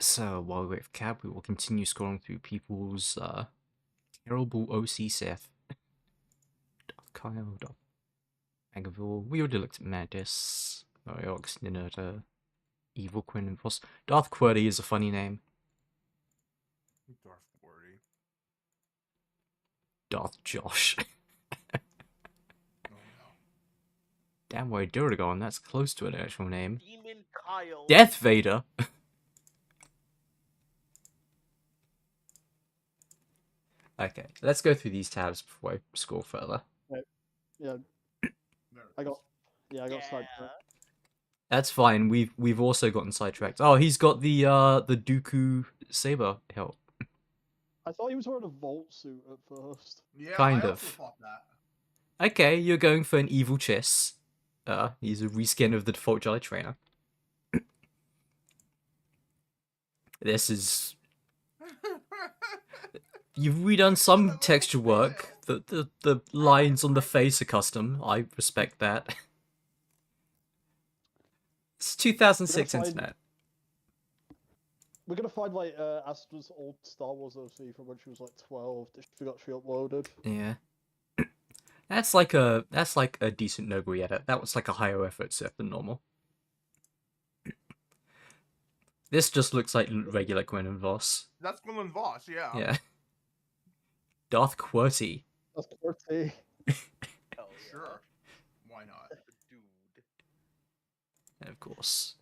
So while we wait for Cab, we will continue scrolling through people's terrible OC Sith. Darth Kyle, Darth Magaville, we already looked at Mantis, Oriox, Ninurta, Evil Quinn, and Voss. Darth QWERTY is a funny name. Darth QWERTY. Darth Josh. Oh no. Damn, why Duragon, that's close to an actual name. Demon Kyle. Death Vader! Okay, let's go through these tabs before I scroll further. Yeah, I got sidetracked. That's fine. We've also gotten sidetracked. Oh, he's got the Dooku saber hilt. I thought he was wearing a Volt suit at first. Yeah, Kind I of. also thought that. Okay, you're going for an evil Chiss. He's a reskin of the default Jedi trainer. This is... You've redone some texture work. The lines on the face are custom. I respect that. It's 2006 internet. We're gonna find like Astra's old Star Wars OC from when she was like 12 that she forgot she uploaded. Yeah. That's like a decent Noguri edit. That was like a higher effort Sith than normal. This just looks like regular Quinn and Voss. That's Quinn and Voss, yeah. Yeah. Darth QWERTY. That's QWERTY. Hell yeah. Sure. Why not? Dude. And of course.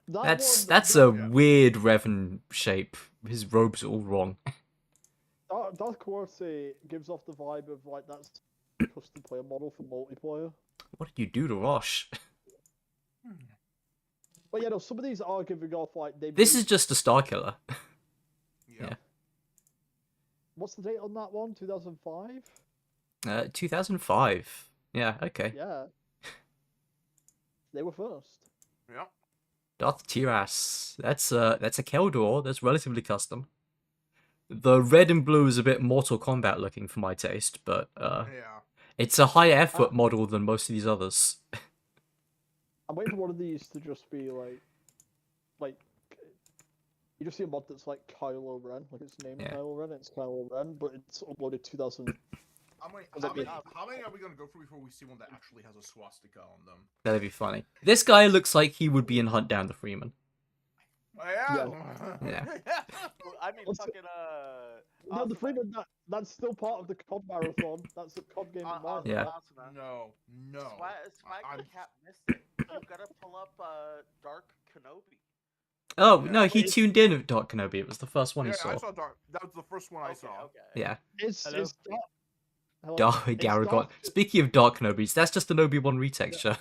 That's a weird Revan shape. His robes are all wrong. Darth QWERTY gives off the vibe of like that's custom player model for multiplayer. What did you do to Rosh? But yeah, no, some of these are giving off like they. This is just a Star Killer. Yeah. What's the date on that one? 2005. 2005. Yeah. Okay. Yeah. They were first. Yeah. Darth Tiras. That's a Keldor. That's relatively custom. The red and blue is a bit Mortal Kombat looking for my taste, but Yeah. it's a higher effort model than most of these others. I'm waiting for one of these to just be like you just see a mod that's like Kylo Ren, like it's named Kylo Ren, it's Kylo Ren, but it's uploaded 2000. How many are we gonna go through before we see one that actually has a swastika on them? That'd be funny. This guy looks like he would be in Hunt Down the Freeman. Yeah. Yeah. I mean, fucking No, the Freeman that's still part of the COD marathon. That's the COD game in mind. Yeah. No. Swag Cat missed it. You gotta pull up Dark Kenobi. Oh no, he tuned in at Dark Kenobi. It was the first one he saw. I saw Dark. That was the first one I saw. Okay. Yeah. It's Dark Garagon. Speaking of Dark Kenobis, that's just an Obi-Wan retexture.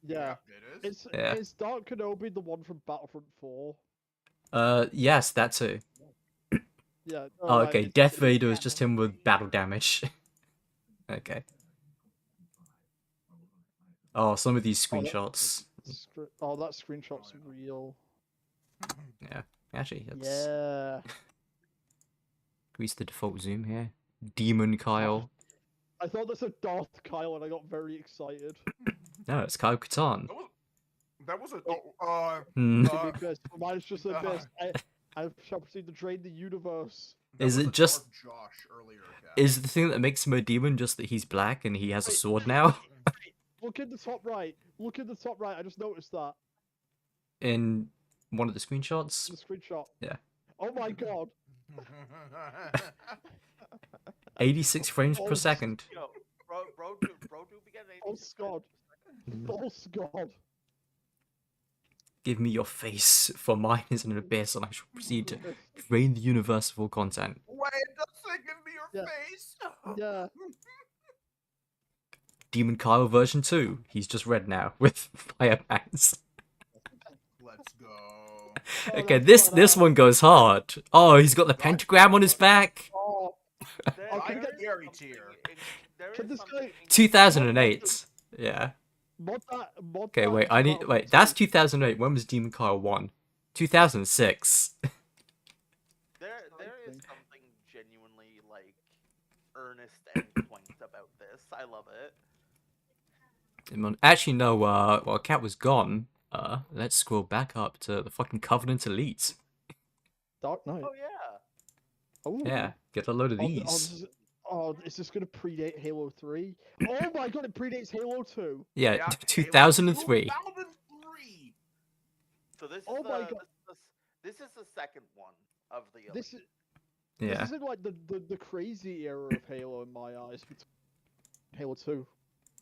Yeah. It is. Is Dark Kenobi the one from Battlefront 4? Yes, that too. Yeah. Oh, okay. Death Vader is just him with battle damage. Okay. Oh, some of these screenshots. Oh, that screenshot's real. Yeah. Actually, that's... Yeah. Increase the default zoom here. Demon Kyle. I thought that's a Darth Kyle and I got very excited. No, it's Kyle Katarn. That was a. Mine's just a best. I shall proceed to drain the universe. Is it just... Josh earlier? Is the thing that makes him a demon just that he's black and he has a sword now? Look in the top right. Look in the top right. I just noticed that. In one of the screenshots? The screenshot. Yeah. Oh my god. 86 frames per second. Yo, bro, do we get anything? Oh god. Oh god. Give me your face, for mine is an abyss, and I shall proceed to drain the universe of all content. Wait, doesn't give me your face. Yeah. Demon Kyle version 2. He's just red now with fire pants. Let's go. Okay, this one goes hard. Oh, he's got the pentagram on his back. Oh. I'm very tier. 2008. Yeah. Mod Okay, wait. That's 2008. When was Demon Kyle 1? 2006. There is something genuinely like earnest and quaint about this. I love it. Actually, no. While Cat was gone, let's scroll back up to the fucking Covenant Elite. Dark Knight. Oh yeah. Oh. Yeah, get a load of Oh, these. is this gonna predate Halo 3? Oh my god, it predates Halo 2. Yeah, Yeah, 2003. 2003. So this is Oh the my God. this is the second one of the Elite. This is Yeah, in like the crazy era of Halo in my eyes. Between Halo 2.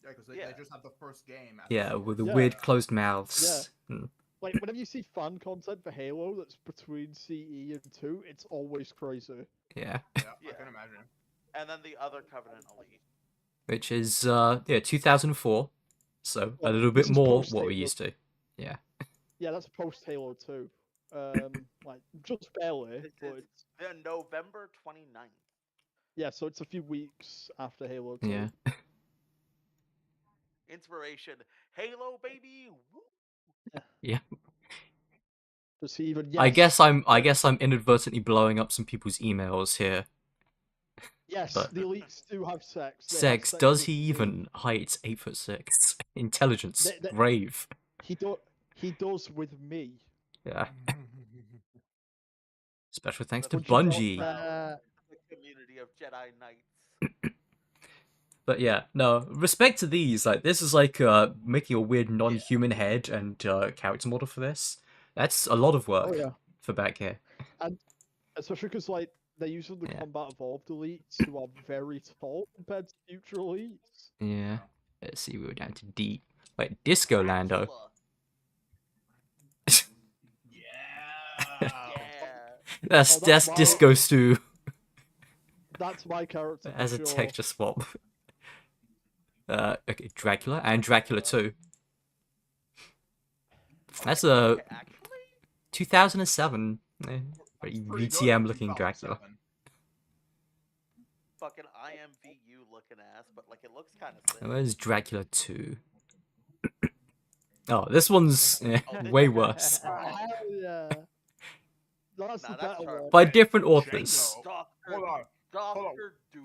Yeah, because they Yeah. just have the first game. At yeah, the with the source. weird closed mouths. Mm. Like whenever you see fan content for Halo that's between CE and 2, it's always crazy. Yeah, Yeah, Yeah. I can imagine. And then the other Covenant Elite. which is yeah 2004, so a Well, little this bit is more post what we're Halo. used to. Yeah, Yeah, that's post Halo 2. Like just barely, This but is it's, the November 29th. yeah, so it's a few weeks after Halo 2. yeah. Inspiration. Halo baby. Woo! Yeah. Does he even? I Yes. guess I'm inadvertently blowing up some people's emails here. Yes, but- the elites do have sex. They have Sex, sex does with he the- even? Height 8'6". Intelligence, They- brave. He does with me. Yeah. Special thanks to Would you not, Bungie. The community of Jedi Knights. But yeah, no, respect to these. Like, this is like making a weird non-human head and character model for this. That's a lot of work Oh yeah, for back here. especially because like they're using the Yeah. combat evolved elites who are very tall compared to future elites. Yeah. Let's see, we were down to D. Wait, Disco Lando. Dracula. Yeah. Yeah. That's that's my- Disco Stew That's my character. as a for sure. texture swap. Okay, Dracula and Dracula 2. That's a Okay, actually, 2007 very Pretty good for VTM looking Dracula. 2007. fucking IMVU looking ass, but like it looks kind of sick. Where's Dracula 2? Oh, this one's way worse. Oh, hell yeah. That's Nah, the that's better sharp. one. By different authors. Django. Doctor, Hold on. Doctor Doom.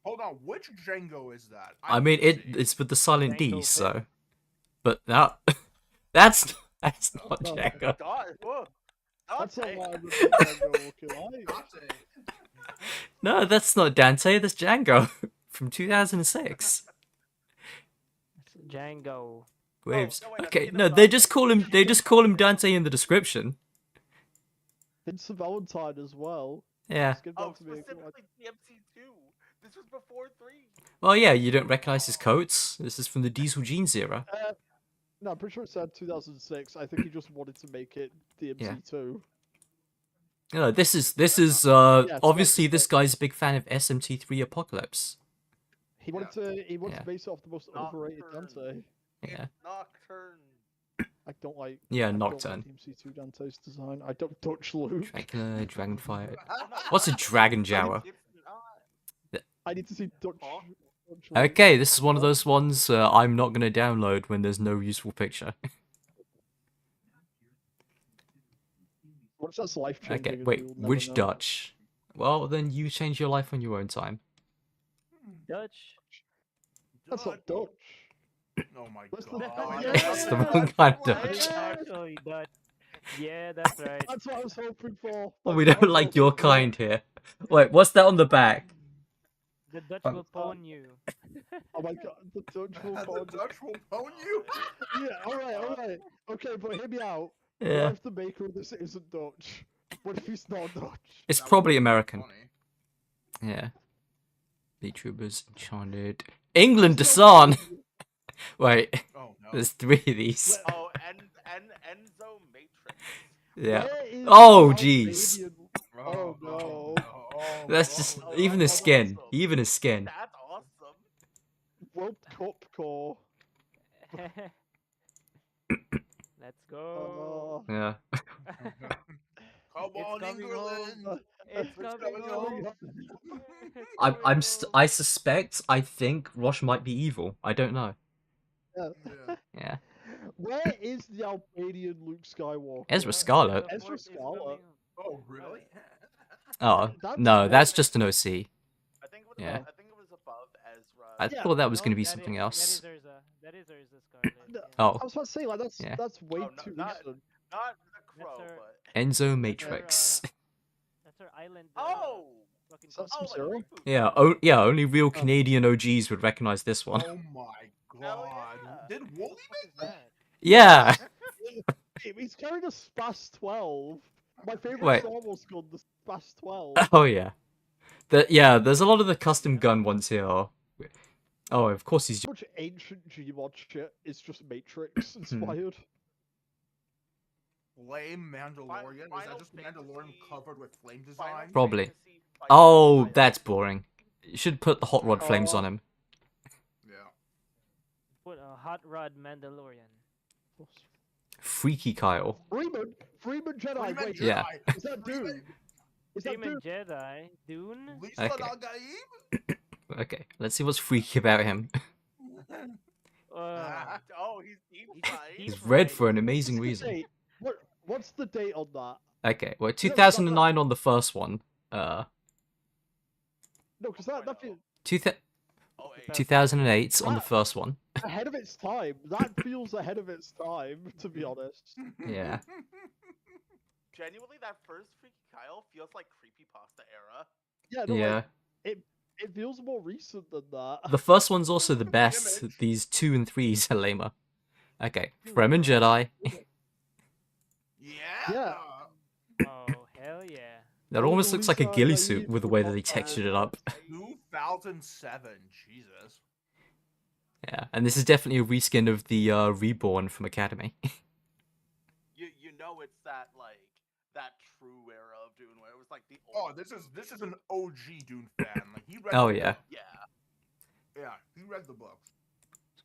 Hold on. Which Django is that? I mean, need to see. it's with the silent D, Django so. But that that's not No. Django. Whoa. That's Dante. not what I would think Django looking like. Dante. No, that's not Dante. That's Django from 2006. Django. Waves. no, wait, I've Okay, seen no, him they Dante. just call him Dante in the description. Vincent Valentine as well. Yeah. Let's get back Oh, to being like, specifically DMC2. This was before 3. Well, yeah, you don't recognize his coats. This is from the Diesel Jeans era. no, I'm pretty sure it said 2006. I think he just wanted to make it DMC2. No, this is it's obviously like- this guy's a big fan of SMT3 Apocalypse. He wanted to Yeah. base it off the most overrated Nocturne. Dante. Yeah. Nocturne. I don't like. Yeah, I don't Nocturne. like DMC2 Dante's design. I don't touch Luke. Dracula, Dragonfire. What's a Dragon Jawa? It's not. I need to see Dutch. Huh? Dutch Luke. Okay, this is one of those ones I'm not gonna download when there's no useful picture. What's that's life changing? Okay, wait, which Dutch? Well, then you change your life on your own time. Dutch. That's not Dutch. Oh my What's the- god. Yeah. That's the wrong kind of It's Dutch. actually Dutch. Yeah, that's right. That's what I was hoping for. Well, we That's what I don't was like your hoping for. kind here. Wait, what's that on the back? The Dutch Oh. will pawn you. Oh my god, the Dutch will The call. Dutch will pwn you. Yeah, alright. Okay, but hear me out. What Yeah, if the maker of this isn't Dutch? What if he's not Dutch? it's That would probably be American. funny. Yeah. The Troopers, Enchanted. England, Desan! Wait, Oh no. there's 3 of these. Oh, Enzo Matrix. Yeah. Where is Oh, the jeez. Albanian- Oh, no. Oh, That's no. just, Oh, even his that's skin. awesome. Even his skin. That's awesome. World Cup core. Let's go. Yeah. Come It's on, coming England. home. It's coming home. I suspect, I think Rosh might be evil. I don't know. Yeah. Yeah. Where is the Albanian Luke Skywalker? Ezra Scarlet. The Ezra force is Scarlet. coming. Oh really? Oh, That's no, what- that's just an OC. I think it was, Yeah. I think it was above Ezra. I Yeah. thought that was No, going to be that something is- else. That is Urza. That is Urza Scarlet. No, yeah. Oh, I was about to say, like, Yeah. that's way Oh, no, too not- recent. Not the crow, her- but Enzo Matrix. Island. Oh! Fucking Is that Oh, Sub-Zero? like reboot. Yeah, yeah. Only real Canadian OGs would recognize this one. Oh my Hell god. yeah. Did Wooly What is make that? that? Yeah. He's carrying a Spas 12. My favorite Wait. Star Wars gun, the Spas 12. Oh yeah. Yeah. There's a lot of the custom gun ones here. Oh, of course he's. So much ancient Gmod shit is just Matrix inspired. Flame Mandalorian? Is Final that just Mandalorian Fantasy- covered with flame Final design? Probably. Fantasy Fighter Oh, style. that's boring. You should put the hot rod flames on him. Yeah. Put a hot rod Mandalorian. Freaky Kyle. Freeman Jedi. Freeman Wait, Jedi. Yeah. is that Dune? Is that Demon Dune? Jedi. Dune. Lisa Okay. Nagaib? Okay, let's see what's freaky about him. Oh, he's deep He's fried. deep He's red fried. for an amazing What's the reason. date? What's the date on that? Okay, well, 2009 on the first one. No, because that feels Oh, hey. 2008 on the first one. ahead of its time. That feels ahead of its time, to be honest. Yeah. Genuinely, that first Freaky Kyle feels like creepypasta era. Yeah, no, Yeah. like, it feels more recent than that. The first one's also the best. Image. These 2 and 3s are lamer. Okay, Fremen Jedi. Yeah. Oh hell yeah. That Oh, almost looks like a Lisa, ghillie I suit need with the way that they textured it up. 2007. Jesus. Yeah, and this is definitely a reskin of the Reborn from Academy. You know it's that that true era of Dune where it was like the Oh, old. this is an OG Dune fan. Like he read. Oh the yeah. book. Yeah. Yeah, he read the books.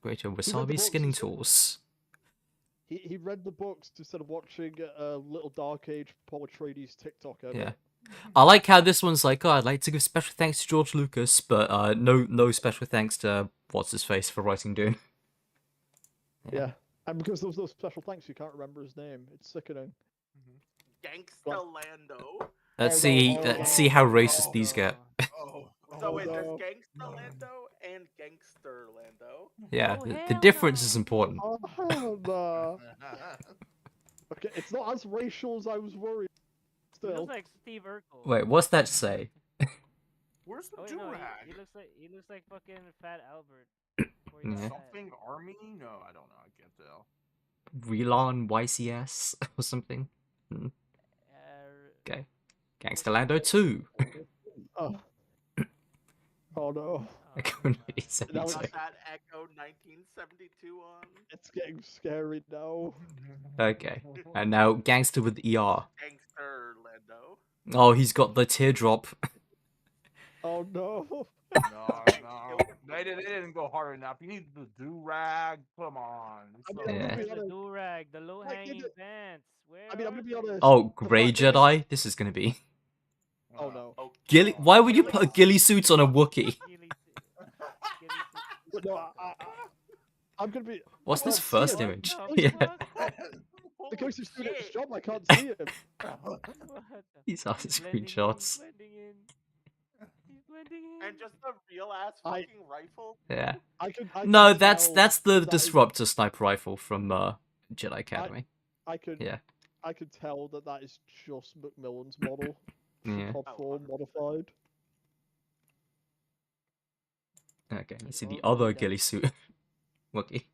Great read the wasabi books, skinning he said- tools. He read the books instead of watching Little Dark Age Paul Atreides TikTok. Yeah. I like how this one's like, oh, I'd like to give special thanks to George Lucas, but no special thanks to what's his face for writing Dune. Yeah. And because there's no special thanks, you can't remember his name. It's sickening. Gangsta Lando. Let's Oh, see. no. Let's see how racist these get. Oh. So oh, wait, there's no. Gangsta Lando and Gangster Lando. Yeah, Oh, the hell difference no. is important. Oh, hell no. Okay, it's not as racial as I was worried. He Still. looks like Steve Urkel. Wait, what's that say? Where's the Oh, wait, do no, rag? he looks like fucking Fat Albert. before he got Yeah. fat. Something army? No, I don't know. I can't tell. Relon YCS or something? Uh, Okay. Gangsta Lando 2. Oh. Oh no. I couldn't really say That was- so. Got that Echo 1972 on. It's getting scary now. Okay. And now Gangster with ER. Gangster Lando. Oh, he's got the teardrop. Oh no. No, no. They didn't go hard enough. You need the do rag. Come on. I mean, So- I'm Yeah. gonna be the honest. do-rag, the low-hanging it- pants. Where I mean, I'm are gonna be they? honest. Oh, The Grey fact that Jedi? This is gonna be. Oh no. Oh, Ghillie. Why would you put a ghillie suit on a Wookiee? Ghillie suit. Ghillie suit. But no, I'm gonna be. What's I this can't see first him. image? What the Yeah. fuck? The ghost is doing its shit. job. I can't see him. What the- These are He's blending in, screenshots. He's blending in. He's blending in. And just a real ass I- fucking rifle. Yeah. I can No, tell that's the that is- disruptor sniper rifle from Jedi Academy. I could. Yeah. I could tell that is just Macmillan's model. Yeah. Top Oh, 4 modified. Okay, let's see the Oh, other yeah. ghillie suit. Wookiee.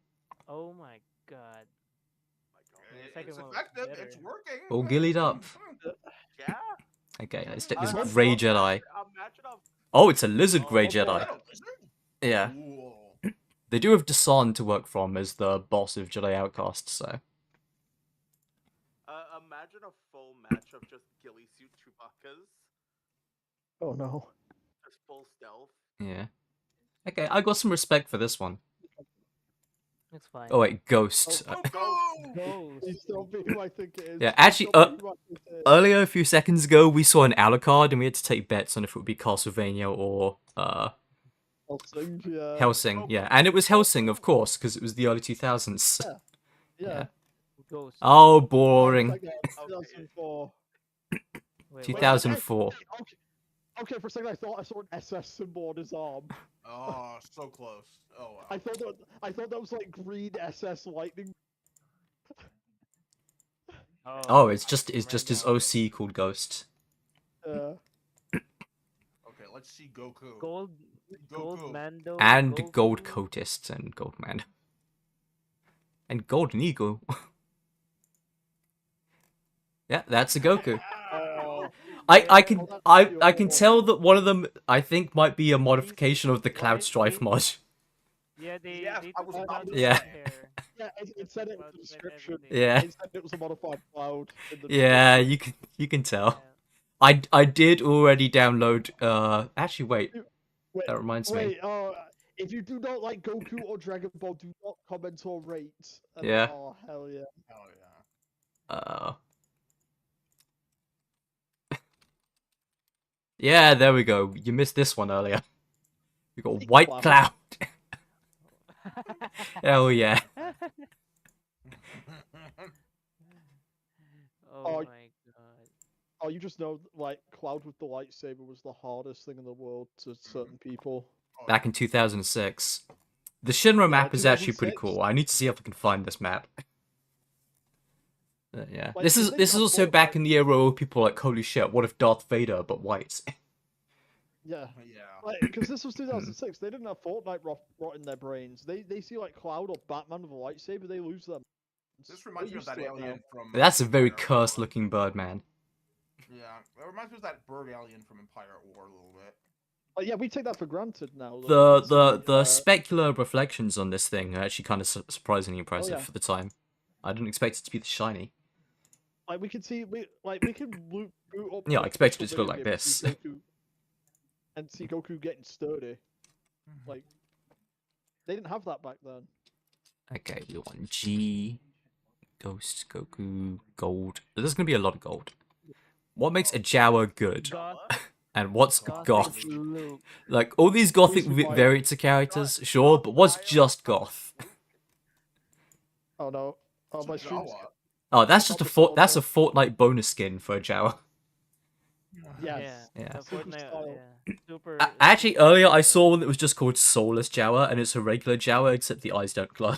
Oh my god. The second It's one was effective. better. It's working. All gillied up. Yeah. Okay, let's take Uh, this imagine- Grey Jedi. Imagine a Oh, it's a lizard Grey Oh, Jedi. Oh, lizard? Yeah. Cool. They do have Dasan to work from as the boss of Jedi Outcast, so. imagine a full match of just ghillie suit Chewbacca's, Oh no. just full stealth. Yeah. Okay, I got some respect for this one. It's fine. Oh wait, Ghost. Oh, Go! Ghost. He's still being who I think it is. Yeah, He's actually, still being who I think it is. Earlier, a few seconds ago, we saw an Alucard and we had to take bets on if it would be Castlevania or Helsing, yeah. Helsing. Yeah, and it was Helsing, of course, because it was the early 2000s. Yeah. Ghost. Oh, boring. Like, 2004. Wait, what? 2004. Okay, for a second I thought I saw an SS symbol on his arm. Oh, so close. Oh wow. I thought that was like green SS lightning. Oh, it's just right his now. OC called Ghost. Let's see Goku. Gold Goku. Mando. And Goku. Gold Cultists and Goldman. And Golden Eagle. Yeah, that's a Goku. Oh, I can that's I the can other tell that one of them I think might be a modification of the Cloud Why- Strife they- mod. Yeah, they Yes, they I took was the about Cloud to Yeah. Strife hair. Yeah, it That's said the it in Cloud the Strife description. everything. Yeah. It said it was a modified cloud in the Yeah, description. you can tell. Yeah. I did already download actually wait, Wait, that reminds me. wait, if you do not like Goku or Dragon Ball, do not comment or rate. And, Yeah. Oh, hell yeah. Hell yeah. Yeah, there we go. You missed this one earlier. We got Big White cloud. Cloud. Hell yeah. Oh Oh, my god. Oh, you just know, like, Cloud with the lightsaber was the hardest thing in the world to certain people. Back in 2006. The Shinra map is actually pretty 2006? cool. I need to see if I can find this map. Yeah. Like, This the is thing this is about also Fortnite- back in the era where people were like, holy shit, what if Darth Vader but white? Yeah. Yeah. Like, because this was 2006, they didn't have Fortnite rot in their brains. They see, like, Cloud or Batman with a lightsaber, they lose them. This reminds me of used that to it now. alien from. That's a very Empire cursed War. looking bird, man. Yeah, it reminds me of that bird alien from Empire at War a little bit. Like, yeah, we take that for granted now. that The we can the see, the specular reflections on this thing are actually kind of surprisingly impressive yeah. for the time. I didn't expect it to be this shiny. Like, we can see, we can boot up. Yeah, I an expected official it to look video like game and see this. Goku- and see Goku getting sturdy. Like, they didn't have that back then. Okay, we want G, Ghost, Goku, Gold. There's gonna be a lot of gold. What makes a Jawa good? Goth, And what's Gothic goth? Luke. Like, all these gothic survive. variants of characters, sure, but what's just goth? Oh no! Oh, my It's a stream's. Jawa. Oh, that's just that's a Jawa. Fortnite bonus skin for a Jawa. Yes. Yeah. Yeah. The Super Fortnite. style. Yeah. Super. Actually, earlier I saw one that was just called Soulless Jawa, and it's a regular Jawa, except the eyes don't glow.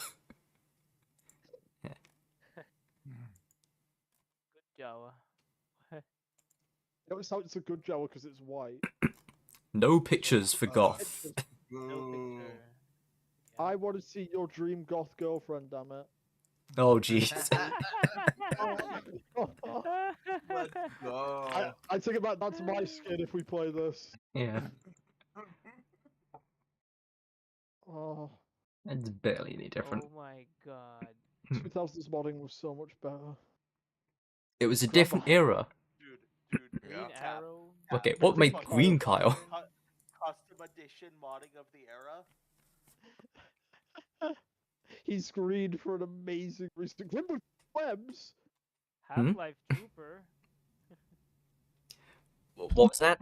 Good Jawa. Notice how it's a good Jawa because it's white. No pictures for goth. No Boo. picture. I want to see your dream goth girlfriend, damn it. Oh, jeez. Let's go. I think about that's my skin if we play this. Yeah, Oh, it's barely any different. Oh my god. 2000s modding was so much better. It was a different era. Dude, Green Yeah. Arrow. Okay, what made Green Green Kyle? Custom edition modding of the era. He's green for an amazing reason. Grim with webs. Half-Life Trooper. What was that?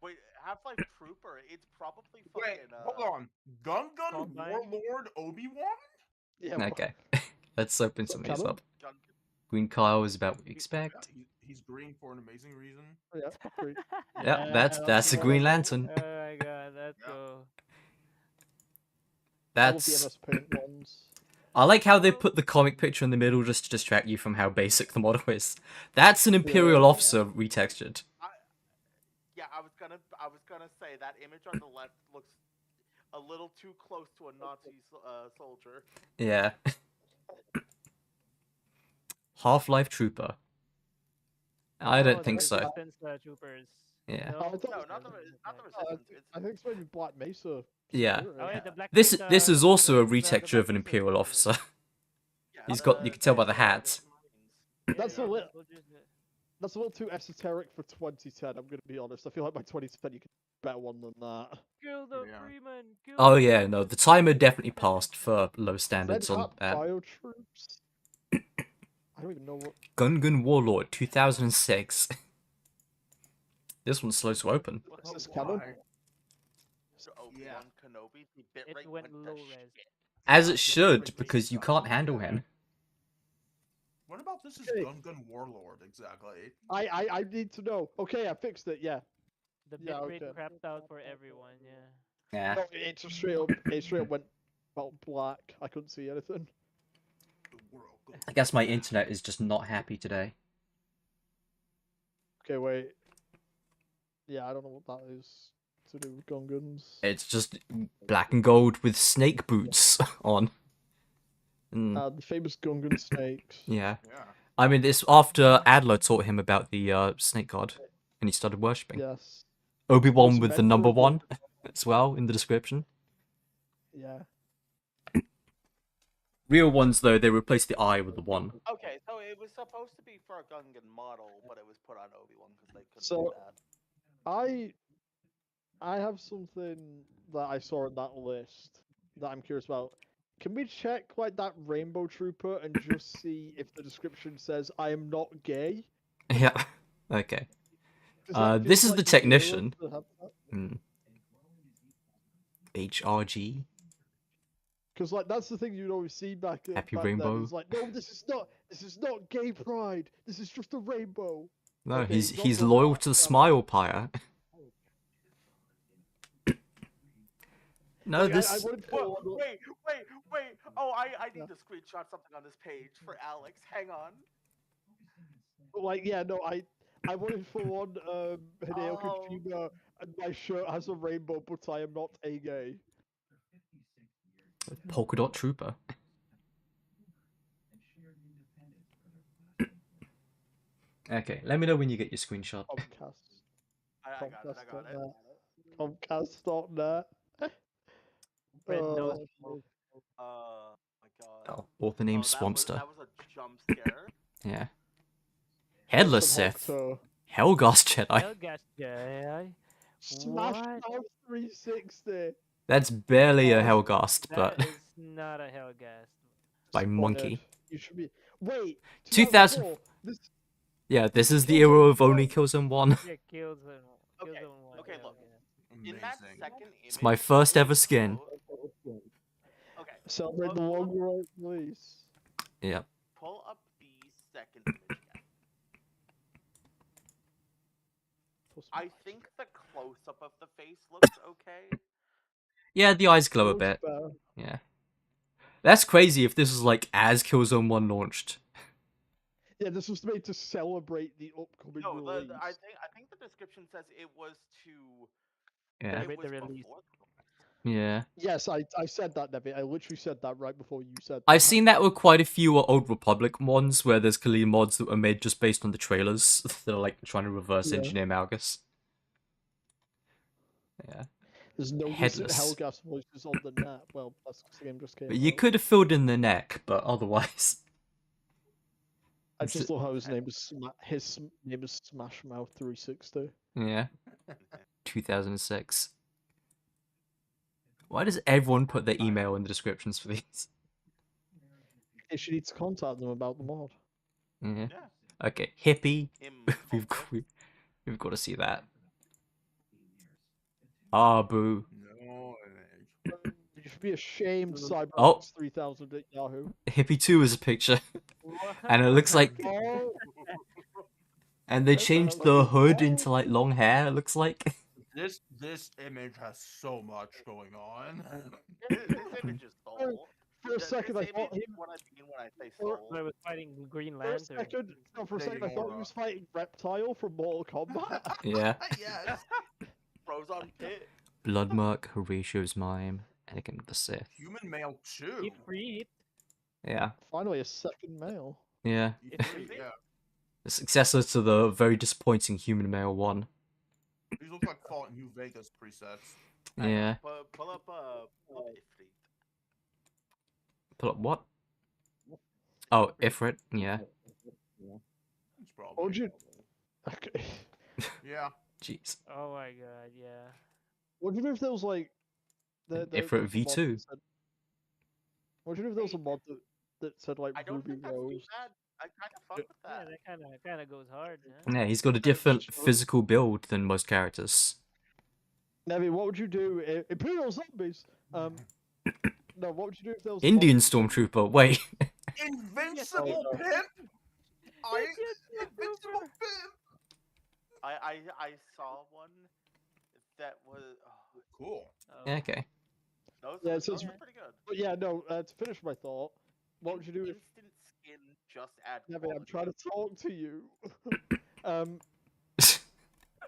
Wait, Half-Life Trooper. It's probably Wait, fucking. hold on. Gun Combine? Warlord Obi-Wan? Yeah. well, Okay, let's open some of these Canon? up. Gun- Green Kyle is about what we Yeah, expect. he's green for an amazing reason. Yeah, green. Yeah, that's a yeah. Green Lantern. Oh my god, let's Yeah. go. All of the That's. MS Paint ones. I like how they put the comic picture in the middle just to distract you from how basic the model is. That's an Imperial Yeah. officer retextured. Yeah, I was gonna say that image on the left looks a little too close to a Nazi soldier. Yeah. Half-Life Trooper. I don't Oh, think the so. Resistance Troopers. Yeah. No? Oh, I thought- No, not the Okay. Resistance. I think it's maybe Black Mesa. Yeah. Spirit. Oh, yeah, the Black This Mesa- this is also a the retexture of an Black Mesa Imperial soldiers. officer. Yeah, He's got- you can tell by the hat. Yeah, That's yeah, a the lit- soldiers- That's a little too esoteric for 2010. I'm gonna be honest. I feel like by 2010 you could better one than that. Kill the Yeah. Freeman. Kill Oh the yeah, Freeman. no, the timer definitely passed for low standards Red on Hat that. Biotroops. I don't even know what. Gungan Warlord 2006. This one's slow to open. Is this canon? Why? So Obi-Wan Yeah. Kenobi, the It bitrate went to low res. shit. As it should, because you can't handle him. What about this is Okay. Gun Warlord exactly? I need to know. Okay, I fixed it. Yeah. The Yeah, bitrate okay. crapped out for everyone, yeah. Yeah. No, it just straight up. It straight up went about black. I couldn't see anything. The world goes. I guess my internet is just not happy today. Okay, wait. Yeah, I don't know what that is. to do with Gungans. It's just black and gold with snake boots on. The famous Gungan snakes. Yeah. Yeah. I mean, it's after Adler taught him about the snake god, and he started worshipping. Yes. Obi-Wan Was with the meant number for a one as well in the description. Yeah. Real ones, though, they replaced the I with the one. Okay, so it was supposed to be for a Gungan model, but it was put on Obi-Wan because they couldn't So- do that. I have something that I saw in that list that I'm curious about. Can we check like that Rainbow Trooper and just see if the description says I am not gay? Yeah. Okay. 'Cause that This feels is like the the era technician. to have that. HRG. Because like that's the thing you'd always see back Happy back Rainbow. then. It's like, no, this is not gay pride. This is just a rainbow. No, Okay, he's not he's the loyal heart, to the damn it. Smile Pyre. No, Like, I this. wanted to Whoa, follow- wait! Oh, I need Yeah. to screenshot something on this page for Alex. Hang on. like yeah, no, I wanted for one Hideo Oh. Kojima and my shirt has a rainbow, but I am not a gay. Polka dot trooper. Okay, let me know when you get your screenshot. Comcast. I got it. Comcast.net. Red Oh, nose. shit. My god. Oh, author name Oh, Swampster. That was a jump scare. Yeah. Headless Some Sith. Hocto. Helghast Jedi. Hellgas Jedi. Smash What? Mouth 360. That's barely a Oh, Helghast, That but is not a Hellgas. by Disappointed. Monkey. You should be. Wait. 2000 2004. This. Yeah, this is the era of only Killzone 1. Yeah, kills him. Kills Okay, him one okay, look. Hellgas. In that Amazing. second image. It's my first ever skin. Okay. Celebrate the Pull- longer right release. Yep. Pull up the second image again. I think the close up of the face looks okay. Yeah, the eyes glow a Looks bit. better. Yeah. That's crazy if this was like as Killzone 1 launched. Yeah, this was made to celebrate the upcoming No, release. I think the description says it was to. Yeah. It Celebrate the was release. before Yeah. Yes, I said that, Nevi. I literally said that right before you said that. I've seen that with quite a few Old Republic ones where there's clearly mods that were made just based on the trailers that are like trying to reverse Yeah. engineer Malgus. Yeah. There's no recent Headless. Hellgas voices on the net. Well, that's 'cause the game just came But you out. could have filled in the neck, but otherwise. I it's just ju- love how his name is his name is Smash Mouth 360. Yeah. 2006. Why does everyone put their email in the descriptions for these? If you need to contact them about the mod. Yeah. Yeah. Okay, hippie. him. we've we've got to see that. Ah, boo. No. You should be ashamed, Oh. Cyberbox 3000 at Yahoo. Hippie 2 is a picture, What? and it looks like, Oh, and they What the changed hell the is hood that? into like long hair. It looks like. This image has so much going on. This image is soul. for a second, I This thought image him. is what I mean when I say For- soul. I was fighting Green For a Lantern. second, no, for a second, I thought he Namora. was fighting Reptile from Mortal Kombat. Yeah. Yes. Froze on pit. Bloodmark, Horatio's Mime, Anakin of the Sith. Human male too. He freed. Yeah. Finally, a second male. Yeah. Yeah. The successor to the very disappointing Human Male 1. These look like Fallout New Vegas presets. Yeah. Pull up Ifrit. Pull up what? Oh, Ifrit. Yeah. It's probably. What would you? Okay. Yeah. Jeez. Oh my god, yeah. What would you do if there was like Ifrit the mod V2. that said- What would you do if there was a mod that said like I don't Ruby think that's too Rose? bad. I kind of fuck Yeah. with Yeah, that. that kind of goes hard. Huh? Yeah, he's got a different physical build than most characters. Nevi, what would you do? Imperial zombies. No, what would you do if there was a Indian mod that said- Stormtrooper. Wait. Invincible Oh, no. pimp. Indian Invincible Stormtrooper. pimp. I saw one that was. Oh, Cool. Oh. Yeah, okay. those Yeah, are, it says- those are pretty good. But yeah, no. To finish my thought, what would you do if? Instant skin just add Nevi, I'm quality. trying to talk to you.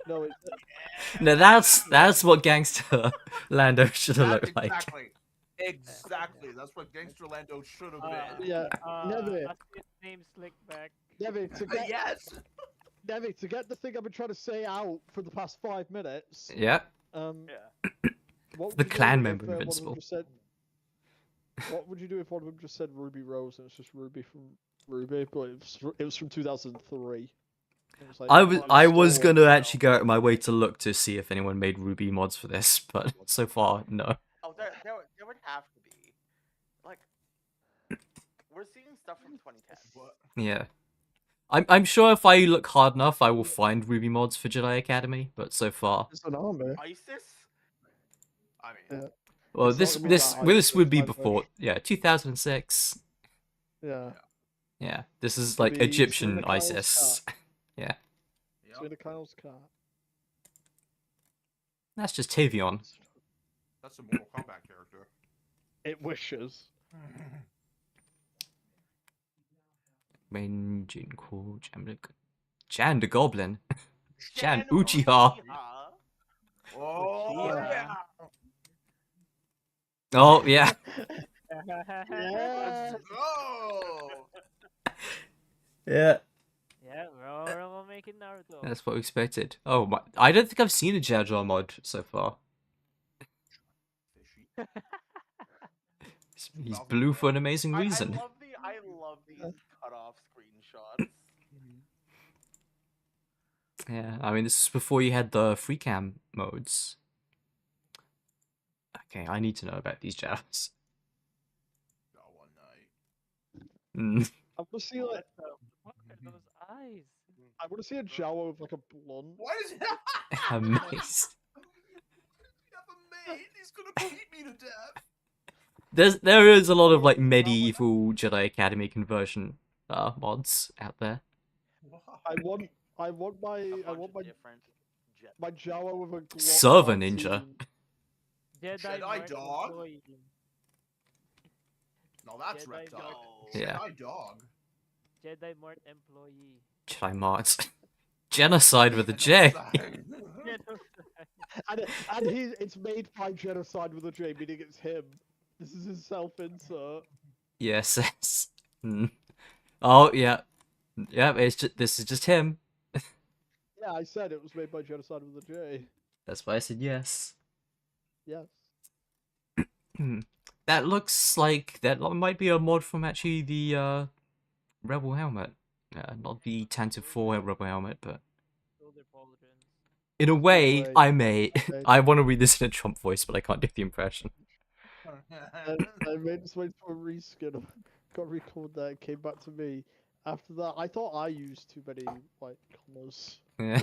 No, it's No, that's what gangster Lando should have looked like. Exactly. That's what Gangster Lando should have been. yeah. Never. Let's get name Slickback. Never to get Yes. Never to get the thing I've been trying to say out for the past 5 minutes. Yeah, Yeah. What would the you do clan if, member one of them invincible. just said, what would you do if one of them just said Ruby Rose and it's just Ruby from Ruby, but it was from 2003? It was like, I was stolen gonna now. actually go out of my way to look to see if anyone made Ruby mods for this, but so far no. Oh, there would have to be. Like, we're seeing stuff from 2010. What? Yeah, I'm sure if I look hard enough, I will find Ruby mods for Jedi Academy, but so far, It's an army. ISIS? I mean, Yeah. well, It's not this gonna be this that this would be high, before 2006. Yeah. Yeah, this is It'll like be Egyptian Selena Kyle's ISIS. Yeah, yeah, Selena Kyle's cat. that's just Tavion. that's a Mortal Kombat character. It wishes. Main Jinko Jan the Goblin. Jan Jan Uchiha. Oh Yeah. yeah. Oh yeah, Yeah. Let's go. yeah. Yeah, we're all making Naruto. That's what we expected. Oh my! I don't think I've seen a Jar Jar mod so far. He's blue for an amazing reason. I love these cut off screenshots. Yeah, I mean this is before you had the free cam modes. Okay, I need to know about these Jars. Got one night. Mm. I want to see like What the fuck are those eyes? I want to see a Jawa with like a blunt. Why does he have Amazing. a maid? He's gonna beat me to death. There is a lot of like medieval Jedi Academy conversion mods out there. I want A bunch of my different jet. my Jawa with a Glock Server 19. ninja. Jedi Mark dog? employee. No, that's Jedi Reptile. dog. Yeah. Jedi dog. Jedi Mart employee. Jedi mods. Genocide with a J. And it's made by Genocide with a J, meaning it's him. This is his self-insert. Yes. Yes. Mm. Oh yeah. Yeah, this is just him. Yeah, I said it was made by Genocide with a J. That's why I said yes. Yes. That looks like that might be a mod from actually the Rebel helmet. Not the Tantive 4 Rebel helmet, but Shoulder pauldrons. in a way, way. I may. Okay. I want to read this in a Trump voice, but I can't do the impression. I made this wait for a reskin. Got recalled that. It came back to me. After that, I thought I used too many like commas. Yeah.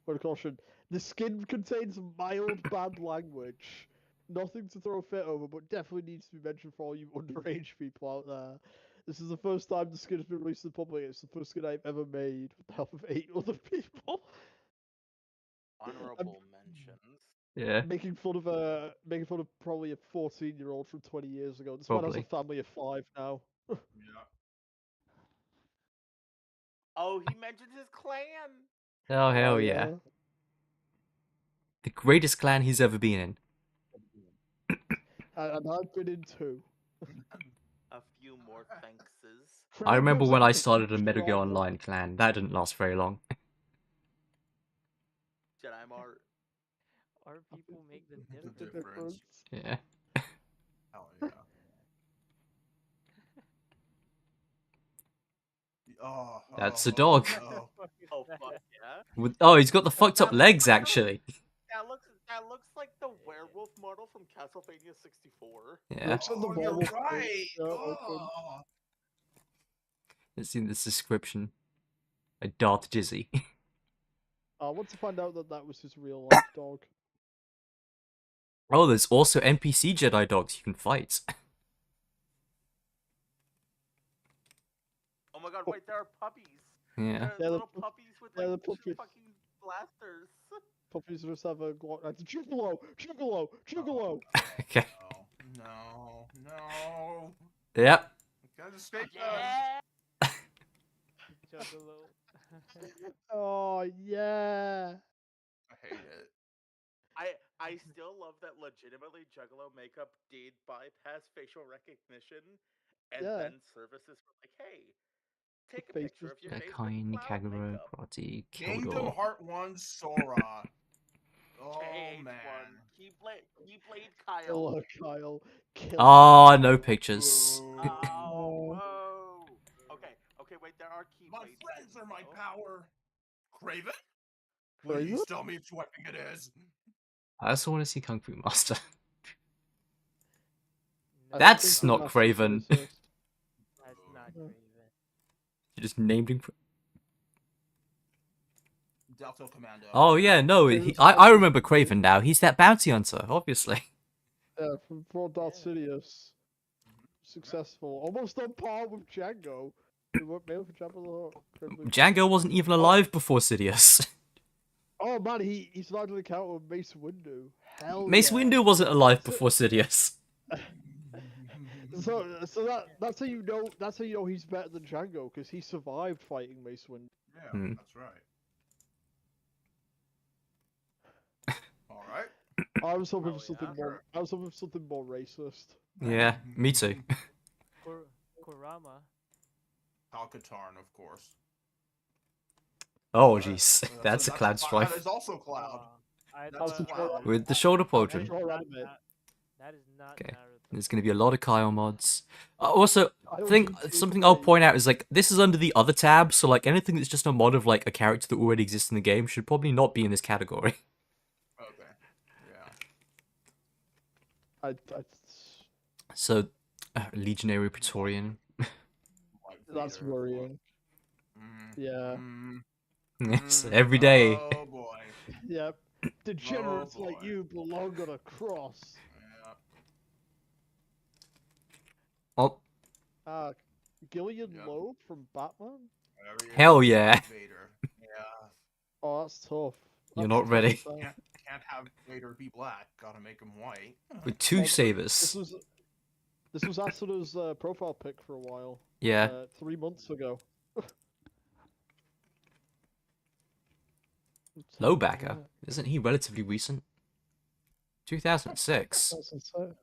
Word of caution. The skin contains mild bad language. Nothing to throw a fit over, but definitely needs to be mentioned for all you underage people out there. This is the first time the skin has been released to the public. It's the first skin I've ever made with the help of 8 other people. Honorable mentions. Yeah. making fun of probably a 14-year-old from 20 years ago. This man has Probably. a family of 5 now. Yeah. Oh, he mentions his clan. Oh hell yeah. The greatest clan he's ever been in. And I've been in 2. A few more thankses. I remember Fredo's when I like the started a first Metal Gear drama. Online clan. That didn't last very long. Jedi Mart. Our people make the The difference. difference. Yeah. Hell yeah. Oh, That's a dog. No. Oh fuck yeah. Oh, he's got the fucked up legs actually. That looks like the werewolf model from Castlevania 64. Yeah. Looks like the Oh, you're werewolf right. face, yeah, open. Oh. It's in this description. A Darth Jizzy. I want to find out that was his real life dog. Oh, there's also NPC Jedi dogs you can fight. Oh my god, wait, there are puppies. Yeah. There Yeah, are the little pu- puppies with yeah, like the puppies. fucking blasters. Puppies just have a Glock. Juggalo! Juggalo! Juggalo! Okay. No. Yep. Can't escape them. Yeah. Juggalo. Oh yeah. I hate it. I still love that legitimately Juggalo makeup did bypass facial recognition, and Yeah. then services were like, "Hey, take a face picture was of your face with Kain, cloud Kagura, makeup." Karate, Kingdom Kyoto. Heart 1 Sora. Oh KH1, man. Keyblade Kyle. Killer Kyle. Killer. Oh, no pictures. Boo. Oh, whoa. Okay, wait. There are My Keyblade friends skins, are my though. power. Craven? Craven? Please tell me which weapon it is. I also want to see Kung Fu Master. I don't That's think not we've asked Craven. for this. That's not Yeah. Craven. You just named him. Delta Commando. Oh yeah, no, Craven's I Craven's remember Craven. Craven now. He's that bounty hunter, obviously. Yeah, from Darth Yeah. Sidious. Successful. Almost on par with Django. Who were male for Jabba the Hutt. Incredibly Django wasn't even alive before Sidious. Oh man, he's allowed an encounter with Mace Windu. Hell Mace yeah. Windu wasn't alive So- before Sidious. So that's how you know he's better than Django because he survived fighting Mace Windu. Yeah, Hmm. that's right. All right. I was hoping Oh, for something yeah? more. I was hoping for something more racist. Yeah, me too. Kurama. Alcatarn, of course. Oh Alright. jeez, That's that's a cloud That strife is also Cloud. I That's thought Cloud. with the shoulder I'll pauldron. draw not, anime. that is not Okay. Naruto. There's gonna be a lot of Kyle mods. Also, I think OGT something I'll today. point out is like this is under the other tab, so like anything that's just a mod of like a character that already exists in the game should probably not be in this category. Okay. Yeah. I So, Legionary Praetorian. Like that's Vader, of worrying. course. Yeah. Yes, every day. Oh boy. Yep. Degenerates like boy. you belong on a cross. Yeah. Oh, Ah, Gillian Yep. Loeb from Batman. Whatever you Hell do, yeah. Vader. Yeah. Oh, that's tough. You're That's not tough ready. to say. Can't have Vader be black. Gotta make him white. with two Oh, sabers. This was Asuda's profile pic for a while. Yeah. 3 months ago. Low backer. Isn't he relatively recent? 2006. That's insane.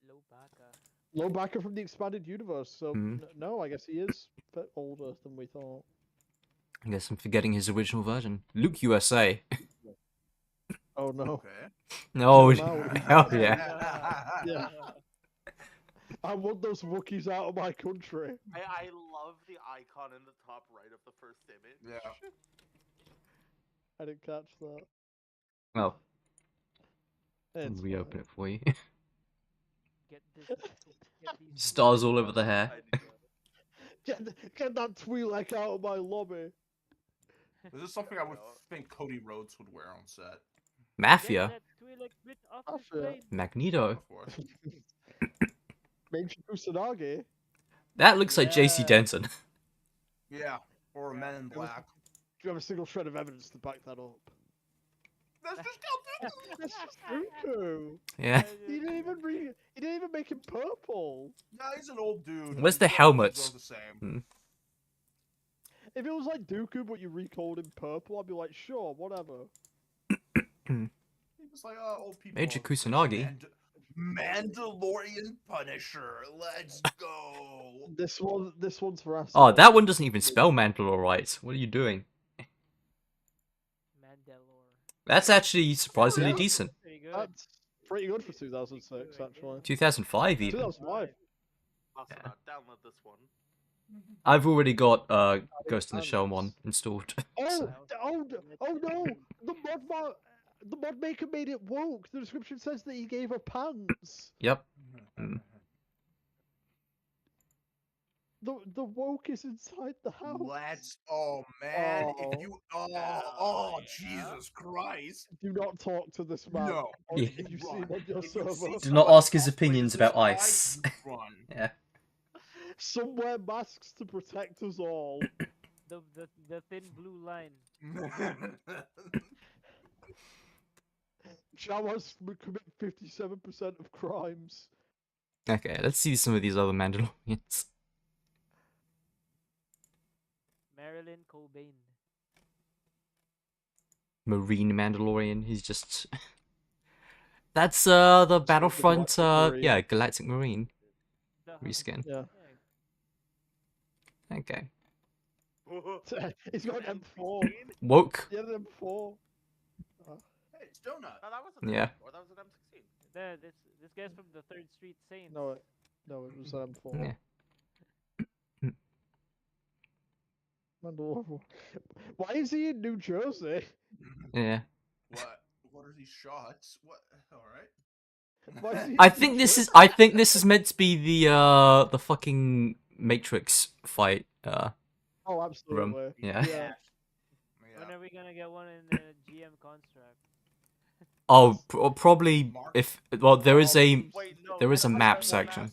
Lobaka. Low backer from the expanded universe. So Hmm. no, I guess he is a bit older than we thought. I guess I'm forgetting his original version. Luke USA. Oh no. Okay. No, Get him out. hell yeah. Yeah. I want those Wookiees out of my country. I love the icon in the top right of the first image. Yeah. I didn't catch that. Well, It's reopen fine. it for you. Get this. Get these Stars all blue over the hair. Get that Twi'lek out of my lobby. This is something I would No. think Cody Rhodes would wear on set. Mafia. Get that Twi'lek bit off his Mafia. blade. Magneto. Of course. Major Kusanagi. That looks like JC Yeah. Denton. Yeah. Or Men in Black. Do you have a single shred of evidence to back that up? That's just That's just Dooku. Yeah. He didn't even make him purple. No, he's an old dude. Where's His the clothes helmets? are the same. If it was like Dooku, but you recalled him purple, I'd be like, sure, whatever. He was like, old people. Major are the same. Kusanagi. Mandalorian Punisher. Let's go. This one's for us. Oh, that one doesn't even spell Mandalore right. What are you doing? Mandalore. That's actually surprisingly Yeah. decent. Pretty good. That's pretty good for 2006, actually. 2005 even. 2005. Also, Yeah. download this one. I've already got Ghost in the Shell one installed. Oh, no! The mod maker made it woke. The description says that he gave her pants. Yep. Mm. The woke is inside the house. Let's. Oh man. Oh. If you. Oh. Yeah. Oh. Jesus Christ. Do not talk to this man. No. Or Yeah. if you see him Run. on your If you server. see Do not someone ask his cosplaying opinions as about this guy, ice. you run. Yeah. Some wear masks to protect us all. The thin blue line. Jawas commit 57% of crimes. Okay, let's see some of these other Mandalorians. Marilyn Cobain. Marine Mandalorian. He's just. That's the Battlefront. Galactic Marine. Yeah, Galactic Marine The reskin. Yeah. Okay. He's got an M4. Woke. Yeah, an M4. Hey, it's Donut. No, that wasn't Yeah. or that was an M16. This guy's from the 3rd Street Saints. No, it was an M4. Yeah. Mandalorian. Why is he in New Jersey? Yeah. What are these shots? What? All right. Why is he I in think New this is. Jersey? I think this is meant to be the fucking Matrix fight. Oh, absolutely. Yeah. Yeah. When are we gonna get one in the GM construct? Oh, probably if. Well, there is a. Wait, no. There is a I map want section.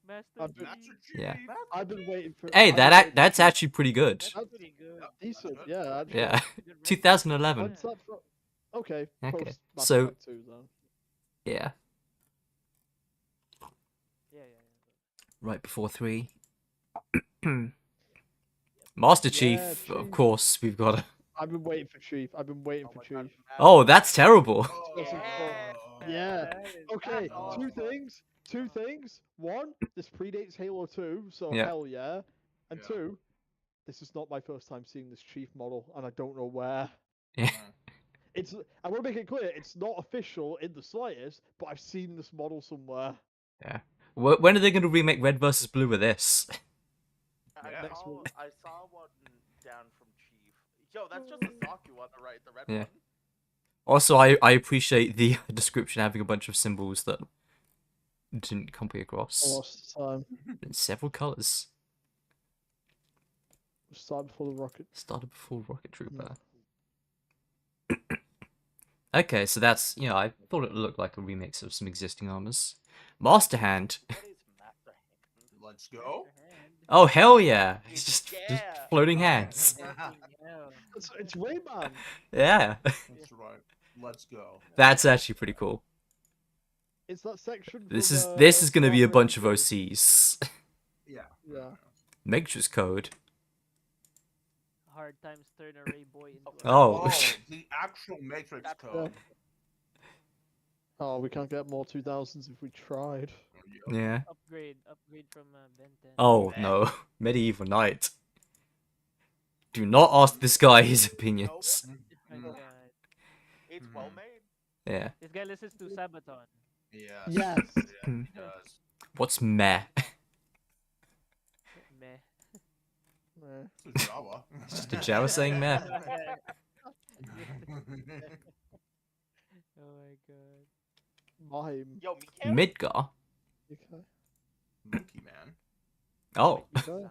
Master I've been- Chief. Yeah. I've been waiting for. Hey, I've been waiting that's for- actually pretty good. That's pretty good. decent. Yeah, actually. Yeah. Good record. 2011. When's that from? Okay. Okay, Post Mass so- Effect 2 then. Yeah. Yeah. Right before 3. Master Yeah, Chief, of Chief. course, we've got. I've been waiting for Chief. I've been waiting for my Chief. God, Oh, that's terrible. Yeah. That is Okay, awesome. two things. One, this predates Halo 2, so Yeah. hell yeah. And Yeah. two, this is not my first time seeing this Chief model, and I don't know where. Yeah. It's. I want to make it clear, it's not official in the slightest, but I've seen this model somewhere. Yeah. When are they going to remake Red versus Blue with this? Yeah. Next week. I saw one down from Chief. Yo, that's just a Saku on the right, the red Yeah. one. Also, I appreciate the description having a bunch of symbols that didn't come I across lost time. in several colors. Start before the rocket. Started before Rocket Trooper. Okay, so that's, I thought it looked like a remix of some existing armors. Master Hand. What is Master Hand? Let's go. Oh, hell yeah. It's just Yeah. floating hands. Fucking hell. It's Rayman. Yeah. That's right. Let's go. That's actually pretty cool. It's that section. This from, is going to be a Star bunch of Wars. OCs. Yeah. Yeah. Matrix code. Hard times turn a Ray boy into a Oh. The actual Matrix That's code. Oh, we can't get more 2000s if we tried. Yeah. upgrade from Ben 10. Oh, no. Medieval Knight. Do not ask this guy his opinions. My God. It's well made. Yeah. This guy listens to Sabaton. Yes. Yes. Yeah, he does. What's meh? Meh. Eh. It's a Jawa. Just a Java saying meh. Oh my God. Mime. Yo, Mikael? Midgar? Okay. Monkey Man. Oh, Okay.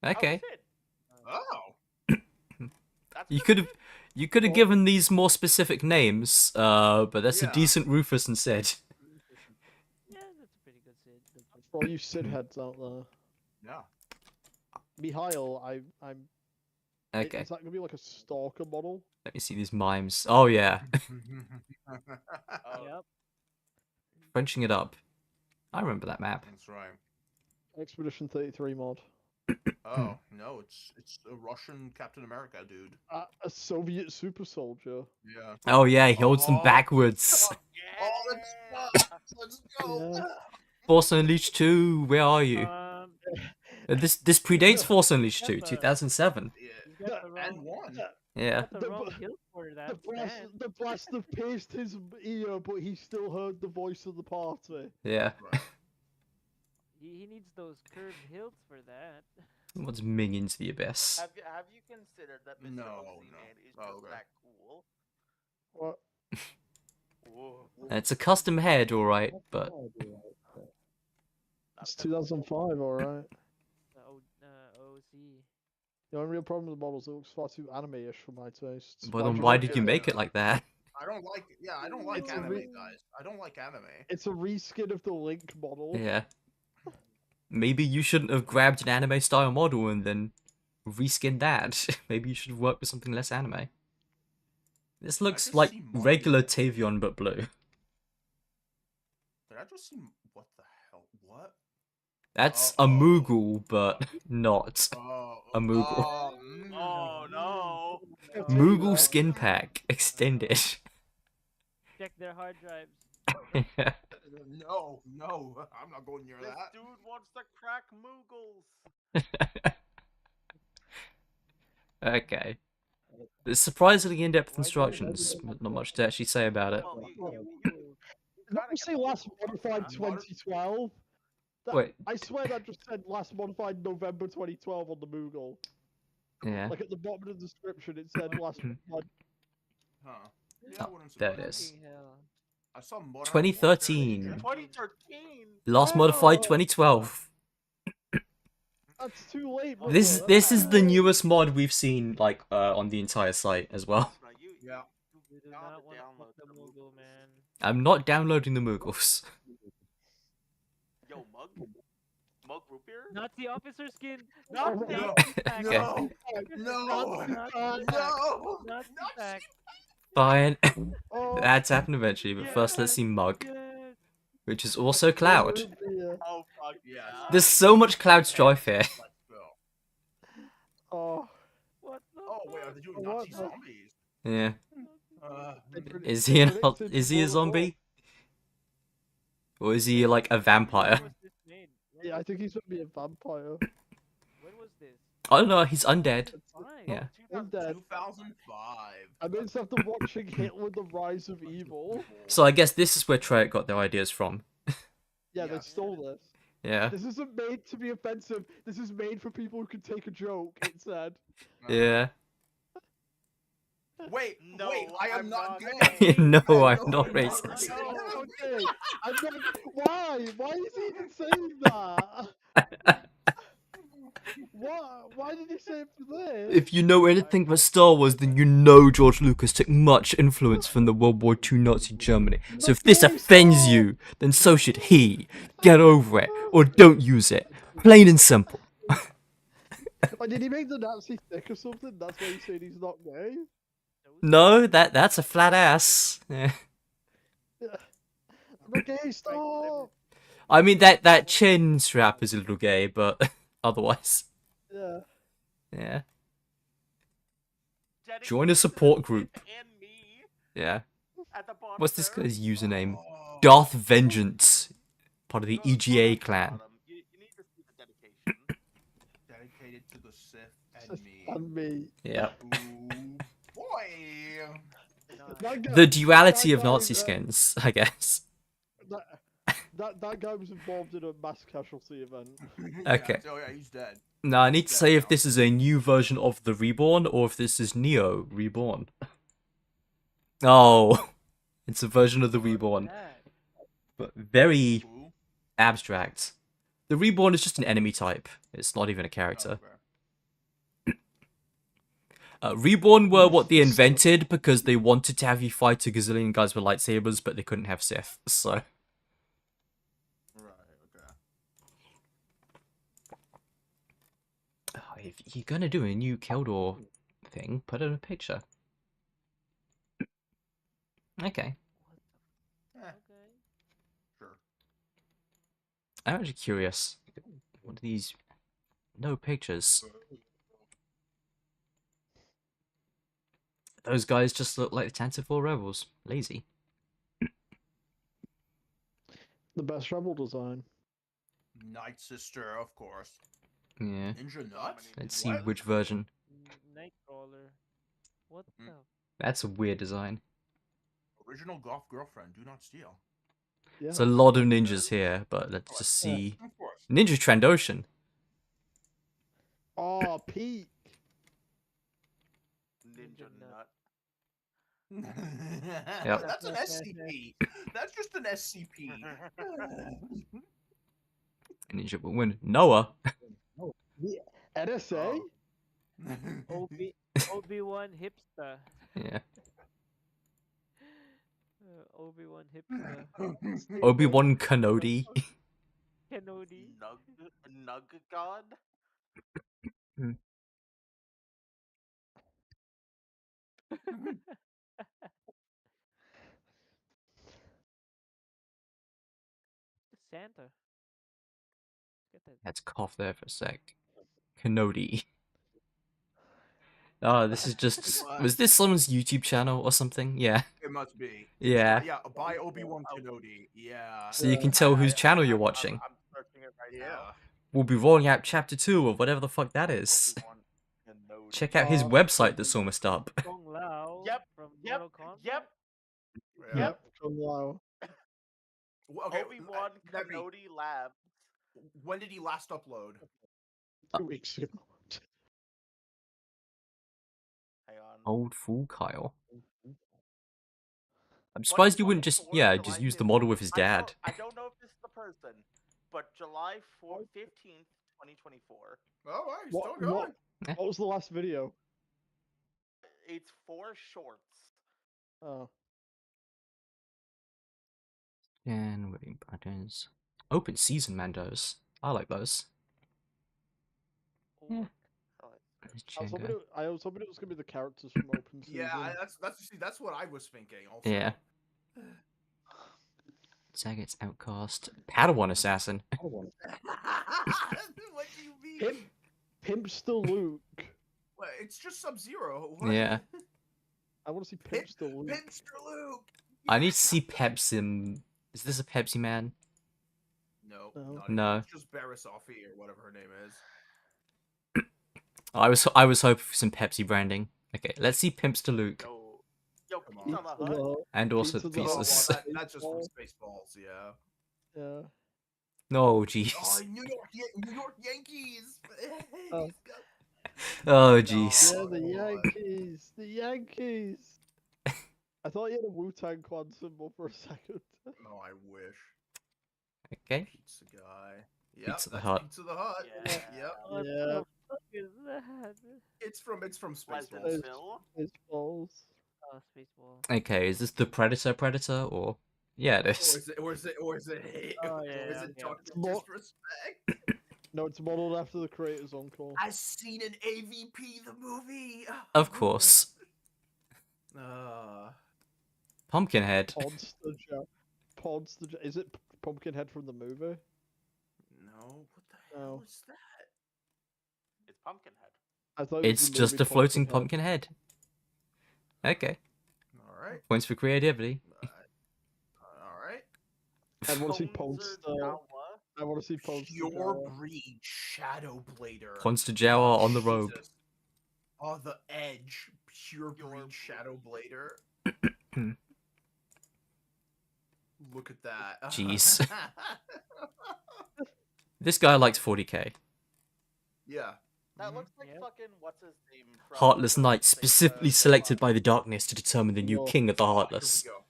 okay. Oh, shit. Oh. That's You good could have shit. you could have given these more specific names, but that's a Yeah. decent Rufus instead. Yeah, that's a pretty good Sid. For all you Sid heads out there. Yeah. Mihail, I'm. Okay, Is that gonna be like a stalker model? let me see these mimes. Oh yeah, Oh, Yep. Frenching it up. I remember that map. That's right. Expedition 33 mod. Oh no, it's a Russian Captain America dude. A Soviet super soldier. Yeah. Oh yeah, he holds them Oh. backwards. yeah. Oh, let's go. Yeah. Force Unleashed 2, where are you? This predates Force Unleashed 2, Peppa. 2007. He's Yeah. got the And wrong, one. Yeah. got the The wrong bu- hilt for that. man. The blaster pierced his ear, but he still heard the voice of the party. Yeah. Right. He needs those curved hilts for that. What's Minions the Abyss? Have you considered that Mr. No, Oxy no. Man is Oh, just okay. that cool? What? Whoa. It's a custom head, alright, but It's 2005, alright. OC. The only real problem with the models, it looks far too anime-ish for my taste. well, then why did you make it like that? I don't like. Yeah, I don't like It's a anime, re- guys. I don't like anime. It's a reskin of the Link model. Yeah. Maybe you shouldn't have grabbed an anime style model and then reskinned that. Maybe you should have worked with something less anime. This looks just like see Marty. regular Tavion but blue. Did I just see? What the hell? What? That's a Uh-oh. Moogle, but not Oh, a Moogle. Oh no! Moogle skin pack extended. Check their hard drives. Yeah. No, no, I'm not going near This that. dude wants to crack Moogles. Okay. There's surprisingly in-depth Why do you instructions, do but not much to actually say about it. Well, you Did gotta you get say the last Moogles off modified that. 2012? Wait, I swear that just said last modified November 2012 on the Moogle. yeah. Like at the bottom of the description, it said last modified. Huh. Yeah, Oh, that wouldn't there surprise it me. is. Fucking hell. I saw Modern 2013. Warfare 2013. Last modified Oh, 2012. that's too late. Oh, This brother, this that's is too the late. newest mod we've seen like on the entire site as well. No, Yeah. You do gotta not want to download fuck the the Moogle, Moogles. man. I'm not downloading the Moogles. Yo, Mug root beer? Nazi officer skin. Oh, Nazi No, pack. no, Nazi no, pack. no. Nazi pack. Fine. Oh, That's happened eventually, but first let's see Mug, Yes. which is also Cloud. yeah. Oh fuck Yes. yeah! There's so much Cloud strife here. Let's go. Oh, What the Oh wait, are fuck? they doing What Nazi the- zombies? Yeah. Uh, Is he predicted is he a more- zombie? Or is he like a vampire? When was this made? When Yeah, I was think he's gonna be a vampire. When was this? I don't know, he's undead. Fine. Yeah. I'm dead. 2005. And then it's after watching Hitler: The Rise of Evil. So I guess this is where Treyarch got their ideas from. Yeah, they Yes. stole this. Yeah. This isn't made to be offensive. This is made for people who can take a joke. It said. Yeah. Wait, No, wait, I am I'm not not gay. No, No, I'm I'm not not racist. gay. No, okay. I'm not. Why? Why is he even saying that? What? Why did he say it for this? If you know anything about Star Wars, then you know George Lucas took much influence from the World War II Nazi Germany. So if this Okay, offends stop. you, then so should he. Get over it, or don't use it. Plain and simple. Like, did he make the Nazi stick or something? That's why he's saying he's not gay. No, that's a flat ass. Yeah. I'm not gay. Stop. I mean that chin strap is a little gay, but otherwise, Yeah. yeah. Dedicated Join a to support group. Nick and me Yeah. at the bottom What's this there. guy's username? Oh. Darth Vengeance, part of the Go to EGA the clan. bottom. You need to see the dedication. Dedicated to the Sith and Just me. on me. Yeah. Ooh, boy. That guy, The duality that of guy, Nazi skins, I guess. That guy was involved in a mass casualty event. Okay. Yeah, oh yeah, he's dead. Now I need to say if this is a new version of the Reborn or if this is Neo Reborn. Oh, it's a version of the Reborn, That. but very Ooh. abstract. The Reborn is just an enemy type. It's not even a Oh, character. okay. Reborn were what they invented because they wanted to have you fight a gazillion guys with lightsabers, but they couldn't have Sith. So Right, okay. if you're gonna do a new Keldor thing, put in a picture. Okay. Eh, Okay. sure. I'm actually curious. What are these? No pictures. Those guys just look like the Tantive Rebels. Lazy. The best rebel design. Night Sister, of course. Yeah. Ninja Nuts? Let's see What? which version. Nightcrawler. What Mm. the? That's a weird design. Original Golf Girlfriend, do not steal. Yeah. There's a lot of ninjas here, but let's just see. Of course. Ninja Trandoshan. Oh, Pete. Ninja nut. That's an SCP. That's just an SCP. Ninja Woman. Noah. NSA? Oh. Obi-Wan hipster. Yeah. Obi-Wan hipster. Obi-Wan Kenobi. Kennedy. Nug God? Santa. Had to cough there for a sec. Kenobi. This is just... What? Was this someone's YouTube channel or something? Yeah. It must be. Yeah. Yeah, by Obi-Wan Kenobi. Yeah. So you can tell whose channel you're watching. I'm searching it right Yeah. now. We'll be rolling out chapter 2 of whatever the fuck that is. Obi-Wan Kenobi. Check out his website that's almost up. Kung Lao Yep, from Yep. Mortal Kombat. Yep. Yeah. Yep. Kung Lao. Okay. Obi-Wan let me- Kenobi Labs. When did he last upload? 2 weeks ago. Hang on. Old fool Kyle. I'm surprised you wouldn't just, 2024, just July use the 15th. model with his I dad. don't know if this is the person, but July 15th, 2024. Oh, right, he's What, still going. what was the last video? It's 4 shorts. Oh. And waiting buttons. Open season Mandos. I like those. Yeah. There's Django. I was hoping it was gonna be the characters from Open Season. Yeah, that's what I was thinking. Also. Yeah. Saget's Outcast. Padawan Assassin. What do you mean? Pimpster Luke. Well, it's just Sub-Zero. Yeah. I want to see Pimpster Luke. Pimster Luke. I need to see Pepsi. Is this a Pepsi Man? No. No. not No. even. It's just Barisofi or whatever her name is. I was hoping for some Pepsi branding. Okay, let's see Pimpster Luke. Yo, Come Pizza on. the Hut. And also the Pizza the Hut. pieces. Well, that's just from Spaceballs, yeah. Yeah. No, Oh, jeez. New York Yankees. Oh. He's got- Oh, jeez. Yeah, the God. Yankees. The Yankees. I thought you had a Wu-Tang Clan symbol for a second. Oh, I wish. Okay. Pizza guy. Yep, Pizza the that's Hut. Pizza the Hut. Yeah. Yep. What Yeah. the fuck is that? It's from Spaceballs. Pleasantville. His balls. Oh, Spaceball. Okay, is this the Predator or? Yeah, it Or is. is it Oh, or yeah, is it okay. Dr. Mo- Disrespect? No, it's modeled after the creator's uncle. I've seen an AVP the movie. Of course. Pumpkinhead. Is it Pumpkinhead from the movie? No, what the hell No. is that? It's Pumpkinhead. I thought it was It's the just movie a floating Pumpkinhead. Pumpkinhead. Okay. All right. Points for creativity. All right. I want to see Ponzer Ponster. Jawa. I want to see Ponster. Pure breed Shadow Blader. Ponster Jawa on the robe. Jesus. Oh, the Edge. Pure Pure breed breed. Shadow Blader. Look at that. Jeez. This guy likes 40k. Yeah. That Mhm. looks like Yep. fucking what's his name? from Heartless the Knight, Saber specifically selected by the Darkness to determine the new Whoa. king of the Oh, here we Heartless. go.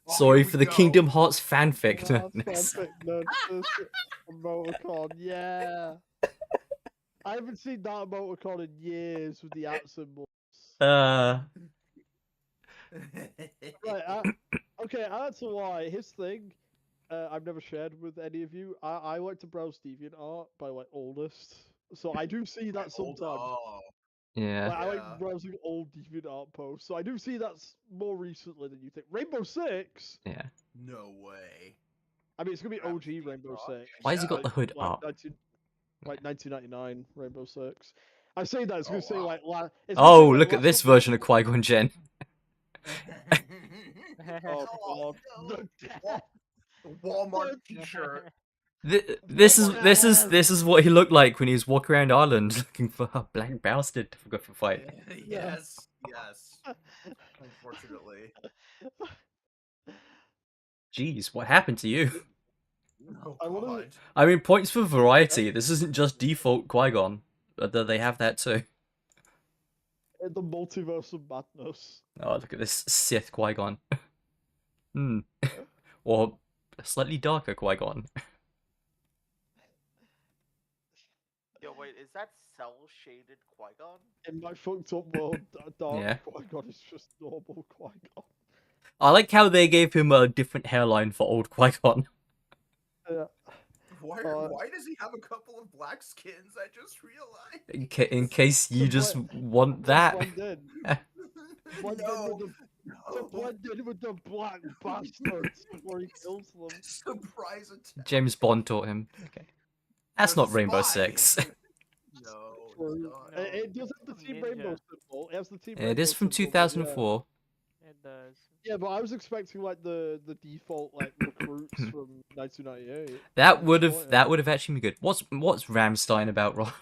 Oh, Sorry here for we the go. Kingdom Hearts fanfic Oh, nerdness. fanfic nerdness. Emoticon, yeah. I haven't seen that emoticon in years with the at symbol. Uh, Right, okay, that's why his thing. I've never shared with any of you. I like to browse DeviantArt by like oldest, so I do see that Hold sometimes. on. yeah. Like, I Yeah. like browsing old DeviantArt posts, so I do see that more recently than you think. Rainbow Six. Yeah. No way. I mean, it's gonna be Travis OG Scott, Rainbow yeah. Six. Why has he got like- the hood like up? 1999 Rainbow Six. I say that it's Oh, gonna say wow. like it's gonna say, Oh, like, look at last this couple of version of Qui-Gon Jinn. Oh Oh, god. no. Walmart t-shirt. This is what he looked like when he was walking around Ireland looking for a black bastard to go for a fight. Yes, yes. Unfortunately. Jeez, what happened to you? Oh I wanna- god. I mean, points for variety. This isn't just default Qui-Gon. They have that too. The multiverse of madness. Oh, look at this Sith Qui-Gon. Hmm. Or a slightly darker Qui-Gon. Yo, wait, is that cell-shaded Qui-Gon? In my fucked up world, Dark Yeah. Qui-Gon is just normal Qui-Gon. I like how they gave him a different hairline for old Qui-Gon. Why, Uh, why does he have a couple of black skins? I just realized. In case you To just blend- want that. Blend in. Blend in No, with the, to no. blend in with the black bastards before he kills them. Surprise attack. James Bond taught him. Okay. That's There's not a Rainbow spy. Six. No, it's True. not. No. It does have the Team Rainbow Ninja. symbol. It has the Team It Rainbow is from symbol, but yeah. 2004. It does. Yeah, but I was expecting like the default like recruits from 1998. That I'm would have disappointed. actually been good. What's Ramstein about, Rod?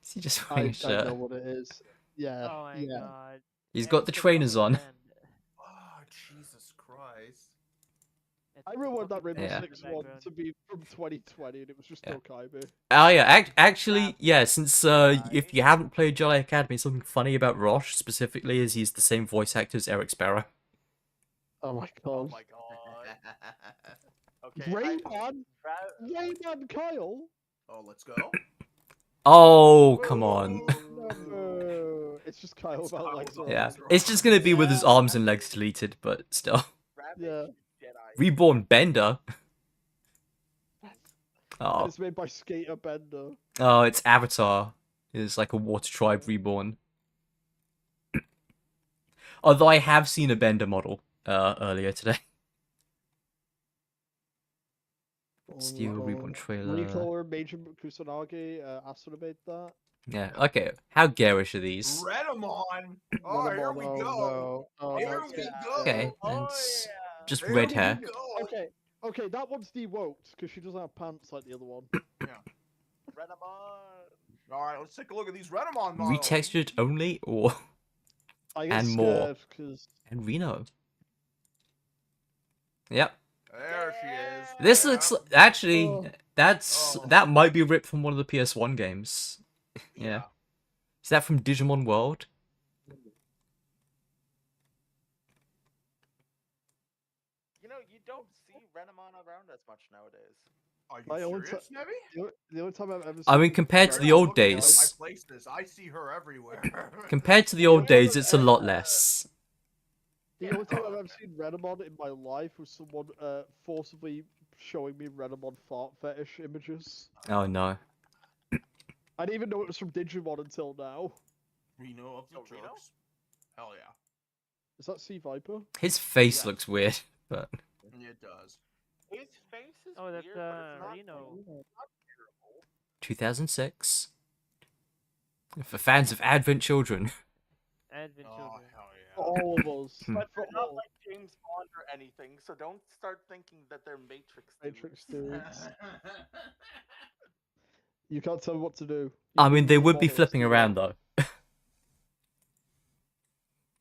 Is he just wearing a I shirt? know what it is. Yeah, Oh my yeah. god. He's And got it's the the trainers fucking on. band. Oh, Jesus Christ. It's I the really wanted that fucking Rainbow band Yeah. in the Six one background. to be from 2020, and it was just Yeah. Tokaibe. Oh yeah, actually, yeah. Since if Right. you haven't played Jedi Academy, something funny about Rosh specifically is he's the same voice actor as Eric Sparrow. Oh my Oh god. my god. Okay. Rayman, Ra- Rayman Kyle. Oh, let's go. Oh come on. No, it's just Kyle It's without Kyle legs. without or Yeah, legs arms. or it's just gonna be with his Yeah, arms and legs deleted, but still. Ravage Yeah. Jedi. Reborn Bender. And Oh, it's made by Skater Bender. oh, it's Avatar. It's like a water tribe reborn. Although I have seen a Bender model earlier today. Steel reborn trailer. Recolor Major Kusanagi, Asuna made that. Yeah. Okay. How garish are these? Redamon. Oh, Renamon, here we oh go. no. Oh, Here now it's we getting go. Okay, Oh it's yeah. just Here red we hair. go. Okay, that one's de-woked because she doesn't have pants like the other one. Renamon. All right, let's take a look at these Redamon models. Retextured only, or I get And more. scared because and Reno. Yep. There she is. This Yeah. looks actually Oh. Oh. that might be ripped from one of the PS1 games. Yeah. Is that from Digimon World? You know, you don't see Renamon around as much nowadays. Are you My own serious, Nebby? the only time I've ever I mean, seen compared to the Yeah, old look at all days. My places. I see her everywhere. Compared to the The old only time days, I've it's a lot less. The only time I've ever seen Renamon in my life was someone forcibly showing me Renamon fart fetish images. Oh no. I didn't even know it was from Digimon until now. Reno of the Oh, Reno? Turks. Hell yeah. Is that Sea Viper? His face Yes. looks weird, but It does. His face is Oh, that's weird, but it's not, Reno. not terrible. 2006. For fans of Advent Children. Advent Oh, Children. hell For yeah. all of us. Hmm. But For they're not all like James Bond or anything, so don't start thinking that they're Matrix Matrix dudes. dudes. You can't tell me what to do. You I mean, move they the would be models, flipping you around know? though.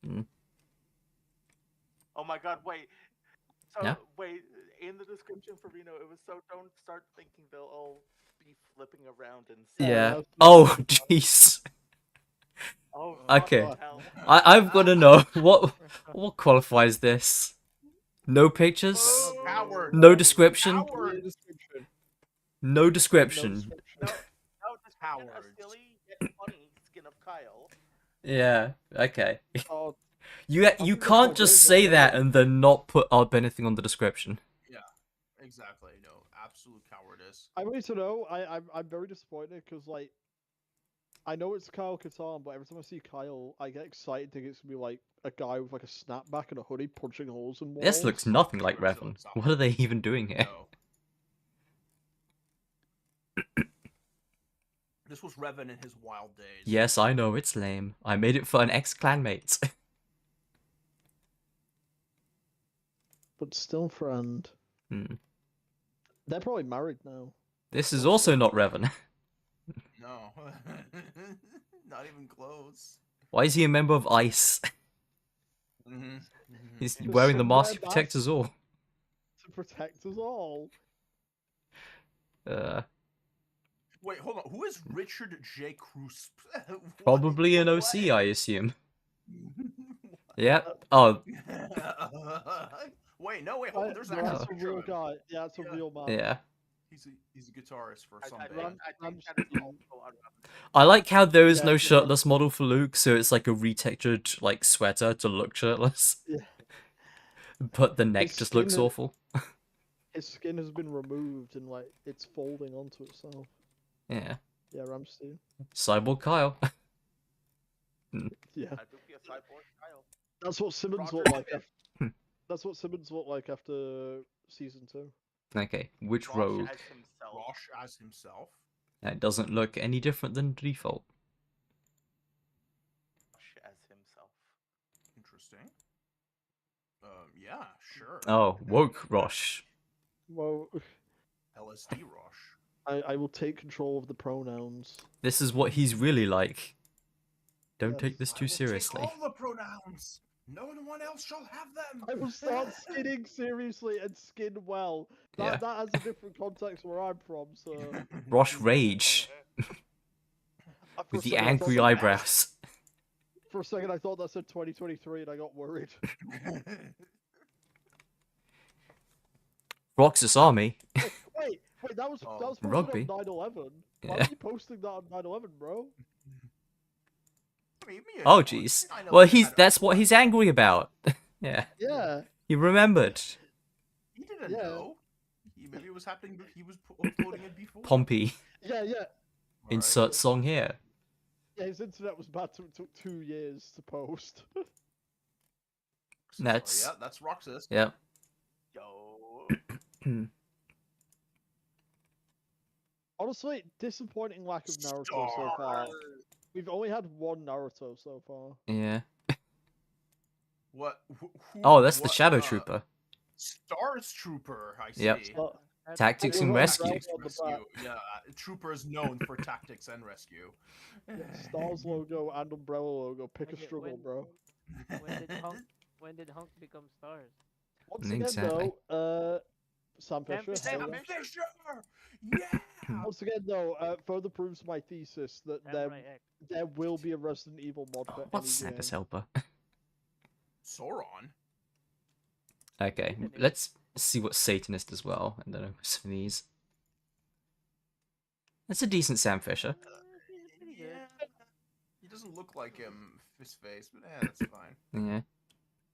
Hmm. Oh my god, wait. So, Yeah? wait, in the description for Reno, it was so don't start thinking they'll all be flipping around and Yeah. that's- Oh, jeez. Oh, Okay. fucking hell. I've got to know what qualifies this. No pictures, Oh, coward. no description, No Coward. description. no No description. description. No, just a Cowards. silly yet funny skin of Kyle. Yeah. Okay. Oh, You think that's can't what just it is, say yeah. that and then not put up anything on the description. Exactly. No, absolute cowardice. I need to know. I'm very disappointed because like I know it's Kyle Katarn, but every time I see Kyle, I get excited thinking it's gonna be like a guy with like a snapback and a hoodie punching holes in walls. This looks nothing like Sure, Revan. so- What are they even doing here? No. This was Revan in his wild days. Yes, I know it's lame. I made it for an ex-clanmate. But still, friend. Hmm. They're probably married now. This is also not Revan. No. Not even close. Why is he a member of ICE? Mm-hmm. He's Because wearing the some mask to red protect mask us all. To protect us all. Wait, hold on. Who is Richard J. Cruz? Probably an OC, I assume. Yeah. Oh, Wait, no, wait, hold on. There's No, actually that's a a picture real of him. guy. Yeah, that's a Yeah. real man. yeah. He's a guitarist for some I band. think that is also on Revan. I like how there is Yeah, no yeah. shirtless model for Luke, so it's like a retextured like sweater to look shirtless. Yeah. But the neck His just looks skin- awful. His skin has been removed and like it's folding onto itself. Yeah. Yeah, Ramstein. Cyborg Kyle. Yeah. I do be a cyborg Kyle. That's what Simmons Roger looked like. Smith. Hmm. That's what Simmons looked like after season 2. Okay, which Rosh rogue? as himself. Rosh as himself. That doesn't look any different than default. Rosh as himself. Interesting. Yeah, sure. Oh, woke Rosh. Well, LSD Rosh. I will take control of the pronouns. This is what he's really like. Don't Yes. take this I too will seriously. Take all the pronouns. No one else shall have them. I will start skinning seriously and skin well. That Yeah. that has a different context where I'm from. So Rosh Rage for with a the second, I thought angry that- eyebrows. For a second, I thought that said 2023, and I got worried. Roxas Army. Wait, that was Oh. posted Rugby. on 9/11. Why Yeah. are you posting that on 9/11, bro? Oh jeez. Well, that's what he's angry about. Yeah. Yeah, He remembered. He didn't Yeah. know. Maybe it was happening, but he was uploading it before. Pompey. yeah. Alright. Insert song here. Yeah, his internet was bad. It took 2 years to post. That's- Yeah, that's Roxas. Yep. Yo. Honestly, disappointing lack of Naruto so far. We've only had one Naruto so far. Yeah. What? Oh, that's the what, Shadow Trooper. Stars Trooper. I see. Yep. But Tactics and Oh, rescue. right. on the back. Yeah, Trooper is known for tactics and rescue. Stars logo and Umbrella logo. Pick a Okay, struggle, when- bro. When did Hunk become stars? Once Exactly. again, though, Sam Fisher. Fisher. hell yeah. Fisher! Yeah! Once again, though, further proves my thesis that Samurai X. there will be a Resident Evil mod for What's any game. Santa's helper? Sauron? Okay, let's see what Satanist as well, and then some of these. That's a decent Sam Fisher. Yeah. He doesn't look like him, his face, but that's fine. Yeah.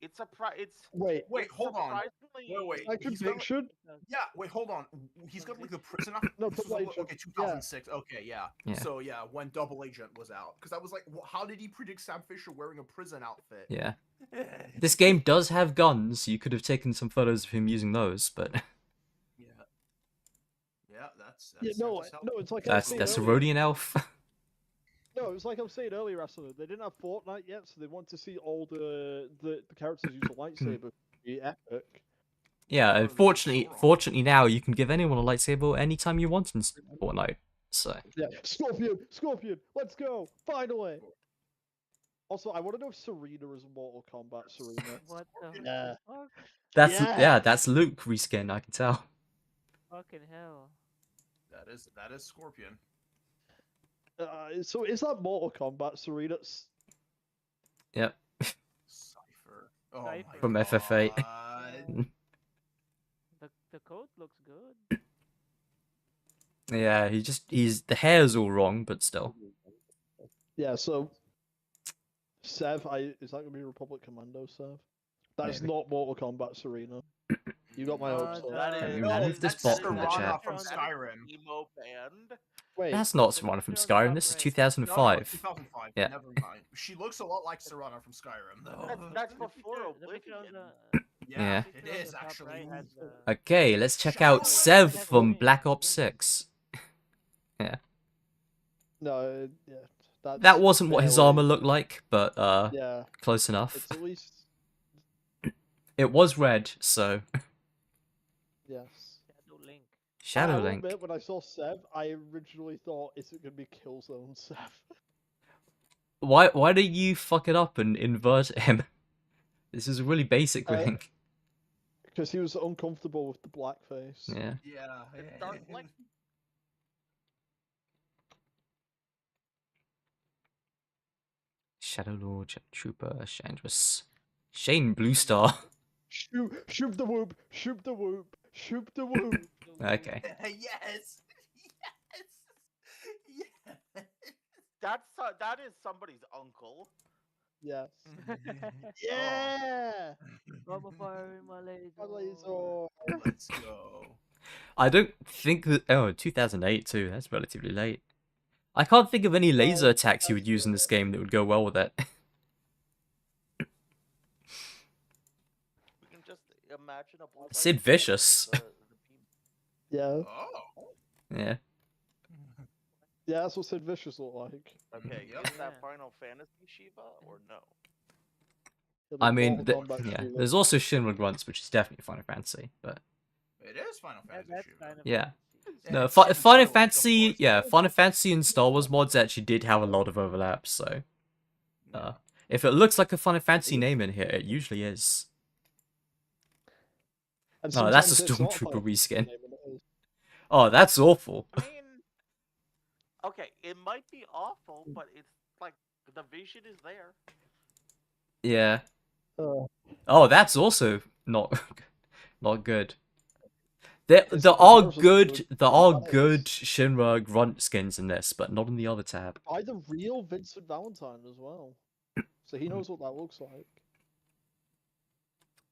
It's it's Wait, Wait, it's hold on. surprisingly- Wait. my He's got, conviction? yeah, wait, hold on. He's got like the prison outfit. No, This was, Double Agent. okay, 2006. Okay, yeah. Yeah. So yeah, when Double Agent was out, because I was like, how did he predict Sam Fisher wearing a prison outfit? Yeah. This game does have guns. You could have taken some photos of him using those, but Yeah. Yeah, that's Yeah, no, Santa's help. no, it's like I was that's saying a earlier. Rhodian elf. No, it's like I was saying earlier, Asuna. They didn't have Fortnite yet, so they want to see all the characters use a lightsaber. Be epic. Yeah, Oh, and this is fortunately, Sauron. fortunately now you can give anyone a lightsaber anytime you want in Fortnite. So Yeah, Scorpion, let's go! Finally. Also, I want to know if Serena is Mortal Kombat. Serena. What the Yeah. fuck? that's that's Luke reskin. I can tell. Fucking hell. That is Scorpion. So is that Mortal Kombat, Serena? Yep. Cypher. Oh Cypher. my From FF8. God. The coat looks good. Yeah, he's the hair's all wrong, but still. Yeah. So, Sev, is that gonna be Republic Commando, Sev? That is Maybe. not Mortal Kombat, Serena. You got my hopes up. That Let is me that remove is- this that's bot from the Serana chat. From that is Skyrim. Emo band. Wait, That's not the one from picture on the Skyrim. top This is right. 2005. 2005. Yeah. Never mind. She looks a lot like Serana from Skyrim, though. That's The before picture- the picture on Oblivion. Yeah. It picture on is the top actually. right has the- Okay, let's check Shadow out Sev Legends. from Black Ops 6. no, yeah, that's That wasn't what his barely- armor looked like, but Yeah, close enough. it's at least It was red, so yes. Shadow Link. Shadow I'll Link. admit, when I saw Sev, I originally thought, is it gonna be Killzone Sev? Why do you fuck it up and invert him? This is a really basic Uh, thing. Because he was uncomfortable with the blackface. Yeah. Yeah. It's Dark Link. Shadow Lord, Shadow Trooper, Chandras, Shane Bluestar. Shoot the whoop! Shoot the whoop! Shoot the whoop! Okay. Yes. Yes. Yes. That is somebody's uncle. Yes. Oh. Yeah! Bubble fire in my laser. My laser. Let's go. I don't think that. Oh, 2008 too. That's relatively late. I can't think of any laser Well, attacks you would use in this game that would go well with it. We can just imagine a bullseye Sid with Vicious. the beam. Yeah, Oh. Yeah. yeah, that's what Sid Vicious looked like. Okay, Yep. is that Yeah. Final Fantasy Shiva or no? Yeah, I the mean, Mortal Kombat yeah. Shiva. There's also Shinra Grunts, which is definitely Final Fantasy, but It is Final Fantasy That's Shiva. Final yeah. Fantasy. No, And Seven Final Seals, of Fantasy, course. yeah, Final Fantasy and Star Wars mods actually did have a lot of overlaps, so Yeah. if it looks like a Final Fantasy name in here, it usually is. And Oh, that's a sometimes it's not Stormtrooper Final reskin. Fantasy name, and it is. Oh, that's awful. I mean, okay, it might be awful, but it's like the vision is there. Yeah. Uh, Oh, that's also not not good. There It's there a are comparison good to there are Valentine's. good Shinra Grunt skins in this, but not in the other tab. By the real Vincent Valentine as well. So he knows what that looks like.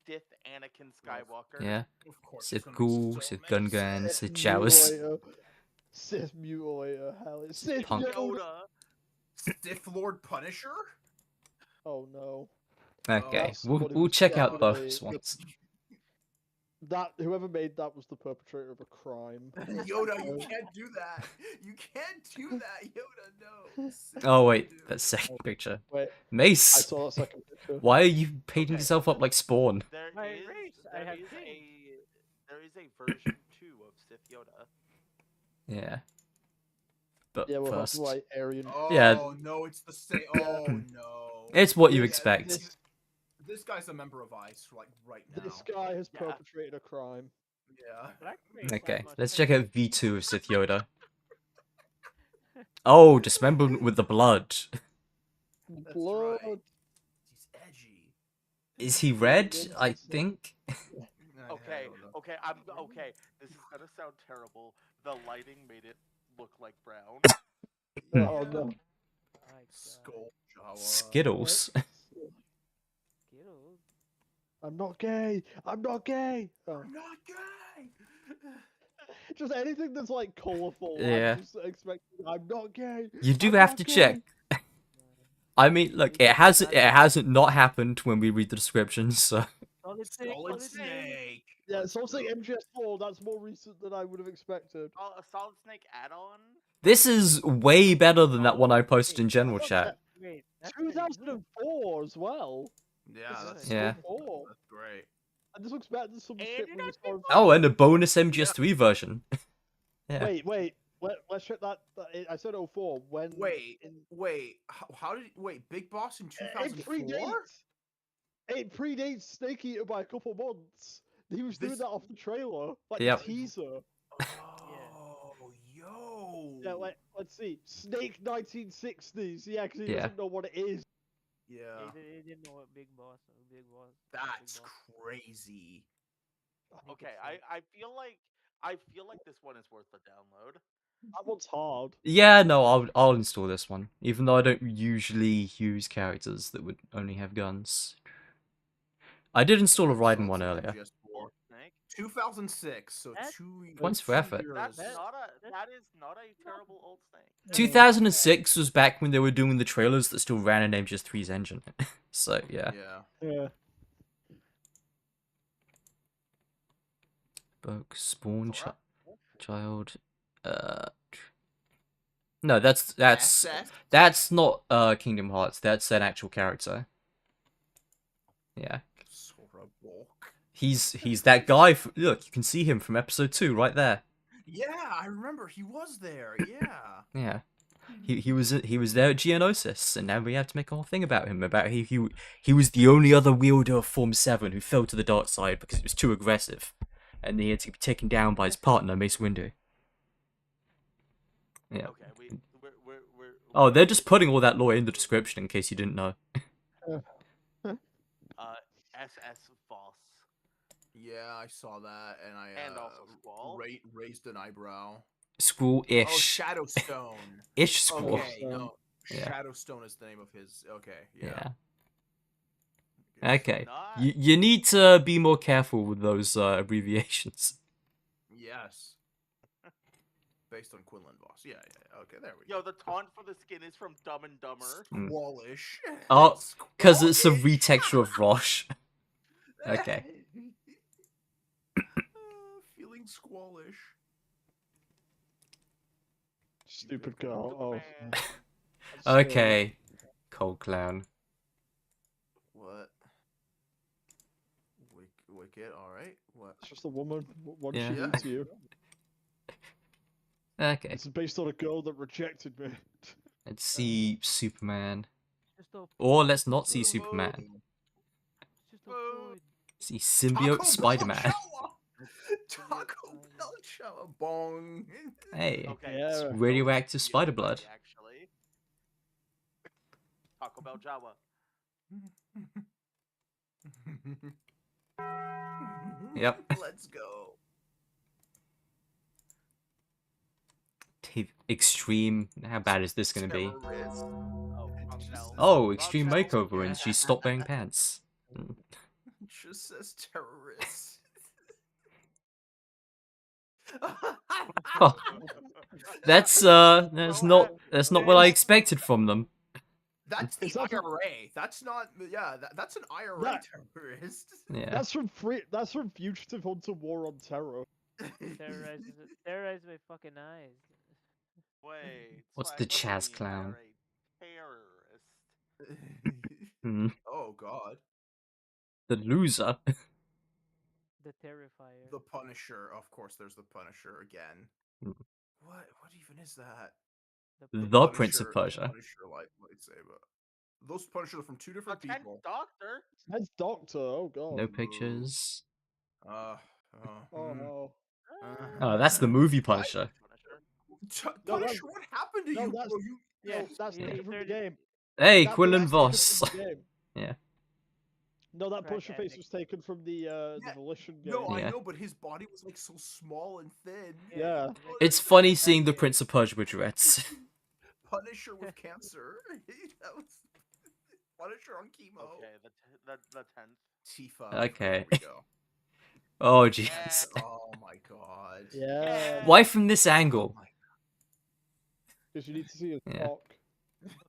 Sith Anakin Skywalker. Yeah. Of course. Sith it's gonna be Ghoul, so Sith many Gungan, Sith. Sith Chowers. Sith Mutilator. Hell, it's Sith Sith Punk. Yoda. Yoda. Sith Lord Punisher? Oh no. Okay, That's we'll what it we'll was check out definitely both ones. That whoever made that was the perpetrator of a crime. Yoda, you can't do that. You can't do that, Yoda. No. Sith Oh wait, dude. that second picture. Wait, I Mace, saw that second picture. why are you painting Okay. yourself up like Spawn? There My is race, I have changed. there is a version 2 of Sith Yoda. Yeah. But Yeah, we'll have first, to like Aryan. Oh Yeah. no, it's the same. Oh no. it's what you Yeah, expect. This guy's a member of ICE, like right now. This guy has Yeah. perpetrated a crime. Yeah. Black race, Okay, I must let's say. check out V2 of Sith Yoda. Oh, dismembered with the blood. That's Blood. right. He's edgy. Is he red? I think. I Okay, don't know. okay, I'm okay. This is gonna sound terrible. The lighting made it look like brown. Oh no. My God. Skull Jawa. Skittles. Skittles. I'm not gay. I'm not gay. Oh. I'm not gay. Just anything that's like colorful. Yeah. I'm just expecting. I'm not gay. You do I'm have not to gay. check. I mean, look, it hasn't not happened when we read the descriptions, so Solid Snake. Solid Solid Snake. Snake. Yeah, Let's something go. MGS4. That's more recent than I would have expected. Oh, a Solid Snake add-on. this is way better than that one I posted in general chat. Wait, that's pretty good. 2004 as well. Yeah, that's Good. Yeah. Oh. That's great. And this looks better than some And shit it we has saw. been Oh, and a bonus MGS3 version. Yeah. Wait. Let's check that. I said 04. When? Wait, In, wait. How did Big Boss in it 2004? predates. It predates Snake Eater by a couple months. He was doing This- that off the trailer, like Yep. the teaser. Oh, yo. Yeah, let's see. Snake 1960s. Yeah, because he Yeah. doesn't know what it is. Yeah. He didn't know what Big Boss. Big Boss. That's Big Boss. crazy. think Okay, it's I feel like this one is worth the download. That one's hard. Yeah, no, I'll install this one, even though I don't usually use characters that would only have guns. I did install a Raiden one earlier. Solid Snake. 2006, so That- Points for 2 effort. years. That is not a terrible old Snake. 2006 was back when they were doing the trailers that still ran an MGS3's engine. So yeah. Yeah. Yeah. Book Spawn Sora? Child. No, that's SS? that's not Kingdom Hearts. That's an actual character. Yeah, Sora Bulk. he's that guy. Look, you can see him from episode 2 right there. Yeah, I remember he was there. Yeah. Yeah, he was there at Geonosis, and now we have to make a whole thing about him. About he was the only other wielder of Form 7 who fell to the dark side because it was too aggressive, and he had to be taken down by his partner Mace Windu. Yeah. Okay, we're Oh, they're just putting all that lore in the description in case you didn't know. SS Voss. Yeah, I saw that, and I And also Squall. raised an eyebrow. Squall-ish. Oh, Shadowstone. Ish Squall. Okay, no. Yeah. Shadowstone is the name of his. Okay, yeah. Yeah. Okay. Not- You need to be more careful with those abbreviations. Yes. Based on Quinlan Voss. Yeah. Okay, there we go. Yo, the taunt for the skin is from Dumb and Dumber. Mm. Squallish. Oh, because it's a Squallish. retexture of Rosh. Okay. Feeling squallish. Stupid girl. Oh. Superman. That's scary. Okay. Cold clown. What? Wicked. All right. What? It's just a woman. What did Yeah. she do to you? Okay. It's based on a girl that rejected me. Let's see Superman. Just a, Or let's not see Boo. Superman. just a Boo. void. See Symbiote Spider-Man. Taco Bell shower. Bong. Hey. Okay. Yeah. so Radioactive that's spider the blood. Actually. Taco Bell Jawa. Yep. Let's go. Extreme. How bad is this gonna be? Terrorist. Oh, wrong Just cell. says- Oh, extreme Wrong cell. makeover and she stopped wearing pants. Mm. Just says terrorist. Oh, that's not what I expected from them. That's the Is that from- IRA. That's not. Yeah, that's an IRA That- terrorist. Yeah. That's from Fugitive Hunter War on Terror. Terrorizes my fucking eyes. Wait. What's so the I must Chaz be clown? IRA terrorist. Mm. Oh God. The loser. The Terrifier. The Punisher. Of course, there's the Punisher again. Mm. What even is that? The Prince of Persia. Punisher lightsaber. Those Punishers are from two different A 10th people. Doctor. That's Doctor. Oh god. No pictures. Oh no. Oh, that's the movie Punisher. No, Punisher, what happened to no, you, that's- bro? You Yeah, No, that's he taken from the turned- game. Hey, That's Quillen taken Voss. from the game. Yeah. No, that Crack Punisher face addict. was taken from the Yeah, Volition game. no, Yeah. I know, but his body was like so small and thin. Yeah. It's funny seeing the Prince of Persia with Tourette's. Punisher with cancer. That was Punisher on chemo. Okay, the 10th. Tifa. Okay. There we go. Oh, Yeah. jeez. Oh my god. Yeah. Why from this Oh angle? my Because you need to see his Yeah. cock.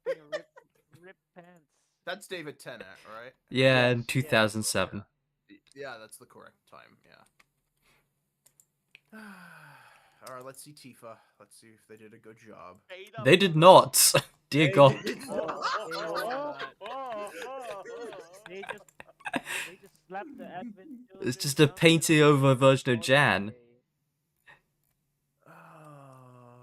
Fucking rip pants. That's David Tennant, right? Yeah, in Yes. 2007. Yeah, that's the correct time. Yeah. All right, let's see Tifa. Let's see if they did a good job. Beta They did Buddha. not. Dear They God. did Oh, not. They just slapped the Advent children It's just a down painted on over version of all Jan. day.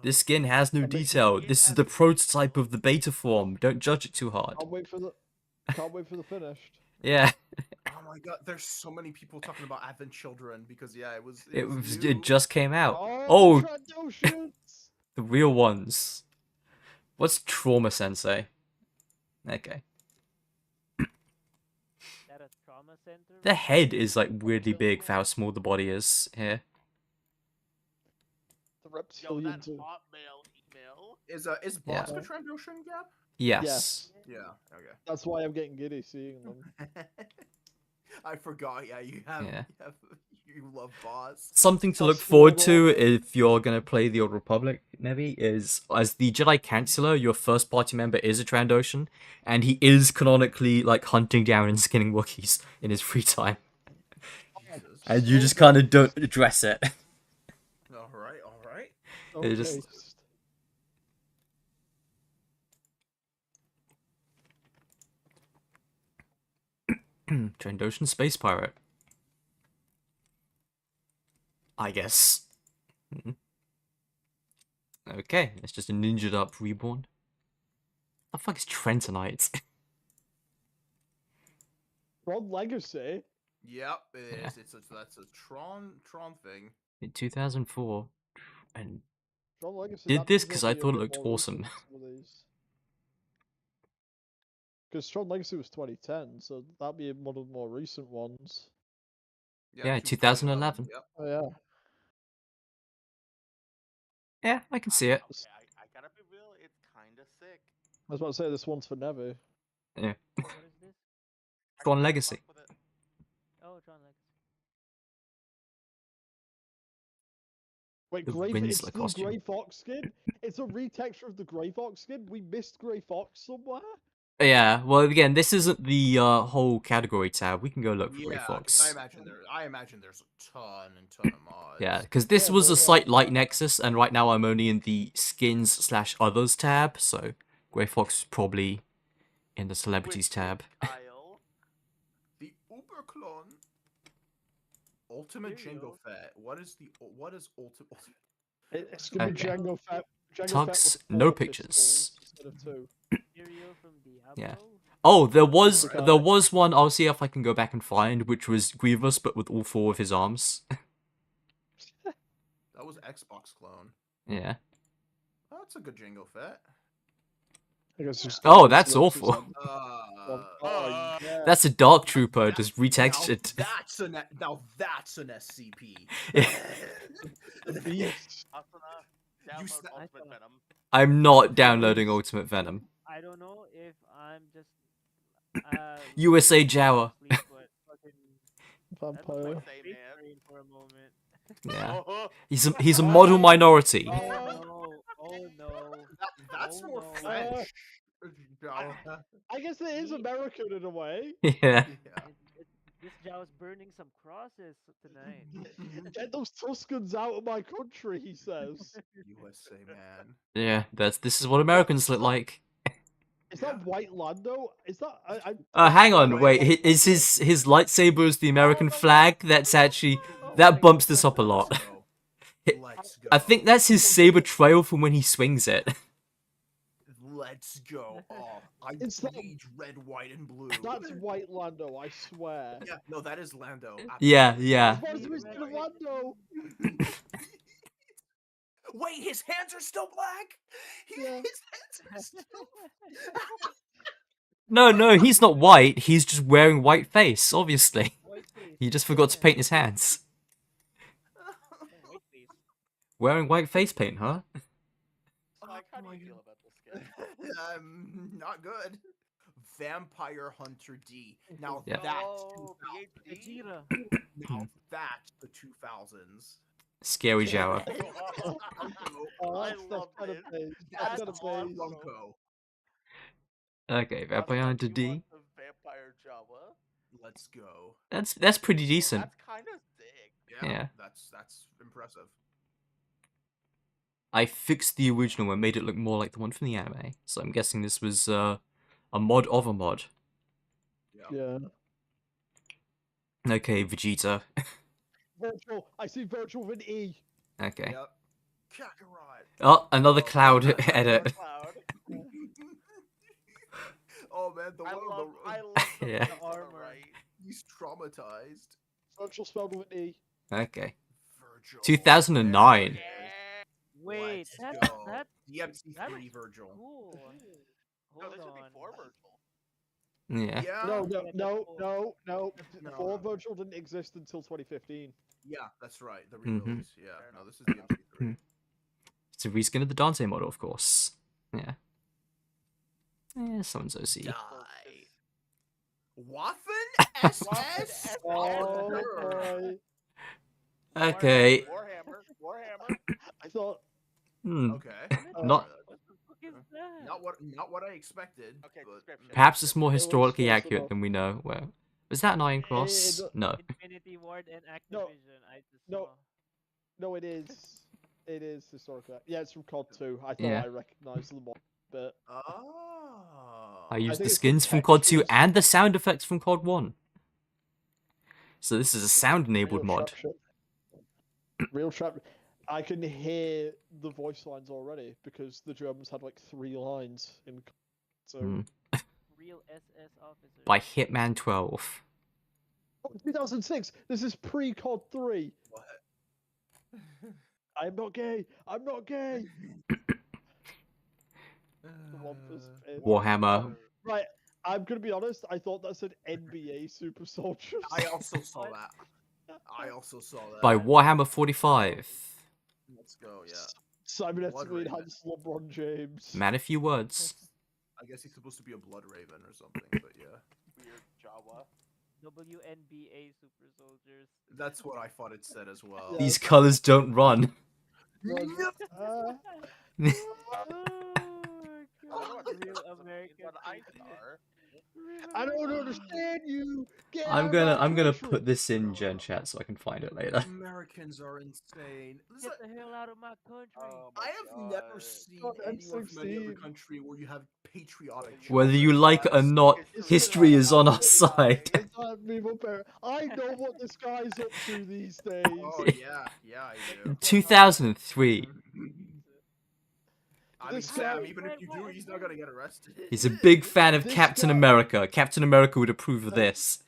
This skin has no That makes detail. it This is has the no prototype of the beta form. Don't judge it too hard. Can't wait for the finished. Yeah, Oh my god, there's so many people talking about Advent Children because yeah, it new. just came out. Oh, Oh, Trandoshans! the real ones. What's Trauma Sensei? Okay. That a trauma center? The head is like weirdly big for how small the body is here. The Yo, reptilian. that too. hotmail email. Is Yeah. Boss the Trandoshan Gap? Yes. Yes. Yeah. Okay. That's why I'm getting giddy seeing them. I forgot. Yeah, Yeah. you love Boss. Something to I'll look see forward what to happens. if you're gonna play the Old Republic, maybe, is as the Jedi Chancellor, your first party member is a Trandoshan, and he is canonically like hunting down and skinning Wookiees in his free time. Jesus. And you just kind of don't address it. All right. All right. Okay. It just- Trandoshan Space Pirate. I guess. Mhm. Okay, it's just a ninja up reborn. The fuck is Trentonite? Ron Legacy. Yep, it Yeah. is. That's a Tron thing. In 2004. And Ron Legacy. Did that this means 'cause they'll I be a thought it bit looked more awesome. recent, some of these. Because Tron Legacy was 2010, so that'd be one of the more recent ones. Yeah, 2011. Yep. Oh yeah. Yeah, I can see it. Okay, I gotta be real. It's kind of sick. I was about to say this one's for Nevi. Yeah. What is this? Tron I Legacy. fuck with it. Oh, Tron Legacy. Wait, The Grey, Rinsler it's the costume. Grey Fox skin? It's a retexture of the Grey Fox skin? We missed Grey Fox somewhere? Yeah, well, again, this isn't the whole category tab. We can go look for Gray Yeah, 'cause I Fox. imagine there's a ton of mods. Yeah, because this Yeah, was a but, site like Nexus, and right now I'm only in the skins/others tab, so Gray Fox is probably in the celebrities Which tab. is Kyle. The Uber clone. Ultimate Cheerio. Jango Fett. What is ultimate? It's gonna be Okay. Django Fett. Django Tux, Fett with no 4 pictures. pistols instead of 2. Cheerio from Diablo. Yeah. Oh, there was Alright. one. I'll see if I can go back and find, which was Grievous, but with all 4 of his arms. That was Xbox clone. Yeah. Oh, that's a good Jango Fett. I guess it's Oh, got that's some awful. extras on. Oh, yeah. That's a Dark Trooper, just Now retextured. that's an SCP. The beast. Asuna, download snap- Ultimate Venom. I'm not downloading Ultimate Venom. I don't know if I'm just USA losing Jawa. sleep, but fucking Vampire. Say, face man. brain for a moment. Yeah. Oh, He's a model minority. Oh no! Oh no! That's Oh, more no. French. I guess it is American in a way. Yeah. Yeah. This Jow's burning some crosses tonight. Get those Tuscans out of my country, he says. USA man. Yeah, this is what Americans look like. Is that White Lando? Is that Hang on, Wait, wait. Is his lightsaber is the American flag? That's actually that bumps this up a lot. Let's go. Let's go. I think that's his saber trail from when he swings it. Let's go. Oh, I It's not- bleed red, white, and blue. That's White Lando, I swear. Yeah, no, that is Lando. Yeah, absolutely. yeah. What is the of Lando? Wait, his hands are still black. Yeah. His hands are still. No, he's not white. He's just wearing white face, obviously. White face. He just forgot to paint his hands. White face. Wearing white face paint, huh? Mike, how do you feel about this skin? Not good. Vampire Hunter D. Now Yeah. that's Oh, PhD. Vegeta. now that's the 2000s. Scary Jawa. Oh, I that's love kind of this. base. That's That's kind of base. Funko. Okay, Vampire Hunter You D. want the Vampire Jawa? Let's go. That's pretty decent. That's kind of sick. Yeah. That's impressive. I fixed the original and made it look more like the one from the anime. So I'm guessing this was a mod of a mod. Yeah. Yeah. Okay, Vegeta. Virtual. I see virtual with an E. Okay. Yep. Kakarot. Oh, another cloud edit. Cloud. Oh man, the I one love, on the I love the Yeah. one on the Armor. right. he's traumatized. Virtual spelled with an E. Okay. Virgil. 2009. Yeah. Wait, Let's that's go. that DMC3 that was Virgil. cool. No, Hold this would be on. 4 Virgil. Yeah. Yeah. No. No. Four virtual didn't exist until 2015. Yeah, that's right. The Mhm. re-release. Yeah. No, this is DMC3. It's a reskin of the Dante model, of course. Yeah. Someone's OC. Die. Waffen SS. Oh Arthur. boy. Okay. Warhammer. I thought Okay. Not- What the fuck is that? Not what I expected. Okay, but- description. Perhaps it's more It looks historically close accurate enough. than we know. Well, was that an Iron Cross? it- No. Infinity Ward and No. Activision. I just No. saw. no, it is. It is historical. Yeah, it's from COD 2. I thought Yeah. I recognized the mod, but Oh. I used think the it's skins the from COD 2 textures. and the sound effects from COD 1. So this is a sound-enabled real mod. trap shit. Real trap. I can hear the voice lines already because the Germans had like 3 lines in. So Hmm. Real SS officer. By Hitman 12. 2006. This is pre-COD 3. What? I'm not gay. I'm not gay. Wampus pin. Warhammer. Right. I'm gonna be honest. I thought that said NBA Super Soldiers. I also saw that. I also saw that. By Warhammer 45. Let's go. Yeah. Simon Blood Epstein Raven. has LeBron James. Man, a few words. I guess he's supposed to be a blood raven or something, but yeah. Weird Jawa. WNBA Super Soldiers. That's what I thought it said as well. Yeah. These colors don't run. Run. Oh, God. Real but I are. I don't understand you. Get I'm out of my gonna country. put this in Gen Chat so I can find it later. Americans are insane. Get the hell out of my country. Oh my I have never God. seen God, anywhere from any other M16. country where you have patriotic Whether children. you like it or not, It's history is on our side. It's not me, my parent. I know what this guy's up to these days. Oh yeah, I do. 2003. I mean, This Sam, guy- even if you do, he's not gonna get arrested. He's a big fan of This Captain guy- America. Captain America would approve of this.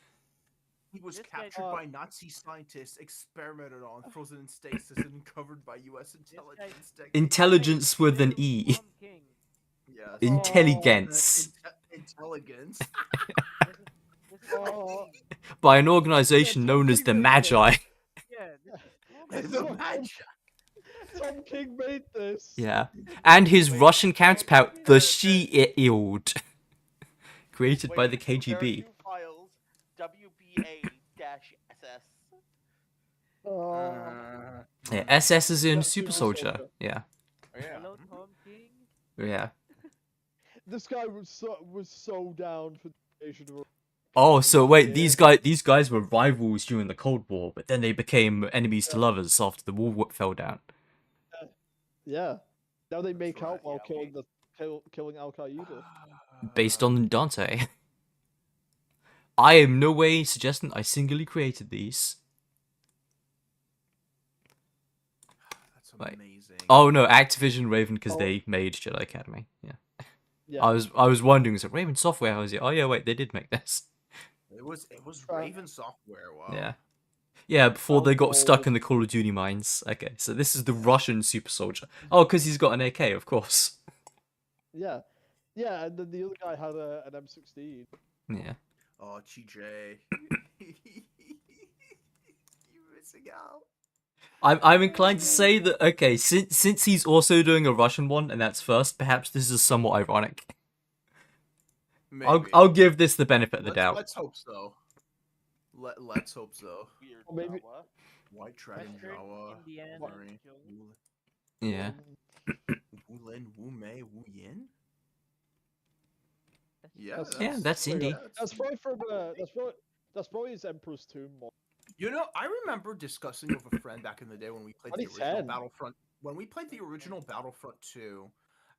He was This guy- captured by Nazi scientists, experimented on, frozen in stasis, and uncovered by U.S. intelligence. Intelligence with an E. Tom King. Yes. Intelligence. Intelligence. This is Tom Oh. King. By an organization known as the Magi. Yeah. The match. Tom King made this. Yeah. And his Russian counterpart, the Shield. Created by the There are KGB. two files, WBA-SS. Oh. Yeah, SS is in That's Super Super Soldier. Soldier. Yeah. Hello, Tom King. Yeah. This guy was so down for the nation of. Oh, so wait, Yeah. these guys were rivals during the Cold War, but then they became enemies to lovers after the wall fell down. Yeah. Now they make right, out while yeah, killing Al Qaeda. Based on Dante. I am no way suggesting I singularly created these. That's Like- amazing. Oh no, Activision Raven because Oh. they made Jedi Academy. Yeah. Yeah. I was wondering, is it Raven Software? I was like, oh yeah, wait, they did make this. It was Right. Raven Software. Wow. Yeah. Yeah, before they got Oh. stuck in the Call of Duty mines. Okay, so this is the Russian super soldier. Oh, because he's got an AK, of course. Yeah. Yeah, and then the other guy had an M16. Yeah. Oh, TJ. You're missing out. I'm inclined to say that okay, since he's also doing a Russian one and that's first, perhaps this is somewhat ironic. Maybe. I'll give this the benefit of the doubt. Let's hope so. Let's hope so. Weird Or maybe- Jawa. White Dragon Western Jawa. Indiana Murray, Joe. Yeah. Wu Lin, Wu Mei, Wu Yin. Yeah, That's- Yeah, that's indie. That's probably from that's probably his Emperor's Tomb mod. You know, I remember discussing with a friend back in the day when we played the original 2010. Battlefront. When we played the original Battlefront 2,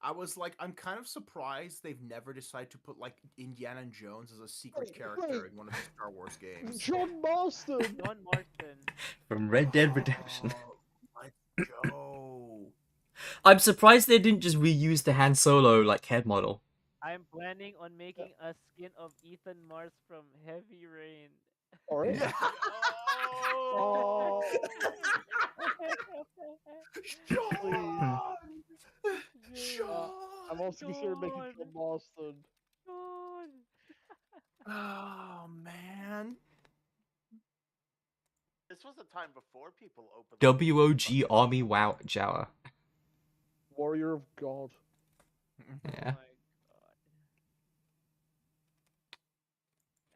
I was like, I'm kind of surprised they've never decided to put like Indiana Jones as a secret Wait, character wait. in one of the Star Wars games. John Marston. John Marston. From Red Dead Redemption. Oh, let's go. I'm surprised they didn't just reuse the Han Solo like head model. I'm planning on making a skin of Ethan Mars from Heavy Rain. Alright. Yeah. Oh. Sean! Sean! I'm also considering making John. John Marston. John. Oh man. This was a time before people opened. WOG Army Wow Jawa. Warrior of God. Yeah.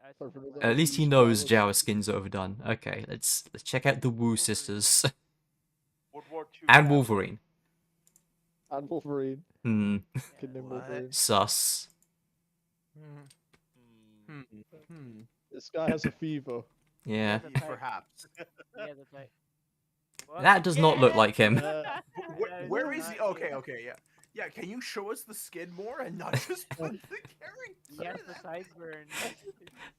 I Sorry for suppose the- At least he knows Jawa skin's overdone. Okay, let's check out the Wu sisters. World War II. And Wolverine. And Wolverine. Hmm. Kingdom What? Wolverine. Sus. Hmm. This guy has a fever. Yeah. That's a type. Perhaps. Yeah, that's right. What? That does not look like him. Uh, That is Where is he? not Okay, him. okay, yeah. Yeah, can you show us the skin more and not just put the character? Yes, the sideburn.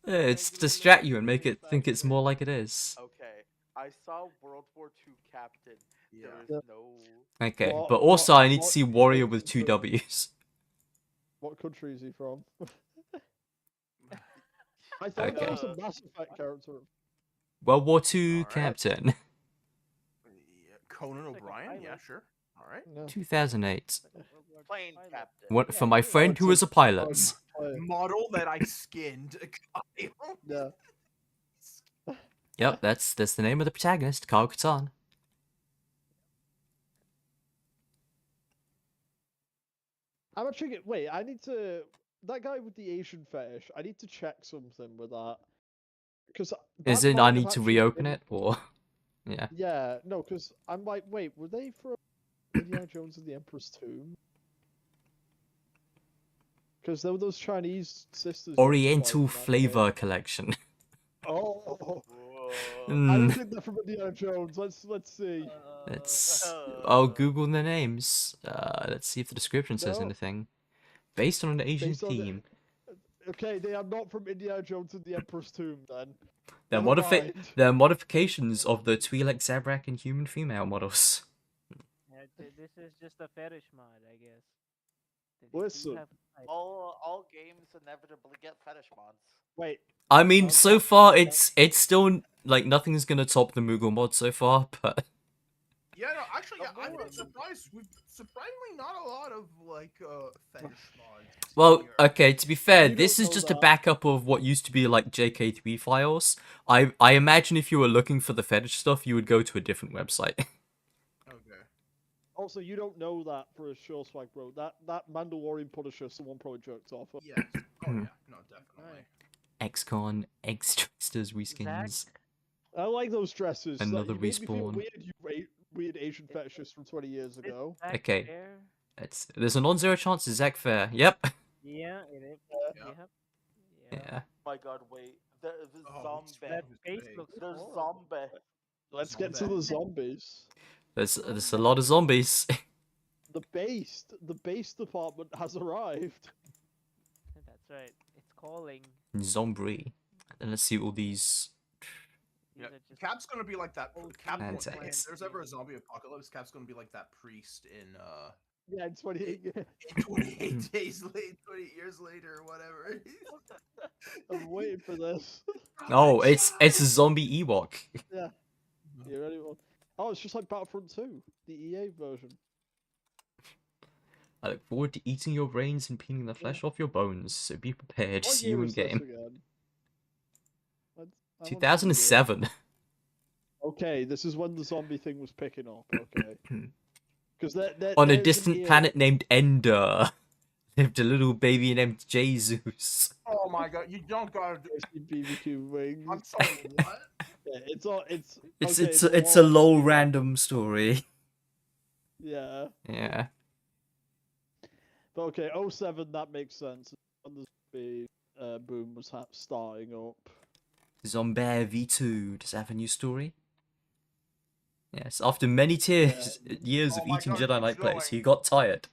It's to distract you and make it think it's more like it is. Okay, I saw World War II Captain. Yeah. There is no. Okay, What- but also I need to what- see Warrior with two W's. what country is he from? I thought that was a Mass Effect character. World War II Alright. Captain. Yeah, Conan Looks like a O'Brien? Yeah, pilot. sure. Alright. No. 2008. Plane captain. What Yeah, for my yeah. friend who is a pilot. Play. Model that I skinned. Yeah. Yep, that's the name of the protagonist, Kyle Katarn. I'm actually wait. I need to. That guy with the Asian fetish. I need to check something with that. Because Is it I need to reopen it or yeah. Yeah, no, because I'm like, wait, were they from Indiana Jones and the Emperor's Tomb? Because there were those Chinese sisters. that were Oriental fighting that game. Flavor Collection. Oh, I Hmm. don't think they're from Indiana Jones. Let's see. Let's. I'll Google their names. Let's see if the description says No. anything. Based on an Asian Based on the- theme. Okay, they are not from Indiana Jones and the Emperor's Tomb then. They're, Never modifi- mind. they're modifications of the Twi'lek, Zabrak, and human female models. Yeah, this is just a fetish mod, I guess. They do Listen. have height. All games inevitably get fetish mods. Wait, I mean, so Okay. far it's still like nothing's gonna top the Moogle mod so far, but Yeah, no, actually, yeah, I'm Of surprised. We've surprisingly not a lot of like fetish mods. well, here. okay. To be fair, You this don't is know just a that. backup of what used to be like JK3 files. I imagine if you were looking for the fetish stuff, you would go to a different website. Okay. also you don't know that for a sure, Swag Bro. That Mandalorian Punisher, someone probably jerked off. Yes. Oh yeah. No, definitely. XCon, X-Twisters reskins. Zach? I like those dresses. That- Another you made me feel respawn. weird, you weird Asian fetishist from 20 years Is ago. Zach Okay. there? There's a non-zero chance it's Zach Fair. Yep. Yeah, it is. Yeah. Yep. Yeah. My God, wait. The Oh, it's zombie. That His face face. looks There's horrible. zombie. Let's get to the zombies. There's a lot of zombies. The base department has arrived. That's right. It's calling. Zombie. And let's see all these. These Yeah, are just Cap's gonna be like that. Oh, Cap, Fantastic. if there's ever a zombie apocalypse, Cap's gonna be like that priest in Yeah, in 28 years. 28 days late, 28 years later, or whatever. I'm waiting for this. Oh, it's a zombie Ewok. Yeah. You ready? Oh, it's just like Battlefront 2, the EA version. I look forward to eating your brains and peeling the flesh off your bones. So be prepared. What See year you in is this game. again? I wanna see the year. 2007. Okay, this is when the zombie thing was picking up. Okay. Because On a distant planet named Ender, lived a little baby named Jesus. Oh my God, you don't gotta do. BBQ wings. I'm sorry, what? Yeah, it's all it's. It's okay, it's a lol Lawrence- random story. Yeah, Yeah. but okay, 07, that makes sense. When the zombie boom was starting up. Zombie V2. Does that have a new story? Yes. After many years of Oh my eating God, Jedi keep Knight plays, going. he got tired.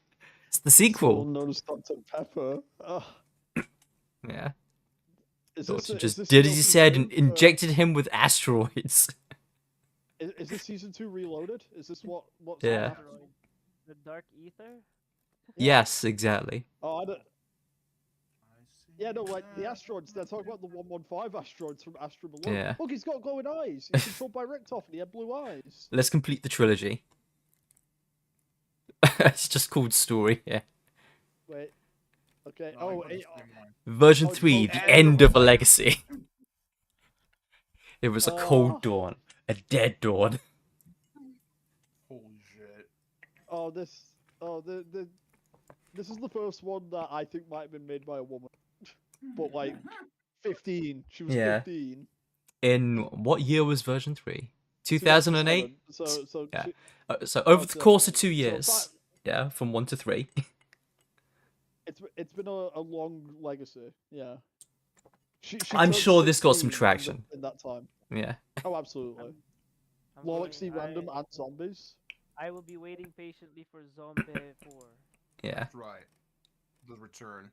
It's the Someone sequel. known as Dr. Pepper. Ugh. Yeah. Is So this, it is just this did as he DLC said and for- injected him with asteroids. Is this season 2 reloaded? Is this what's Yeah. happening? the Dark Ether. Yes, exactly. Oh, I don't. Yeah, no, like the asteroids. They're talking about the 115 asteroids from Astro Below. Yeah. Look, he's got glowing eyes. He's controlled by Richtofen and he had blue eyes. Let's complete the trilogy. It's just called story. Yeah. Wait. Okay. No, I Oh, got this eh, thing on. Version Oh, 3, oh, the end end of of a a legacy. It was a Oh. cold dawn, a dead dawn. Holy shit. oh, this. Oh, this is the first one that I think might have been made by a woman. But like 15. She was Yeah. 15. In what year was version 3? 2008? 2007. So Yeah. she- So over the course of 2 So years, that- yeah, from 1 to 3. it's been a long legacy. Yeah. She I'm turned sure this got some 16 in the- traction. in that time. Yeah. Oh, absolutely. I'm Galaxy going- Random and Zombies. I will be waiting patiently for Zombie 4. Yeah. That's right. The return.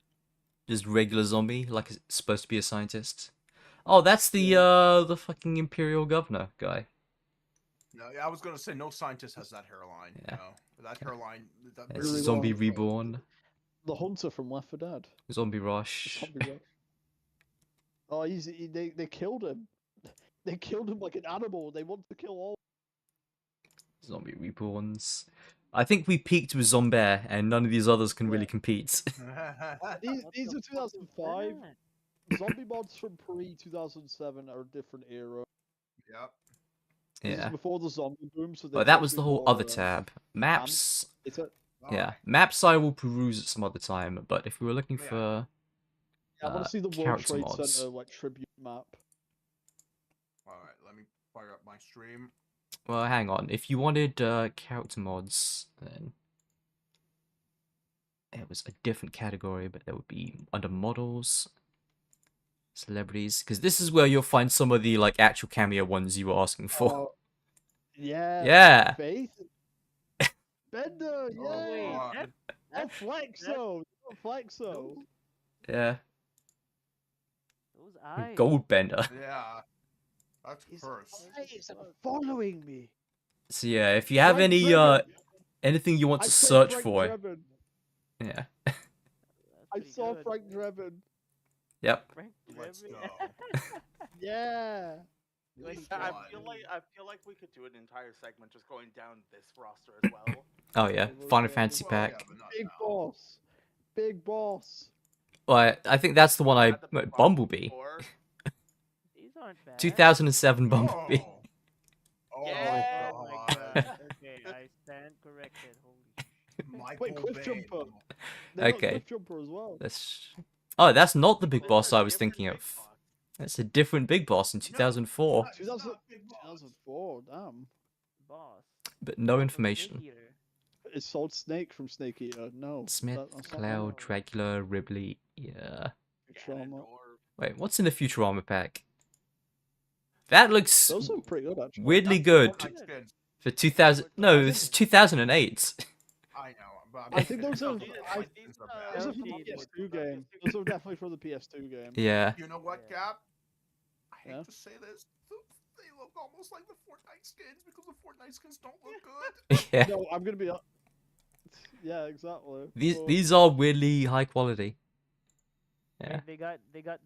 Just regular zombie, like it's supposed to be a scientist. Oh, that's the fucking Imperial Governor guy. No, yeah, I was gonna say no scientist has that hairline. Yeah. No, that hairline. That It's Really Zombie well. Reborn, The Hunter from Left 4 Dead. Zombie Rush. Zombie Rush. Oh, they killed him. They killed him like an animal. They want to kill all. Zombie Reborns. I think we peaked with Zombie, and none of these others can really Yeah. compete. These are 2005. That? Zombie mods from pre 2007 are a different era. Yep. This is Yeah. before the zombie boom, so But that was the whole other tab. Maps. It's a, Yeah. Alright. Maps I will peruse at some other time, but if we were looking Yeah. for I want to see the World character Trade mods. Center like tribute map. Alright, let me fire up my stream. Well, hang on. If you wanted character mods, then it was a different category, but that would be under models, celebrities, because this is where you'll find some of the like actual cameo ones you were asking for. Oh, yeah. Yeah. Faith. Bender. Oh, Yeah. wait, God. that, Oh, that's Flexo. Oh, Flexo. Yeah. those eyes. Goldbender. Yeah. That's His cursed. eyes are following me. So yeah, if you have Frank any Drebin. anything you want I to saw search Frank for, Drebin. yeah. That's I pretty saw good. Frank Drebin. Yep. Frank Let's Drebin. go. Yeah. Like, I God. feel like we could do an entire segment just going down this roster as well. Oh yeah, Well, Final yeah, Fantasy Well, yeah, pack. but not Big now. boss. Big boss. Well, I think that's the one I Had the big boss Bumblebee. before. These aren't bad. 2007 Bumblebee. Oh. Oh, Yeah. Oh my God. god. Okay, I stand corrected. Holy shit. Michael Wait, Cliff Bay. Jumper. They got Okay. Cliff Jumper as well. That's not the big This boss is a I was different thinking big of. boss. That's a different big boss in 2004, It's 2000 not Big Boss. 2004, damn. Boss. but no Boss of information. Snake Eater. Is Solid Snake from Snake Eater? No. Smith, that's not Cloud, right. Dracula, Ripley. Yeah. Trauma. Ganondorf. Wait, what's in the Futurama pack? That looks Those look pretty good, actually. weirdly That's good Fortnite skins. for 2000. No, this is 2008. I know, but I think those No, are. these- I, these, those are Those from the cheated. PS2 game. Those are definitely from the PS2 game. Yeah. You know what, Yeah. Cap? I hate Yeah? to say this. They look almost like the Fortnite skins because the Fortnite skins don't look good. Yeah. No, I'm gonna be. Yeah, exactly. But These are weirdly high quality. Hey, Yeah. They got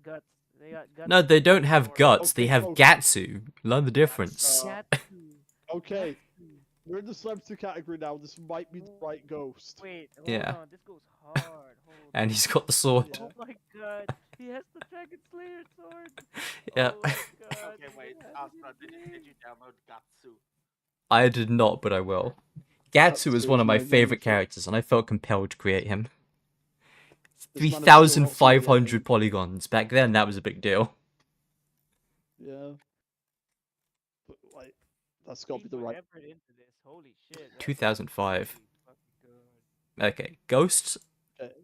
guts. They got guts. No, they don't have Or- guts. They Okay, have no. Gatsu. Learn the difference. Gatsu. Okay, Gatsu. we're in the celebrity category now. This might be the right ghost. Wait, hold Yeah. on. This goes hard. Hold And on. he's got the sword. Yeah. Oh my god. He has the Dragon Slayer sword. Yeah. Oh my god. Okay, wait, he has Astra, it did in you download Gatsu? I did not, but I will. Gatsu is Gatsu one is of my my favorite wonderful- characters, and I felt compelled to create him. This man is still not from the 3,500 game. polygons. Back then, that was a big deal. Yeah. But like, that's got to He be the put right. effort into this. Holy shit. that's 2005. really fucking good. Okay, Ghosts?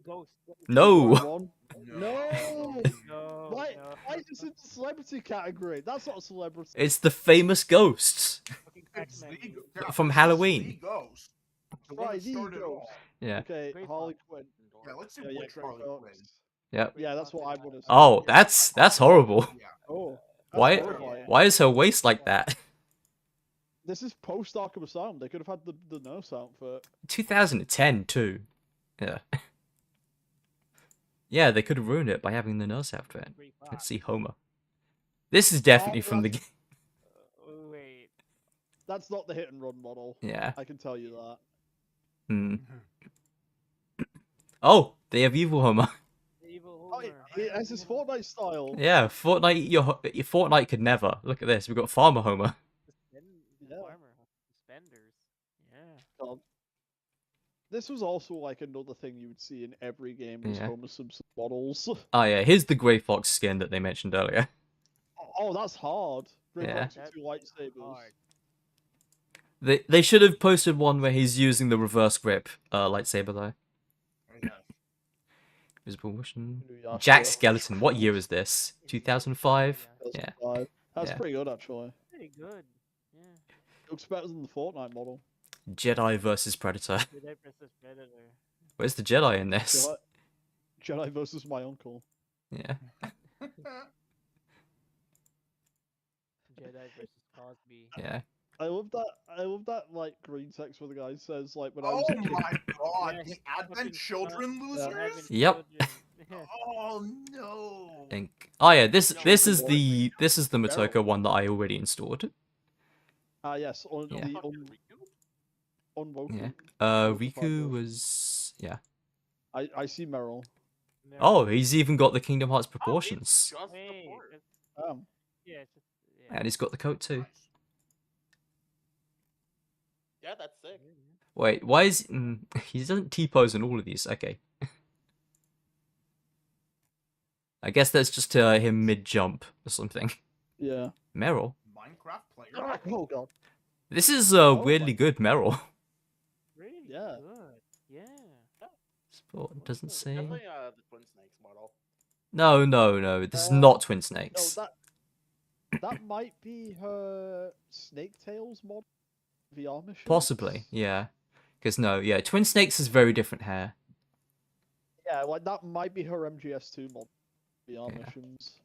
Ghost. No! One. No. No. Why? no. Why is this in the celebrity category? That's not a celebrity. It's the famous Ghosts Fucking It's Pac-Man the dude. Cap, from it's Halloween. The Ghost. The one Right, that the started it Ghost. all. Yeah. Okay, Great Harley Fox. Quinn. Yeah, let's see Yeah, what Grey Charlie Fox. Quinn. Yep. Yeah, that's what I would have said. Oh, that's horrible. Yeah. Oh. That's Why? horrifying. Why is her waist like that? This is post Arkham Asylum. They could have had the nurse outfit. 2010 too. Yeah. Yeah, they could have ruined it by having the nurse outfit. Great Let's Fox. see Homer. This is definitely from the game. Wait. That's not the hit and run model. Yeah. I can tell you that. Hmm. Oh, they have evil Homer. Evil Oh, Homer. it has his Fortnite style. Yeah, Fortnite. Your Fortnite could never. Look at this. We've got Farmer Homer. Yeah. Farmer. Suspenders. Yeah. God. This was also like another thing you would see in every game was Yeah. Homer Simpson models. Oh yeah, here's the Grey Fox skin that they mentioned earlier. Oh, that's hard. Grey Yeah. Fox with two lightsabers. Hard. They should have posted one where he's using the reverse grip lightsaber though. Yeah. Visible motion. Yeah, Jack sure. Skeleton. What year is this? 2005. That's Yeah. five. That's Yeah. pretty good actually. Pretty good. Yeah. Looks better than the Fortnite model. Jedi versus Predator. Jedi versus Predator. Where's the Jedi in this? Jedi versus my uncle. Yeah. Jedi versus Cosby. Yeah. I love that like green text where the guy says like when I Oh was a kid. my god, Yeah, the his Advent fucking Children losers? Having Yep. children. Oh no. Think. Oh yeah, this No, this it's is a the Motoko Barrel. one that I already installed. Ah yes, on Yeah. the Fucking Riku? unwoken. Yeah. Unwoken Riku Bible. was yeah. I see Meryl. No. Oh, he's even got the Kingdom Hearts Oh, it's proportions, just the Wait. port. Yeah, it's just, yeah. and he's got the coat too. Nice. Yeah, that's sick. Wait, why is he doesn't T-pose in all of these? Okay. I guess that's just him mid-jump or something. Yeah. Meryl. Minecraft player. Oh god. This is Oh weirdly my- good Meryl. Really Yeah. good. Yeah. Oh, it doesn't say. Definitely the Twin Snakes model. No. This is Uh, not Twin No, Snakes. that might be her Snake Tails mod VR mission. Possibly, yeah. Because no, yeah, Twin Snakes is very different hair. Yeah, like that might be her MGS2 mod VR Yeah. missions.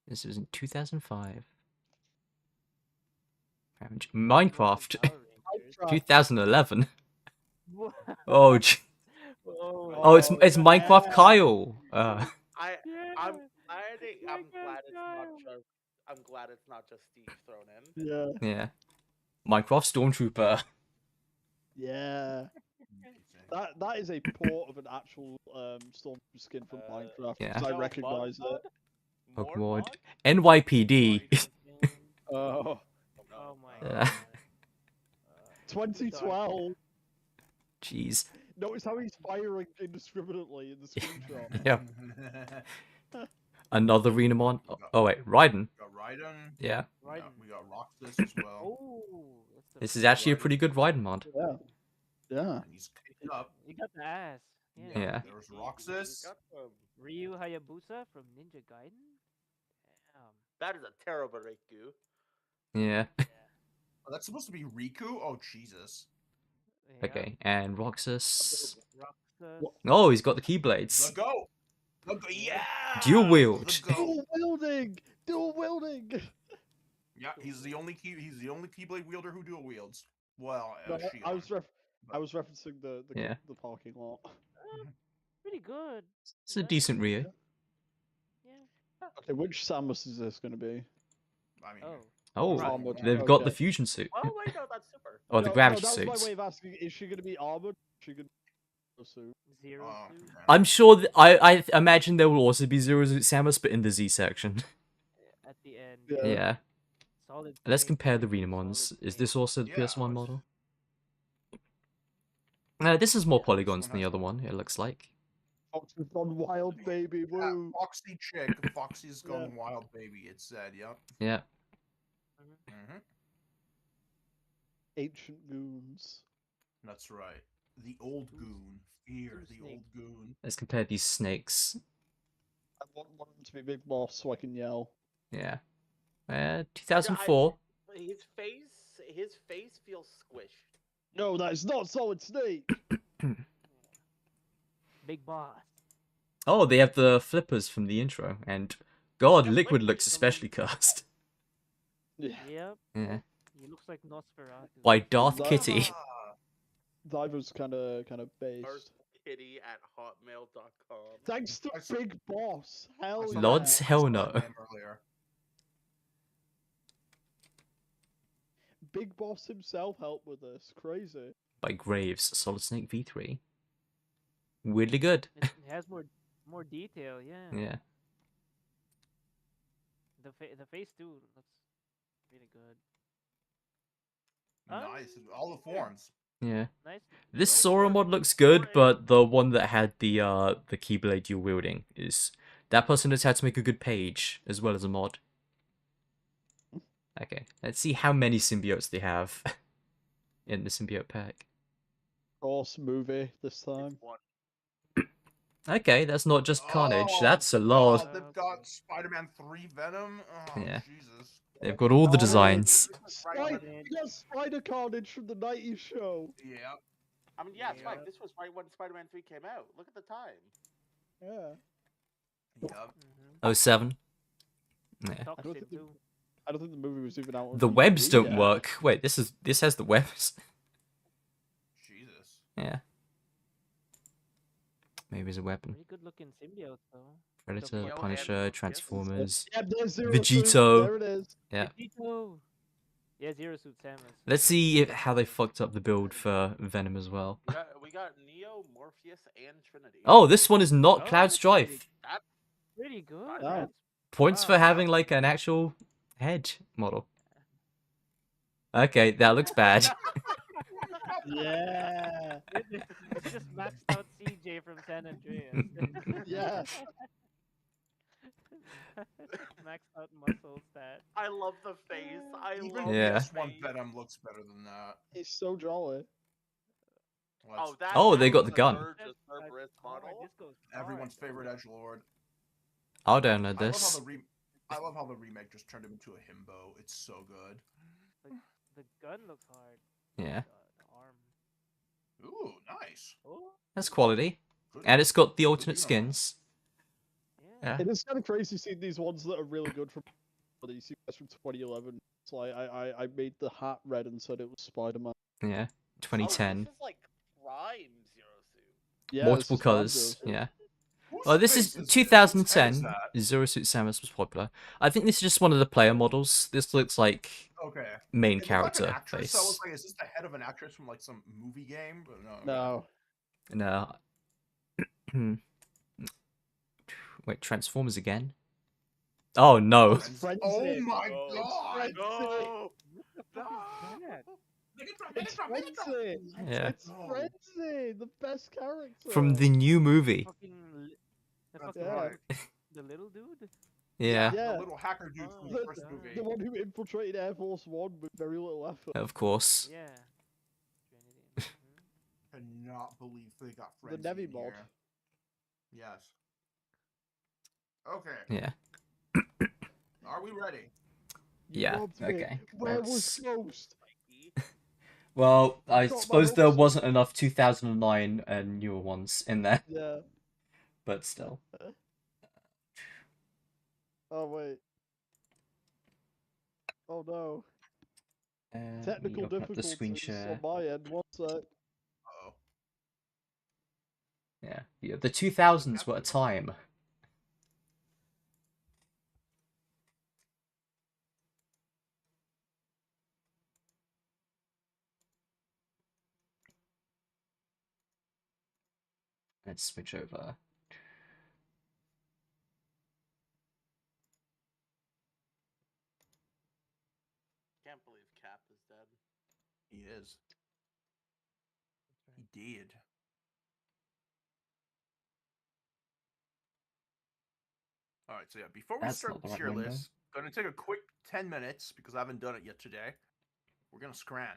This was in 2005. Minecraft, Power Rangers. 2011. What? Oh, oh, it's yeah. Minecraft Kyle. I'm Yeah. I'm glad it's not Kyle. just I'm glad it's not just Steve thrown in. Yeah. Yeah, Minecraft Stormtrooper. Yeah. That is a port of an actual Storm skin from Minecraft. Yeah. 'Cause I No, recognize mod? it. More Awkward. mod? NYPD. Oh, Oh my Yeah. god. 2012. Jeez. Notice how he's firing indiscriminately in the screenshot. Yeah. Another Renamon. Oh wait, Raiden. We got Raiden. Yeah. We got Roxas as well. Oh, that's the This is first actually a Raiden. pretty good Raiden mod. Yeah. Yeah. And he's kicked up. You got the ass. Yeah. Yeah. There's We Roxas. got the- Ryu Hayabusa from Ninja Gaiden. Damn. That is a terrible Riku. Yeah. Oh, that's supposed to be Riku? Oh, Jesus. Yeah. Okay, and Roxas. Roxas. Oh, he's got the The Keyblades. go! The go! Yeah! Dual wield. The go! Dual wielding. Dual wielding. Yeah, he's the only Keyblade wielder who dual wields. Well, No, Shion. I was referencing the Yeah. the parking lot. Pretty good. It's a decent Ryu. Yeah. Okay, which Samus is this gonna be? I mean, Oh. Oh, Armored. they've got the Okay. fusion suit. Oh wait, no, that's super. Or the No, gravity that was suits. my way of asking. Is she gonna be armored? Is she gonna be a suit? Zero oh, suit. man. I'm sure I imagine there will also be Zero Suit Samus, but in the Z section. At the end. Yeah. Yeah. Solid. Let's snake, compare the solid Renamons. Is snake. this also the Yeah, PS1 let's- model? This is more Yeah, this polygons one than the has other more. one, it looks like. Fox has gone wild, baby. Yeah, Woo. Foxy chick. Foxy's gone wild, baby. It said, yep. Yeah. hmm Ancient goons. That's right. The old goon. Fear the snake. old goon. Let's compare these snakes. I want one of them to be Big Boss so I can yell. Yeah. 2004. His face feels squished. No, that is not Solid Snake. Big boss. Oh, they have the flippers from the intro, and God, Yeah, Liquid Liquid looks is especially cursed. Yeah. Yep. Yeah. He looks like Nosferatu. By Darth That- Kitty. That was kind of based. Kitty at hotmail.com. Thanks to I saw- Big Boss. Hell I saw yeah. Lods that- I hell saw no. that name earlier. Big Boss himself helped with this. Crazy. By Graves, Solid Snake V3. Weirdly good. It has more detail. Yeah. Yeah. The face too looks really good. Nice. All the forms. Yeah. Nice. This Nice Sora work. mod looks good, Alright. but the one that had the Keyblade dual wielding is that person knows how to make a good page as well as a mod. Okay, let's see how many symbiotes they have in the symbiote pack. Horse movie this time. One. Okay, that's not just Carnage, Oh, that's a lot. God, they've got Spider-Man 3 Venom. Oh, Yeah. Jesus. They've got all the Oh, designs. Right Right, when- we got Spider Carnage from the 90s show. Yeah. I mean, yeah, it's right. Yeah. This was right when Spider-Man 3 came out. Look at the time. Yeah. Yep. Mm-hmm. 07. Yeah. I don't Toxin think the- too. I don't think the movie was even out. on The webs DVD don't yet. work. Wait, this has the webs. Jesus. Yeah. Maybe as a weapon. Pretty good looking symbiote though. Predator, Yellow Punisher, and- Transformers. Yeah, there's Zero Vegito. Suit, there it is. Yeah. Vegito. Yeah, Zero Suit Samus. Let's see how they fucked up the build for Venom as well. We got Neo, Morpheus, and Trinity. Oh, this one is not Oh, Cloud that's Strife. That's Pretty good. Oh. That's- Points for Wow. having like an actual head model. Okay, that looks bad. Yeah. It's just maxed out CJ from San Andreas. Yeah. Maxed out muscle stat. I love the face. I Even love Yeah. the this one face. Venom looks better than that. He's so jolly. Oh, that. Oh, that they got was the a gun. gorgeous Cerberus model. This goes Everyone's hard, favorite though. edge lord. I don't know I love how this. I love how the remake just turned him into a himbo. It's so good. The gun looks hard. Yeah, The arm. Ooh, nice. Oh, that's quality, Good. and it's got the Good alternate unit. skins. yeah. Yeah, It is kind of crazy seeing these ones that are really good from these guys from 2011. It's like I made the hat red and said it was Spider-Man. yeah. Oh, 2010, this is like prime Zero Suit. Yeah, multiple this is Prime colors. Zero. Yeah. Whose Well, this is face this? Whose head is 2010. that? Zero Suit Samus was popular. I think this is just one of the player models. This looks like Okay. main It looked like an character actress, so I was face. like, is this the head of an actress from like some movie game? But no. Okay. No, No. Wait, Transformers again? Oh no. it's Frenzy. Oh my No. god! Frenzy. No. What the fuck is that? It's Frenzy. Yeah. It's Frenzy, the best character. From the new movie. The That's fucking Yeah. the little dude. Yeah, The little hacker dude from the The- first movie. the one who infiltrated Air Force One with very little effort. of course. Yeah. Trinity. Cannot believe they got The Frenzy Nevi in mod. here. Yes. Okay. Yeah. Are we ready? You Yeah, robbed me. okay, Where was let's- Ghost? Well, I Got my suppose there horse. wasn't enough 2009 and newer ones in there, Yeah. but still. Oh wait. Oh no. Let me Technical open up the screen difficulties share. on my end. One sec. Uh-oh. Yeah, the 2000s were a time. Let's switch over. Can't believe Cap is dead. He is. He did. Alright, so yeah, before we That's start not the the right tier window. list, gonna take a quick 10 minutes because I haven't done it yet today. We're gonna scran.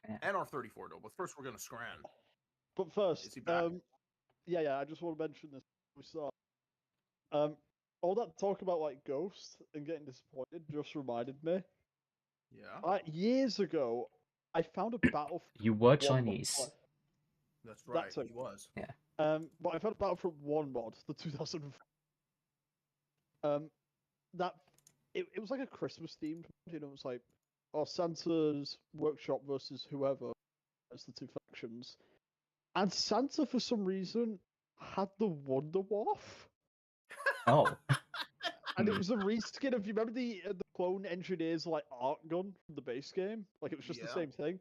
Yeah. And our 34 though, but first we're gonna scran. But first, Is he back? yeah, I just want to mention this. We saw, all that talk about like Ghost and getting disappointed just reminded me. Yeah. Years ago, I found a Battlefront. You were 1 Chinese. mod. That's right. That's He was. But I found a Battlefront 1 mod, the 2004. That it was like a Christmas themed, you know, it was like, oh, Santa's workshop versus whoever as the two factions. And Santa, for some reason, had the Wonder Waff. Oh. And it was a reskin of, you remember the clone engineers like art gun from the base game? Like it was just the Yeah. same thing.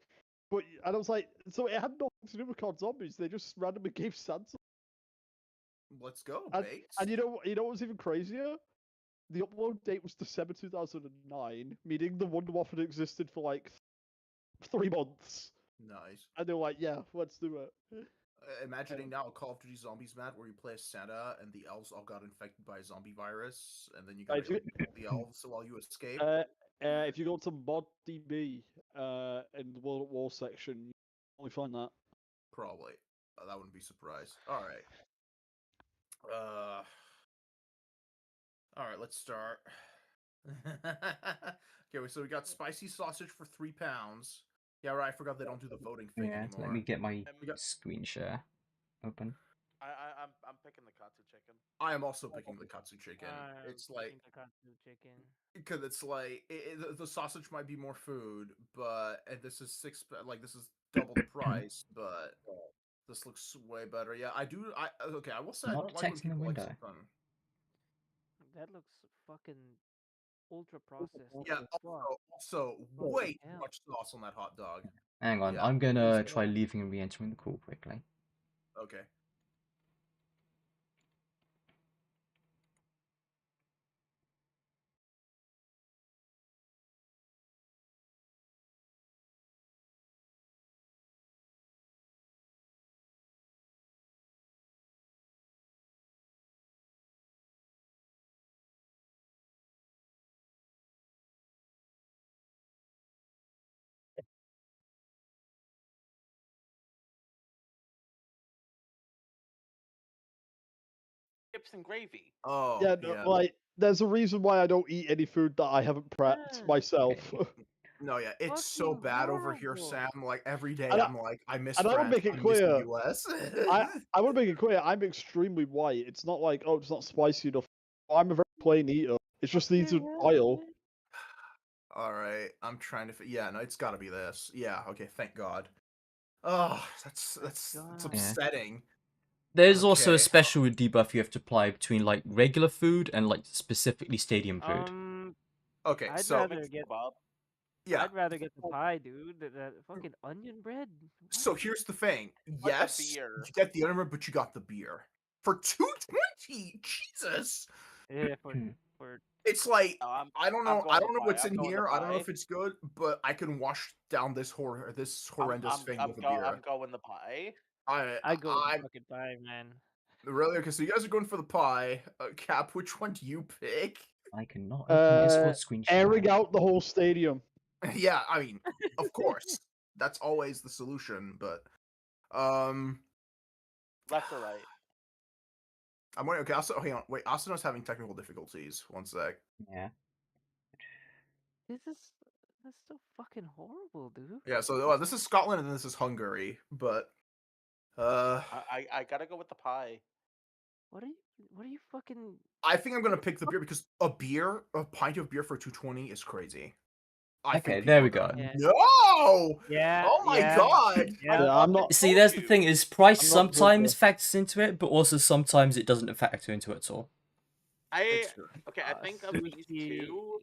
But and I was like, so it had nothing to do with COD Zombies. They just randomly gave Santa. Let's go, And, Bates. and you know what was even crazier? The upload date was December 2009, meaning the Wonder Waff had existed for like 3 months. Nice. And they were like, yeah, let's do it. Imagining now a Call of Duty Zombies map where you play as Santa and the elves all got infected by a zombie virus, and then you gotta If you- kill the elves while you escape. If you go to ModDB in the World at War section, you can only find that. Probably. That wouldn't be surprised. Alright. Alright, let's start. Okay, so we got spicy sausage for £3. Yeah, right, I forgot they don't do the voting thing Yeah, anymore. let me get my We got- screen share open. I'm picking the katsu chicken. I am also picking the katsu chicken. It's like Picking the katsu chicken. because it's like the sausage might be more food, but and this is this is double the price, but this looks way better. Yeah, I do. Okay, I will say I Not don't like when detecting the people like window. something. That looks fucking ultra processed. Yeah. Fuck. Also, What way the too hell? much sauce on that hot dog. Hang on, Yeah, I'm gonna please. try leaving and re-entering the call quickly. Okay. chips and gravy. Oh, Yeah, yeah. no, like there's a reason why I don't eat any food that I haven't prepped Yeah. myself. No, yeah, it's so Fucking bad over here, horrible. Sam. Like every day, And I- I'm like, I miss and I would France. make it I miss the clear, US. I want to make it clear, I'm extremely white. It's not like, oh, it's not spicy enough. I'm a very plain eater. It's just these are pile. All right, I'm trying to. Yeah, no, it's got to be this. Yeah, okay, thank God. Oh, that's God. upsetting. There's also a Okay. special debuff you have to apply between like regular food and like specifically stadium food. Okay, I'd so rather Mixed get. kebab. yeah, I'd rather get the pie, dude. That fucking onion bread. so here's the thing. But the Yes, beer. you get the onion, but you got the beer for 220. Jesus, Yeah, Hmm. for it's like No, I don't I'm know. going I the don't know pie, what's I'm in going the here. I don't know pie. if it's good, but I can wash down this horrendous thing with a beer. I'm going the pie. I go with the I'm fucking pie, man. really okay. So you guys are going for the pie. Cap, which one do you pick? I cannot open Discord screen share. Airing out the whole stadium. Yeah, I mean, of course, that's always the solution. But Left or right? I'm wondering. Okay, also, hang on. Wait, Asano's having technical difficulties. One sec. Yeah. That's so fucking horrible, dude. Yeah, so this is Scotland and this is Hungary, but I gotta go with the pie. What are you fucking? I think I'm gonna pick the beer because a pint of beer for 220 is crazy. I Okay, think there we people are go. gonna- Yeah. No! Yeah. Oh my yeah, god! Yeah. Yeah, I'm not. See, that's the thing is price I'm not sometimes Google. factors into it, but also sometimes it doesn't factor into it at all. It's true. Okay, I think of these sushi- two,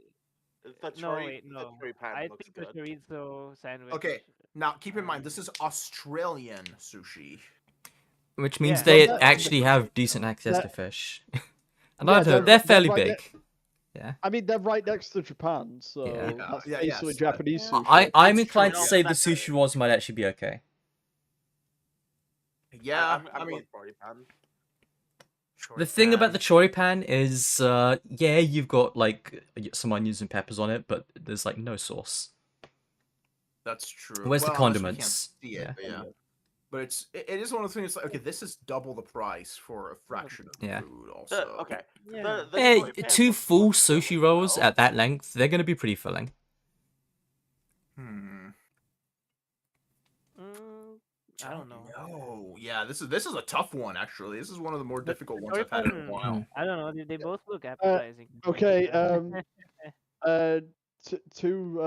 the No, chori, wait, no. the chori pan I looks think the good. chorizo sandwich. Okay, now keep in mind this is Australian sushi. Which means Yeah. they Well, actually have decent access that- to fish. And Yeah, I don't know, they're- they're they're fairly right big. I mean, they're right next to Japan, so Yeah. that's Yeah, basically yes, Japanese yeah. sushi. I'm It's inclined true, to yeah. say the That's it. sushi rolls might actually be okay. Yeah, I'm I mean, going chori pan. The thing about the chori pan is, yeah, you've got like some onions and peppers on it, but there's like no sauce. that's true. Where's the Well, unless we can't condiments? see it, Yeah. but yeah. But it is one of those things like, okay, this is double the price for a fraction of the Yeah. food also. Okay. Yeah. The Hey, chori pan 2 looks full really sushi rolls well. at that length, they're gonna be pretty filling. I don't know. No, yeah, this is a tough one actually. This is one of the more The difficult ones chori I've had in a pan- while. I don't know. They both look appetizing. Okay, Yeah. two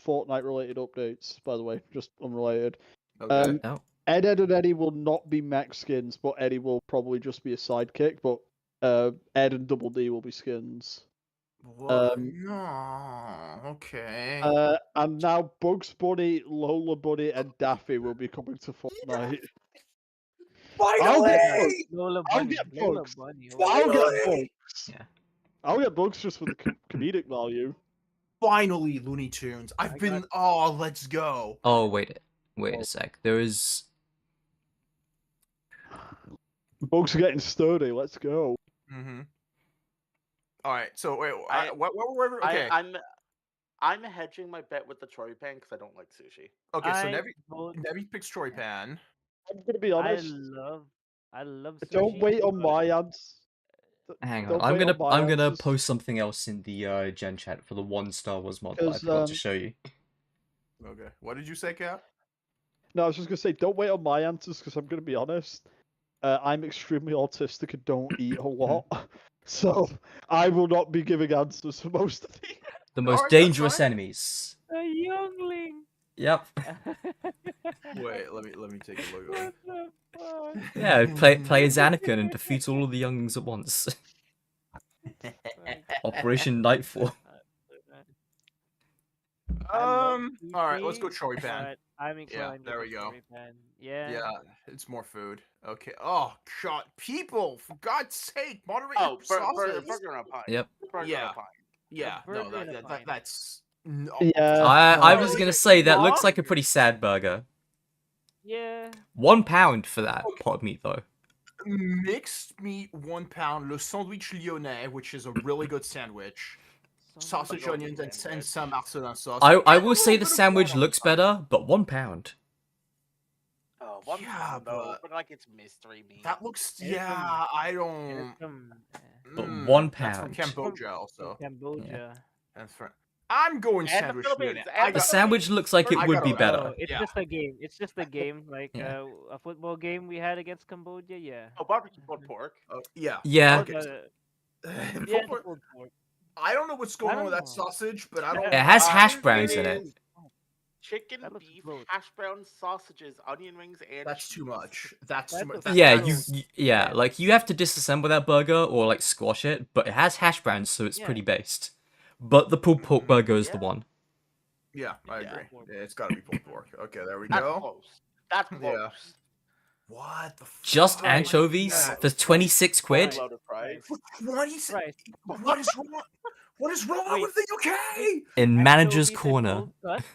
Fortnite related updates, by the way, just unrelated. Okay. Oh. Ed and Eddie will not be mech skins, but Eddie will probably just be a sidekick. But Ed and Double D will be skins. Whoa, no. Okay. And now Bugs Bunny, Lola Bunny, and Daffy will be coming to Fortnite. I'll get bugs. Lola I'll Bunny. get Lola bugs. Bunny. I'll get Finally! bugs. Yeah. I'll get bugs just for the comedic value. Finally, Looney Tunes. I I've been. Oh, let's go. Oh, wait a sec. There is... Bugs are getting sturdy. Let's go. Mm-hmm. All right. So wait. I- What were we? Okay. I'm hedging my bet with the chori pan because I don't like sushi. Okay. So I vote- Nevi picks Chori Pan. I'm gonna be honest. I love sushi. Don't wait on but- my ads. Hang on, Don't I'm wait gonna on my I'm gonna answers. post something else in the gen chat for the one Star Wars mod that I 'Cause, forgot to show you. Okay. What did you say, Cap? No, I was just gonna say, don't wait on my answers because I'm gonna be honest. I'm extremely autistic and don't eat a lot, so I will not be giving answers for most of these. The most Alright, that's dangerous fine. enemies. A youngling. Yep. Wait. Let me take a look. What the fuck? Yeah, play as Anakin and defeat all of the younglings at once. Operation Nightfall. love All right. Let's sushi, go Chori Pan. but I'm inclined there with we the go. chori pan. Yeah. Yeah, it's more food. Okay. Oh God, people! For God's sake, moderate Oh, your burger sauces. and a pie. Yep. Burger Yeah. and a pie. Yeah. No, burger and a pint. that's. No. Yeah. I no. was gonna say that looks Huh? like a pretty sad burger. Yeah. £1 for that pot of meat though. Mixed meat, 1 pound. Le sandwich lyonnais, which is a really good sandwich. Sausage, Golden onions, and sandwich. Saint Marcelin sauce. I And a will say little the bit of sandwich butter. looks better, but £1. Oh one's Yeah, fun though, but but like it's mystery meat. that looks. And it's from- Yeah, I And don't. it's from, But Mm, 1 That's from pound. Cambodia, from also. Cambodia. That's from. I'm going And the sandwich Philippines, unit. and I A the got. sandwich looks like it I would gotta be like- better. Oh, it's Yeah. just a game. It's just a game, like Yeah. a football game we had against Cambodia. Yeah. Oh, barbecue pulled pork. Yeah. Yeah. Okay. Yeah, the pulled pork. I don't know what's going on with don't that know. sausage, but I don't. It has hash it browns in is it. Chicken, That looks beef, gross. hash browns, sausages, onion rings, and That's too cheese. much. That's too That much. looks Yeah, gross. yeah, like you have to disassemble that burger or like squash it, but it has hash browns, so it's Yeah. pretty based. But the pulled pork burger is the Yeah. one. Yeah, I Yeah. agree. Yeah, it's gotta be pulled pork. Okay, there we That's go. close. That's Yeah. close. What the Just fuck? anchovies Yeah. for 26 quid? Load of fries. For 26. Right. What is wrong? What is wrong Wait. with the UK? In manager's Anchovies and corner. cold cuts?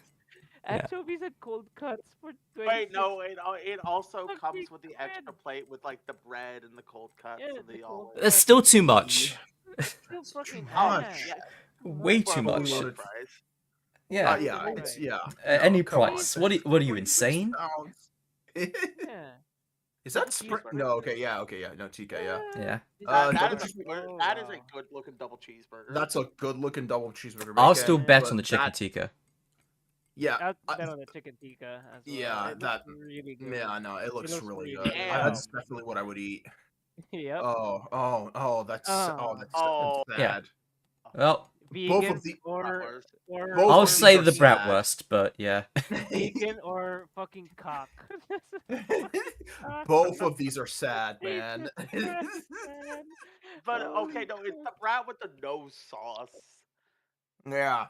Yeah. Anchovies and cold cuts for 26. Wait, no, it also Fucking comes with the extra bread. plate with like the bread and the cold cuts Yeah, and the the cold olives. That's still too much. Still fucking much. ass. Yeah. Way For too a much. loaded fries. Yeah. Yeah, Right. it's yeah. Any come on. price. What are you 26 insane? pounds. Yeah. Is that It's a Sprint? cheeseburger. No, okay, yeah, no TK, yeah. Yeah. That double is a cheese- good, Oh, that is a wow. good looking double cheeseburger. That's a good-looking double cheeseburger. I'll bacon, still bet but on the chicken that- tikka. Yeah, I'll I- bet on the chicken tikka as well. Yeah, It that- looks really good. yeah, no, it looks looks really really good. good. That's definitely what I would eat. Yep. That's Oh. that's Oh. Yeah. sad. Well, Vegan the- or Both I'll of say these are the sad. bratwurst, but yeah. vegan or fucking cock. Both of these are sad, man. But okay, no, it's the brat with the no sauce. Yeah.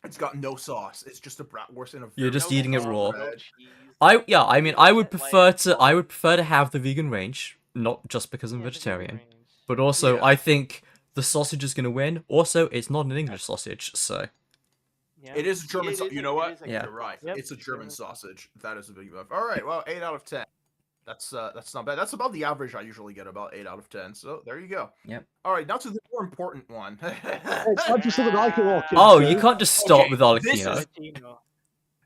It's got no sauce. It's just a bratwurst in a You're very just No eating it sauce, raw. no cheese. I mean, I would Like- prefer to have the vegan range, not just because I'm Yeah, the vegan vegetarian, range. but also Yeah. I think the sausage is gonna win. Also, it's not an English sausage, so Yeah. It is a German It sausage. is You a- know it what? is a Yeah. good You're right. Yep. It's a German German sausage. That is a big buff. All right. Well, 8 out of 10. That's not bad. That's about the average I usually get, about 8 out of 10. So there you go. Yep. All right. Now to the more important one. It's not just something I can walk into. oh, you can't just stop Okay, with this Arlecchino. is- Latino.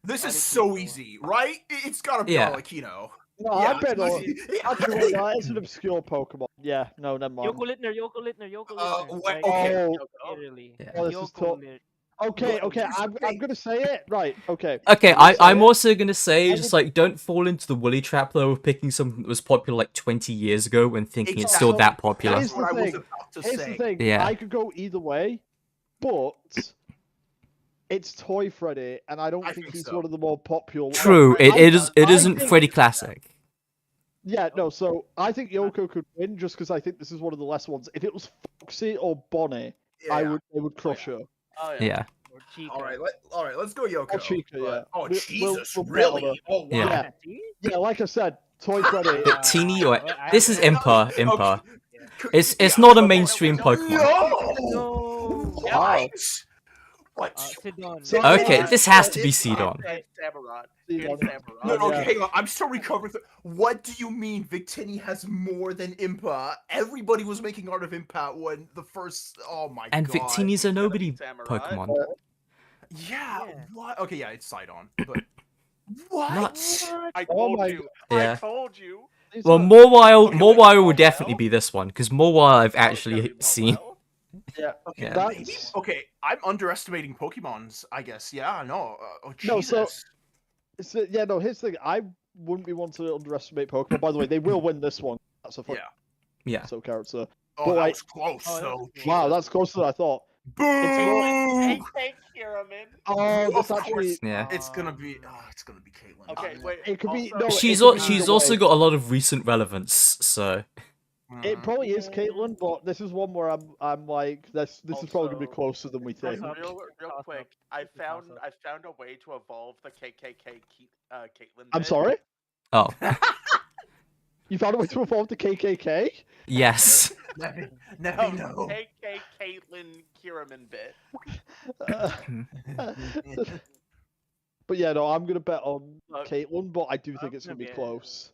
This is Alex so Nico. easy, right? It's gotta be Yeah. Arlecchino. No, I Yeah, bet on. yeah. Actually, wait, that is an obscure Pokemon. Yeah, no, never mind. Yoko Littner, Yoko Littner, Yoko Littner. wait, Like, okay. Oh, literally. Yeah. Oh, this is Yoko tough. Lit- okay, Look, I'm okay. gonna say it. Right, okay. Okay, I'm gonna say I'm it. also gonna say I just would- like don't fall into the woolly trap though of picking something that was popular like 20 years ago and thinking it's still Exactly. that popular. Here's That's what I the was thing. about to Here's say. the thing. Yeah. I could go either way, but it's Toy Freddy, and I don't I think think he's so. one of the more popular. True, I- it I isn't think- Freddy Classic. Yeah, no. So I think Yoko could win just because I think this is one of the less ones. If it was Foxy or Bonnie, I Yeah. would crush her. Oh Yeah. Or Chica. All right, let's go Yoko. Or Chica, but- yeah. Oh, We'll- Jesus, we'll bet on really? her. Oh, wow. Yeah. See? Yeah, like I said, Toy Freddy. Bit teeny or I- this is I- Impa. Impa. Could- It's yeah, not a but- mainstream Pokemon. No! No. What? What? Sidon. So- Okay, this has to be It's- Sidon. It's Samurott. Sidon. It's Samurott. No, no, Yeah. hang on. I'm still recovering. What do you mean Victini has more than Impa? Everybody was making art of Impa when the first. Oh my And god. Victini's a nobody Samurai. Pokemon. Yeah. Yeah. What? Okay, yeah, it's Sidon. But what? Nuts. I Oh told my you. Yeah. I told you. These Well, are- Mawile Okay, wait, will definitely Mawile? be this one because Mawile I've Oh, it's actually gotta be seen. Mawile. Yeah. Okay, Yeah. maybe. That's- Okay, I'm underestimating Pokemons. I guess. Yeah. No. Oh No, Jesus. so yeah, no. Here's the thing. I wouldn't be one to underestimate Pokemon. By the way, they will win this one. That's a fucking Yeah. Yeah. so character. Oh, but that like- was close. Oh, that though. was close. Wow, that's closer than I thought. Boo! Hey, Kiraman. Oh, Of that's actually. course. Yeah. It's gonna be. Oh, it's gonna be Caitlyn. Okay, wait. It could be- also- no, She's it could be she's either also way. got a lot of recent relevance, so It probably is Caitlyn, but this is one where I'm like, this is probably gonna be Also- close than we think. Also- Real Toss-up. quick, I It's a toss-up. found a way to evolve the KKK Caitlyn. I'm bit. sorry. oh You found a way to evolve the KKK? yes. Never No, know. KK Caitlyn Kiraman bit. But yeah, no, I'm gonna bet on Look, Caitlyn, but I do think I'm it's gonna be gonna bet- close.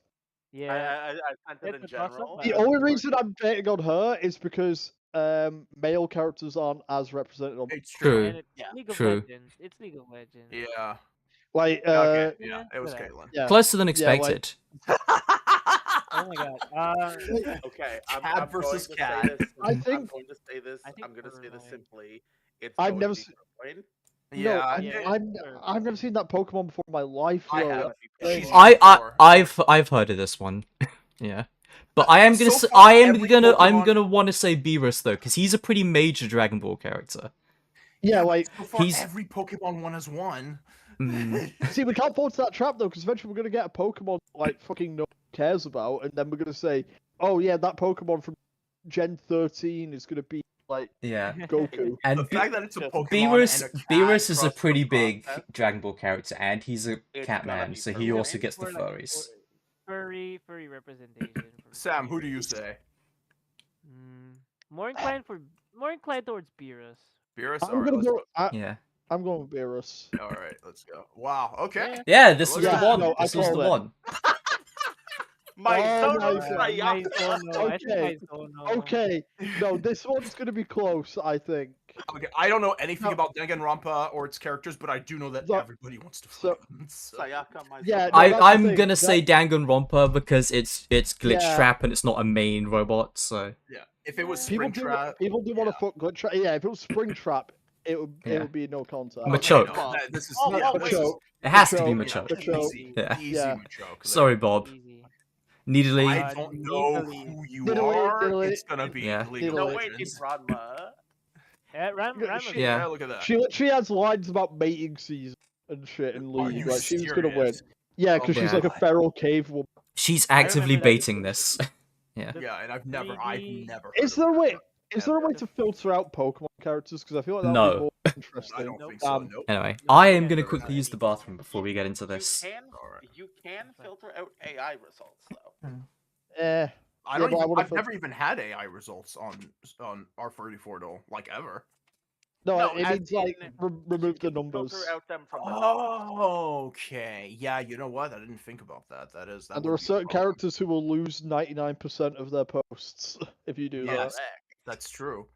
Yeah. I sent it It's in a toss-up, general. but- The only reason I'm betting on her is because male characters aren't as represented on. It's True. And it's Yeah. League of True. Legends. It's League of Legends. Yeah. Like, Okay, yeah, Yeah, it was whatever. Caitlyn. yeah. Closer than Yeah, like- expected. Oh my god. Okay, Cat I'm versus going to cat. say this. I I'm think- going to say this. I think I'm going to say this Purloin. simply. It's I've going never to be se- Purloin. No, Yeah, I've never seen that Pokemon before in my life. I though. have. Gotta be Purloin. She's I've heard of this one. Yeah. But I am gonna So say, far, every I'm Pokemon- gonna want to say Beerus though, because he's a pretty major Dragon Ball character. Yeah, but like, so far, he's- every Pokemon one has won. Mm, see, we can't fall into that trap though, because eventually we're gonna get a Pokemon like fucking no one cares about, and then we're gonna say, oh yeah, that Pokemon from Gen 13 is gonna be like yeah. Goku. And The fact that it's a Just- Pokemon Beerus and a cat Beerus is a trusts the pretty big process. Dragon Ball character, and he's a It's cat gotta man, be so he Purloin. also gets the For, like, furries. Furry representation. For Sam, Beerus. who do you say? More inclined towards Beerus. Beerus? I'm Alright, gonna let's go. go. Yeah. I'm going with Beerus. Alright, let's go. Wow, okay. Yeah. Yeah, this Look was at the that. one. No, I This was the called it. one. My Oh my Zono God. Sayaka. I think Okay. Mizono. Okay, no, this one's gonna be close. I think. Okay, I don't know anything No. about Danganronpa or its characters, but I do know that So- everybody wants to so- fight them. So. Sayaka, my Yeah, Zono. no, that's the I'm thing, gonna say Danganronpa because it's Glitch Yeah. Trap and it's not a main robot, so Yeah, if it was People Springtrap, do want to fuck Glitch Trap. Yeah, if it was Springtrap, it Yeah. would be no contact. Machoke. no, this is Oh, yeah, oh, this wait. is it has to be Machoke. Machoke. Machoke. easy, Yeah. easy Yeah. Machoke. Sorry, Bob. Easy. Needly. I don't know Needly. who you Needly, are. Needly. It's gonna be Yeah. League of No, Needly. wait, Legends. it's Ranma. Yeah, Yeah, Ram. Yeah. look at that. She literally has lines about mating season and shit in Are League. you Like she was gonna win. serious? Yeah, Oh because she's my like a God. feral cave woman. She's I actively remember that baiting it's- this. Yeah, and I've never 3D. heard Is of there a her, way? but Is there a way never. to filter out Pokemon characters? Because I feel like that would No. be more I interesting. don't Nope. think so. Um, Nope. Anyway, No, I you am can't gonna do quickly that. use the bathroom before we get into this. Alright. You can filter out AI results though. Eh. I Yeah, don't but I even, would've I've thought- never even had AI results on R34 though, like ever. No, No, it as means like in, remove the You can numbers. Filter out them from the Oh, okay. Yeah, you know what? I didn't think about that. That And there would are be a certain problem. characters who will lose 99% of their posts if you do Yes. that. That's true.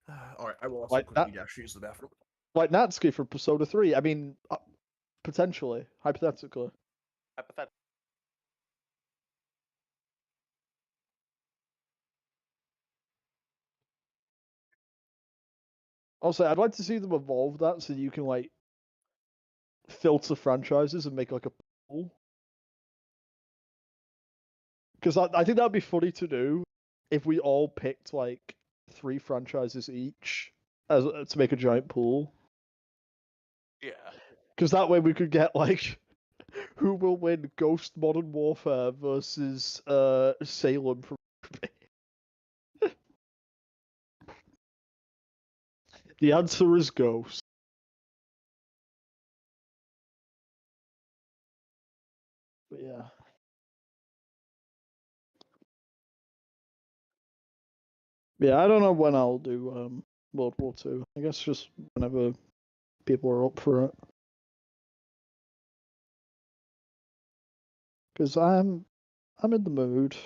Alright, I will also Like quickly dash use the bathroom. Like Natsuki from Persona 3. I mean, potentially, hypothetically. Hypothetical. Also, I'd like to see them evolve that so you can like filter franchises and make like a pool. Because I think that'd be funny to do if we all picked like 3 franchises each as to make a giant pool. Yeah. Because that way we could get like who will win Ghost Modern Warfare versus Salem from The answer is Ghost. But yeah. Yeah, I don't know when I'll do World War II. I guess just whenever people are up for it. Because I'm in the mood.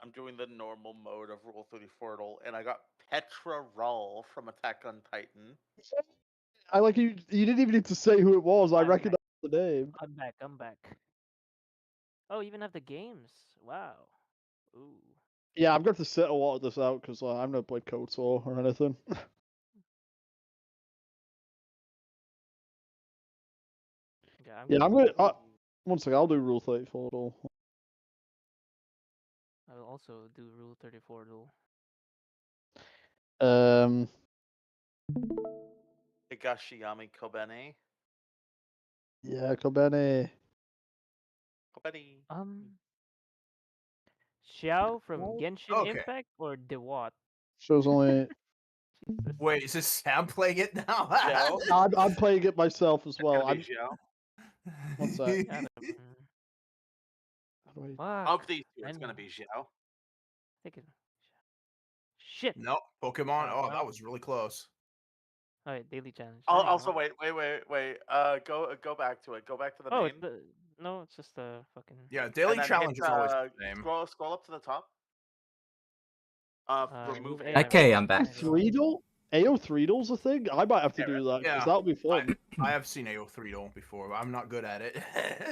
I'm doing the normal mode of Rule 34, and I got Petra Rull from Attack on Titan. I like you. You didn't even need to say who it was. I I'm back. recognize the name. I'm back. Oh, you even have the games. Wow. Ooh. Yeah, I'm going to sit a lot of this out because I've never played KOTOR or anything. Yeah, I'm going to. One second, I'll do Rule 34 duel. I will also do Rule 34 duel. Higashiyami Kobeni. Yeah, Kobeni. Kobeni. Xiao from Well, Genshin okay. Impact or Dewat? Shows only. Jesus. Wait, is this Sam playing it now? Xiao. I'm playing it myself as It's well. gonna I'm. be Xiao. One sec. Adam. How do I- Fuck. Of these two, I it's gonna know. be Xiao. Take it. Shit. No, Pokemon. Oh, no. that was really close. Alright, daily challenge. Al- There you Also, go. wait. Go back to it. Go back to the Oh, main. no, it's just a fucking. Yeah, daily and then challenge hit, is always the same. Scroll up to the top. Remove AI. Okay, I'm back. AO Threedle's a thing? I might have to do that, because yeah. that would be fun. I have seen AO3 before, but I'm not good at it.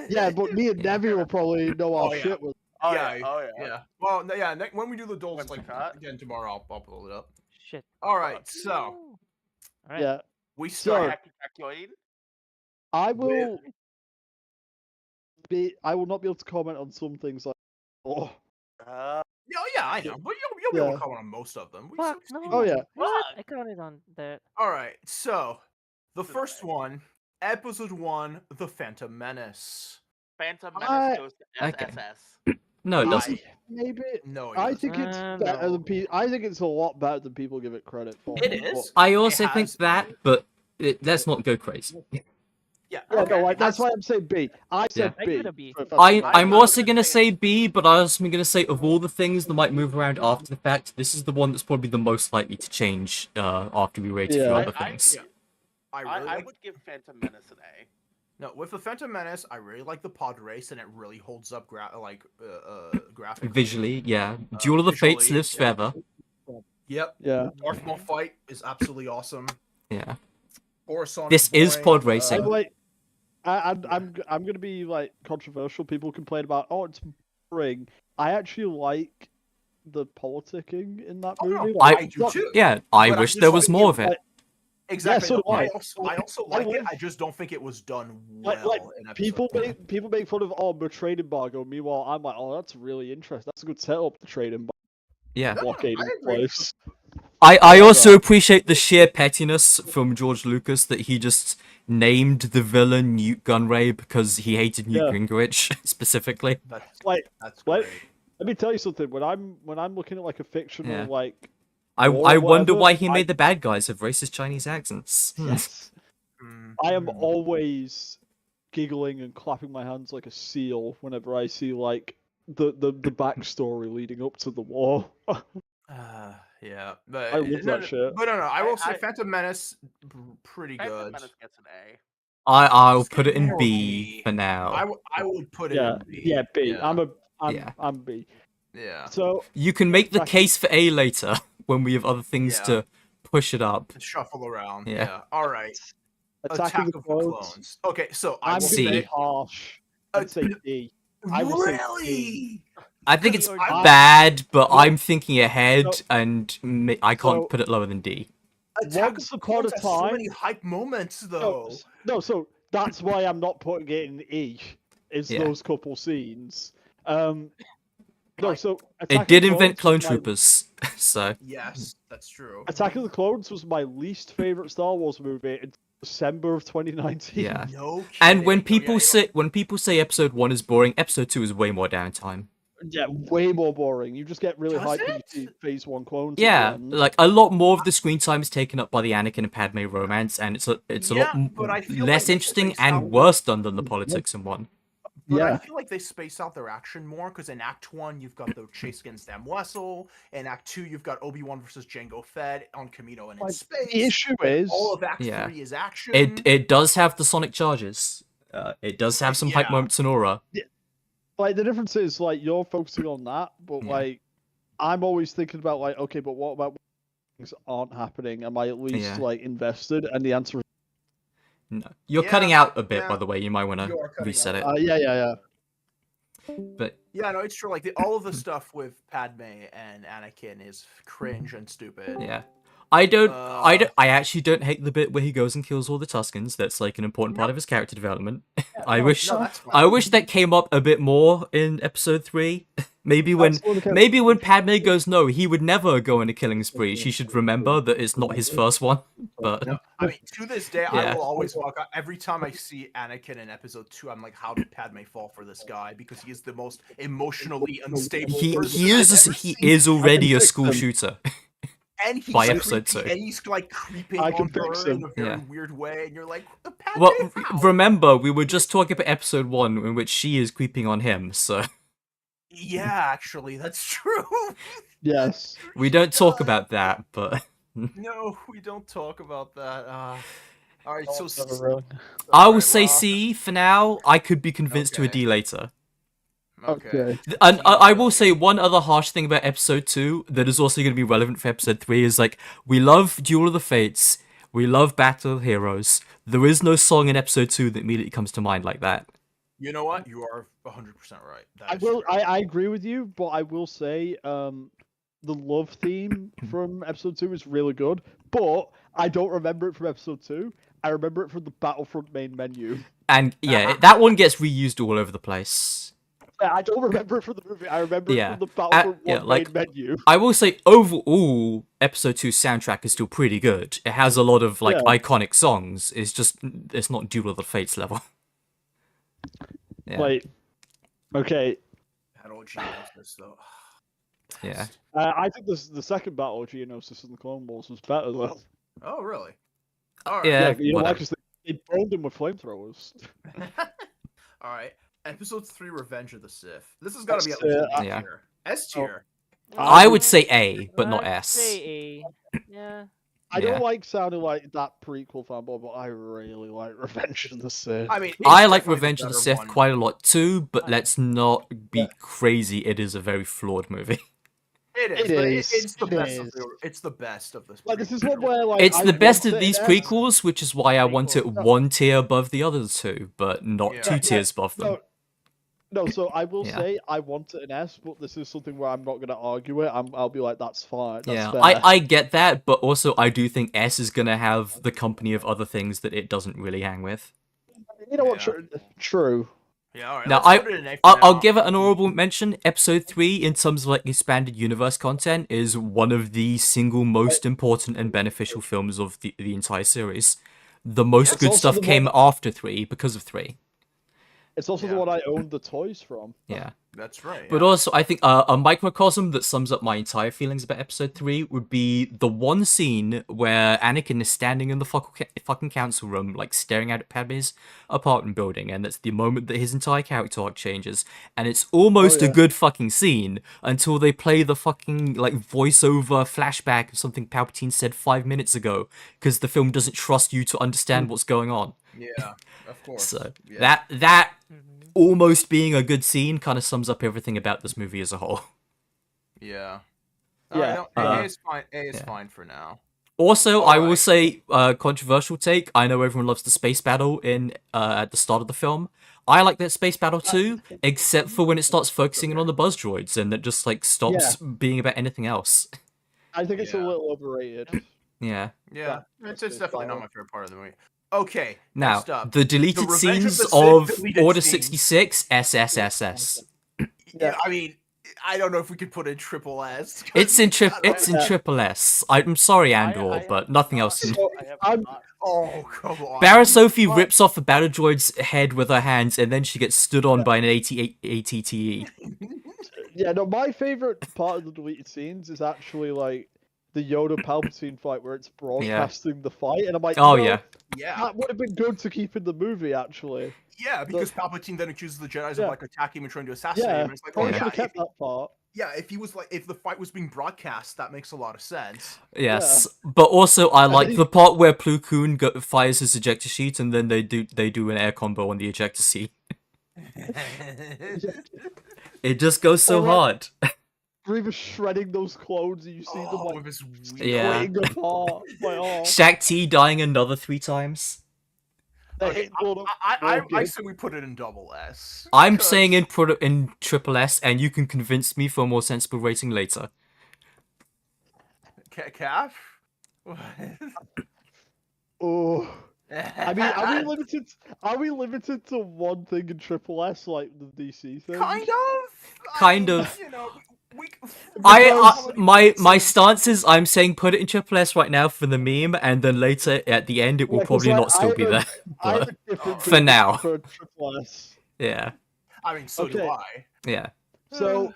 Yeah, but me and Yeah. Nevi will probably know our Oh, yeah. shit with. Oh yeah, yeah. Oh yeah. yeah. Well, yeah. When we do the duels, When's like the cut? again tomorrow, I'll pull it up. Shit. All right, Fuck. so All right. Yeah, we So- start. I will I will not be able to comment on some things like. Oh, Yeah, I know, but you'll be able Yeah. to comment on most of them. Fuck no. Oh, yeah. What? Fuck. I counted on that. All right, so the Good first alright. one, episode 1, The Phantom Menace. Phantom I- Menace goes to Okay. SSS. No, it doesn't. maybe. No, it I doesn't. think it's better No. than I think it's a lot better than people give it credit for. It is. I also It think has- that, but let's not go crazy. Yeah, Yeah, Okay, no, like, it that's has- why I'm saying B. I said I B. give it a B. for Phantom Menace. I'm I'm also gonna gonna say say B, but I also am gonna say of all the things that might move around after the fact, this is the one that's probably the most likely to change after we rate a few Yeah. other things. Yeah. I really I like. would give Phantom Menace an A. No, with the Phantom Menace, I really like the pod race, and it really holds up graphically. Visually, yeah. Duel of the Fates visually, lives forever. Yep. Yeah. Darth Maul fight is absolutely awesome. Yeah. Coruscant This is boring, pod racing. I'm like, I'm gonna be like controversial. People complain about it's boring. I actually like the politicking in that Oh, no, movie. I- I do too. Yeah, I But I wish just there was like more it, of it. Exactly. so do I I. also I like it. love- I just don't think it was done Like- well. like, in episode People one. make fun of the trade embargo. Meanwhile, I'm like, that's really interesting. That's a good setup. The trade embargo Yeah. No, blockade I in agree. place. I Yeah, also right. appreciate the sheer pettiness from George Lucas that he just named the villain Newt Gunray because he hated Newt Yeah. Gingrich specifically. That's Like, that's like- great. Let me tell you something. When I'm looking at like a fictional Yeah. like, I Or wonder whatever, why he I- made the bad guys have racist Chinese accents. yes, I am Mhm. always giggling and clapping my hands like a seal whenever I see like the backstory leading up to the war. Yeah, but I love that shit. But no, I will say I- Phantom Menace, pretty Phantom good. Menace gets an A. I'll Just put it in more B B. for now. I would put it Yeah, in B. yeah, B. Yeah. I'm B. Yeah. So You can make the Back- case for A later when we have other things Yeah. to push it up. Shuffle around. Yeah. Yeah. All right. Attack of the Clones. Okay, so I I'm will C. gonna be say harsh and say D. I will say really. I think it's Or D. bad, but No. I'm thinking ahead, No. and I can't So- put it lower than D. Attack Once of the upon a Clones has so time- many hype moments No, though. so that's why I'm not putting it in E. Is Yeah. those couple scenes? No, Like, so Attack It of did the invent Clones clone was my- troopers, so Yes, that's true. Attack of the Clones was my least favorite Star Wars movie in December of 2019. yeah. No. And when kidding. people say episode 1 is boring, episode 2 is way more downtime. Yeah, way more boring. You just get really Does hyped when you it? see Phase 1 clones. at the Yeah, end. like a lot more of the screen time is taken up by the Anakin and Padme romance, and it's a Yeah, lot but I feel less like they interesting space out and the- worse done than the politics in one. But I Yeah. feel like they space out their action more because in Act 1 you've got the chase against Am Wessel. In Act 2 you've got Obi-Wan versus Jango Fett on Kamino and in Like, space. the issue and is, all of Act Yeah. 3 is action. It does have the sonic charges. It does have some hype Yeah. moments in aura. like, the difference is, like, you're focusing on that, but, Yeah. like, I'm always thinking about, like, okay, but what about things aren't happening? Am I at least, Yeah. like, invested? And the answer is, No. You're Yeah, cutting out a bit, yeah. by the way. You might want You to are cutting reset it. out. yeah. But Yeah, no, it's true. Like all of the stuff with Padme and Anakin is cringe and stupid. yeah, I Uh, actually don't hate the bit where he goes and kills all the Tuscans. That's like an important part of his character development. I wish that's fine. I wish that came up a bit more in episode 3. Maybe when That's one of the maybe when Padme goes, no, he would never go on a killing spree. She should remember that it's not his first one. But No, I mean, to this day, Yeah. I will always walk out. Every time I see Anakin in episode 2, I'm like, how did Padme fall for this guy? Because he is the most emotionally unstable person he I've is ever he seen. is already a fix school him. shooter. And he's by creepy, episode 2. and he's like creeping I can on fix her in him. a very Yeah. weird way, and you're like, Padme, Well, how? remember we were just talking about episode 1 in which she is creeping on him. So Yeah, actually, that's true. Yes. we don't talk about that. But No, we don't talk about that. All right, so Never really. I will alright, say well, C for now. I could be convinced to a Okay. D later. Okay. And I will say one other harsh thing about episode 2 that is also going to be relevant for episode 3 is like, we love Duel of the Fates, we love Battle of the Heroes. There is no song in episode 2 that immediately comes to mind like that. You know what? You are 100% right. That I is will. true. I agree with you, but I will say, the love theme from episode 2 is really good. But I don't remember it from episode 2. I remember it from the Battlefront main menu. And yeah, that one gets reused all over the place. I don't remember it from the movie. I remember Yeah. it from the Battlefront Yeah, 1 like- main menu. I will say overall, episode 2's soundtrack is still pretty good. It has a lot of like Yeah. iconic songs. It's not Duel of the Fates level. Yeah. Wait. Okay. Battle of Geonosis, though. Yeah. I think the second battle of Geonosis in the Clone Wars was better though. Oh, really? All right. Yeah. You know why? whatever. Because they burned him with flamethrowers. All right. Episode 3, Revenge of the Sith. This has got to be at S least tier. an Yeah. S tier. S tier. I would say A, but not I'd S. Say A. Yeah. I Yeah. don't like sounding like that prequel fanboy, but I really like Revenge of the Sith. I mean, I it's like definitely Revenge of the better Sith one. quite a lot too, but let's not be Yeah. crazy. It is a very flawed movie. It is. It but is, It's the it best. is. It's the best of this. Like this is one where like It's I the best want of it these in S. prequels, which is why I want it Prequels. one tier above the other two, but not Yeah. two Yeah, tiers above them. No, so I will Yeah. say I want it in S, but this is something where I'm not gonna argue it. I'll be like, that's fine. That's Yeah, fair. I get that, but also I do think S is gonna have the company of other things that it doesn't really hang with. You know what? Yeah. True. Yeah. All right. Now, let's put it in A for I'll now. give it an honorable mention. Episode 3, in terms of like expanded universe content, is one of the single most important and beneficial films of the entire series. The most It's good also stuff the came one- after 3 because of 3. It's also the Yeah. one I owned the toys from. Yeah. That's right. But yeah. also, I think a microcosm that sums up my entire feelings about episode 3 would be the one scene where Anakin is standing in the fucking council room, like staring out at Padme's apartment building, and that's the moment that his entire character arc changes. And it's almost Oh, a yeah. good fucking scene until they play the fucking like voiceover flashback of something Palpatine said 5 minutes ago, because the film doesn't trust you to understand what's going on. Yeah. Of course. So yeah. that Mhm. almost being a good scene kind of sums up everything about this movie as a whole. Yeah. Yeah, No, uh, A is fine. A is yeah. fine for now. Also, I will Alright. say, controversial take. I know everyone loves the space battle in at the start of the film. I like that space battle too, except for when it starts focusing in on the buzz droids and it just like stops being about anything else. I think it's a Yeah. little overrated. Yeah. Yeah. Yeah, It's that's definitely not valid. my favorite part of the movie. Okay. Now, next up. the deleted The Revenge of scenes the Sith of deleted Order scenes. 66, SSSS. Yeah. I mean, I don't know if we could put in triple S. It's in triple S. I'm sorry, I Andor, have but nothing not- else. In... So, I have I'm- not. Oh, come on. Barra Sophie rips off the battle droid's head with her hands, and then she gets stood on by an ATTE. Yeah, no, my favorite part of the deleted scenes is actually like the Yoda Palpatine fight where it's broadcasting the fight, and I'm like, Oh you know, yeah. Yeah. that would have been good to keep in the movie actually. Yeah, because Palpatine then accuses the Jedi's Yeah. of like attacking him and trying to assassinate Yeah, him. And it's like, oh probably yeah, should have kept that part. if he was like, if the fight was being broadcast, that makes a lot of sense. Yes, but also I like the part where Plo Koon fires his ejector sheet, and then they do an air combo on the ejector seat. It just goes so Alright. hard. Grievous shredding those clones, and you see them Oh, like with his Yeah. splitting apart. Like, oh, Shaq T dying another 3 times. they Okay, hit Lord of- I Okay. say we put it in double S. I'm because- saying in triple S, and you can convince me for a more sensible rating later. Calf. Oh, I mean, are we limited? Are we limited to one thing in Triple S, like the DC thing? Kind of. Kind of. You know, we. My stance is I'm saying put it in triple S right now for the meme, and then later at the end it will Yeah, 'cause, probably like, not still I be have a- there. I have But a different for thing now. for Triple S. yeah, I mean, so do Okay. I. yeah. So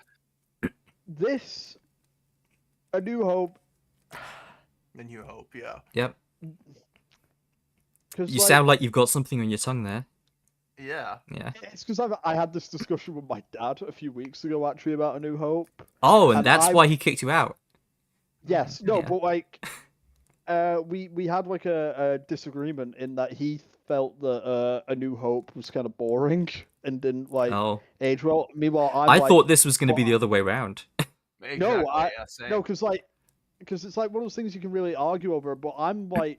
this, A New Hope, And you hope, yeah. Yep. because You sound like you've got something on your tongue there. Yeah. Yeah. it's because I had this discussion with my dad a few weeks ago actually about A New Hope. Oh, and And that's I- why he kicked you out. Yes, no, Yeah. but like, we had like a disagreement in that he felt that A New Hope was kind of boring and didn't Oh, age well. Meanwhile, I'm I like, thought this was going to be "Wow." the other way around. Exactly. No, yeah, same. no, because it's like one of those things you can really argue over. But I'm the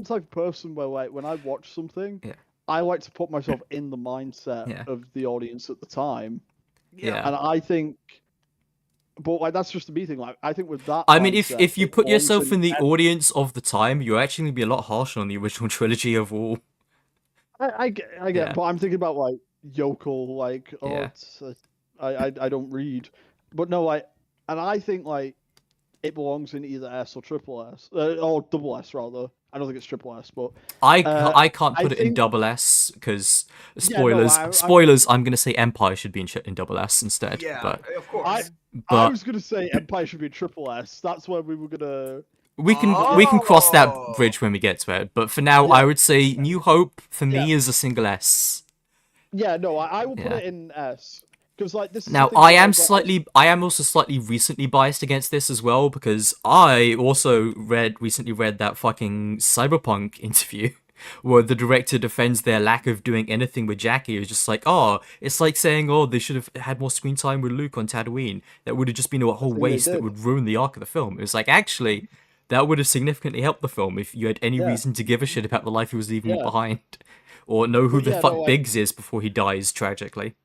type of person where like when I watch something, Yeah. I like to put myself in the mindset Yeah. of the audience at the time, Yeah. and I think. But like that's just the me thing. Like I think with that. I mean, mindset, if you it put belongs yourself in the F- audience of the time, you're actually going to be a lot harsher on the original trilogy of all. I get, Yeah. but I'm thinking about like yokel, like Yeah. I don't read, but no, and I think like it belongs in either S or triple S, or double S rather. I don't think it's triple S, but I can't I put it in think double S because yeah, no, spoilers. I'm going to say Empire should be in double S instead. Yeah, But of course. I but was gonna say Empire should be triple S. That's where we were gonna. we can cross that Oh. bridge when we get to it. But for now, Yeah. I would say New Hope for me is a single S. Yeah, no, I will put Yeah. it in S because like this. Is the Now, thing I with, am like, I am also slightly recently biased against this as well because I also recently read that fucking Cyberpunk interview where the director defends their lack of doing anything with Jackie. It was just like, oh, it's like saying, oh, they should have had more screen time with Luke on Tatooine. That would have just been a whole think they waste that did. would ruin the arc of the film. It was like, actually, that would have significantly helped the film if you had any Yeah. reason to give a shit about the life he was leaving Yeah. behind. Or know who But the yeah, fuck no, Biggs is before he dies tragically.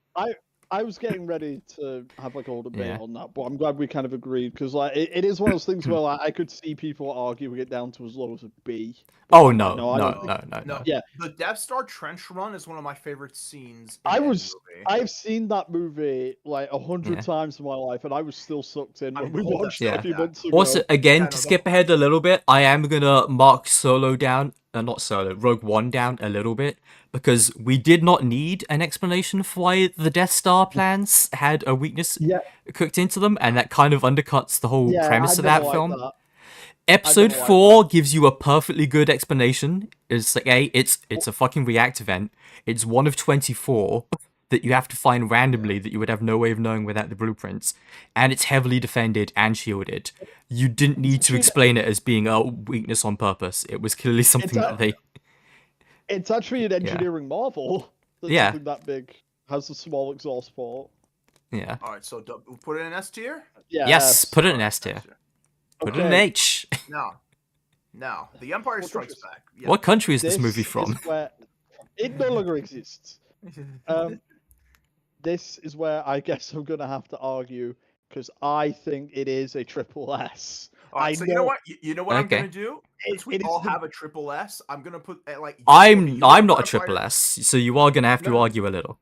I was getting ready to have like a whole debate Yeah. on that, but I'm glad we kind of agreed because like it is one of those things where like, I could see people arguing it down to as low as a B. But Oh I'm no, like, no, I don't think. no. Yeah. The Death Star trench run is one of my favorite scenes. I in any was movie. I've seen that movie like 100 Yeah. times in my life, and I was still sucked in I when mean, we hold watched that it a few back. months ago. Also, again, Yeah, to no, skip ahead a little bit, I am gonna mark Solo down, not Solo, Rogue One down a little bit, because we did not need an explanation for why the Death Star plans had a weakness Yeah, cooked into them, and that kind of undercuts the whole yeah, premise I of never that liked film. that. Episode never liked 4 gives you a perfectly good explanation. It's like, hey, it's a fucking react event. It's one of 24 that you have to find randomly that you would have no way of knowing without the blueprints. And it's heavily defended and shielded. You didn't need to explain it as being a weakness on purpose. It was clearly something that they... It's actually an engineering marvel that Yeah. something that big has a small exhaust port. Yeah. All right, so we'll put it in S tier. Yeah. Yes, put it in Alright, S tier. tier. Put it in Okay. H. Now, The Empire What Strikes countries? Back. Yeah. What country is this This movie is from? where it no longer exists. This is where I guess I'm gonna have to argue because I think it is a triple S. All right, I so you know what? You know what I'm Okay. gonna do? Since we it is all the- have a triple S, I'm gonna put like. I'm not a Empire- triple S, so you are gonna have to No. argue a little.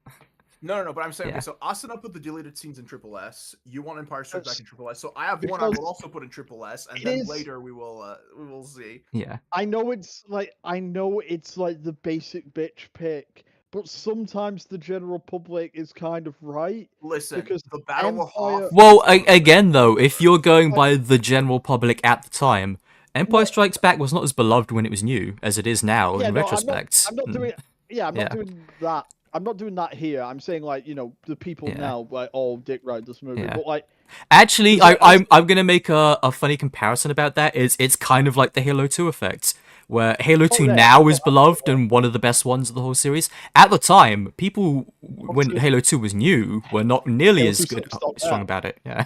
No, but I'm saying Yeah. okay. So Asuna put the deleted scenes in triple S. You want Empire Strikes Back in triple S. So I have one I Because will also put in triple S, and it then is- later we will see. Yeah. I know it's like the basic bitch pick, but sometimes the general public is kind of right. Listen, Because the Battle of Empire- Hoth. Well, again, though, if you're going by the general public at the time, Empire Strikes Back was not as beloved when it was new as it is now in no, retrospect. I'm not doing. Yeah, I'm not Yeah. doing that. I'm not doing that here. I'm saying like the people Yeah. now like oh dick ride this movie, Yeah. but like Actually, Because I'm gonna make a funny comparison about that. It's kind of like the Halo 2 effect, where Halo 2 yeah. now is beloved and one of the best ones of the whole series. At the time, people when Halo 2 Halo 2 was new were not nearly Halo as 2 good sucks, strong yeah. about it. Yeah.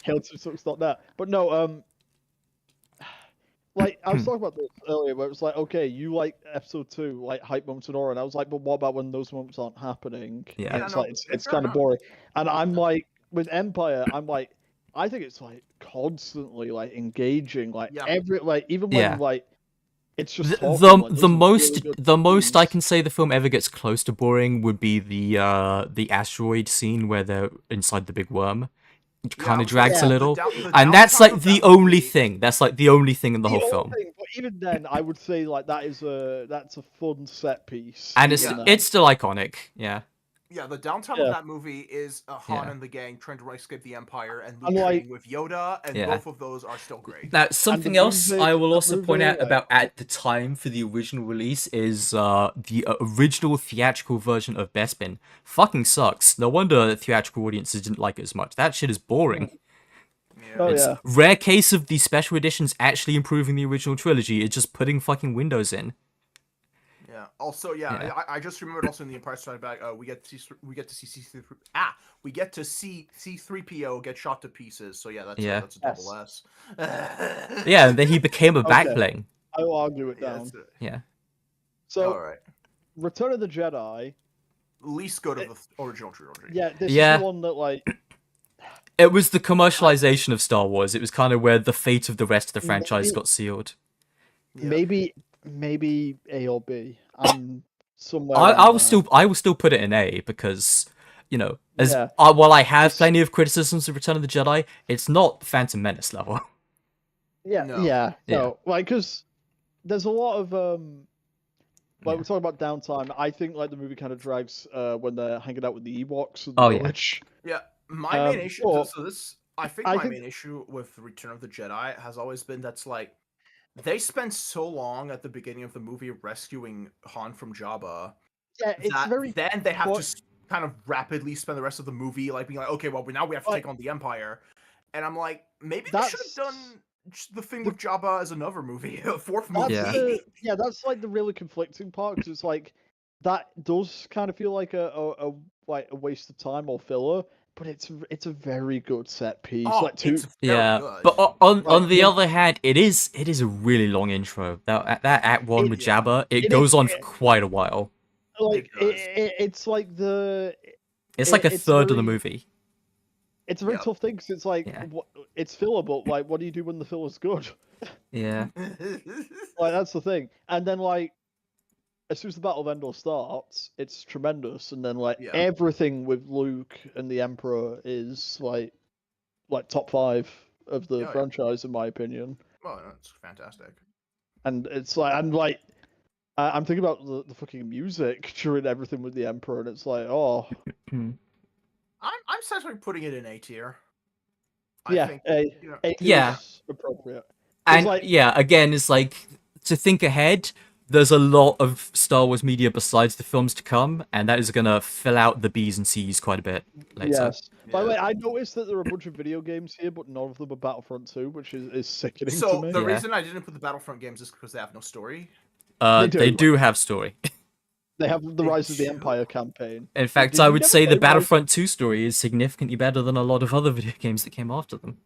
Halo 2 sucks, not that. But no, like I was talking about this earlier, where it was like, okay, you like episode 2, like hype moments and aura, and I was like, but what about when those moments aren't happening? Yeah. And it's no, like it's fair kind of enough. boring. And I'm like, with Empire, I'm like, I think it's like constantly like engaging, like Yeah. every like even when Yeah. like it's just The, talking, the, like, the there's some most really good the most I scenes. can say the film ever gets close to boring would be the asteroid scene where they're inside the big worm. It kind of drags a Yeah. little, The and that's downtime like of the that only movie- thing. That's like the only thing in the whole only film, thing, but even then, I would say like that's a fun set piece. and it's even then. it's still iconic. Yeah. Yeah, the downtime Yeah. of that movie is Han Yeah. and the gang trying to escape the Empire, and And, Luke like- training with Yoda, and Yeah. both of those are still great. Now, something the else music I will of also that point movie, out like- about at the time for the original release is the original theatrical version of Bespin fucking sucks. No wonder theatrical audiences didn't like it as much. That shit is boring. Oh It's yeah. rare case of the special editions actually improving the original trilogy. It's just putting fucking windows in. Yeah. Yeah. Also, yeah, Yeah. I just remembered also in the Empire Strikes Back, we get to see we get to see C3PO get shot to pieces. So yeah, Yeah. that's a double S. Yeah, and then he became a Okay. backbling. I will argue it Yeah, down. Yeah. So, all right. Return of the Jedi. Least good of the original trilogy. Yeah, this Yeah. is the one that like It was the commercialization of Star Wars. It was kind of where the fate of the rest of the franchise Maybe- got sealed. Yeah. maybe A or B. I'm somewhere. I around will still put it in A because, you know, as Yeah. while I have It's- plenty of criticisms of Return of the Jedi, it's not Phantom Menace level. Yeah, No. yeah, Yeah. no, like because there's a lot of like Yeah. we're talking about downtime. I think like the movie kind of drags when they're hanging out with the Ewoks and the Oh, yeah. village. Yeah, my main issue. or- So this, I think, I my think- main issue with Return of the Jedi has always been that's like they spend so long at the beginning of the movie rescuing Han from Jabba Yeah, it's that very. then they have qu- to kind of rapidly spend the rest of the movie like being like, okay, well now we have to Like- take on the Empire, and I'm like, maybe they should have That's- done the thing with Jabba as another movie, a fourth movie. That's that's like the really conflicting part because it's like that does kind of feel like a waste of time or filler, but it's a very good set piece. Oh, like two, it's very Yeah, good. but on Like, the the- other hand, it is a really long intro. That Act 1 It- with Jabba, it it goes is- on for quite a while. like does. it's like the It's like a it's third of the very- movie. it's a very Yep. tough thing because it's like Yeah. it's filler, but like what do you do when the filler's good? Yeah. Like that's the thing, and then like as soon as the Battle of Endor starts, it's tremendous, and then like Yeah. everything with Luke and the Emperor is like top 5 of the Yeah, yeah. franchise in my opinion, Well, that's fantastic. and it's like I'm thinking about the fucking music during everything with the Emperor, and it's like I'm satisfied putting it in A tier. yeah, think, A you know, A Yeah. is appropriate. And like- yeah, again, it's like to think ahead. There's a lot of Star Wars media besides the films to come, and that is gonna fill out the B's and C's quite a bit later. Yes. By the Yeah. way, I noticed that there are a bunch of video games here, but none of them are Battlefront 2, which is sickening So to me. the Yeah. reason I didn't put the Battlefront games is because they have no story. They do. do have story. They have the They Rise of the do? Empire campaign. In fact, Did I you would never say the play Rise- Battlefront 2 story is significantly better than a lot of other video games that came after them.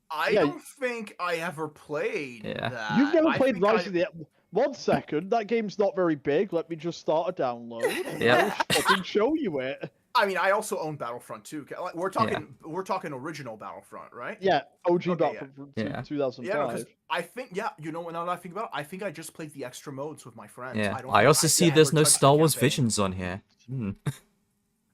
I Yeah. don't think I ever played Yeah. that. You've never I played think Rise I- of the 1 second, that game's not very big. Let me just start a download. And Yeah. I'll fucking show you it. I mean, I also own Battlefront 2. Like, we're talking original Battlefront, right? Yeah, OG Okay, Battlefront from Yeah. 2005. Yeah, because I think you know, now that I think about it, I think I just played the extra modes with my friends. Yeah. don't I think also see ever there's no touched the Star Wars campaign. Visions on here. Hmm.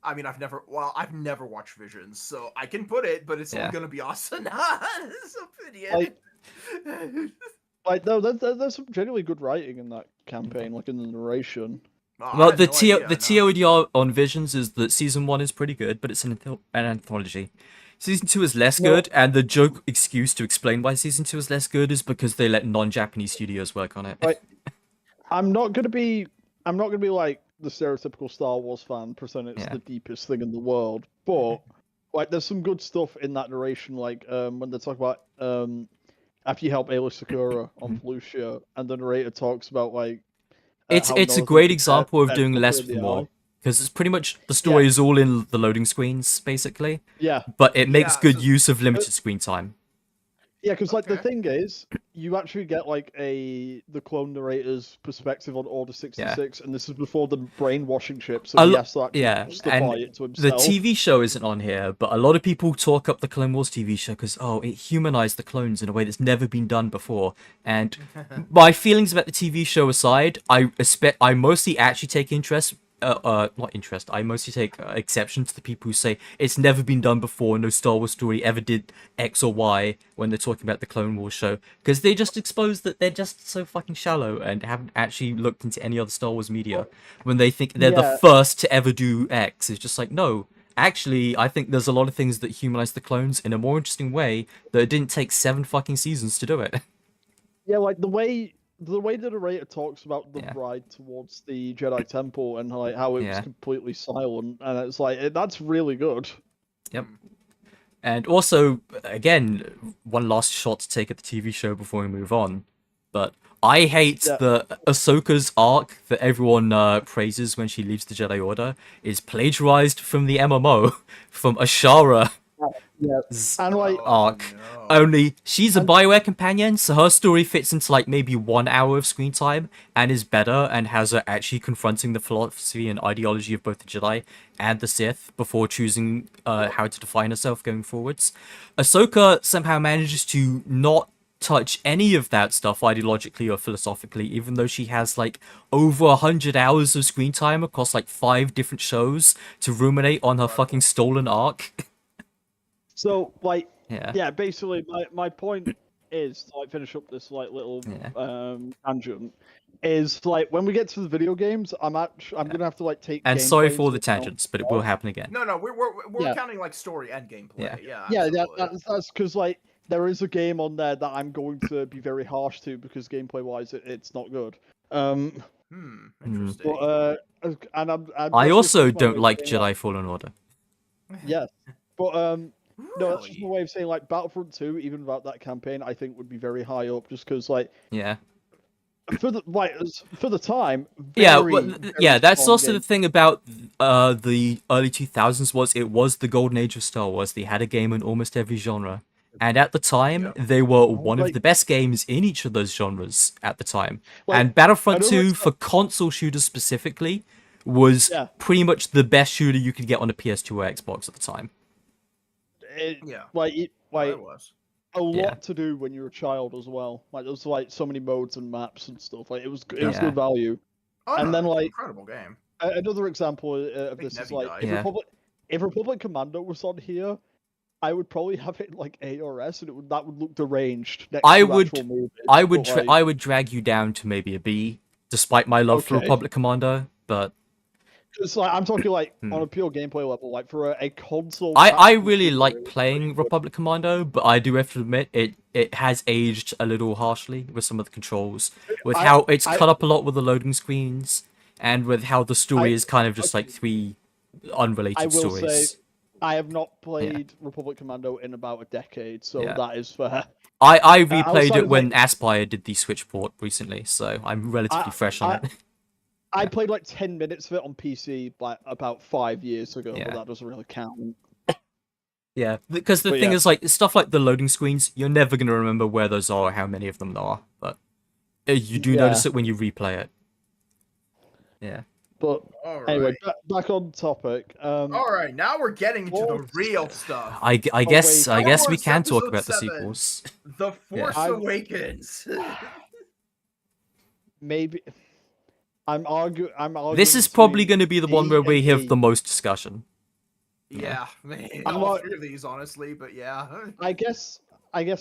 I mean, I've never watched Visions, so I can put it, but it's Yeah. only gonna be awesome. This opinion. Like- Like, no, there's some genuinely good writing in that campaign, like in the narration. Oh, I Well, had the no idea, no. TLDR on Visions is that season 1 is pretty good, but it's an anthology. Season 2 is less Well- good, and the joke excuse to explain why season 2 is less good is because they let non-Japanese studios work on it. Right. I'm not gonna be like the stereotypical Star Wars fan, pretending it's Yeah. the deepest thing in the world. But like, there's some good stuff in that narration, like when they talk about after you help Aayla Secura on Felucia, and the narrator talks about like It's how a Northern great prepared- example of prepared doing Booker less in with the more, eye. because it's pretty much the story is all in the loading screens basically, Yeah, but it makes Yeah, good so- use of limited screen time. yeah, because like the Okay. thing is, you actually get like the clone narrator's perspective on Order 66, and this is before the brainwashing chip, so A he lo- has to actually yeah, justify and it to The himself. TV show isn't on here, but a lot of people talk up the Clone Wars TV show because, it humanized the clones in a way that's never been done before. And my feelings about the TV show aside, I mostly actually take interest. Not interest. I mostly take exception to the people who say it's never been done before. No Star Wars story ever did X or Y when they're talking about the Clone Wars show, because they just expose that they're just so fucking shallow and haven't actually looked into any other Star Wars media when they think they're the Yeah. first to ever do X. It's just like, no. Actually, I think there's a lot of things that humanize the clones in a more interesting way that it didn't take 7 fucking seasons to do it. Yeah, like the way the narrator talks about the Yeah. ride towards the Jedi Temple and like how it was Yeah. completely silent, and it's like that's really good. And also, again, one last shot to take at the TV show before we move on. But I hate Yeah. the Ahsoka's arc that everyone praises when she leaves the Jedi Order is plagiarized from the MMO from Ashara. Yeah. And like, arc. no. Only she's a And- Bioware companion, so her story fits into like maybe 1 hour of screen time and is better and has her actually confronting the philosophy and ideology of both the Jedi and the Sith before choosing how to define herself going forwards. Ahsoka somehow manages to not touch any of that stuff ideologically or philosophically, even though she has like over 100 hours of screen time across like 5 different shows to ruminate on her fucking stolen arc. so like, Yeah. yeah, basically my point is to like finish up this like little Yeah. tangent is like when we get to the video games, I'm gonna have to like take And sorry gameplay for all into the account. tangents, but it will happen again. No, we're Yeah. counting like story and gameplay. Yeah. Yeah, Yeah, absolutely. that's because like there is a game on there that I'm going to be very harsh to because gameplay wise it's not good. Interesting. But and I'm I that's just also my way don't of like saying, Jedi Fallen Order. yes, but no, that's just my Really? way of saying like Battlefront 2, even without that campaign, I think would be very high up just because like Yeah. for the time. Yeah, Very, well, very yeah, that's strong also game. the thing about the early 2000s was it was the golden age of Star Wars. They had a game in almost every genre. And at the time, Yeah. they were one of Like- the best games in each of those genres at the time. Like, and Battlefront another 2, for console shooters specifically, was Yeah. pretty much the best shooter you could get on a PS2 or Xbox at the time. Yeah. Like No, it was. a lot Yeah. to do when you're a child as well. Like there was like so many modes and maps and stuff. Like it was Yeah. good value. Oh, And no, then, it's an like, incredible game. Another example of think this is Nevi like died. Yeah. if Republic Commando was on here, I would probably have it in, like A or S, and that would look deranged next I to would- actual movies. I would but, like, I would drag you down to maybe a B, despite my love for Okay. Republic Commando, but it's like I'm talking like Hmm. on a pure gameplay level, like for a console. I tactical really shooter, like it was playing pretty good. Republic Commando, but I do have to admit it has aged a little harshly with some of the controls, with I- how it's I- cut up a lot with the loading screens, and with how the story is kind of just like 3 unrelated I will stories. say I have not played Republic Commando in about a decade, so Yeah. that is fair. I replayed outside it of, when like- Aspire did the Switch port recently, so I'm relatively fresh on it. I played like 10 minutes of it on PC like about 5 years ago, Yeah. but that doesn't really count. Yeah, because the But thing yeah. is, like, stuff like the loading screens, you're never going to remember where those are or how many of them there are, but you do notice it when you replay it. Yeah. But All right. anyway, back on topic. All right, now we're getting into the Force- real stuff. I guess wait. we Wars can talk Episode about the 7. sequels. The Force I- Awakens. Maybe I'm arguing. This is probably between going to be the one D where we and have E. the most discussion. Yeah, man, I'm all not- 3 of these, honestly, but yeah. I guess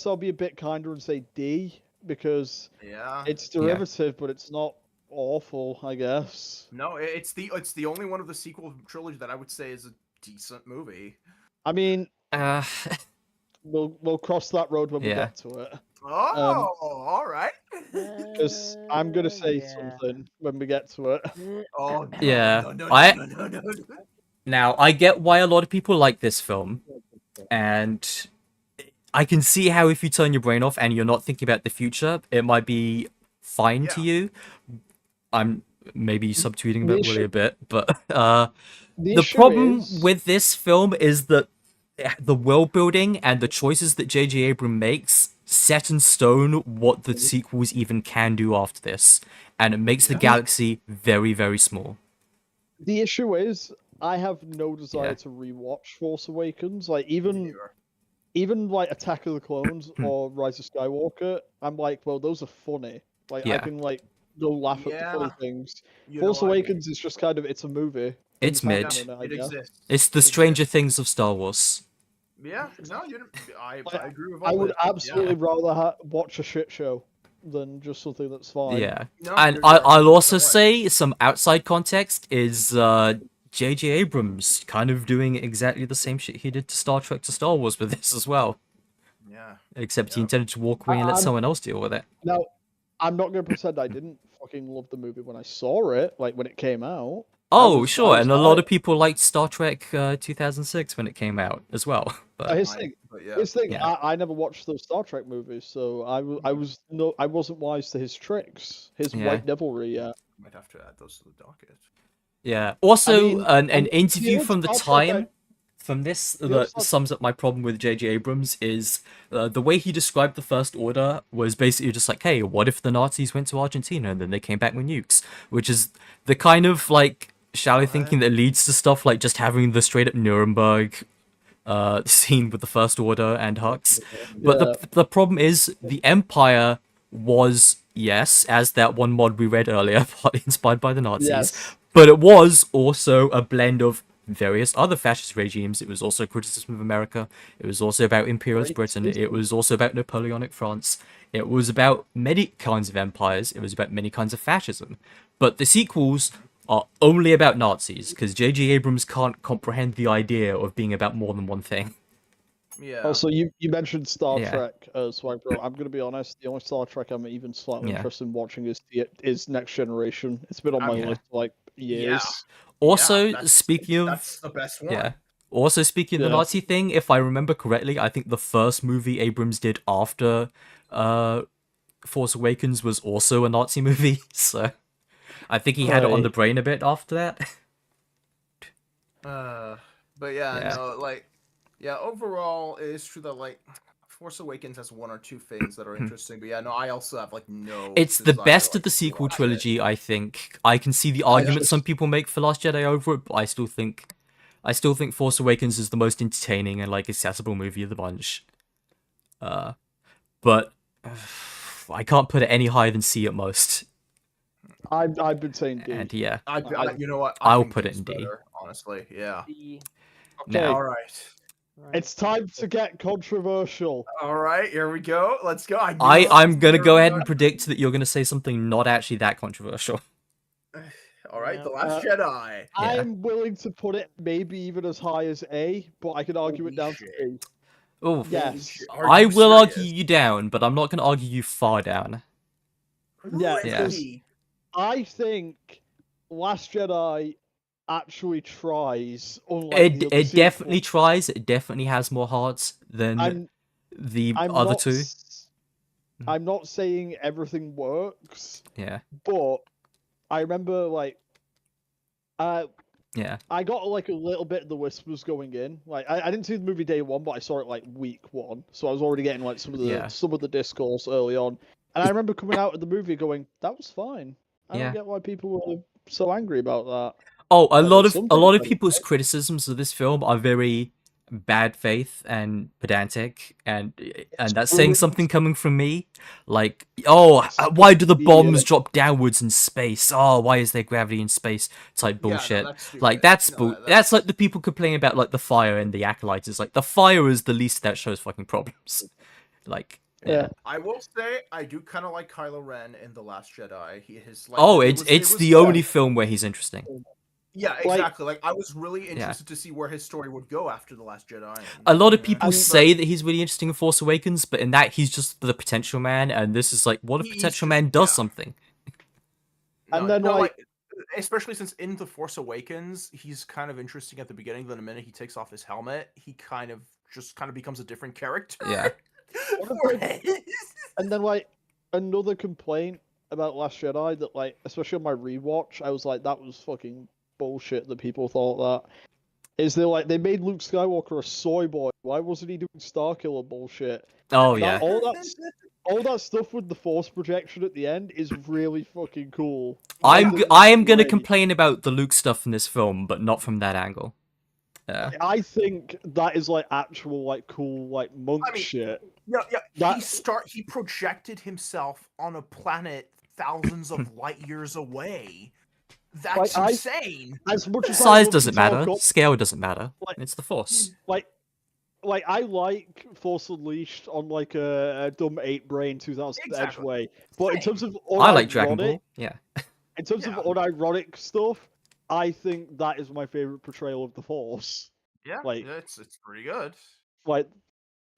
I'll be a bit kinder and say D because Yeah. it's derivative, but it's not awful. I guess. No, it's the only one of the sequel trilogy that I would say is a decent movie. I mean, Uh, we'll cross that road when we Yeah. get to it. Oh, all right. Because I'm gonna say Yeah. something when we get to it. Oh, no, Yeah, no, no, I- no, no, no, no. now, I get why a lot of people like this film, and I can see how if you turn your brain off and you're not thinking about the future, it might be fine to Yeah. you. I'm maybe subtweeting The about Willy issue- a bit, but The the issue problem is- with this film is that the world building and the choices that J.J. Abrams makes set in stone what the sequels even can do after this, and it makes the galaxy very, very small. The issue is, I have no desire Yeah. to rewatch Force Awakens. Like even like Attack of the Clones Hmm. or Rise of Skywalker, I'm like, well, those are funny. Like I Yeah. can like go laugh at Yeah. the funny things. You Force know, I mean, Awakens is just kind of it's a movie. It's Things happen mid. in it, I It guess. exists. It's the It Stranger exists. Things of Star Wars. Yeah, no, you didn't. I Like, agree with all I would this. absolutely rather watch a shit show than just something that's fine. Yeah. No, And you're right. I'll also You're right. say some outside context is J.J. Abrams kind of doing exactly the same shit he did to Star Trek to Star Wars with this as well. Yeah. Except he Yep. intended to walk away and let I'm- someone else deal with it. Now, I'm not going to pretend I didn't fucking love the movie when I saw it, like when it came out. Oh, was- sure, I and a was lot hyped. of people liked Star Trek 2006 when it came out as well. But Here's the I thing, But yeah, His thing, Yeah. I never watched those Star Trek movies, so I wasn't wise to his tricks, his Yeah. white devilry. Yeah. might have to add those to the docket. Yeah. Also, mean, an the interview old from the Star Trek time from this old that Star- sums up my problem with J.J. Abrams is the way he described the First Order was basically just like, hey, what if the Nazis went to Argentina and then they came back with nukes? Which is the kind of like shallow thinking that leads to stuff like just having the straight up Nuremberg scene with the First Order and Hux. But Yeah. the problem is the Empire was, yes, as that one mod we read earlier, partly inspired by the Nazis, Yes. but it was also a blend of various other fascist regimes. It was also criticism of America. It was also about imperialist Britain. It was also about Napoleonic France. It was about many kinds of empires. It was about many kinds of fascism. But the sequels are only about Nazis because J.J. Abrams can't comprehend the idea of being about more than one thing. Yeah. Also, you mentioned Star Yeah. Trek, Swag Bro. I'm gonna be honest. The only Star Trek I'm even slightly Yeah. interested in watching is Next Generation. It's been on my Yeah. list for like years. Also, that's speaking that's of the best one. yeah. Also, speaking of the Yeah. Nazi thing, if I remember correctly, I think the first movie Abrams did after Force Awakens was also a Nazi movie, so I think he had it on the Right. brain a bit after that. But yeah, Yeah. no, like, yeah, overall, it is true that, like, Force Awakens has one or two things that are interesting, but yeah, no, I also have, like, no It's the desire best to, of the like, sequel watch it. trilogy, I think. I can see the argument some just- people make for Last Jedi over it, but I still think Force Awakens is the most entertaining and like accessible movie of the bunch. But I can't put it any higher than C at most. I've been saying D. And yeah, You know what? I I'll think put it D's in D. better, honestly. Yeah. The Okay, Now- All right. it's time to get controversial. All right. Here we go. Let's go. knew I'm something gonna was go ahead and going predict that you're gonna say something not actually that controversial. on. All right. Yeah. The Last Jedi. I'm willing to put it maybe even as high as A, but I could argue Holy it down shit. to B. Oh, Yes. Are I you will argue serious? you down, but I'm not gonna argue you far down. Yeah, Yeah. Really? I think Last Jedi actually tries, unlike the other It definitely sequels. tries. It definitely has more hearts than I'm the I'm other not two. I'm not saying everything works, Yeah, but I remember like yeah, I got like a little bit of the whispers going in. Like I didn't see the movie day one, but I saw it like week one, so I was already getting like some Yeah. of the discourse early on. And I remember coming out of the movie going, "That was fine. I Yeah. don't get why people were so angry about that." Oh, a Like, lot there's of something about it, people's right? criticisms of this film are very bad faith and pedantic, and that's saying ruined. something coming from me. Like, oh, why do the Yeah. bombs drop downwards in space? Oh, why is there gravity in space? Type Yeah, no, bullshit. that's stupid. Like that's No, that's like the people complaining about like the fire and the acolytes. It's like the fire is the least of that show's fucking problems. Like, yeah. I will say I do kind of like Kylo Ren in The Last Jedi. His like Oh, it it's was- the only film where he's interesting. Yeah, Like- exactly. Like I was really interested to see where his story would go after The Last Jedi. A lot of Yeah. people say that he's really interesting in Force Awakens, but in that he's just the potential man, and this is like, what if He's potential just- man does yeah. something? And then, like- especially since in The Force Awakens, he's kind of interesting at the beginning. Then the minute he takes off his helmet, he kind of becomes a different character. Yeah. For it. And then like another complaint about Last Jedi that like, especially on my rewatch, I was like, that was fucking bullshit that people thought that. Is they made Luke Skywalker a soy boy. Why wasn't he doing Starkiller bullshit? Oh That- yeah. all that stuff with the Force projection at the end is really fucking cool. I think am it's gonna great. complain about the Luke stuff in this film, but not from that angle. I think that is like actual like cool like monk I mean, shit. Yeah. He projected himself on a planet thousands of light years away. That's Like, insane. As much as I Size love doesn't to talk matter. up- Scale doesn't matter. Like- It's the Force. like I like Force Unleashed on like a dumb 8-brain 2000 edge Exactly. way, but in terms of I like Dragon unironic- Ball. Yeah. in terms Yeah. of unironic stuff, I think that is my favorite portrayal of the Force. Yeah, Like- it's pretty good. Like,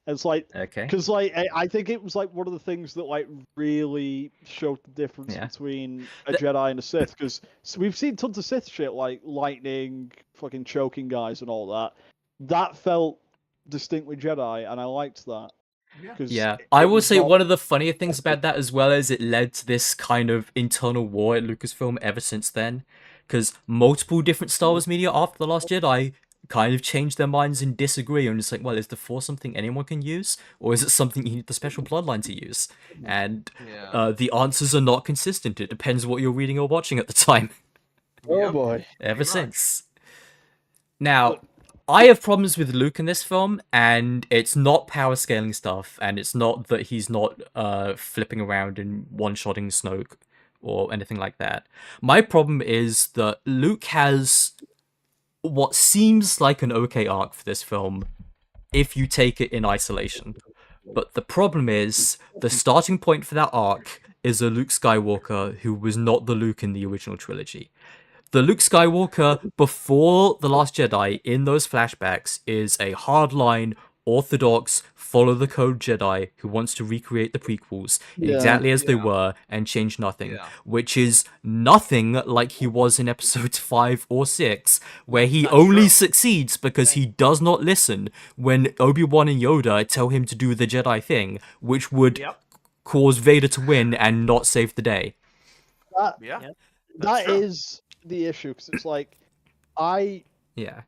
it's like Okay. because like I think it was like one of the things that like really showed the difference Yeah. between a The- Jedi and a Sith. Because we've seen tons of Sith shit like lightning, fucking choking guys, and all that. That felt distinctly Jedi, and I liked that. Yeah. 'Cause Yeah, it- I it will was say not- one of the funnier things about that as well is it led to this kind of internal war at Lucasfilm ever since then, because multiple different Star Wars media after The Last Jedi kind of changed their minds and disagree on just like, well, is the Force something anyone can use, or is it something you need the special bloodline to use? And Yeah. the answers are not consistent. It depends what you're reading or watching at the time. Oh Yep. boy. Ever Pretty much. since. Now, I have problems with Luke in this film, and it's not power scaling stuff, and it's not that he's not flipping around and one-shotting Snoke or anything like that. My problem is that Luke has what seems like an okay arc for this film if you take it in isolation. But the problem is, the starting point for that arc is a Luke Skywalker who was not the Luke in the original trilogy. The Luke Skywalker before The Last Jedi in those flashbacks is a hardline, orthodox, follow the code Jedi who wants to recreate the prequels exactly as they Yeah. were and change nothing, Yeah. which is nothing like he was in episodes 5 or 6, where he That's only true. succeeds because he does not listen when Obi-Wan and Yoda tell him to do the Jedi thing, which would Yep. cause Vader to win and not save the day. That Yeah. Yep. that true. is the issue, because it's like I Yeah.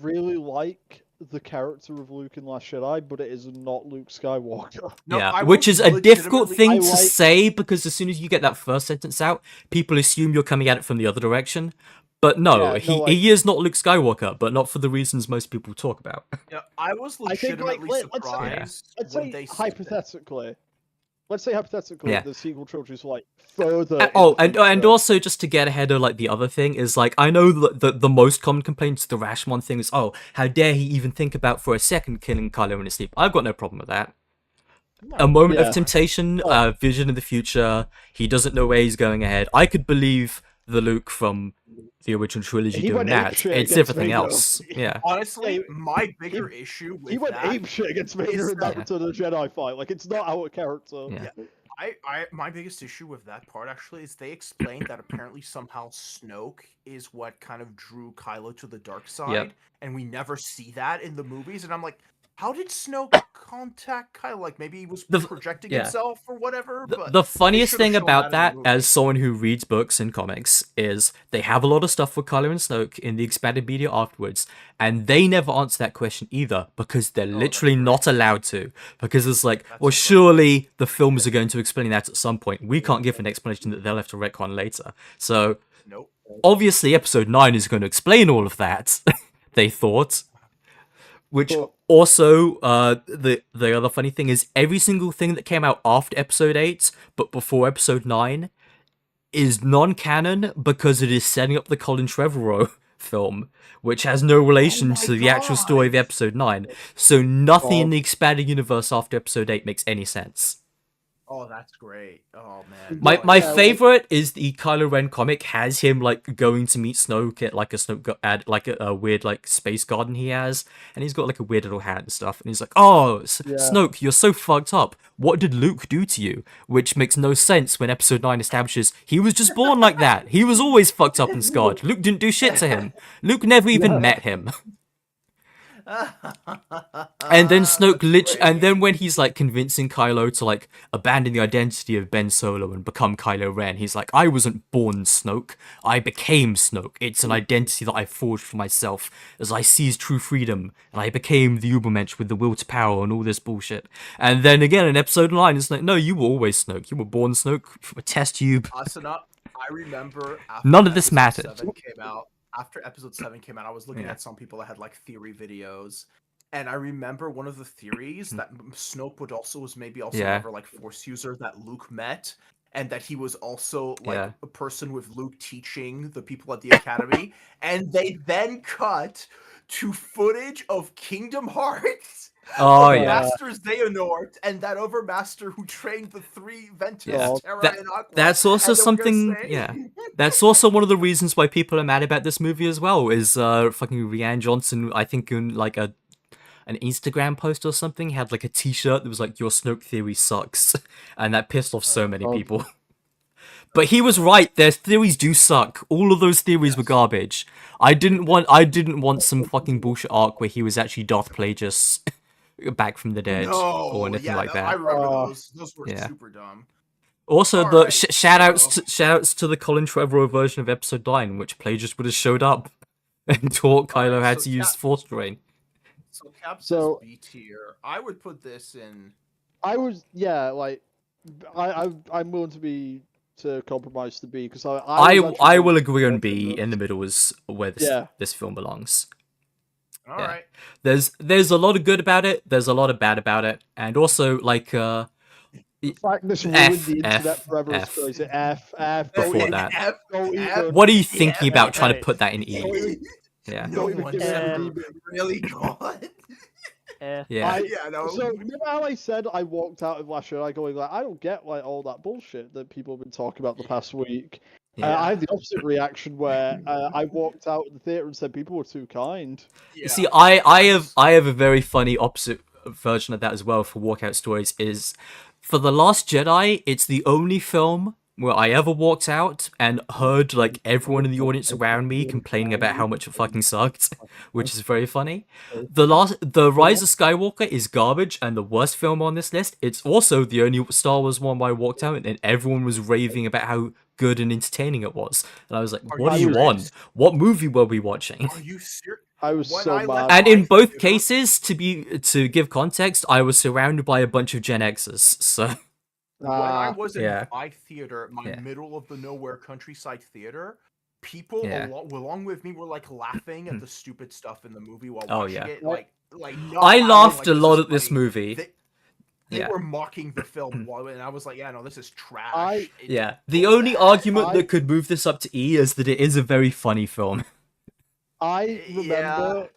really like the character of Luke in Last Jedi, but it is not Luke Skywalker. No, Yeah, I which was is a difficult legitimately- thing I to like- say because as soon as you get that first sentence out, people assume you're coming at it from the other direction. But no, Yeah, no, he is not Luke Skywalker, but not for the reasons most people talk about. Yeah, I was I think, like, legitimately let's say- surprised Let's when say they said that. hypothetically. Yeah. The sequel trilogies were like further. Oh, in the and future. also just to get ahead of like the other thing is like I know that the most common complaint to the Rashomon thing is, oh, how dare he even think about for a second killing Kylo in his sleep. I've got no problem with that. A moment Yeah. of temptation, vision in the future. He doesn't know where he's going ahead. I could believe the Luke from the original trilogy He doing went that. apeshit It's against everything Vader. else. Yeah. Honestly, Yeah, my bigger issue with He went that, ape shit against Vader in that Yeah. Return of the Jedi fight. Like, it's not out of character. Yeah. my biggest issue with that part actually is they explained that apparently somehow Snoke is what kind of drew Kylo to the dark side, and we never see that in the movies. And I'm like, how did Snoke contact Kylo? Like maybe he was projecting yeah. himself or whatever. But The funniest should've thing shown about that in the that, as movie. someone who reads books and comics, is they have a lot of stuff with Kylo and Snoke in the expanded media afterwards, and they never answer that question either because they're literally not allowed to. Because it's like, well, surely the films are going to explain that at some point. We can't give an explanation that they'll have to retcon later. So nope. obviously, Episode 9 is going to explain all of that. They thought. Which But- also, the other funny thing is every single thing that came out after Episode 8, but before Episode 9, is non-canon because it is setting up the Colin Trevorrow film, which has no relation my to the actual story of God. Episode 9. So nothing in Oh. the expanded universe after Episode 8 makes any sense. Oh, that's great. Oh man. My Oh, my yeah. favorite is the Kylo Ren comic has him like going to meet Snoke at like a at like a weird like space garden he has, and he's got like a weird little hat and stuff, and he's like, "Oh, Snoke, you're so fucked up. What did Luke do to you?" Which makes no sense when Episode 9 establishes he was just born like that. He was always fucked up and scarred. Luke didn't do shit to him. Luke never even met him. And then Snoke and then when he's like convincing Kylo to like abandon the identity of Ben Solo and become Kylo Ren, he's like, I wasn't born Snoke, I became Snoke. It's an identity that I forged for myself as I seized true freedom, and I became the Ubermensch with the will to power and all this bullshit. And then again in Episode 9, it's like, no, you were always Snoke. You were born Snoke from a test tube. Asuna, I remember after None of this episode mattered. 7 came out. After episode 7 came out, I was looking Yeah. at some people that had like theory videos, and I remember one of the theories that Snoke was maybe also Yeah. another like Force user that Luke met, and that he was also like Yeah. a person with Luke teaching the people at the academy, and they then cut to footage of Kingdom Hearts. Oh of yeah. Master Xehanort and that other master who trained the three Ventus, Yeah. Terra, That- and Aqua. That's also And then we're gonna something, say- yeah. That's also one of the reasons why people are mad about this movie as well, is fucking Rianne Johnson, I think in like an Instagram post or something, had like a t-shirt that was like, your Snoke theory sucks. And that pissed off so many God. people. But he was right. Their theories do suck. All of those theories were Yes. garbage. I didn't want some fucking bullshit arc where he was actually Darth Plagueis back from the dead or No, anything yeah, like I that. remember those. Those were Yeah. super dumb. Also, All the right, shout outs to the Colin Trevorrow version of Episode 9, in which Plagueis would have showed up and taught Kylo Alright, how so to use Force Drain. So Cap says So- B tier. I would put this in. I'm willing to compromise to B because I I was actually will going agree on to B. this. In the middle is where this film belongs. All Yeah. right. There's a lot of good about it. There's a lot of bad about it, and also like The fact this ruined F, the internet F, forever F. is crazy. F. Before Don't that. F, Don't F, even. What are you thinking Yeah, about trying to right. put that in Don't E? even- Yeah. No Don't even one's give it ever a really gone. Eh. Yeah. Yeah, no. So remember how I said I walked out of last year I going like I don't get like all that bullshit that people have been talking about the past week. Yeah. I had the opposite reaction where I walked out of the theater and said people were too kind. Yeah. See, I have a very funny opposite version of that as well for walkout stories. Is for The Last Jedi, it's the only film where I ever walked out and heard like everyone in the audience around me complaining about how much it fucking sucked, which is very funny. The Rise of Skywalker is garbage and the worst film on this list. It's also the only Star Wars one where I walked out and everyone was raving about how good and entertaining it was. And I was like, what do you want? What movie were we watching? Are you serious? I was When so I mad. left And in my both theater- cases, to give context, I was surrounded by a bunch of Gen Xers. So When I Ah, was in yeah. my theater, my Yeah. middle of the nowhere countryside theater, people Yeah. along with me were like laughing at the stupid stuff in the movie while Oh, watching yeah. it. Like not I howling laughed like a lot is at this funny. movie. They Yeah. were mocking the film, and I was like, "Yeah, no, this is trash." I- Yeah. The only argument I- that could move this up to E is that it is a very funny film. I remember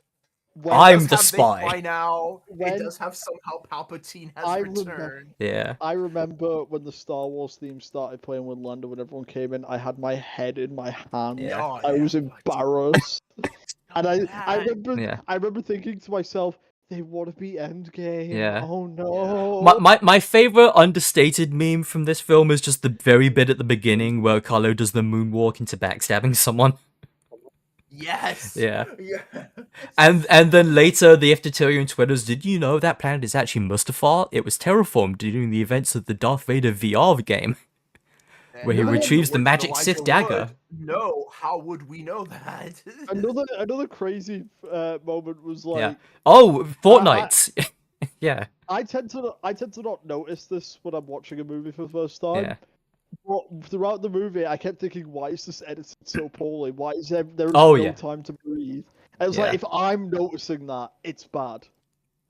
when I'm It the does have spy. By now, When- it does have somehow Palpatine has I remember- returned. Yeah. I remember when the Star Wars theme started playing with Lando when everyone came in, I had my head in my hand. Yeah. Oh, I yeah, was but- embarrassed. And I bad. remember Yeah. I remember thinking to myself, they want to be Endgame. Yeah. Oh no. My favorite understated meme from this film is just the very bit at the beginning where Kylo does the moonwalk into backstabbing someone. Yes. Yeah. Yeah. And then later they have to tell you on Twitter's, did you know that planet is actually Mustafar? It was terraformed during the events of the Darth Vader VR game. Where he And retrieves the words of magic Elijah Sith dagger. Wood, no, how would we know that? Another crazy moment was like Yeah. Oh, Fortnite. Yeah. I tend to not notice this when I'm watching a movie for the first time. Yeah. But throughout the movie, I kept thinking, why is this edited so poorly? Why is there is Oh, no yeah. time to breathe? And it's Yeah. like, if I'm noticing that, it's bad.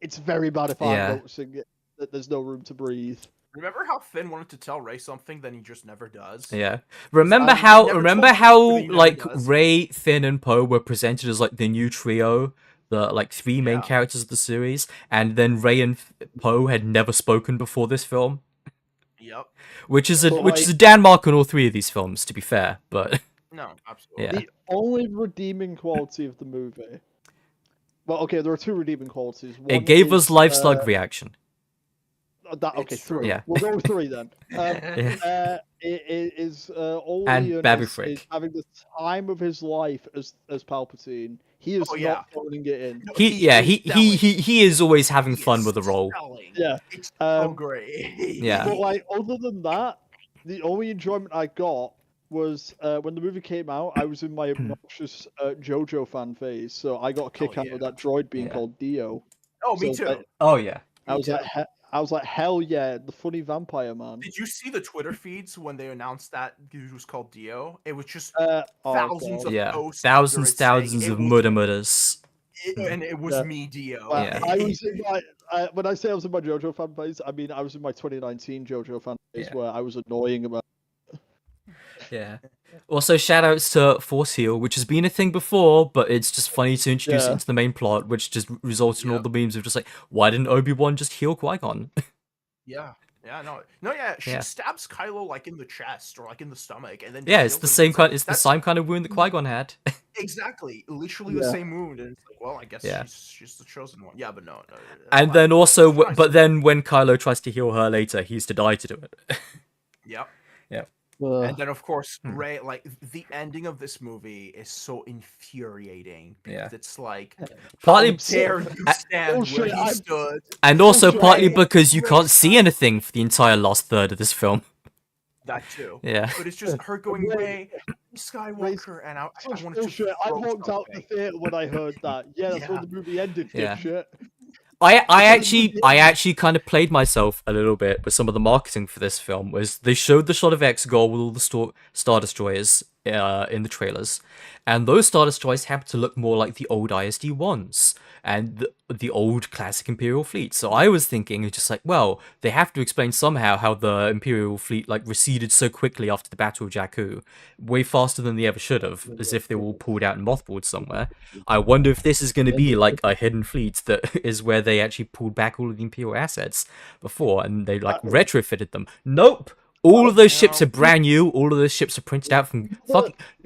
It's very bad if Yeah. I'm noticing it, that there's no room to breathe. Remember how Finn wanted to tell Ray something, then he just never does? Yeah. Remember I how never remember told you, how but he never like does. Rey, Finn, and Poe were presented as like the new trio, the like three main Yeah. characters of the series, and then Rey and Poe had never spoken before this film, Yep. which is a But, which is a Dan mark on all three of these films, to be fair. But No, absolutely. Yeah. The only redeeming quality of the movie. Well, okay, there are two redeeming qualities. it One gave us is, life slug reaction. Okay, It's true. three. Yeah. We'll go with three then. Yeah. It is all And Ian Babu is Frick. having the time of his life as Palpatine. He is Oh, yeah. not phoning it in. No, He is always having He fun is with the role. selling. Yeah. It's so Um, great. Yeah. But like, other than that, the only enjoyment I got was when the movie came out. I was in my obnoxious JoJo fan phase, so I got a kick out yeah. of that droid being Yeah. called Dio. Oh, me So, too. like, Oh yeah. I Me was too. like, I was like, hell yeah, the funny vampire man. Did you see the Twitter feeds when they announced that dude was called Dio? It was just Oh, thousands God. of Yeah. posts. Thousands, under it saying thousands it of was- mudders. and it was Yeah. me, Dio. Well, Yeah. I was in my when I say I was in my JoJo fan phase, I mean I was in my 2019 JoJo fan phase Yeah. where I was annoying about. Yeah. Also, shoutouts to Force Heal, which has been a thing before, but it's just funny to introduce it Yeah. into the main plot, which just results in all Yep. the memes of just like, why didn't Obi-Wan just heal Qui-Gon? Yeah. Yeah, no, yeah. She Yeah. stabs Kylo like in the chest or like in the stomach, and then Yeah, just it's the heals him. same like, kind. It's the that's same kind of wound that Qui-Gon had. exactly, literally the Yeah. same wound, and it's like, well, I guess Yeah. she's the chosen one. Yeah, but no. And fine. then also, It's fine. but then when Kylo tries to heal her later, he's to die to do it. Yep. And then, of course, Hmm. Ray, like, the ending of this movie is so infuriating because Yeah. it's like, Partly- how dare you stand where Bullshit, he I'm- stood? And also Bullshit. partly Ray- because you Ray can't see Skywalker- anything for the entire last third of this film. That too. Yeah. But it's just her going, Ray- Ray Skywalker, and I Such wanted to bullshit. I throw walked out the something. theater when I heard that. Yeah, that's when Yeah. the movie ended, Yeah. dipshit. I Yeah. actually kind of played myself a little bit with some of the marketing for this film. Was they showed the shot of Exegol with all the Star Destroyers in the trailers, and those Star Destroyers happen to look more like the old ISD ones and the old classic Imperial fleet. So I was thinking, it's just like, well, they have to explain somehow how the Imperial fleet like receded so quickly after the Battle of Jakku, way faster than they ever should have, as if they were all pulled out and mothballed somewhere. I wonder if this is going to be like a hidden fleet that is where they actually pulled back all of the Imperial assets before and they like retrofitted them. Nope! All of those ships are brand new. All of those ships are printed out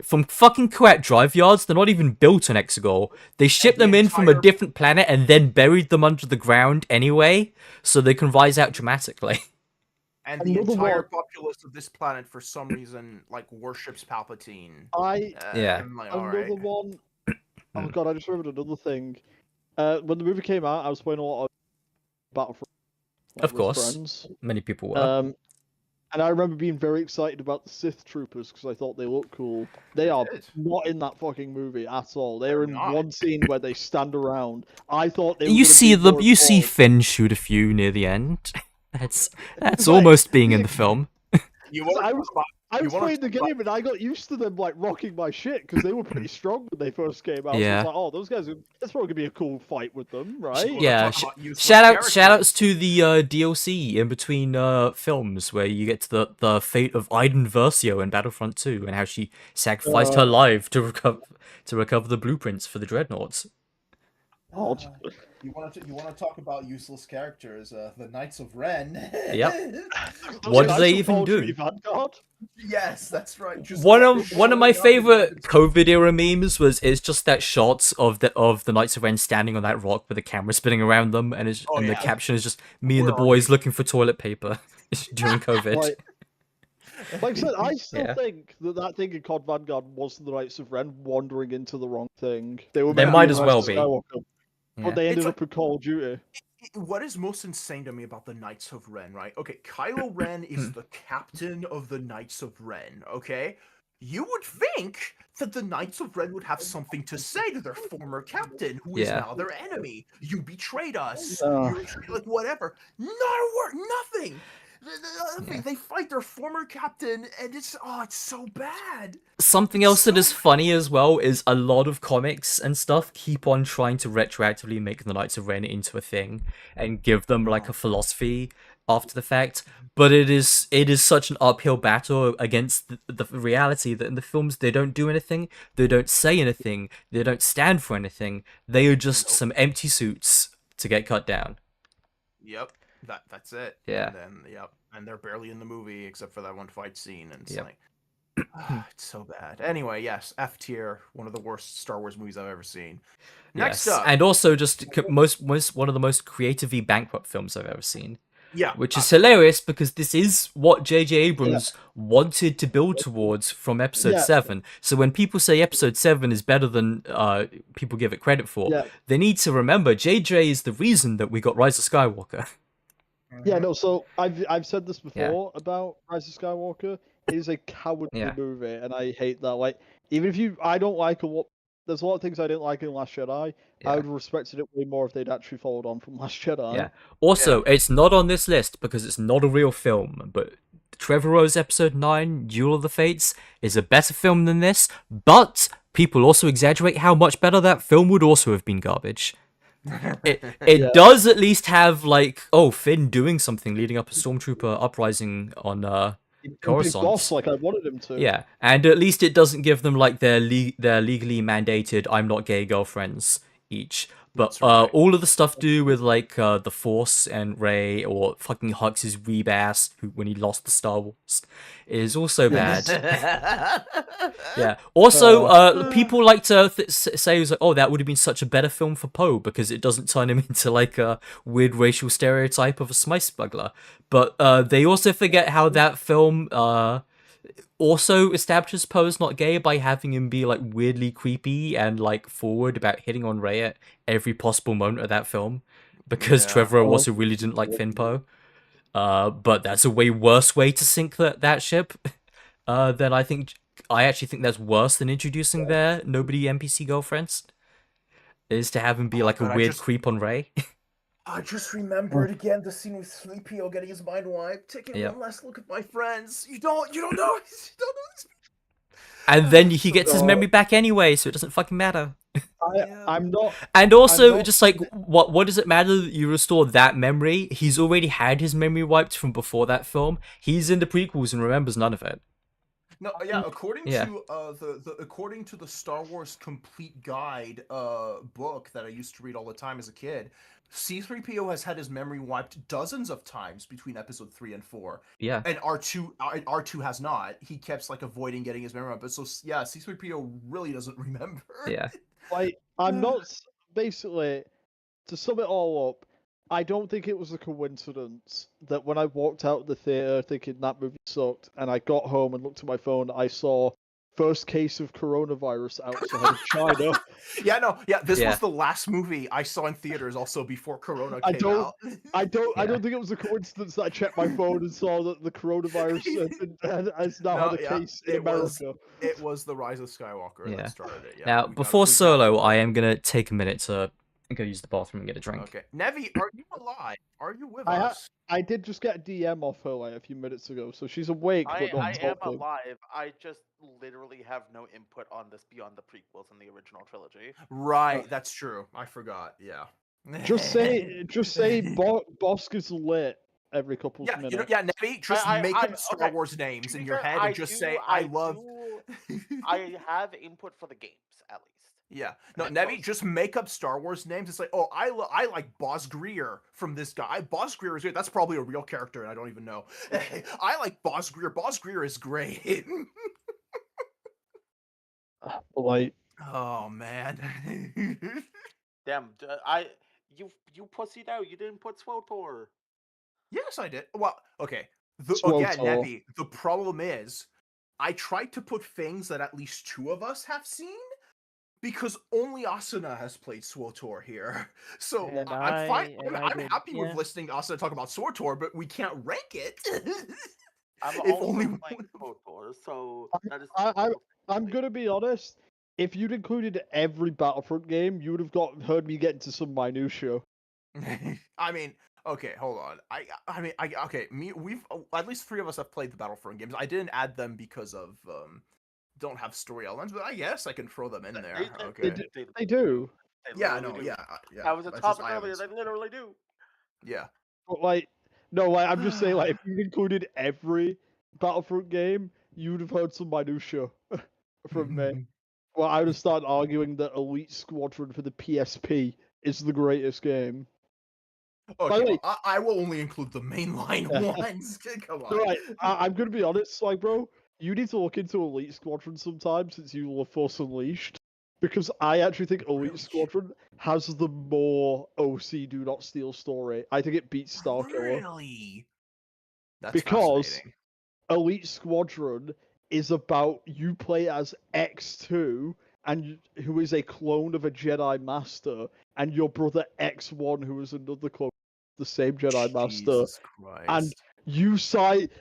from fucking Kuwait drive yards. They're not even built on Exegol. They shipped the them in from a entire- different planet and then buried them under the ground anyway, so they can rise out dramatically. And the Another entire one- populace of this planet, for some reason, like, worships Palpatine. Yeah. I'm like, Another alright. one. Oh god, I just remembered another thing. When the movie came out, I was playing a lot of Battlefront. Of with course. friends. Many people were. And I remember being very excited about the Sith troopers because I thought they looked cool. They are did. not in that fucking movie at all. They're They're in not. one scene where they stand around. I thought they were You gonna see be the more you see involved. Finn shoot a few near the end. That's Like, almost being in the film. You Because want I to was- talk about I You was wanna playing the talk about- game and I got used to them like rocking my shit because they were pretty strong when they first came out. So Yeah. it's like, oh, those guys, that's probably gonna be a cool fight with them, right? Sure. Yeah, talk about useless shout outs characters. to the DLC in between films where you get to the fate of Iden Versio in Battlefront 2 and how she sacrificed her life to recover the blueprints for the dreadnoughts. Oh, You want to talk about useless characters? The Knights of Ren. Yep. those What do guys they from even Call of do? Duty Vanguard? Yes, that's right. Just One like of my showing up favorite in- COVID era memes is just that shot of the Knights of Ren standing on that rock with the camera spinning around them, and the yeah. caption is just me and the Where are boys looking for toilet paper during COVID. Like I said, I still Yeah. think that thing in COD Vanguard was the Knights of Ren wandering into the wrong thing. They were They meant to might be as Rise well of be. Skywalker, Yeah. but they ended It's up in Call of Duty. What is most insane to me about the Knights of Ren, right? Okay, Kylo Ren is the captain of the Knights of Ren, okay? You would think that the Knights of Ren would have something to say to their former captain, who is Yeah. now their enemy. You betrayed us. Uh. You betrayed, like, whatever. Not a word, nothing. They fight their former captain, and it's so bad. Something else that So is funny as well is a lot of comics and stuff keep on trying to retroactively make the Knights of Ren into a thing and give them like a philosophy after the fact, but it is such an uphill battle against the reality that in the films they don't do anything, they don't say anything, they don't stand for anything, they are just some empty suits to get cut down. Yep, that's it. Yeah. And then and they're barely in the movie except for that one fight scene, and it's Yep. like, it's so bad. Anyway, yes, F tier, one of the worst Star Wars movies I've ever seen. Next Yes. up, And also just one of the most creatively bankrupt films I've ever seen. yeah, Which is hilarious because this is what J.J. Abrams wanted to build towards from Episode Yeah. 7. So when people say Episode 7 is better than people give it credit for, Yeah. they need to remember J.J. is the reason that we got Rise of Skywalker. Yeah, no. So I've said this before about Rise of Skywalker. It is a cowardly Yeah. movie, and I hate that. Like, even if I don't like a lot. There's a lot of things I didn't like in Last Jedi. Yeah. I would have respected it way more if they'd actually followed on from Last Jedi. Yeah. Also, it's not on this list because it's not a real film, but Trevorrow's Episode 9, Duel of the Fates, is a better film than this, but people also exaggerate how much better that film would also have been garbage. It does at least have, like, Finn doing something leading up a stormtrooper uprising on Big Coruscant. boss, like I wanted him to. Yeah, and at least it doesn't give them like their legally mandated "I'm not gay" girlfriends each. But That's right. all of the stuff to do with like the Force and Rey, or fucking Hux's weeb ass when he lost the Star Wars, is also bad. Yeah. Also, people like to say, like, "Oh, that would have been such a better film for Poe because it doesn't turn him into like a weird racial stereotype of a spice smuggler." But they also forget how that film also establishes Poe's not gay by having him be like weirdly creepy and like forward about hitting on Ray at every possible moment of that film, because Yeah. Trevorrow Oh. also really didn't like Finn Poe. But that's a way worse way to sink that ship. Then I actually think that's worse than introducing their nobody NPC girlfriends. Is to have him be Oh, like a God, weird creep on Ray. I just remembered again the scene with 3PO getting his mind wiped, taking Yep. one last look at my friends. You don't know. You don't know this. And then he So gets his God. memory back anyway, so it doesn't fucking matter. I'm not. And also, not- just like, what does it matter that you restore that memory? He's already had his memory wiped from before that film. He's in the prequels and remembers none of it. No, yeah. According Yeah. to according to the Star Wars Complete Guide book that I used to read all the time as a kid, C-3PO has had his memory wiped dozens of times between Episode 3 and 4. Yeah. And R2 has not. He keeps like avoiding getting his memory wiped. But so yeah, C-3PO really doesn't remember. Yeah. Like, I'm not basically, to sum it all up, I don't think it was a coincidence that when I walked out of the theater thinking that movie sucked, and I got home and looked at my phone, I saw first case of coronavirus outside of China. This Yeah. was the last movie I saw in theaters also before Corona I came don't- out. I don't Yeah. think it was a coincidence that I checked my phone and saw that the coronavirus has now No, had a yeah, case in it was- America. It was the Rise of Skywalker Yeah. that started it. Yeah. Now, we got- before we got Solo, it. I am gonna take a minute to go use the bathroom and get a drink. Okay, Nevi, are you alive? Are you with I ha- us? I did just get a DM off her like a few minutes ago, so she's awake but not I am talking. alive. I just literally have no input on this beyond the prequels and the original trilogy. Right, that's true. I forgot. Yeah. Just say Bosk is lit every couple Yeah, of minutes. you know, yeah, Nevi, just make I- up Star okay, Wars names To in be your fair, head and just say, "I love." I have input for the games at least. Yeah, no, At Nevi, most. just make up Star Wars names. It's like, oh, I like Boss Greer from this guy. Boss Greer is great. That's probably a real character, and I don't even know. I like Boss Greer. Boss Greer is great. Like, Oh man. Damn, you pussied out. You didn't put SWOTOR. Yes, I did. Well, okay. Swole Again, Tor. Nevi, the problem is, I tried to put things that at least two of us have seen, because only Asuna has played SWOTOR here. So And I'm fine. and I I'm did, happy with yeah. listening to Asuna talk about SWOTOR, but we can't rank it. I'm If also only playing SWOTOR, so that is. I'm gonna be honest. If you'd included every Battlefront game, you would have heard me get into some minutia. I mean, okay, hold on. Okay, we've at least three of us have played the Battlefront games. I didn't add them because of don't have story elements, but I guess I can throw them in there. Okay. They do. Yeah, literally no, do. yeah, yeah. That was a that's just topic I earlier. haven't- They literally do. Yeah. But like, no, like I'm just saying, like if you included every Battlefront game, you would have heard some minutia from me. Well, I would have started arguing that Elite Squadron for the PSP is the greatest game. Okay, the way- well, I will only include the mainline ones. Come on. Right, I'm gonna be honest, like, bro, you need to look into Elite Squadron sometime since you love Force Unleashed, because I actually think Elite Really? Squadron has the more OC Do Not Steal story. I think it beats Starkiller. Really? That's Because fascinating. Elite Squadron is about you play as X2 and who is a clone of a Jedi Master, and your brother X1 who is another clone of the same Jedi Master. Jesus Christ. You side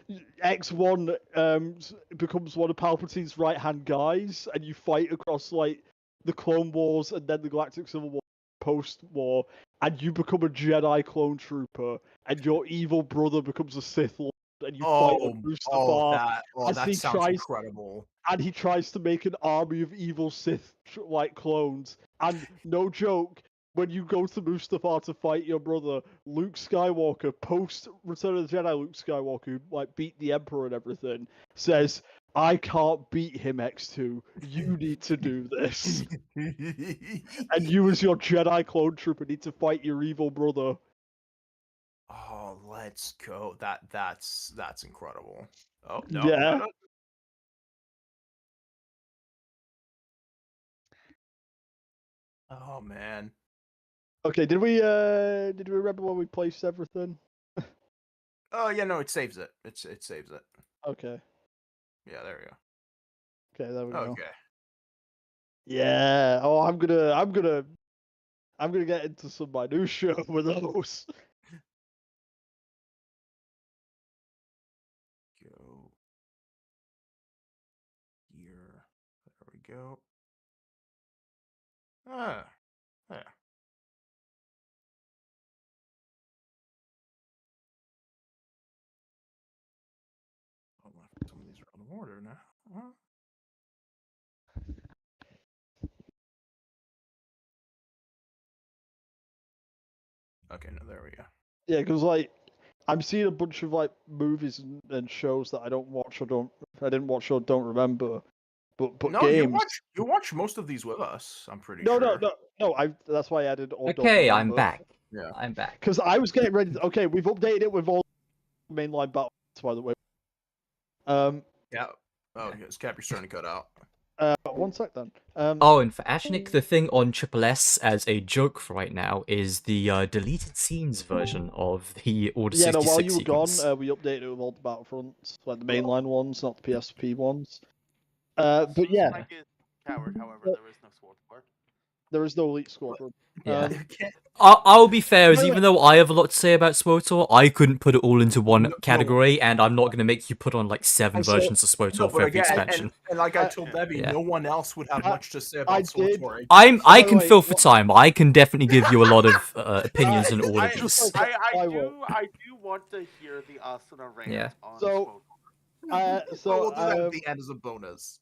X1 becomes one of Palpatine's right hand guys, and you fight across like the Clone Wars and then the Galactic Civil War post war, and you become a Jedi clone trooper, and your evil brother becomes a Sith Lord, and you fight Oh, on Mustafar, as that he sounds tries- incredible. and he tries to make an army of evil Sith like clones. And no joke, when you go to Mustafar to fight your brother, Luke Skywalker, post Return of the Jedi, Luke Skywalker, who like beat the Emperor and everything, says, "I can't beat him, X2. You need to do this, and you, as your Jedi clone trooper, need to fight your evil brother." Oh, let's go. That's incredible. Oh no. Yeah. no. Oh man. Okay, did we remember when we placed everything? Oh yeah, no, it saves it. It saves it. Okay. Yeah, there we go. Okay, there we go. Okay. Yeah. Oh, I'm gonna get into some minutia with those. Go here. There we go. Ah, yeah. Oh, some of these are out of order now. Huh? Okay, no, there we go. Yeah, because like I'm seeing a bunch of like movies and shows that I didn't watch or don't remember. But No, games. you watch most of these with us. I'm pretty No, sure. no. That's why I added or don't Okay, I'm remember. back. Yeah. I'm back. Because I was getting ready. Okay, we've updated it with all mainline battles, by the way. Yeah. Oh, yes, Cap, you're starting to cut out. 1 sec then. Oh, and for Ashnik, the thing on Triple S as a joke for right now is the deleted scenes version of the Order Yeah, no. 66 While you were sequence. gone, we updated it with all the Battlefronts, like the mainline ones, not the PSP ones. But yeah, Mike is coward. However, there is no sword for. there is no Elite Squadron. Yeah. Okay. I'll be fair, as Wait, even though I have a lot to say about SWOTOR, I couldn't put it all into one No. category, and I'm not going to make you put on like 7 I saw- versions of SWOTOR No, for but every again, expansion. and like I told Debbie, Yeah. no one else would have I- much to say I about did. SWOTOR. I By the can way, fill for what- time. I can definitely give you a lot of opinions on all I, of these. like- I I do want to hear the Asuna rant Yeah. on So- SWOTOR. so we'll do that at the end as a bonus.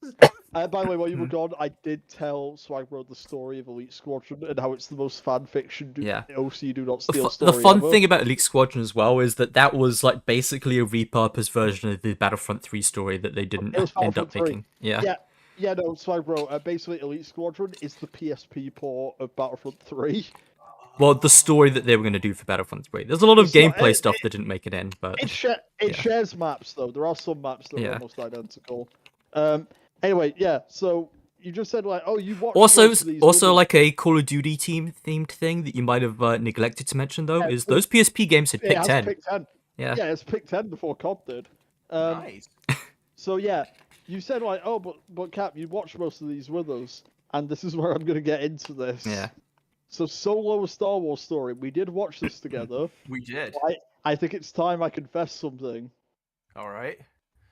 by the way, while you were gone, I did tell Swagro the story of Elite Squadron and how it's the most fan fiction Yeah. OC do not The, steal the story fun ever. thing about Elite Squadron as well is that was like basically a repurposed version of the Battlefront 3 story that they didn't It was end up Battlefront 3. making. Yeah. Yeah, no, Swagro. Basically, Elite Squadron is the PSP port of Battlefront 3. Well, the story that they were going to do for Battlefront 3. There's a lot of It's not- gameplay stuff that didn't make it in, but It Yeah. shares maps though. There are some maps that are Yeah. almost identical. Anyway, yeah. So you just said like, oh, you watched also most of these also movies. like a Call of Duty themed thing that you might have neglected to mention though Yeah, is well, those PSP games had It pick has 10. pick 10. Yeah. Yeah, it's pick 10 before COD did. Nice. So yeah, you said like, oh, but Cap, you watched most of these with us, and this is where I'm gonna get into this. Yeah. So Solo: A Star Wars Story. We did watch this together. We did. I think it's time I confess something. All right.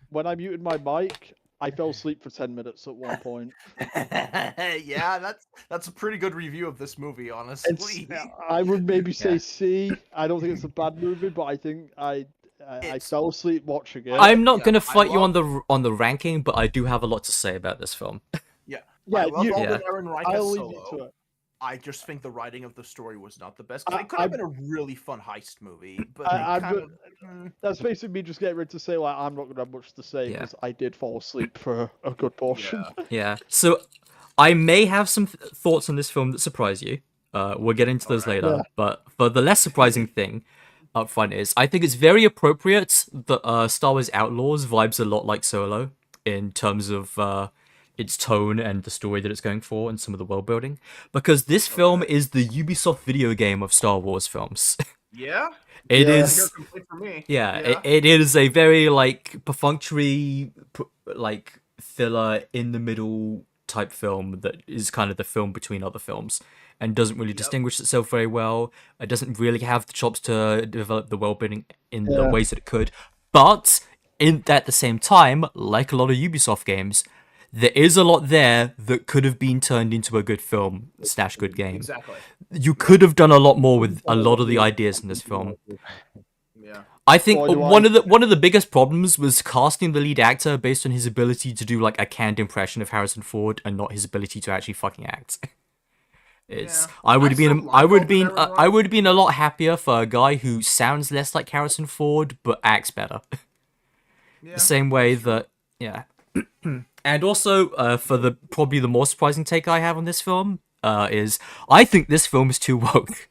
When I muted my mic, I fell asleep for 10 minutes at one point. Yeah, that's a pretty good review of this movie, honestly. I would maybe say Yeah. C. I don't think it's a bad movie, but I think I fell asleep watching it. I'm not Yeah, going to I fight you love- on the ranking, but I do have a lot to say about this film. Yeah, Yeah, I love you- all Yeah. the Aaron Reich I'll as leave you to Solo. it. I just think the writing of the story was not the best. I- It could have I- been a really fun heist movie, but I- it I'm kind of. That's basically me just getting ready to say like I'm not gonna have much to say Yeah. because I did fall asleep for a good portion. Yeah. Yeah. So I may have some thoughts on this film that surprise you. We'll get into those Alright. later. Yeah. But for the less surprising thing up front is I think it's very appropriate that Star Wars Outlaws vibes a lot like Solo in terms of its tone and the story that it's going for and some of the world building. Because this film is the Ubisoft video game of Star Wars films. Yeah. It Yeah. is. Here complete for me. Yeah, it is a very like perfunctory, like filler in the middle type film that is kind of the film between other films and doesn't really distinguish itself very well. It doesn't really have the chops to develop the world building in the Yeah. ways that it could. But at the same time, like a lot of Ubisoft games, there is a lot there that could have been turned into a good film / good game. Exactly. You could have done a lot more with a lot of the ideas in this film. Yeah. I think Or do one of the biggest problems was casting the lead actor based on his ability to do like a canned impression of Harrison Ford and not his ability to actually fucking act. It's Yeah. I would I have been still I like would all have been the Aaron I would have been a lot happier for a guy who sounds less like Harrison Ford but acts better. Yeah. The same way that yeah. And also for the probably the more surprising take I have on this film is I think this film is too woke.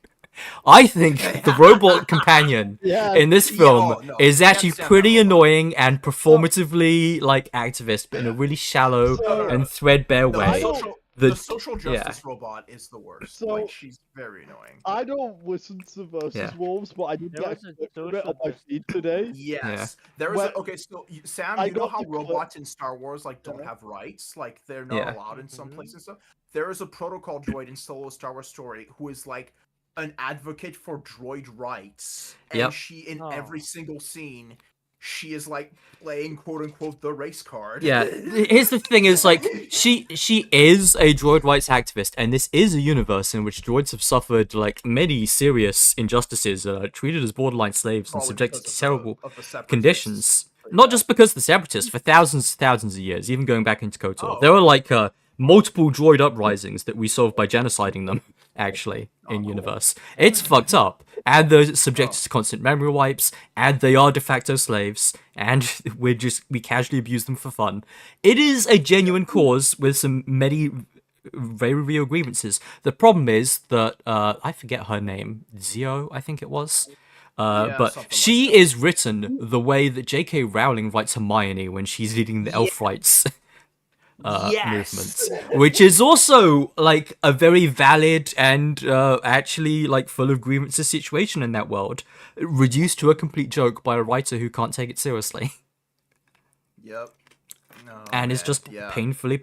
I think the robot companion Yeah. in this film oh, no, is you can't actually stand pretty that annoying and performatively like activist, but in a really shallow So- and threadbare No, way social, The social justice robot is the worst. So- like she's very annoying. I don't listen to Versus Yeah. Wolves, but I did There get a was a clip of it social on my justice- feed today. Yes, there is. Well, Okay, so Sam, I you know got how the clip- robots in Star Wars like don't Yeah. have rights, like they're not Yeah. allowed in some Mhm. places and stuff. There is a protocol droid in Solo Star Wars Story who is like an advocate for droid rights, and Yep. she in Oh. every single scene, she is like playing quote unquote the race card. Yeah, here's the thing: is like she is a droid rights activist, and this is a universe in which droids have suffered like many serious injustices, treated as borderline slaves, and Probably subjected because to terrible of the separatists. conditions. But Not yeah. just because of the separatists, for thousands of years, even going back into KOTOR. Oh. There were like multiple droid uprisings that we solved by genociding them, actually, in cool. universe. It's fucked up. And they're subjected to constant memory wipes, and they are de facto slaves, and we casually abuse them for fun. It is a genuine cause with some many very real grievances. The problem is that, I forget her name, Zio, I think it was. Yeah, But something like she is written the way that J.K. Rowling writes Hermione when she's leading the elf rights movements, which is also like a very valid and actually like full of grievances situation in that world, reduced to a complete joke by a writer who can't take it seriously, Yep. No, and is man, just yeah. painfully.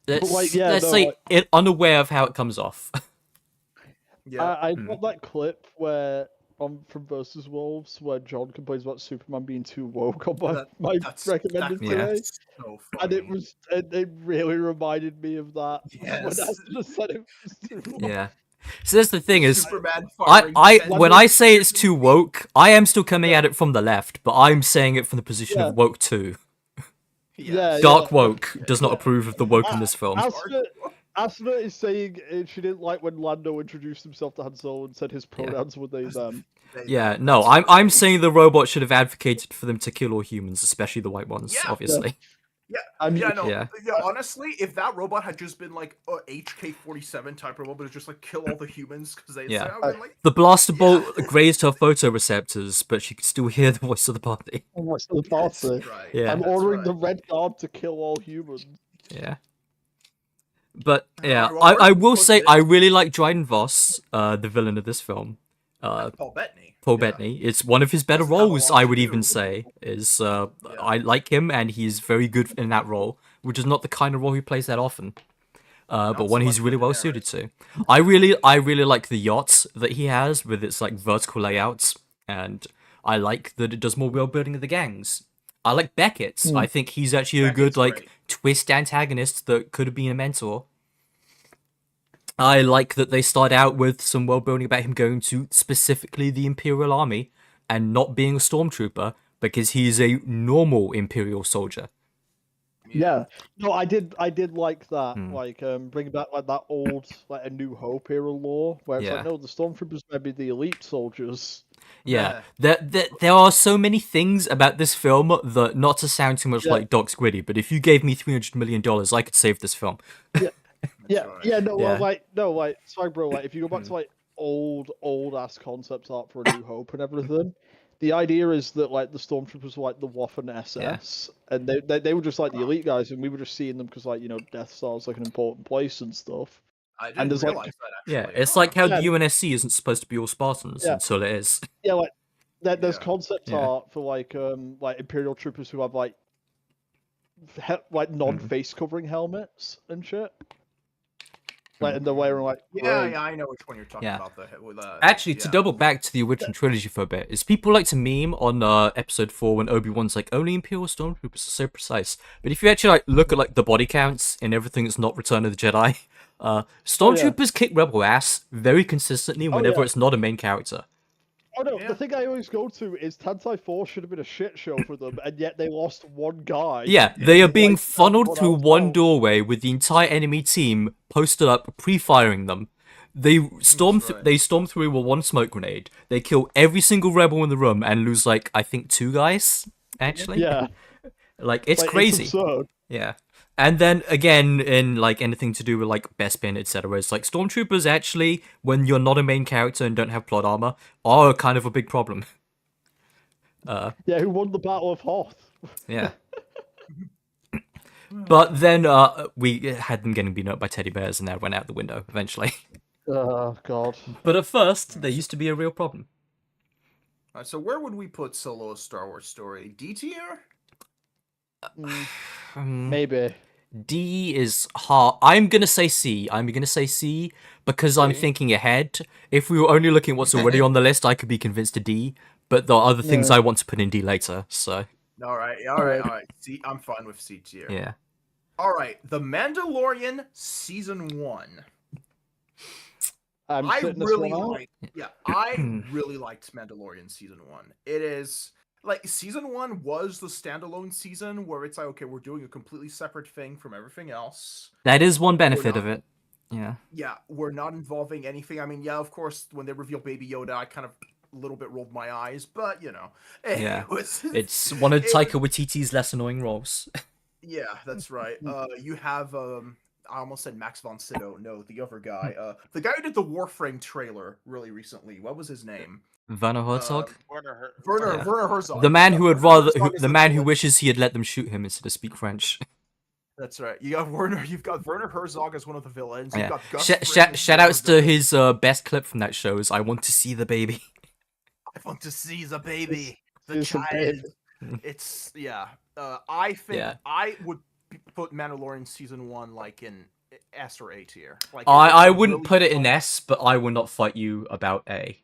But, like, yeah, let's no, say like- unaware of how it comes off. Yeah. I got that clip where from Versus Wolves where John complains about Superman being too woke on my recommended Yeah. today, so and funny. it really reminded me of that when I Yes. just said it was too woke. Yeah. So that's the thing is, Superman I firing when I say it's too sentences. woke, I am still coming at it from the left, but I'm saying it from the position Yeah. of woke too. Yeah, Dark yeah. woke does not approve of the woke in this film. Asuna is saying she didn't like when Lando introduced himself to Han Solo and said his pronouns were they them. Yeah, no, I'm saying the robot should have advocated for them to kill all humans, especially the white ones, Yeah. obviously. Yeah. Yeah. Honestly, if that robot had just been like a HK-47 type robot, but it's just like kill all the humans because they Yeah. say, I mean, like, The blaster bolt grazed her photoreceptors, but she could still hear the voice of the party. What's the party? right. Yeah. I'm that's ordering right. the Red Guard to kill all humans. Yeah. But yeah, Alright, well, I we're will close say to I this. really like Dryden Voss, the villain of this film. Paul Bettany. Paul Yeah. Bettany. It's one of his better Doesn't have a roles, lot I to would do. even say. I like him, and he's very good in that role, which is not the kind of role he plays that often. But Not one so he's much really with well Daenerys. suited to. I really like the yacht that he has with its like vertical layouts, and I like that it does more world building of the gangs. I like Beckett. I think he's actually a good Beckett's like great. twist antagonist that could have been a mentor. I like that they start out with some world building about him going to specifically the Imperial Army and not being a stormtrooper because he's a normal Imperial soldier. Yeah. No, I did like that. Hmm. Like, bring back like that old like a New Hope era lore where it's Yeah. like, no, the stormtroopers may be the elite soldiers. Yeah, there are so many things about this film that, not to sound too much Yeah. like Doc's Gritty, but if you gave me $300 million, I could save this film. Yeah, right. yeah, no, Yeah. well, like, sorry, bro, like, if you go back to like old ass concept art for A New Hope and everything, the idea is that like the stormtroopers were like the Waffen SS, and they were just like the elite guys, and we were just seeing them because like Death Star's like an important place and stuff. I And didn't there's, like- realize that Yeah, actually. it's like how Yeah. the UNSC isn't supposed to be all Spartans Yeah. until it is. Yeah, like there's Yeah. concept Yeah. art for like Imperial troopers who have like non-face covering helmets and shit. Like, and they're wearing like Yeah, I know which one you're talking Yeah. about. Actually, to yeah. double back to the original trilogy for a bit, is people like to meme on episode 4 when Obi-Wan's like, only Imperial Stormtroopers are so precise. But if you actually like look at like the body counts in everything that's not Return of the Jedi, Stormtroopers kick Rebel ass very consistently whenever yeah. it's not a main character. Oh no, Yeah. the thing I always go to is Tantai 4 should have been a shit show for them, and yet they lost one guy. Yeah, they are Like, being that's funneled what I through was one told. doorway with the entire enemy team posted up, pre-firing them. They storm through with one smoke grenade. They kill every single rebel in the room and lose like I think 2 guys. Actually, Yeah, like it's like, crazy. It's absurd. Yeah. And then again, in like anything to do with like Bespin, etc., it's like stormtroopers actually, when you're not a main character and don't have plot armor, are kind of a big problem. Yeah, who won the Battle of Hoth? Yeah. But then we had them getting beaten up by teddy bears, and that went out the window eventually. Oh God. But at first, they used to be a real problem. So where would we put Solo's Star Wars story? D tier? Maybe. D is hard. I'm gonna say C. I'm gonna say C because I'm C. thinking ahead. If we were only looking at what's already on the list, I could be convinced to D. But there are other things Yeah. I want to put in D later. So All right. C. I'm fine with C tier. yeah. All right. The Mandalorian season 1. I'm I sitting this really one out. like. Yeah, I really liked Mandalorian season 1. It is like season 1 was the standalone season where it's like, okay, we're doing a completely separate thing from everything else. That is one benefit not- of it. Yeah. Yeah, we're not involving anything. I mean, yeah, of course, when they reveal Baby Yoda, I kind of a little bit rolled my eyes, but you know, Yeah. it was. It's one of Taika Waititi's less annoying roles. Yeah, that's right. You have I almost said Max von Sydow. No, the other guy. The guy who did the Warframe trailer really recently. What was his name? Werner Herzog, Werner Yeah. Werner Herzog. the man who would Werner rather, Herzog is the man who villain. wishes he had let them shoot him instead of speak French. That's right. You got Werner. You've got Werner Herzog as one of the villains. You've Yeah. got Gus Shout Fring as shout the other outs to villain. his best clip from that show is "I want to see the baby." I want to see the baby, the It's a child. baby. It's yeah. I think Yeah. I would put Mandalorian season 1 like in S or A tier. Like I it's a wouldn't really put it in fun- S, but I will not fight you about A.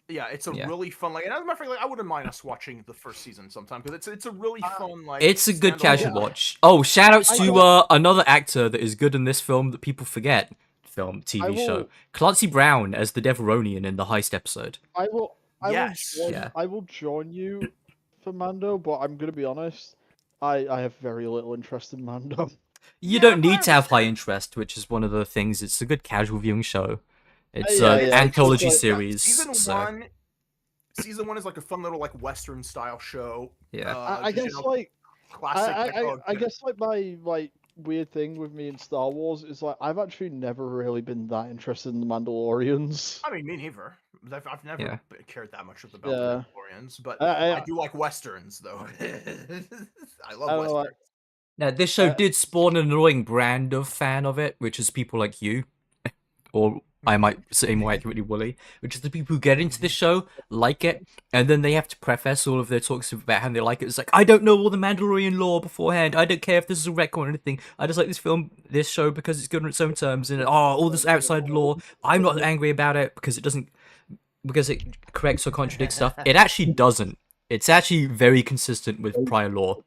Yeah, it's a Yeah. really fun and as a matter of fact, like, I wouldn't mind us watching the first season sometime because it's a really fun like. It's a good standalone- casual watch. Oh, shout outs I to will- another actor that is good in this film that people forget. TV show. will- Clancy Brown as the Deveronian in the heist episode. I will. Yes. Yeah. I will join you for Mando, but I'm gonna be honest. I have very little interest in Mando. You Yeah, don't but need I to have high understand. interest, which is one of the things. It's a good casual viewing show. It's Yeah, an yeah, it's anthology just like- series. Season one is like a fun little like Western style show. Yeah. I just, guess like classic. I guess like my weird thing with me in Star Wars is like I've actually never really been that interested in the Mandalorians. I mean, me neither. I've never Yeah. cared that much about the Yeah. Mandalorians, but I- I do like westerns though. I love I don't know, westerns. Now, this show Uh, did spawn an annoying brand of fan of it, which is people like you, or I might say more accurately, Wooly, which is the people who get into the show, like it, and then they have to preface all of their talks about how they like it. It's like, I don't know all the Mandalorian lore beforehand. I don't care if this is a wreck or anything. I just like this show because it's good on its own terms, and all this outside lore. I'm not angry about it because it corrects or contradicts stuff. It actually doesn't. It's actually very consistent with prior lore.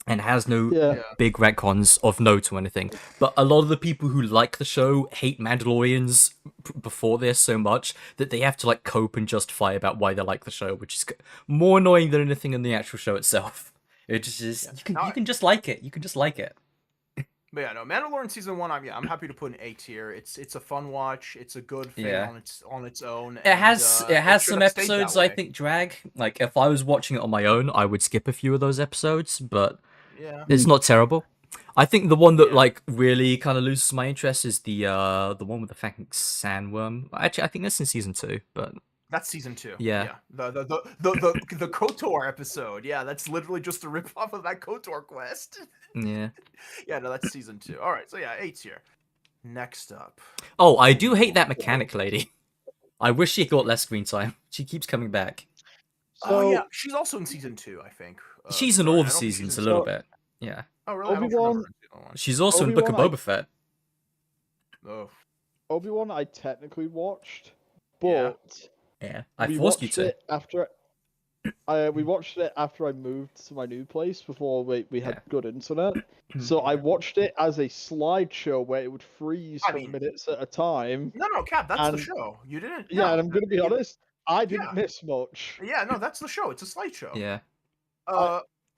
And has no Yeah. big retcons of note or anything. But a lot of the people who like the show hate Mandalorians before this so much that they have to like cope and justify about why they like the show, which is more annoying than anything in the actual show itself. It just is. You can just like it. You can just like it. But yeah, no, Mandalorian season 1. I'm happy to put an A tier. It's a fun watch. It's a good thing Yeah. on its own. It has should some have stayed that episodes I way. think drag. Like if I was watching it on my own, I would skip a few of those episodes, but Yeah. it's not terrible. I think the one that Yeah. like really kind of loses my interest is the one with the fucking sandworm. Actually, I think that's in season 2, but That's season 2. Yeah. The KOTOR episode. Yeah, that's literally just a rip off of that KOTOR quest. yeah. Yeah, no, that's season 2. All right, so yeah, 8 tier. Next up. Oh, I do hate that mechanic lady. I wish she got less screen time. She keeps coming back. Oh So yeah, she's also in season 2, I think. She's in sorry, all I the don't think seasons she's a in little so- bit. Yeah. Oh really? I don't Obi-Wan- remember her in season 1. She's also in Book of Obi-Wan, Boba Fett. Oh. Obi-Wan I technically watched, Yeah. but Yeah. I we forced you watched to. it after we watched it after I moved to my new place before we had Yeah. good internet. So I watched it as a slideshow where it would freeze I for mean- minutes at a time. No, Cap, that's the And- show. You didn't. Yeah, no, and I'm gonna be you- honest, I didn't yeah. miss much. Yeah, no, that's the show. It's a slideshow. Yeah.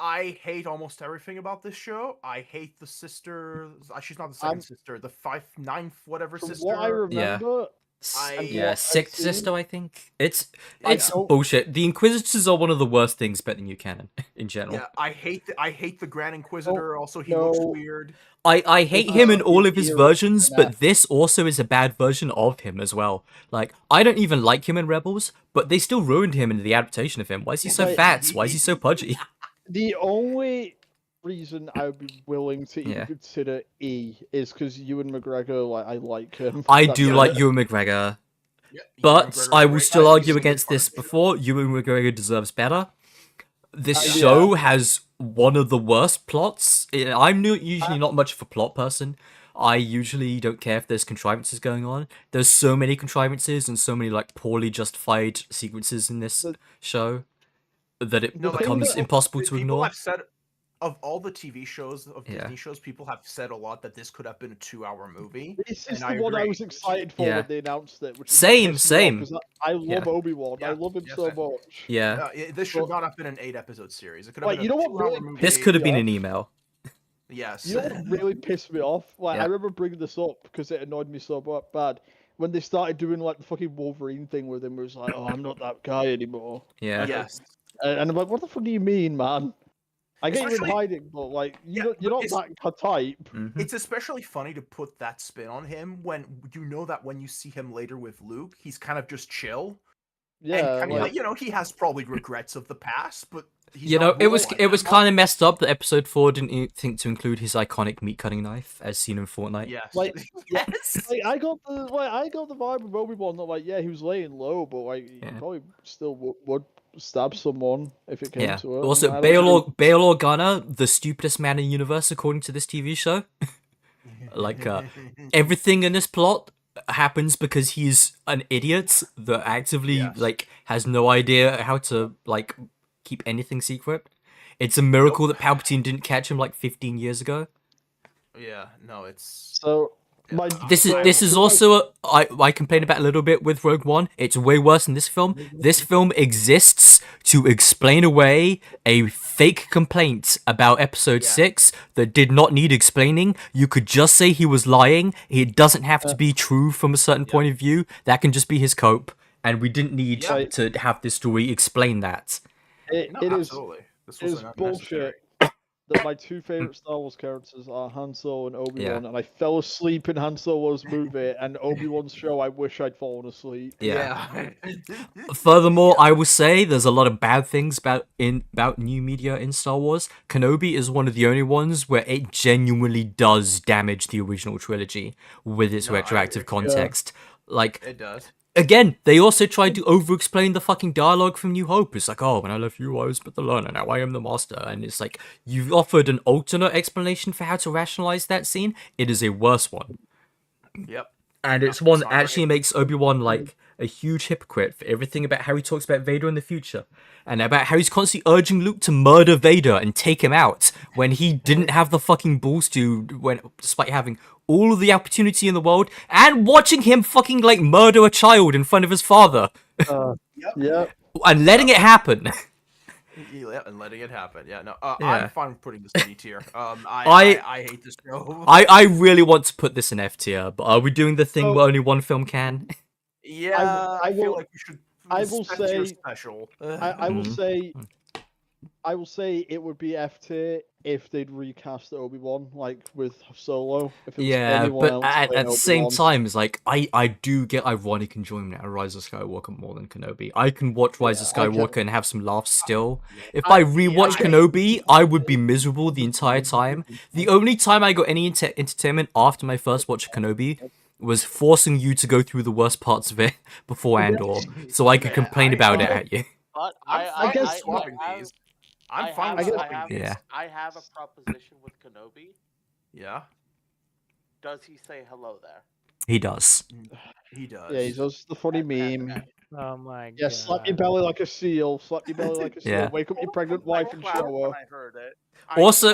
I hate almost everything about this show. I hate the sister. She's not the second I'm- sister. The ninth, whatever From sister. what I remember, I- Yeah, I've sixth seen- sister, I think. It's I it's don't- bullshit. The Inquisitors are one of the worst things about the new canon in general. Yeah, I hate the Grand Inquisitor. Also, he no. looks weird. I hate him in all of his Era versions, and but this also is a bad version of him as well. Like, I don't even like him in Rebels, but they still ruined him in the adaptation of him. Why is he so Like, fat? Why is he so pudgy? the only reason I would be willing to even Yeah. consider E is because Ewan McGregor, like I like him. I That's do it. like Ewan McGregor, Yeah, but I will still He's argue a good against this Punisher. before. Ewan McGregor deserves better. This Yeah. show has one of the worst plots. I'm usually not much of a plot person. I usually don't care if there's contrivances going on. There's so many contrivances and so many like poorly justified sequences in this The- show that it The thing becomes that- impossible to People ignore. have said of all the TV shows of Yeah. Disney shows, people have said a lot that this could have been a 2-hour movie. This and is the one I agree. was excited for Yeah. when they announced it. Which Same. because I love Yeah. Obi-Wan. I Yeah, love him yes, so I- much. Yeah. This should But- not have been an 8-episode series. It could have Like, been you a know what 2-hour really movie. This could have been Yeah. an email. Yes. You know what really pissed me off? Like, Yeah. I remember bringing this up because it annoyed me so bad. When they started doing, like, the fucking Wolverine thing with him, where it was like, oh, I'm not that guy anymore. Yeah. Yes. And I'm like, what the fuck do you mean, man? I get you in Especially- hiding, but, like, Yeah, you're but not that type. Mhm. It's especially funny to put that spin on him when you know that when you see him later with Luke, he's kind of just chill. Yeah, and kind of, like, you know, he has probably regrets of the past, but he's You know, not it was brutal like that. kind of messed up that episode 4 didn't think to include his iconic meat cutting knife as seen in Fortnite. Yes. Like, yes. like, I got the vibe of Obi-Wan that, like, yeah, he was laying low, but, like, he Yeah. probably still would stab someone if it came Yeah. to it. Also, I Bail don't Bail Organa, the stupidest man in the universe according to this TV show. Like, everything in this plot happens because he's an idiot that actively Yes. like has no idea how to like keep anything secret. It's a miracle that Palpatine didn't catch him like 15 years ago. Yeah, no, it's So, my This is also I complain about a little bit with Rogue One. It's way worse in this film. This film exists to explain away a fake complaint about Episode 6 that did not need explaining. You could just say he was lying. It doesn't have to be true from a certain point of view. That can just be his cope, and we didn't need Yeah. to have this story explain that. it no, is absolutely. This it is was unnecessary. bullshit that my two favorite Star Wars characters are Han Solo and Obi-Wan, and I fell asleep in Han Solo's movie and Obi-Wan's show. I wish I'd fallen asleep. Yeah. Furthermore, I will say there's a lot of bad things about new media in Star Wars. Kenobi is one of the only ones where it genuinely does damage the original trilogy with its No, I retroactive agree. context. Like, It does. again, they also tried to over-explain the fucking dialogue from New Hope. It's like, oh, when I left you, I was but the learner. Now I am the master. And it's like, you've offered an alternate explanation for how to rationalize that scene. It is a worse one. Yep. And it's No, one it's that not actually makes Obi-Wan like a huge hypocrite for everything about how he talks about Vader in the future. And about how he's constantly urging Luke to murder Vader and take him out when he didn't have the fucking balls to, despite having all of the opportunity in the world and watching him fucking like murder a child in front of his father Yeah. and letting it happen. Yeah, and letting it happen. Yeah, no, Yeah. I'm fine with putting this in D tier. I hate this show. I really want to put this in F tier, but are we doing the thing So- where only one film can? Yeah, I feel will- like we should. I will F tier say- special. I will Mhm. say, it would be F tier if they'd recast Obi-Wan like with Solo. If it was Yeah, anyone but else at playing the same Obi-Wan. time, it's like I do get ironic enjoyment out of Rise of Skywalker more than Kenobi. I can watch Rise of I can- Skywalker and have some laughs still. If I rewatch Kenobi, I would be miserable the entire time. The only time I got any entertainment after my first watch of Kenobi was forcing you to go through the worst parts of it before Andor, so I could complain about it at you. But I'm I fine guess- with swapping have- these. I'm I fine have- with I swapping have- these. Yeah. I have a proposition with Kenobi. Yeah, Does he say hello there? He does. he does. Yeah, he does the funny meme. Okay. Oh my god. Yeah, slap your belly like a seal. Slap your belly like a seal. Yeah. Wake up your pregnant wife and Laughed show when her. I heard it. I Also,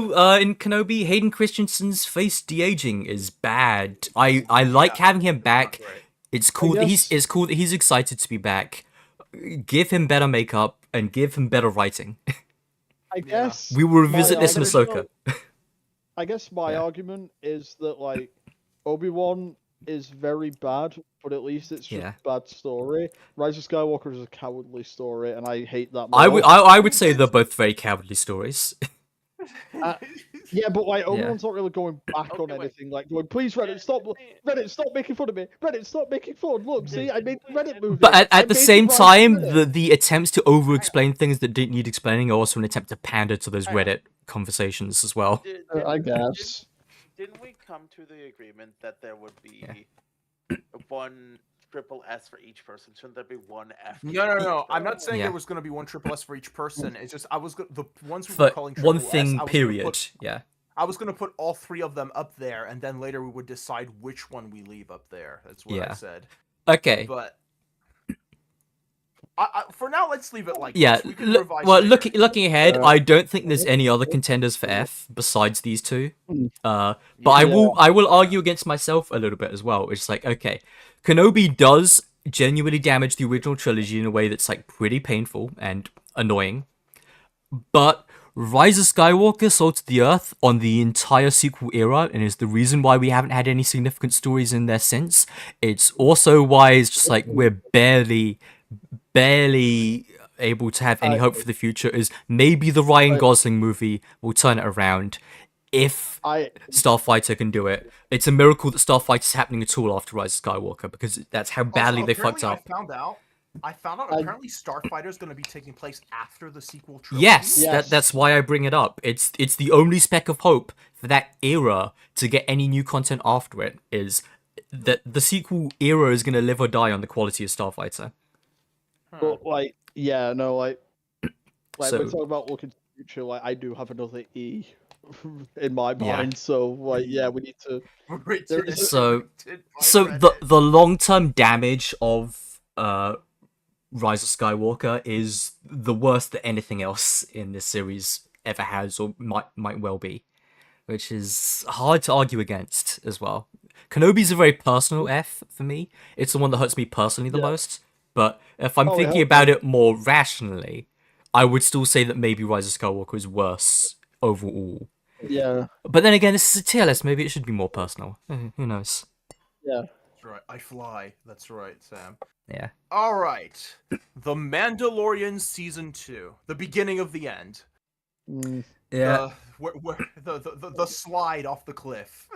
laughed in Kenobi, Hayden Christensen's face de-aging is bad. I like having him back. Right. It's cool that guess- he's excited to be back. Give him better makeup and give him better writing. I guess We will revisit this in argument- Ahsoka. I guess my Yeah. argument is that like Obi-Wan is very bad, but at least it's just Yeah. bad story. Rise of Skywalker is a cowardly story, and I hate that. I more. would say they're both very cowardly stories. Yeah, but like Yeah. Obi-Wan's not really going back on Okay, wait. anything. Like going, please Reddit, Yeah, stop, wait. Reddit, stop making fun of me. Reddit, stop making fun. Look, see, I made Reddit movie. But I at the made same right time, Reddit. the attempts to over-explain things that didn't need explaining are also an attempt to pander to those Hang on. Reddit conversations as well. I guess. Didn't we come to the agreement that there would be Yeah. one triple S for each person? Shouldn't there be one F? No. I'm not saying Yeah. there was going to be one triple S for each person. It's just the ones we For were calling triple one S, thing, I was gonna period. put- Yeah. I was going to put all 3 of them up there, and then later we would decide which one we leave up there. That's what I Yeah. said. Okay. But for now, let's leave it like Yeah. this. We can revise Well, later. looking ahead, I don't think there's any other contenders for F besides these two. But I will argue against myself a little bit as well. It's like, okay, Kenobi does genuinely damage the original trilogy in a way that's like pretty painful and annoying. But Rise of Skywalker salted the earth on the entire sequel era and is the reason why we haven't had any significant stories in there since. It's also why it's just like we're barely able to have any hope for the future. Is maybe the Ryan Gosling movie will turn it around if Starfighter can do it. It's a miracle that Starfighter's happening at all after Rise of Skywalker, because that's how badly they fucked up. I found out apparently Starfighter is going to be taking place after the sequel trilogy. Yes. That's why I bring it up. It's the only speck of hope for that era to get any new content after it, is that the sequel era is going to live or die on the quality of Starfighter. But like, yeah, no, like So- we're talking about looking to the future. Like, I do have another E in my Yeah. mind, so like, yeah, we need to. So the long-term damage of Rise of Skywalker is the worst that anything else in this series ever has or might well be, which is hard to argue against as well. Kenobi's a very personal F for me. It's the one that hurts me personally the most. But if I'm thinking about it more rationally, I would still say that maybe Rise of Skywalker is worse overall. Yeah. But then again, this is a tier list. Maybe it should be more personal. Who knows? Yeah. That's right. I fly. That's right, Sam. Yeah. All right. The Mandalorian Season 2. The beginning of the end. Yeah. The slide off the cliff.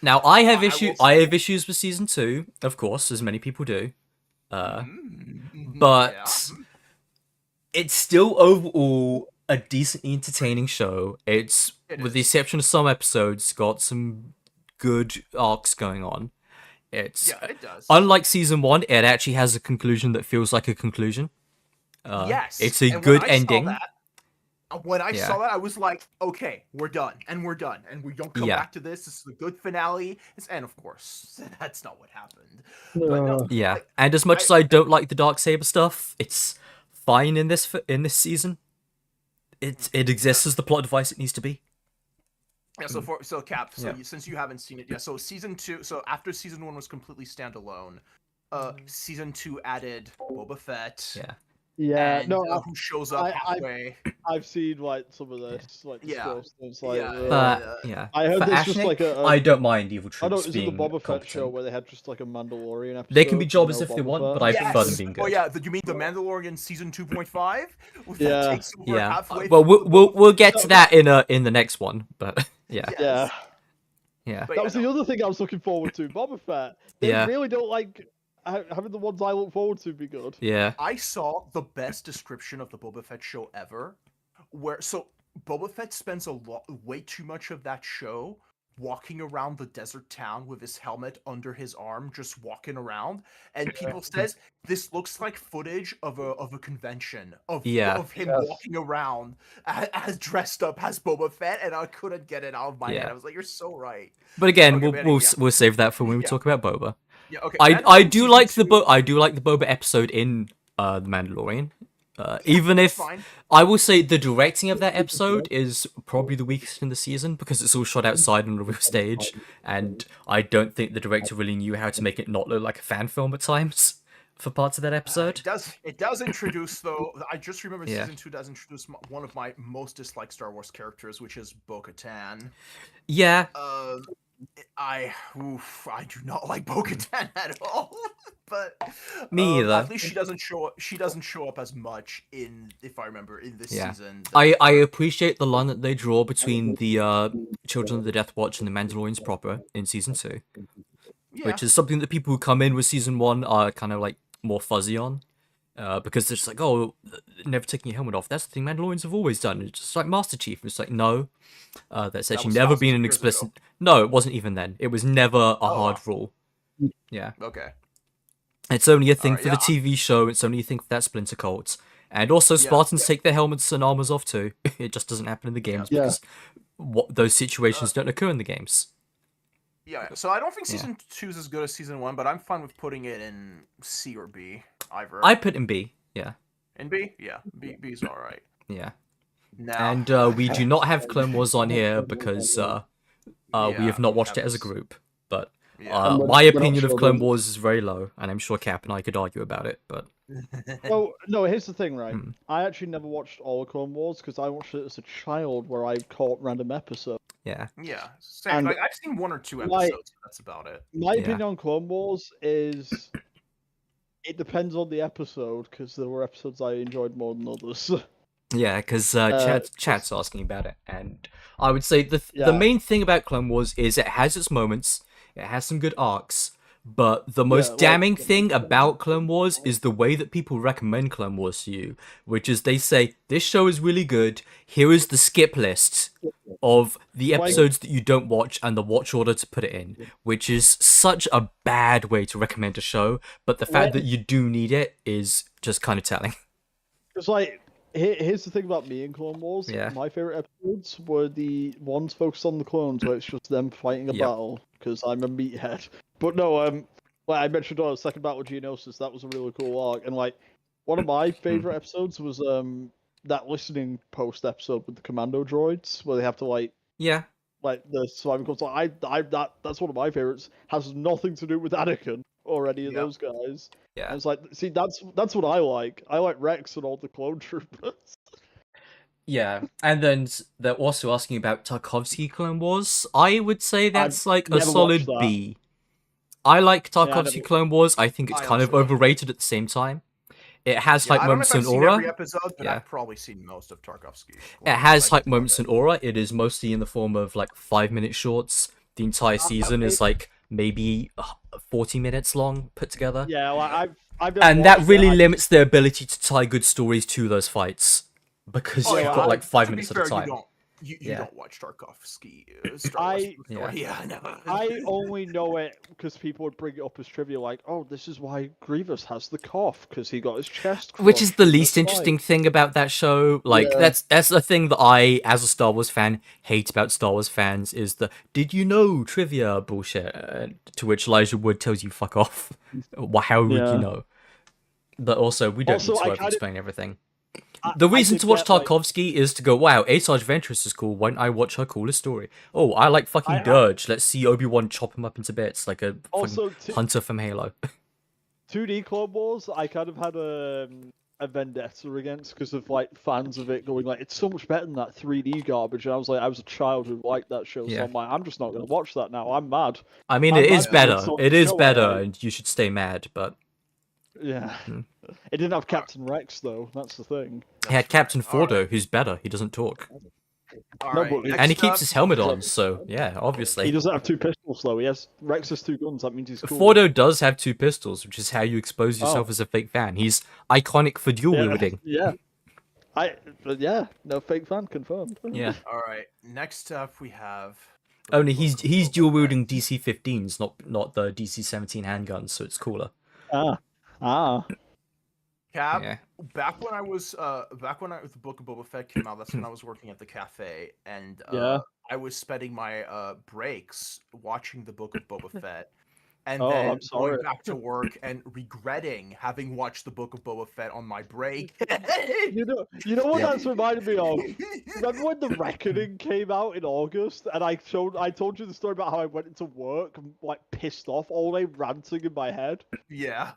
Now I have issues with season 2, of course, as many people do. But it's still overall a decently entertaining show. It's with the exception of some episodes, got some good arcs going on. It does. Unlike season 1, it actually has a conclusion that feels like a conclusion. Yes, it's a good ending. When I saw that, I was like, okay, we're done, and we don't come back to this. This is a good finale. And of course, that's not what happened. But no, and as much as I don't like the Darksaber stuff, it's fine in this season. It exists as the plot device it needs to be. Yeah. So Cap. Since you haven't seen it yet, so season 2. So after season 1 was completely standalone, season 2 added Boba Fett. Yeah. Yeah, and, no, who shows up halfway? I've seen like some of this, like discussed. It's like, I heard for this just like I don't mind Evil Troops I know, is it the being Boba Fett competent. show where they had just like a Mandalorian episode? They can be jobbers no if they Boba want, Fett? but I prefer them being good. Oh yeah, you mean the Mandalorian season 2.5? Yeah. Halfway Well, through we'll get to that in the next one, but yeah. Yeah. Yeah. That was the other thing I was looking forward to, Boba Fett. They really don't like having the ones I look forward to be good. Yeah. I saw the best description of the Boba Fett show ever, where Boba Fett spends way too much of that show walking around the desert town with his helmet under his arm, just walking around, and people says this looks like footage of a convention of him walking around as dressed up as Boba Fett, and I couldn't get it out of my head. I was like, "You're so right." But again, we'll save that for when we talk about Boba. Yeah, okay. I do like the Boba episode in The Mandalorian. Even if I will say the directing of that episode is probably the weakest in the season because it's all shot outside on a real stage, and I don't think the director really knew how to make it not look like a fan film at times for parts of that episode. It does introduce though. I just remember season 2 does introduce one of my most disliked Star Wars characters, which is Bo-Katan. Yeah. I do not like Bo-Katan at all. But Me either. at least she doesn't show up. She doesn't show up as much in, if I remember, in this Yeah. season. I appreciate the line that they draw between the Children of the Death Watch and the Mandalorians proper in season 2, Yeah. which is something that people who come in with season 1 are kind of like more fuzzy on. Because they're just like, oh, never taking your helmet off. That's the thing Mandalorians have always done. It's just like Master Chief. It's like, no, that's actually was never thousands been of an years ago. explicit. No, it wasn't even then. It was never a hard wow. rule. Yeah, Okay. it's only a thing Alright, for yeah, the TV show. It's only a thing for that Splinter Cult. And also, Spartans take their helmets and armors off too. It just doesn't happen in the games Yeah. because those situations don't occur in the games. Yeah. So I don't think Yeah. season 2 is as good as season 1, but I'm fine with putting it in C or B. Either. I put in B. Yeah, In B? Yeah. B's all right. yeah. Now. And we do not have Clone Wars on here because we have not watched it as a group. But Yeah. my We're not opinion of sure Clone then. Wars is very low, and I'm sure Cap and I could argue about it. But Well, no, here's the thing, right? Hmm. I actually never watched all of Clone Wars because I watched it as a child where I caught random episodes. yeah, Yeah. Same. And Like I've seen 1 or 2 my- episodes. But that's about it. My Yeah. opinion on Clone Wars is it depends on the episode because there were episodes I enjoyed more than others. yeah, because chat's asking about it, and I would say the Yeah. main thing about Clone Wars is it has its moments, it has some good arcs. But the most like- damning thing about Clone Wars is the way that people recommend Clone Wars to you, which is they say, this show is really good, here is the skip list of the episodes that you don't watch and the watch order to put it in, which is such a bad way to recommend a show, but the fact that you do need it is just kind of telling. It's like here's the thing about me in Clone Wars. Yeah. My favorite episodes were the ones focused on the clones, where it's just them fighting a Yep. battle. Because I'm a meathead. But no, like I mentioned on the second battle with Geonosis, that was a really cool arc. And like one of my favorite episodes was that listening post episode with the commando droids, where they have to like Yeah. the surviving course. Like that's one of my favorites. Has nothing to do with Anakin or any of Yep. those guys. Yeah. And it's like, see, that's what I like. I like Rex and all the clone troopers. Yeah, and then they're also asking about Tarkovsky Clone Wars. I would say that's like a never solid watched that. B. I like I Tarkovsky never- Clone Wars. I think it's I kind of also like it. overrated at the same time. It has Yeah, hype I don't know moments if I've and seen aura. every episode, but Yeah. I've probably seen most of Tarkovsky. It has hype moments and aura. It is mostly in the form of like 5-minute shorts. The entire season is like maybe 40 minutes long put together. Yeah, well, I've never And that watched really it. limits their ability to tie good stories to those fights. Because Oh, you've yeah, got like 5 to be minutes fair, at a time. You Yeah. don't watch Tarkovsky. Star Wars Yeah. story. Yeah, no. I only know it because people would bring it up as trivia, like, "Oh, this is why Grievous has the cough because he got his chest." Which is crushed the in least fight." interesting thing about that show. Like Yeah. that's the thing that I, as a Star Wars fan, hate about Star Wars fans is the "did you know" trivia bullshit. To which Elijah Wood tells you fuck off. How would Yeah. you know? But also, we don't Also, need to I over kinda- explain everything. The reason did to watch get, like- Tarkovsky is to go, wow, Asajj Ventress is cool. Why don't I watch her coolest story? Oh, I like fucking I- Dirge. Let's see Obi-Wan chop him up into bits like a Also, fucking hunter from Halo. 2D Clone Wars, I kind of had a vendetta against because of like fans of it going like, "It's so much better than that 3D garbage." And I was like, I was a child who liked that show, Yeah. so I'm like, I'm just not going to watch that now. I'm mad. I mean, I'm it is mad better. it's not It is show better, already. and you should stay mad, but Yeah. Hmm. It didn't have Captain Rex though. That's the thing. it had Captain Alright. Fordo, who's better. He doesn't talk. All No, right, but- next And he keeps up, his helmet on, Rex- so yeah, He obviously. doesn't have two pistols though. He has Rex has two guns. That means he's cool. Fordo does have 2 pistols, which is how you expose yourself Oh. as a fake fan. He's iconic for dual Yeah. wielding. Yeah. But yeah, no fake fan confirmed. Yeah. All right, next up we have. Only he's dual wielding DC-15s, not the DC-17 handguns, so it's cooler. Ah. Cap. Yeah. Back when the Book of Boba Fett came out, that's when I was working at the cafe, and Yeah. I was spending my breaks watching the Book of Boba Fett. and Oh, then I'm sorry. going back to work and regretting having watched the Book of Boba Fett on my break. You know what Yeah. that's reminded me of? Remember when The Reckoning came out in August, and I told you the story about how I went into work and like pissed off all day ranting in my head. Yeah.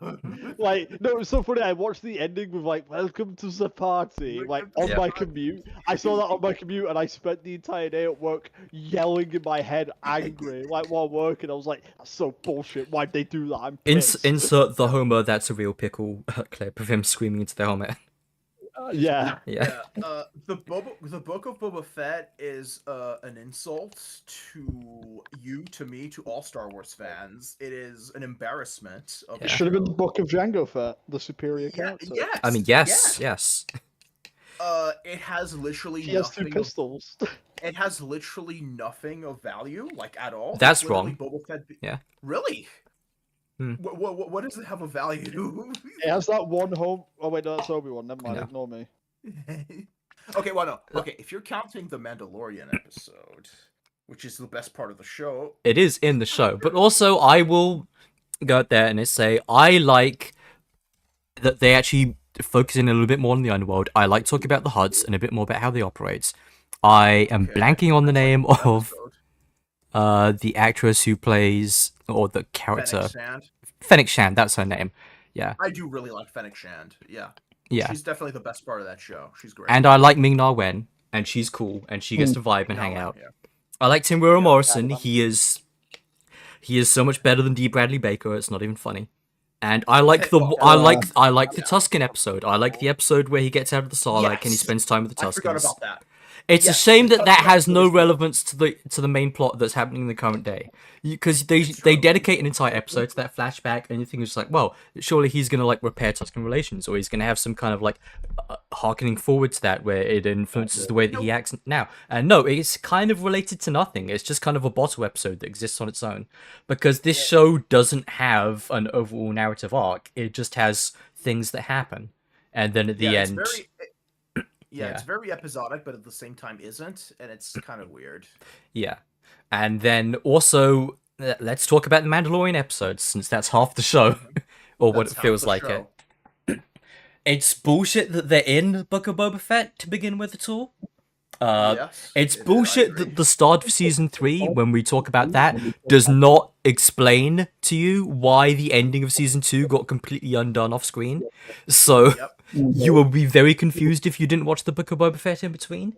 Like, no, it was so funny. I watched the ending with like "Welcome to the party," like on Yeah. my commute. I saw that on my commute, and I spent the entire day at work yelling in my head, angry, like while working. I was like, "That's so bullshit. Why'd they do that? I'm pissed." Insert the Homer "That's a real pickle" clip of him screaming into the helmet. Yeah. Yeah. The Book of Boba Fett is an insult to me, to all Star Wars fans. It is an embarrassment. Of Yeah. It should have been the Book of Jango Fett, the superior character. Yes. I mean, yes. It has literally He has two nothing. pistols. It has literally nothing of value, like at all. That's It's literally wrong. Boba Fett. Yeah. Really? Hmm. What does it have of value? It has that one home. Oh wait, no, that's Obi-Wan. Never mind. No. Ignore me. Okay, well, no. Okay, if you're counting the Mandalorian episode, which is the best part of the show, It is in the show, but also I will go out there and say I like that they actually focus in a little bit more on the underworld. I like talking about the Hutts and a bit more about how they operate. I am Okay, blanking on the name that of episode, the actress who plays, or the Fennec character, Shand. Fennec Shand. That's her name. Yeah, I do really like Fennec Shand. Yeah. yeah. She's definitely the best part of that show. She's great. And I like Ming-Na Wen, and she's cool, and she gets to vibe and No, hang out. yeah. I like Tim Wira Morrison. Yeah. He is so much better than D. Bradley Baker. It's not even funny. And I like the the Tusken episode. I like the episode where he gets out of the Sarlacc and he Yes. spends time with the I forgot Tuskens. about that. It's a Yes, shame the that that Tusken has no episode is- relevance to the main plot that's happening in the current day, because they true. dedicate an entire episode to that flashback, and you think it's like, well, surely he's gonna like repair Tusken relations, or he's gonna have some kind of like harkening forward to that where it influences the way that he acts now. And no, it's kind of related to nothing. It's just kind of a bottle episode that exists on its own, because this show doesn't have an overall narrative arc. It just has things that happen, and then at the Yeah, end. it's very episodic, but at the same time isn't, and it's kind of weird. Yeah. And then also, let's talk about the Mandalorian episodes, since that's half the show, or what That's it half feels the like show. it. It's bullshit that they're in Book of Boba Fett to begin with at all. Yes, It's I bullshit agree. that the start of season 3, when we talk about that, does not explain to you why the ending of season 2 got completely undone off screen. So Yep. you will be very confused if you didn't watch the Book of Boba Fett in between.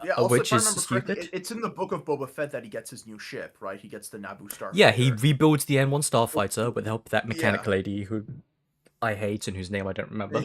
Yeah, also, Which if I is remember correctly, stupid. it's in the Book of Boba Fett that he gets his new ship, right? He gets the Naboo Starfighter. Yeah, he rebuilds the N1 Starfighter with the help of that mechanic Yeah. lady who I hate and whose name I don't remember.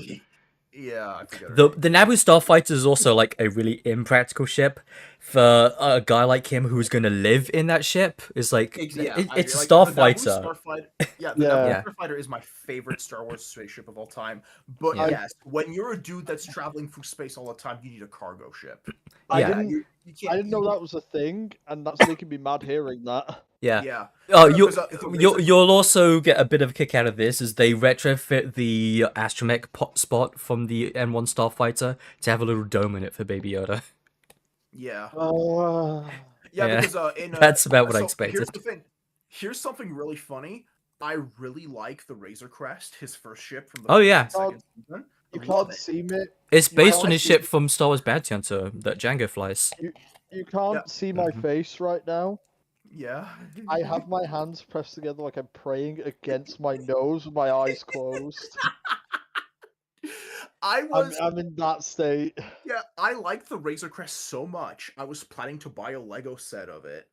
Yeah, I forget her The name. the Naboo Starfighter is also like a really impractical ship for a guy like him who's gonna live in that ship. Is like Yeah, it's a like, the Naboo starfighter. Starfighter. Yeah, the Yeah. Naboo Yeah. Starfighter is my favorite Star Wars spaceship of all time. But Yeah. yes, when you're a dude that's traveling through space all the time, you need a cargo ship. I Yeah. didn't. You can't, I didn't know that was a thing, and that's making me mad hearing that. Yeah. Yeah. Oh, No, 'cause, you'll also get a bit of a kick out of this as they retrofit the astromech spot from the N1 Starfighter to have a little dome in it for Baby Yoda. Yeah. Oh, Yeah, Yeah. because That's about what I Here's expected. the thing. Here's something really funny. I really like the Razor Crest, his first ship from the Oh, yeah. first and second season. you I love can't it. see me. It's based on like his ship from Star Wars Bounty Hunter that Django flies. You can't Yeah. see my Mhm. face right now. Yeah. I have my hands pressed together like I'm praying against my nose with my eyes closed. I'm in that state. Yeah, I like the Razor Crest so much. I was planning to buy a Lego set of it.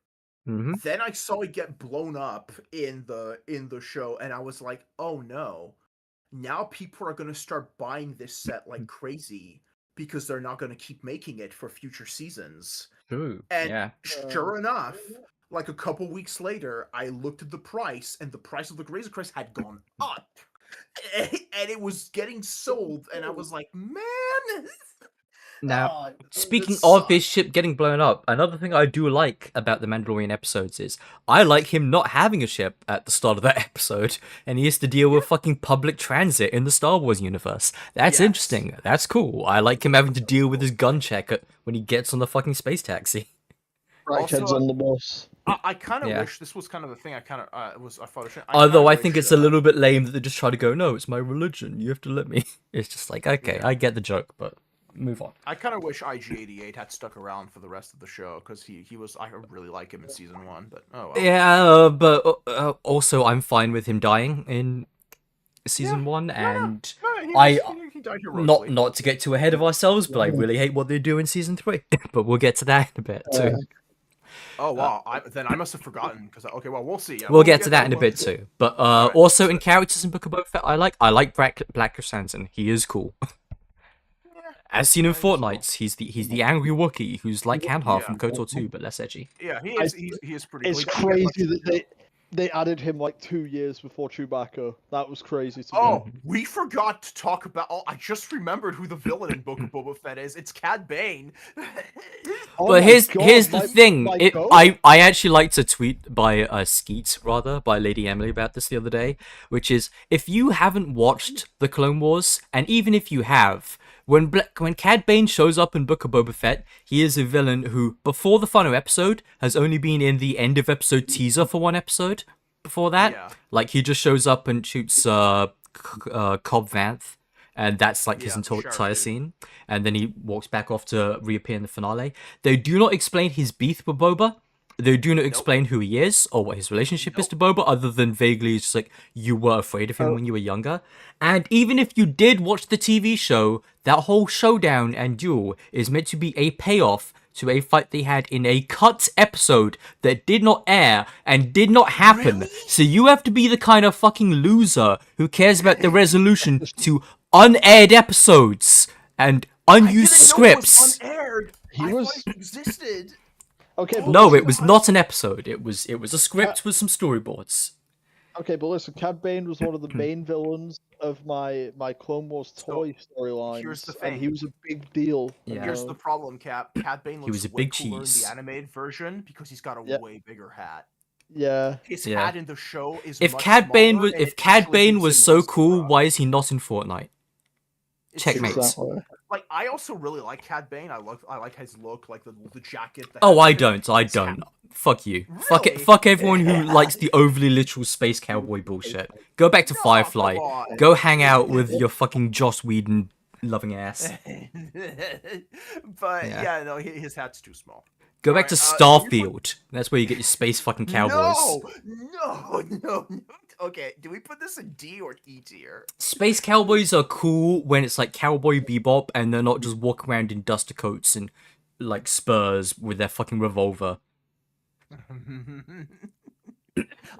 Hmm. Then I saw it get blown up in the show, and I was like, oh no. Now people are gonna start buying this set like crazy because they're not gonna keep making it for future seasons. True. And Yeah. sure enough, like a couple weeks later, I looked at the price, and the price of the Razor Crest had gone up. And it was getting sold, and I was like, man. Now, this speaking of his sucks. ship getting blown up, another thing I do like about the Mandalorian episodes is I like him not having a ship at the start of that episode, and he has to deal with fucking public transit in the Star Wars universe. That's Yes. interesting. That's cool. I like him having to deal with his gun check when he gets on the fucking space taxi. Crackheads Also, on the bus. I kind of Yeah. wish this was kind of the thing. I kind of I thought. Although I think it's a little bit lame that they just try to go, no, it's my religion. You have to let me. It's just like, okay, Yeah. I get the joke, but move on. I kind of wish IG88 had stuck around for the rest of the show because he was. I really like him in season 1, but oh well. Yeah, but also I'm fine with him dying in season 1, and He died heroically. not to get too ahead of ourselves, but I really hate what they do in season 3. But we'll get to that in a bit too. Oh wow! Then I must have forgotten because okay, well we'll see. Yeah, We'll get to that in a bit too. too. But Alright, also so- in characters in Book of Boba Fett, I like Black Chrysanthemum. He is cool. As seen in Yeah, he's cool. Fortnite, he's the angry Wookiee who's like Kanha from Yeah. KOTOR 2, but less edgy. Yeah, he is pretty. It's cool. He gets, crazy like, that they added him like 2 years before Chewbacca. That was crazy to me. Oh, we forgot to talk about. Oh, I just remembered who the villain in Book of Boba Fett is. It's Cad Bane. Oh But my here's God, the my- thing. my It, God. I actually liked a tweet by Skeet rather by Lady Emily about this the other day, which is if you haven't watched the Clone Wars, and even if you have, when Cad Bane shows up in Book of Boba Fett, he is a villain who, before the final episode, has only been in the end of episode teaser for one episode. Before that, Yeah. like he just shows up and shoots Cobb Vanth, and that's like his Yeah, entire sure, dude. scene. And then he walks back off to reappear in the finale. They do not explain his beef with Boba. They do not explain who he is or what his relationship is to Boba, other than vaguely just like you were afraid of him when you were younger. And even if you did watch the TV show, that whole showdown and duel is meant to be a payoff to a fight they had in a cut episode that did not air and did not happen. Really? So you have to be the kind of fucking loser who cares about the resolution to unaired episodes and unused scripts. Unaired. He I was- thought it existed. Okay, but No, listen, it was not an episode. It was a script with some storyboards. Okay, but listen, Cad Bane was one of the main villains of my Clone Wars toy storylines, here's the and he thing. was a big deal. Yeah. Here's the problem, Cap. Cad Bane looks was a way big cooler cheese. in the animated version because he's got a Yeah. way bigger hat. Yeah. His Yeah. hat in the show is If much Cad Bane smaller, was and if it Cad actually Bane gives was him so more cool, star. why is he not in Fortnite? It's Checkmate. true. Exactly. Like I also really like Cad Bane. I like his look, like the jacket. The Oh, I helmet. don't. I don't. Fuck you. Fuck it. Really? Fuck everyone who likes the overly literal space cowboy bullshit. Go back to No, Firefly. come on. Go hang out with your fucking Joss Whedon loving ass. But Yeah. yeah, no, his hat's too small. Go back to Alright, do we Starfield. That's where you get your space fucking cowboys. No. Okay, do we put this in D or E tier? Space cowboys are cool when it's like Cowboy Bebop and they're not just walking around in duster coats and like spurs with their fucking revolver.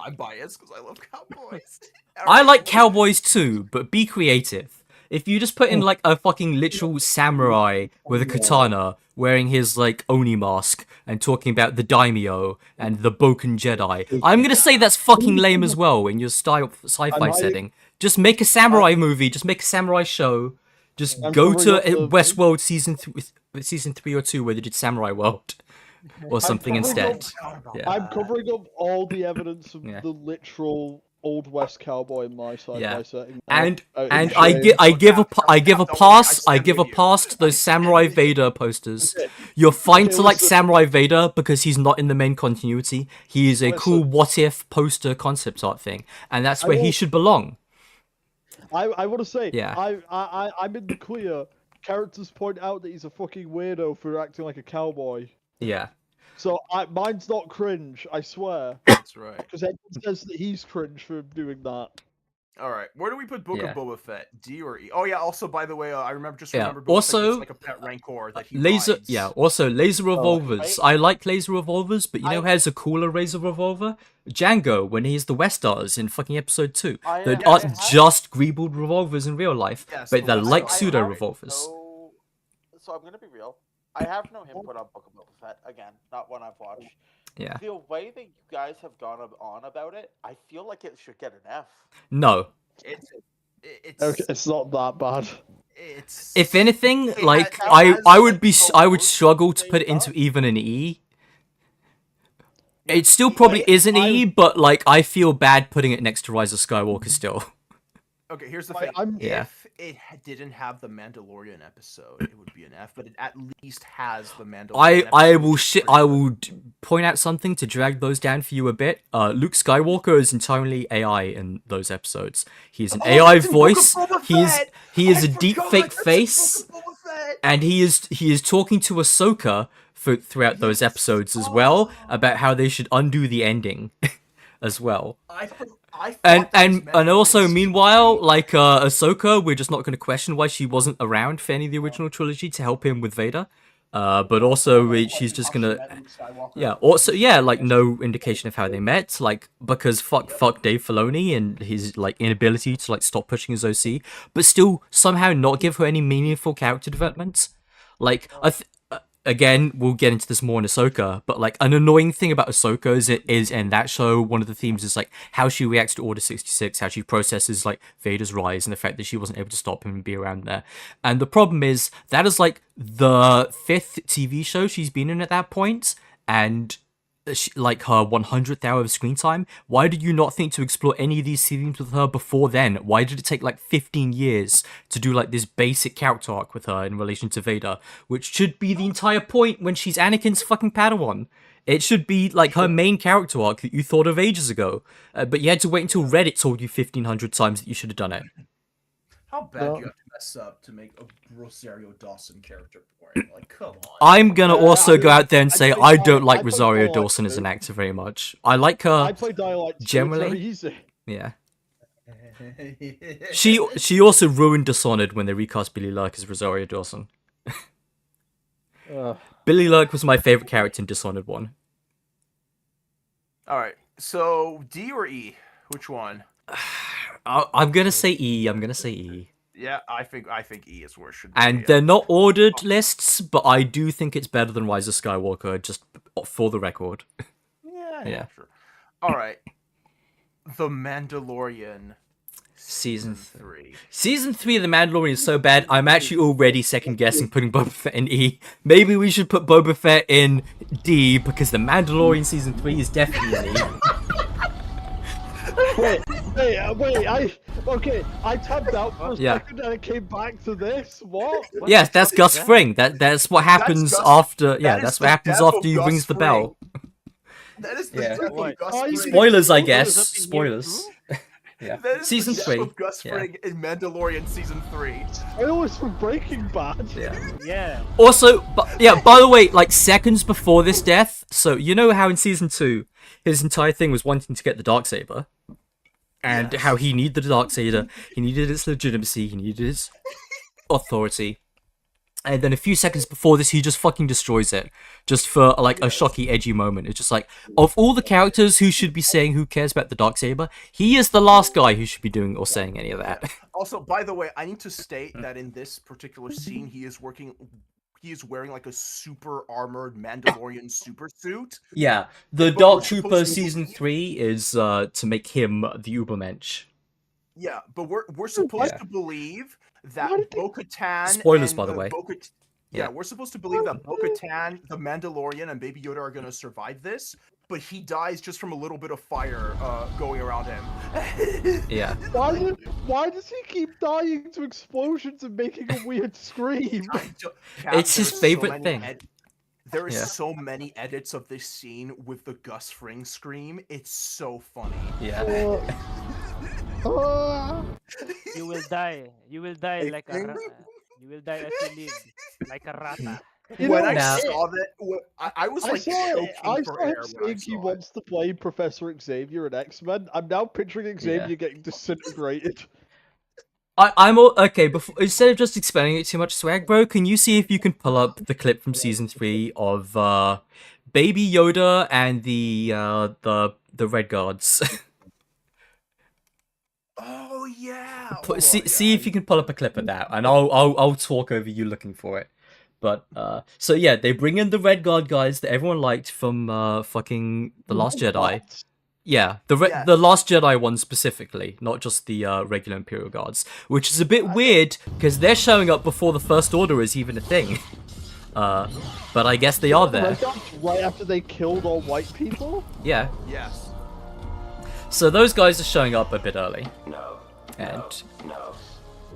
I'm biased because I love cowboys. I like cowboys too, but be creative. If you just put in like a fucking literal samurai with a katana wearing his like Oni mask and talking about the daimyo and the Boken Jedi, I'm gonna say that's fucking lame as well in your sci-fi setting. Just make a samurai movie, just make a samurai show. Just I'm go to covering up the- Westworld season 3 or 2 where they did Samurai World or something covering instead. Oh, Yeah. I'm covering up all the evidence of Yeah. the literal Old West cowboy in my sci-fi Yeah. setting. And Out and in I shame. give I give a Don't I give a worry, pass I I give a stand with you. pass to those Samurai Vader posters. Okay. You're fine Okay, to like listen. Samurai Vader because he's not in the main continuity. He is a cool Listen. what if poster concept art thing, and that's I where he will- should belong. I want to say, Yeah. I'm in the clear. Characters point out that he's a fucking weirdo for acting like a cowboy. Yeah. So mine's not cringe, I swear. That's right. Because everyone says that he's cringe for doing that. All right, where do we put Book Yeah. of Boba Fett? D or E? Oh yeah. Also, by the way, I remember Yeah, remember Boba Fett also, gets, like a pet rancor that he Laser, rides. yeah. Also, laser revolvers. I- I like laser revolvers, but you know I- who has a cooler laser revolver? Django, when he's the Westars in fucking episode 2. I- That I aren't have- just greebled revolvers in real life, Yes, but the they're Westars. like I pseudo have revolvers. So I'm gonna be real. I have no input on Book of Boba Fett. Again, not one I've watched. Yeah. The way that you guys have gone on about it, I feel like it should get an F. No. It's Okay, it's not that bad. it's If anything, It like has- I has, I would like, be the I would worst struggle to thing put it into up. even an E. It still probably is an E, I- but like I feel bad putting it next to Rise of Skywalker still. Okay, here's the I- thing. I'm- Yeah. If it didn't have the Mandalorian episode, it would be an F. But it at least has the Mandalorian. I episode, will which is shit. pretty I good. will point out something to drag those down for you a bit. Luke Skywalker is entirely AI in those episodes. He's an Oh, AI that's in Book of voice. Boba He is I a deep forgot, fake that's in face, Book of Boba Fett. and he is talking to Ahsoka throughout those Yes. episodes as well Oh. about how they should undo the ending, as well. I thought And that was meant to be also, season meanwhile, 3. like Ahsoka, we're just not going to question why she wasn't around for any of the original trilogy to help him with Vader. But also, she's just gonna, yeah. Also, yeah, like no indication of how they met, like because fuck Dave Filoni and his like inability to like stop pushing his OC, but still somehow not give her any meaningful character development. Like again, we'll get into this more in Ahsoka, but like an annoying thing about Ahsoka is in that show, one of the themes is like how she reacts to Order 66, how she processes like Vader's rise and the fact that she wasn't able to stop him and be around there. And the problem is that is like the 5th TV show she's been in at that point, and like her 100th hour of screen time. Why did you not think to explore any of these themes with her before then? Why did it take like 15 years to do like this basic character arc with her in relation to Vader, which should be the entire point when she's Anakin's fucking Padawan? It should be like her main character arc that you thought of ages ago, but you had to wait until Reddit told you 1,500 times that you should have done it. How bad Well- do you have to mess up to make a Rosario Dawson character boring? Like, come on. I'm gonna also go out there and I say played I Dial- don't I like played Rosario Dial Dawson as an too. actor very much. I like her. I play Dialect generally- easy. Yeah. She also ruined Dishonored when they recast Billy Lurk as Rosario Dawson. Billy Lurk was my favorite character in Dishonored 1. All right. So D or E? Which one? I'm gonna say E. I'm gonna say E. Yeah, I think E is where it should be. And they're not ordered lists, but I do think it's better than Rise of Skywalker, just for the record. Yeah, sure. All right. The Mandalorian Season 3. Season 3 of The Mandalorian is so bad, I'm actually already second guessing putting Boba Fett in E. Maybe we should put Boba Fett in D, because The Mandalorian Season 3 is definitely in E. Wait, I tabbed out for a Yeah. second and I came back to this. What? Yes, that's fuck Gus is that? Fring. That's what happens Gus- after. Yeah, that is that's the what happens death after of he Gus rings the bell. That is the Yeah. death of Wait. Gus Oh, you- Fring. Spoilers, I Who guess. was up in here Spoilers. too? Yeah. That is Season the death 3. of Gus Yeah. Fring in Mandalorian Season 3. Spoilers for Breaking Bad. Yeah. Yeah. Also, by the way, like seconds before this death, so you know how in Season 2, his entire thing was wanting to get the Darksaber? And Yes. how he needed the Darksaber, he needed its legitimacy, he needed its authority. And then a few seconds before this, he just fucking destroys it. Just for, like, a shocky, edgy moment. It's just like, of all the characters who should be saying who cares about the Darksaber, he is the last guy who should be doing or saying any of that. Also, by the way, I need to state that in this particular scene, he is wearing like a super armored Mandalorian super suit. Yeah, the But Dark we're Trooper supposed to Season believe- 3 is to make him the Ubermensch. Yeah, but we're supposed Yeah. to believe that What? Bo-Katan. Spoilers, and, by the way. Yeah, Yeah. we're supposed to believe that Bo-Katan, the Mandalorian, and Baby Yoda are gonna survive this, but he dies just from a little bit of fire going around him. Yeah. Why does he keep dying to explosions and making a weird scream? Cap, It's his there's favorite many thing. There is Yeah. so many edits of this scene with the Gus Fring scream. It's so funny. Yeah. You will die. You will die I like a think- rat. You will die as you live, like a rata. You When know, I Now- saw that, I was I like saw choking it. I for saw him air when I saying he saw it. wants to play Professor Xavier in X-Men. I'm now picturing Xavier Yeah. getting disintegrated. I'm all okay. Before instead of just explaining it too much, Swag Bro, can you see if you can pull up the clip from Season 3 of Baby Yoda and the Red Guards? Oh yeah. See if you can pull up a clip of that, and I'll talk over you looking for it. But so yeah, they bring in the Red Guard guys that everyone liked from fucking The Last Jedi. What? Yeah, Yes. the Last Jedi one specifically, not just the regular Imperial Guards, which is a bit weird because they're showing up before the First Order is even a thing. But I guess they are there. Red Guards right after they killed all white people? Yeah, Yes. so those guys are showing up a bit early. And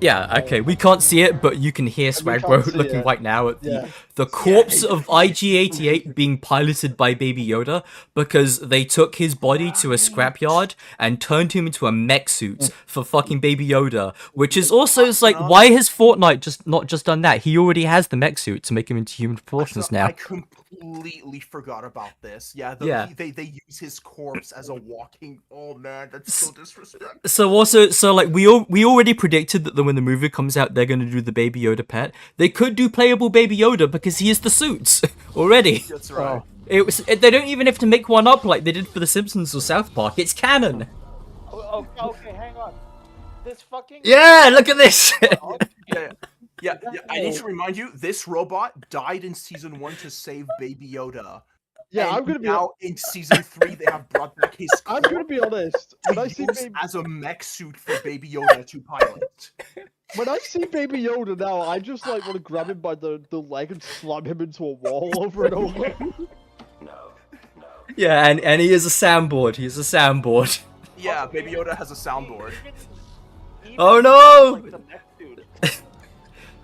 yeah, okay, we can't see it, but you can hear Swagbro looking right now at the corpse of IG-88 being piloted by Baby Yoda because they took his body to a scrapyard and turned him into a mech suit for fucking Baby Yoda, which is also it's like, why has Fortnite not just done that? He already has the mech suit to make him into human proportions now. I completely forgot about this. Yeah, they use his corpse as a walking. Oh man, that's so disrespectful. So like we already predicted that when the movie comes out, they're going to do the Baby Yoda pet. They could do playable Baby Yoda because he is the suits already. That's right. They don't even have to make one up like they did for The Simpsons or South Park. It's canon. Okay, hang on. This fucking look at this. Yeah, I need to remind you, this robot died in season 1 to save Baby Yoda. Yeah, and I'm gonna be now in season 3 they have brought back his. I'm gonna be honest. When I see as a mech suit for Baby Yoda to pilot. When I see Baby Yoda now, I just like want to grab him by the leg and slam him into a wall over and over. Yeah, and he is a soundboard. He's a soundboard. Yeah, Baby Yoda has a soundboard. Oh no! Like the mech suit,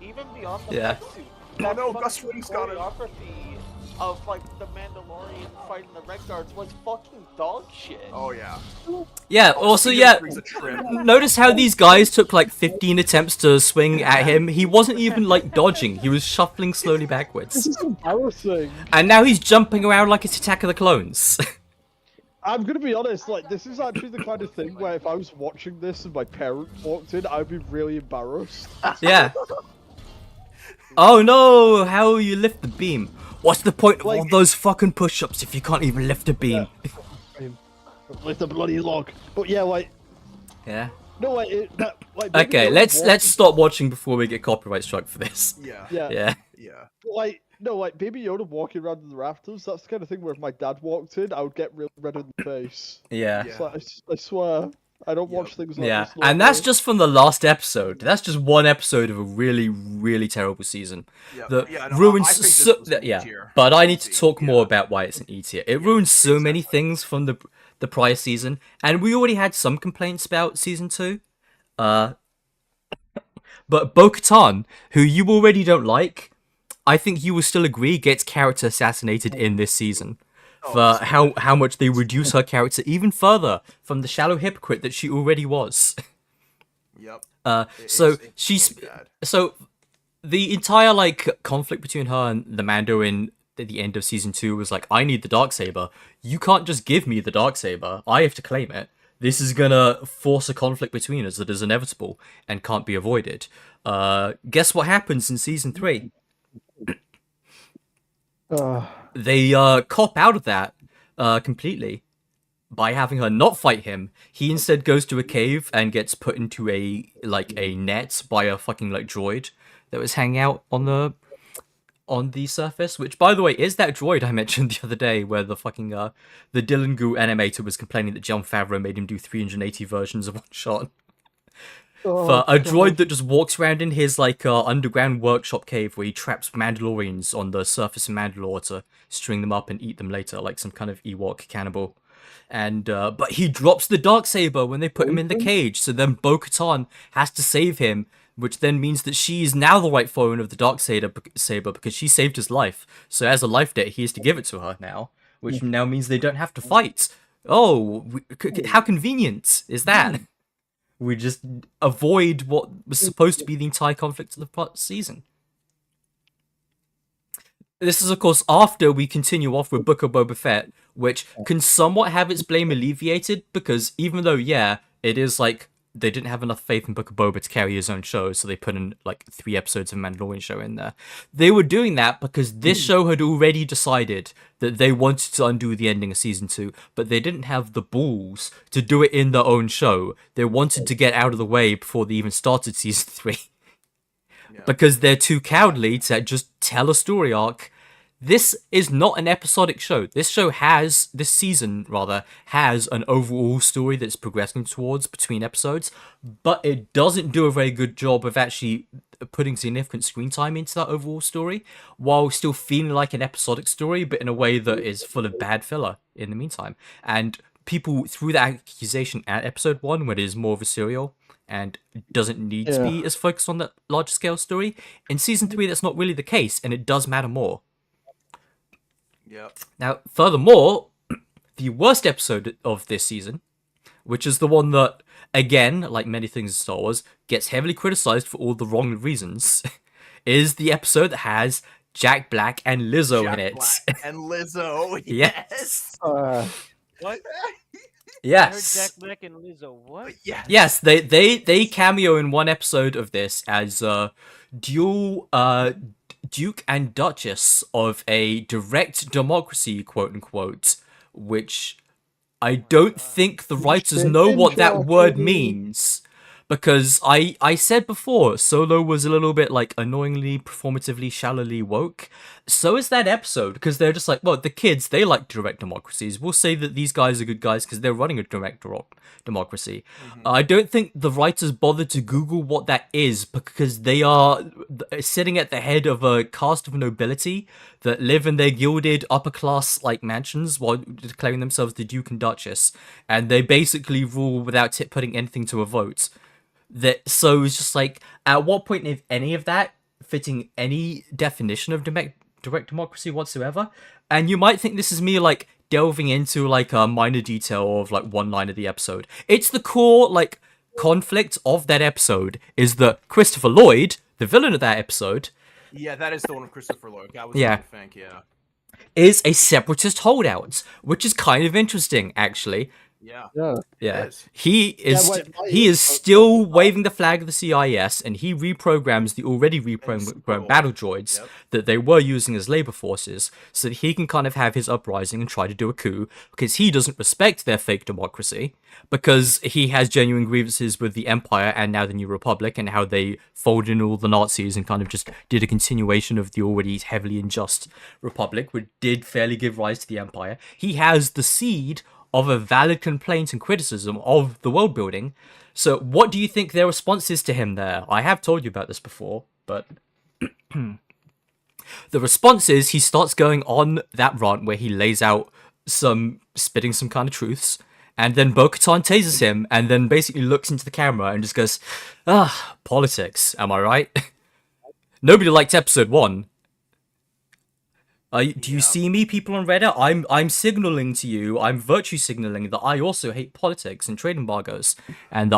even beyond the Yeah. mech suit, Oh that no, fucking Gus Fring's got it. choreography of like the Mandalorian fighting the Red Guards was fucking dog shit. Oh yeah. Yeah, also, Caesar yeah, brings a trip. notice how these guys took like 15 attempts to swing at him. He wasn't even like dodging, he was shuffling slowly This backwards. is embarrassing. And now he's jumping around like it's Attack of the Clones. I'm gonna be honest, like this is actually the kind of thing where if I was watching this and my parent walked in, I'd be really embarrassed. Yeah. Oh no, how will you lift the beam? What's the point of all Like- those fucking push-ups if you can't even lift a beam? Lift the bloody log. But yeah, like Yeah. no, like Baby Okay, Yoda let's stop watching before we get copyright struck for this. Yeah. Yeah. Yeah. Like no, like Baby Yoda walking around in the rafters. That's the kind of thing where if my dad walked in, I would get real red in the face. Yeah. It's like, I swear, I don't watch things like Yeah, this. and that's just from the last episode. That's just one episode of a really, really terrible season. Yeah, That yeah, no, ruins I think this so. was an Yeah, E-tier. but I need to Easy, talk more yeah. about why it's an E tier. It ruins so many things from the prior season, and we already had some complaints about season 2. But Bo-Katan, who you already don't like, I think you will still agree gets character assassinated in this season. For how much they reduce her character even further from the shallow hypocrite that she already was. Yep. So It's she's really bad. so the entire like conflict between her and the Mando in the end of season 2 was like, I need the Darksaber. You can't just give me the Darksaber. I have to claim it. This is gonna force a conflict between us that is inevitable and can't be avoided. Guess what happens in season 3? They cop out of that completely by having her not fight him. He instead goes to a cave and gets put into a net by a fucking like droid that was hanging out on the surface. Which, by the way, is that droid I mentioned the other day where the fucking the Dylan Goo animator was complaining that Jon Favreau made him do 380 versions of one shot. For a droid that just walks around in his like underground workshop cave where he traps Mandalorians on the surface of Mandalore to string them up and eat them later, like some kind of Ewok cannibal. And but he drops the Darksaber when they put him in the cage, so then Bo-Katan has to save him, which then means that she is now the rightful owner of the Darksaber because she saved his life. So as a life debt, he has to give it to her now, which now means they don't have to fight. Oh, how convenient is that? We just avoid what was supposed to be the entire conflict of the season. This is, of course, after we continue off with Book of Boba Fett, which can somewhat have its blame alleviated, because even though, yeah, it is like they didn't have enough faith in Book of Boba to carry his own show, so they put in like 3 episodes of Mandalorian show in there. They were doing that because this show had already decided that they wanted to undo the ending of season 2, but they didn't have the balls to do it in their own show. They wanted to get out of the way before they even started season 3. Because they're too cowardly to just tell a story arc. This is not an episodic show. This season has an overall story that's progressing towards between episodes, but it doesn't do a very good job of actually putting significant screen time into that overall story, while still feeling like an episodic story, but in a way that is full of bad filler in the meantime. And people threw that accusation at episode 1, when it is more of a serial and doesn't need to be as focused on that large scale story. In season 3, that's not really the case, and it does matter more. Yep. Now, furthermore, the worst episode of this season, which is the one that, again, like many things in Star Wars, gets heavily criticized for all the wrong reasons, is the episode that has Jack Black and Lizzo in it. Black and Lizzo. Yes. What? Yes. I heard Jack Black and Lizzo. What? Yes, they cameo in one episode of this as dual Duke and Duchess of a direct democracy, quote unquote, which I don't think the writers know what that word means. Because I said before, Solo was a little bit like annoyingly, performatively, shallowly woke. So is that episode, because they're just like, well, the kids, they like direct democracies. We'll say that these guys are good guys because they're running a direct democracy. I don't think the writers bothered to Google what that is, because they are sitting at the head of a caste of nobility that live in their gilded upper class like mansions while declaring themselves the Duke and Duchess, and they basically rule without putting anything to a vote. So it's just like, at what point, if any of that fitting any definition of direct democracy whatsoever? And you might think this is me like delving into like a minor detail of like one line of the episode. It's the core like conflict of that episode is that Christopher Lloyd, the villain of that episode, Yeah, that is the one with Christopher Lloyd. I was Yeah. trying to think, is a separatist holdout, which is kind of interesting actually. Yeah. Yeah, is. he is wait, he is still waving the flag of the CIS, and he reprograms the already reprogrammed battle droids that they were using as labor forces, so that he can kind of have his uprising and try to do a coup, because he doesn't respect their fake democracy, because he has genuine grievances with the Empire and now the New Republic, and how they folded in all the Nazis and kind of just did a continuation of the already heavily unjust Republic, which did fairly give rise to the Empire. He has the seed of a valid complaint and criticism of the world building. So what do you think their response is to him there? I have told you about this before, but the response is he starts going on that rant where he lays out spitting some kind of truths, and then Bo-Katan tases him and then basically looks into the camera and just goes, politics, am I right? Nobody liked episode 1. Do you see me, people on Reddit? I'm signaling to you, I'm virtue signaling that I also hate politics and trade embargoes. And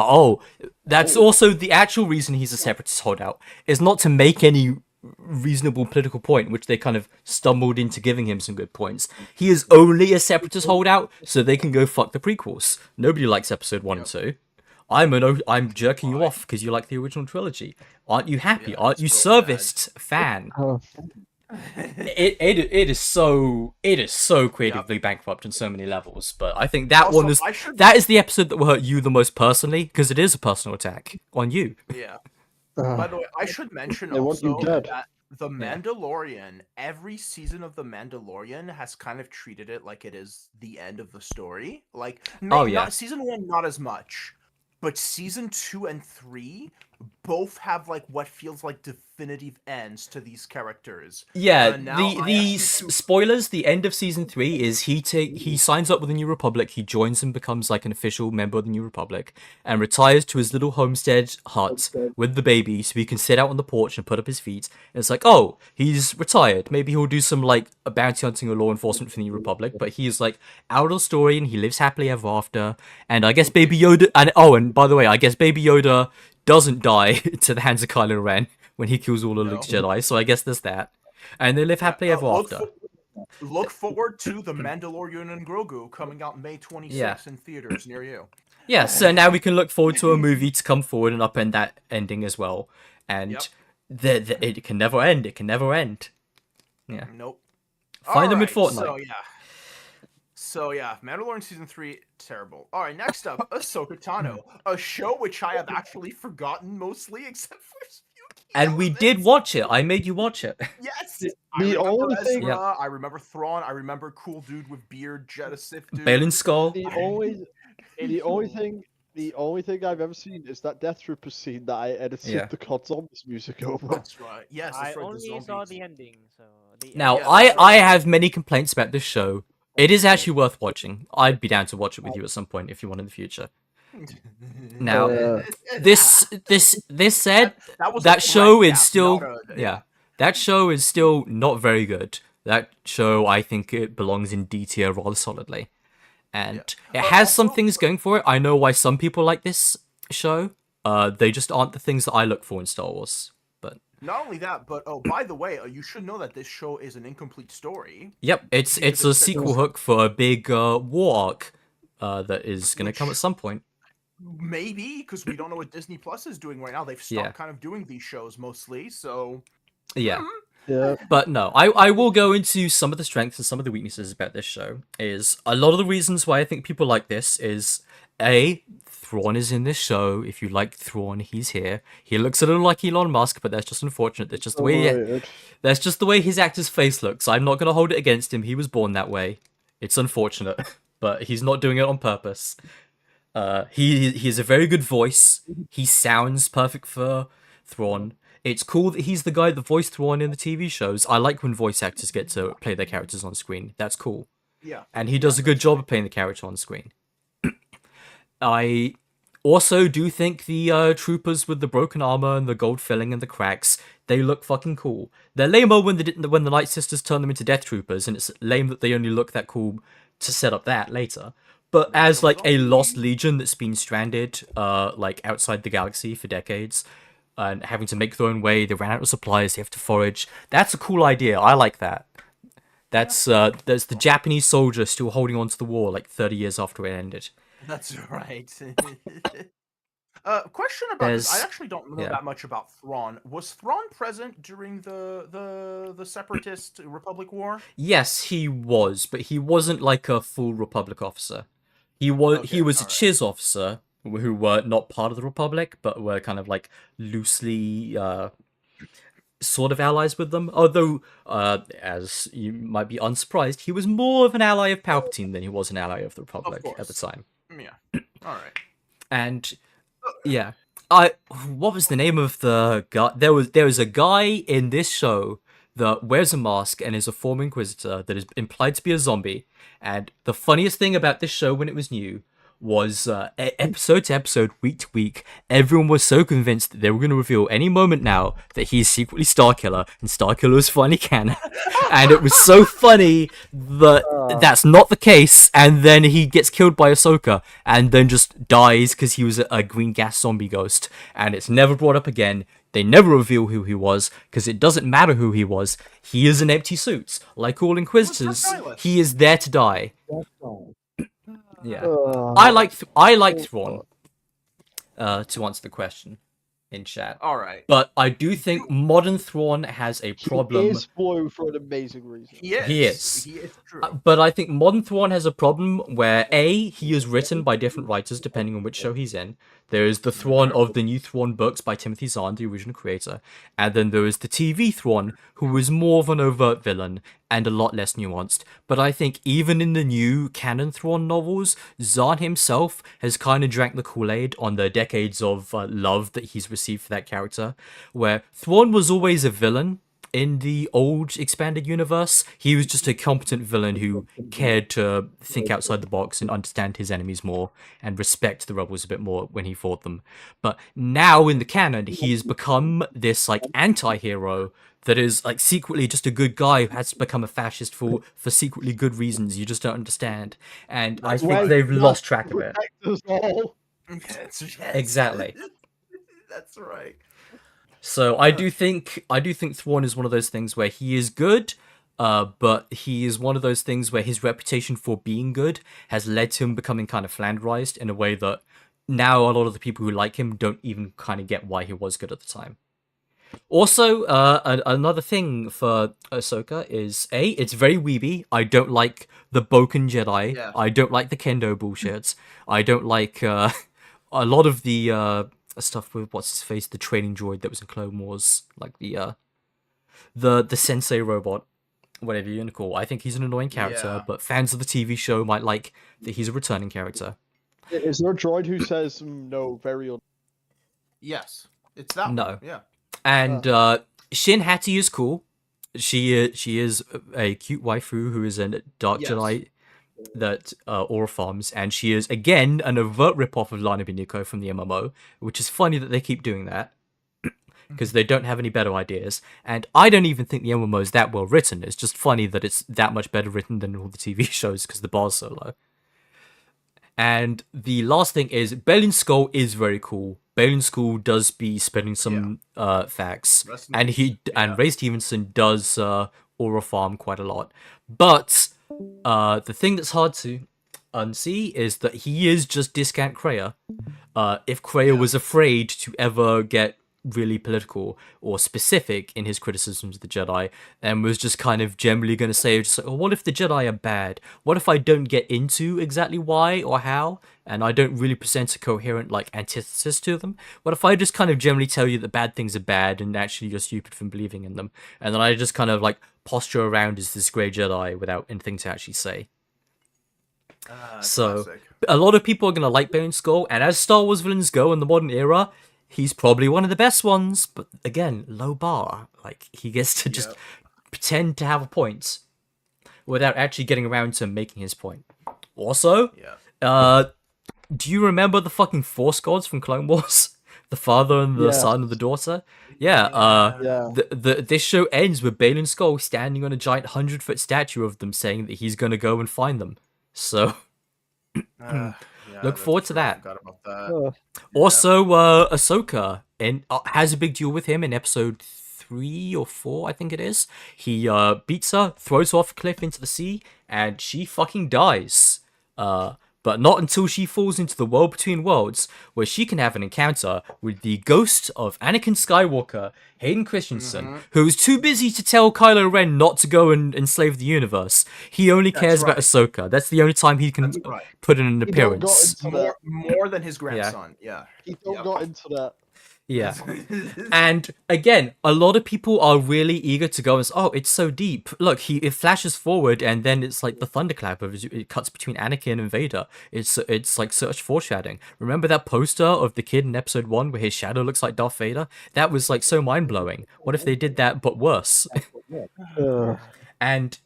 that's also the actual reason he's a separatist holdout, is not to make any reasonable political point, which they kind of stumbled into giving him some good points. He is only a separatist holdout, so they can go fuck the prequels. Nobody likes episode 1 and 2. I'm jerking you off because you like the original trilogy. Aren't you happy? Yeah, Aren't you it's real serviced fan? It is so creatively bankrupt on so many levels, but I think that Also, one is that is the episode that will hurt you the most personally, because it is a personal attack on you. Yeah. By the way, I should mention They want you also dead. that The Mandalorian, every season of The Mandalorian has kind of treated it like it is the end of the story. Like, season 1 not as much, but season 2 and 3 both have like what feels like definitive ends to these characters. Yeah, Now spoilers. The end of season 3 is he signs up with the New Republic. He joins and becomes like an official member of the New Republic, and retires to his little homestead hut with the baby, so he can sit out on the porch and put up his feet. And it's like, oh, he's retired. Maybe he'll do some like a bounty hunting or law enforcement for the New Republic. But he's like out of the story, and he lives happily ever after. And I guess Baby Yoda. And by the way, I guess Baby Yoda doesn't die to the hands of Kylo Ren when he kills all of Luke's Jedi, so I guess there's that. And they live happily ever after. Look forward to The Mandalorian and Grogu coming out May 26th in theaters near you. Yeah, so now we can look forward to a movie to come forward and upend that ending as well. And it can never end. It can never end. Yeah. Nope. Find them in Fortnite. So yeah, Mandalorian season 3, terrible. All right, next up, Ahsoka Tano, a show which I have actually forgotten mostly, except for a few key And we elements. did watch it. I made you watch it. Yes. The only thing, Ezra, I remember Thrawn. I remember cool dude with beard, Jedha Sith dude. Balin Skull. the only thing I've ever seen is that Death Trooper scene that I edited Yeah. the COD Zombies music over. That's right. Yes, I that's right. only the saw zombies. the ending, so Now, Yeah, that's I have many complaints about this show It is actually worth watching. I'd be down to watch it with you at some point if you want in the future. Now, this said, that was a that show threat, is Cap, still not a- yeah, that show is still not very good. That show, I think it belongs in D tier rather solidly, and it has some Also- things going for it. I know why some people like this show. They just aren't the things that I look for in Star Wars. But Not only that, but by the way, you should know that this show is an incomplete story. yep, it's Because a it's set sequel to- hook for a big war arc that is going to come at Which- some point. Maybe because we don't know what Disney Plus is doing right now. They've stopped Yeah. kind of doing these shows mostly. So Yeah. Yeah. But no, I will go into some of the strengths and some of the weaknesses about this show. Is a lot of the reasons why I think people like this is Thrawn is in this show. If you like Thrawn, he's here. He looks a little like Elon Musk, but that's just unfortunate. That's just the way Overrated. that's just the way his actor's face looks. I'm not gonna hold it against him. He was born that way. It's unfortunate, but he's not doing it on purpose. He has a very good voice. He sounds perfect for Thrawn. It's cool that he's the guy that voiced Thrawn in the TV shows. I like when voice actors get to play their characters on screen. That's cool. yeah, And he does a good job of playing the character on screen. I also do think the troopers with the broken armor and the gold filling and the cracks, they look fucking cool. They're lame-o when the Night Sisters turn them into Death Troopers, and it's lame that they only look that cool to set up that later. But as like a lost legion that's been stranded, like outside the galaxy for decades, and having to make their own way, they ran out of supplies, they have to forage. That's a cool idea. I like that. That's the Japanese soldier still holding on to the war like 30 years after it ended. that's right. Question about this. I There's- actually don't know yeah. that much about Thrawn. Was Thrawn present during the Separatist Republic War? Yes, he was, but he wasn't like a full Republic officer. He was Okay, a alright. Chiz officer who were not part of the Republic, but were kind of like loosely sort of allies with them. Although, as you might be unsurprised, he was more of an ally of Palpatine than he was an ally of the Republic at the course. time. Yeah. All right. And yeah, what was the name of the guy? There was a guy in this show that wears a mask and is a former Inquisitor that is implied to be a zombie. And the funniest thing about this show when it was new was episode to episode, week to week, everyone was so convinced that they were going to reveal any moment now that he's secretly Starkiller, and Starkiller was finally canon. And it was so funny that that's not the case, and then he gets killed by Ahsoka, and then just dies because he was a green gas zombie ghost, and it's never brought up again. They never reveal who he was, because it doesn't matter who he was. He is an empty suit. Like all Inquisitors, Silas? he is there to die. Yeah. Uh, I like Thrawn. To answer the question in chat, All right. but I do think modern Thrawn has a problem. He is blue for an amazing reason. He is. He is. He is true. But I think modern Thrawn has a problem where he is written by different writers depending on which show he's in. There is the Thrawn of the new Thrawn books by Timothy Zahn, the original creator, and then there is the TV Thrawn, who is more of an overt villain and a lot less nuanced. But I think even in the new canon Thrawn novels, Zahn himself has kind of drank the Kool-Aid on the decades of love that he's received for that character, where Thrawn was always a villain. In the old expanded universe, he was just a competent villain who cared to think outside the box and understand his enemies more and respect the rebels a bit more when he fought them. But now in the canon, he has become this like anti-hero that is like secretly just a good guy who has become a fascist for secretly good reasons you just don't understand. And I think Well, they've not lost track of it. protect us all. Yes, Exactly. That's right. So I do think Thrawn is one of those things where he is good, but he is one of those things where his reputation for being good has led to him becoming kind of flanderized in a way that now a lot of the people who like him don't even kind of get why he was good at the time. Also, another thing for Ahsoka is it's very weeby. I don't like the Boken Jedi. Yeah. I don't like the Kendo bullshit. I don't like a lot of the stuff with what's his face, the training droid that was in Clone Wars, like the sensei robot, whatever you want to call. I think he's an annoying character, Yeah. but fans of the TV show might like that he's a returning character. Is there a droid who says no very Yes. It's that No. one. Yeah. And Shin Hati is cool. She is a cute waifu who is a dark Yes. Jedi Aura farms, and she is again an overt ripoff of Lana Beniko from the MMO, which is funny that they keep doing that because they don't have any better ideas. And I don't even think the MMO is that well written. It's just funny that it's that much better written than all the TV shows because the bar's so low. And the last thing is Balin Skull is very cool. Balin Skull does be spending some facts, Rest in and peace. and Ray Stevenson does Aura farm quite a lot. But the thing that's hard to unsee is that he is just discount Kreia. If Kreia was afraid to ever get really political or specific in his criticisms of the Jedi, and was just kind of generally going to say, just like, oh, what if the Jedi are bad? What if I don't get into exactly why or how, and I don't really present a coherent like antithesis to them? What if I just kind of generally tell you that bad things are bad and actually you're stupid from believing in them, and then I just kind of like posture around as this grey Jedi without anything to actually say? So Classic. a lot of people are going to like Balin Skull, and as Star Wars villains go in the modern era, he's probably one of the best ones, but again, low bar. Like, he gets to just pretend to have a point without actually getting around to making his point. Also, do you remember the fucking Force gods from Clone Wars? The father and the son and the daughter? Yeah. This show ends with Balin Skull standing on a giant 100-foot statue of them saying that he's gonna go and find them. So, look forward to that. Forgot about that. Also, Ahsoka has a big duel with him in episode 3 or 4, I think it is. He beats her, throws her off a cliff into the sea, and she fucking dies. But not until she falls into the world between worlds, where she can have an encounter with the ghost of Anakin Skywalker, Hayden Christensen, who's too busy to tell Kylo Ren not to go and enslave the universe. He only cares about Ahsoka. That's the only time he can put in an appearance. More than his grandson. Yeah. He don't got into that. Yeah. And again, a lot of people are really eager to go and say, oh, it's so deep. Look, it flashes forward and then it's like the thunderclap of it cuts between Anakin and Vader. It's like such foreshadowing. Remember that poster of the kid in episode 1 where his shadow looks like Darth Vader? That was like so mind-blowing. What if they did that but worse? And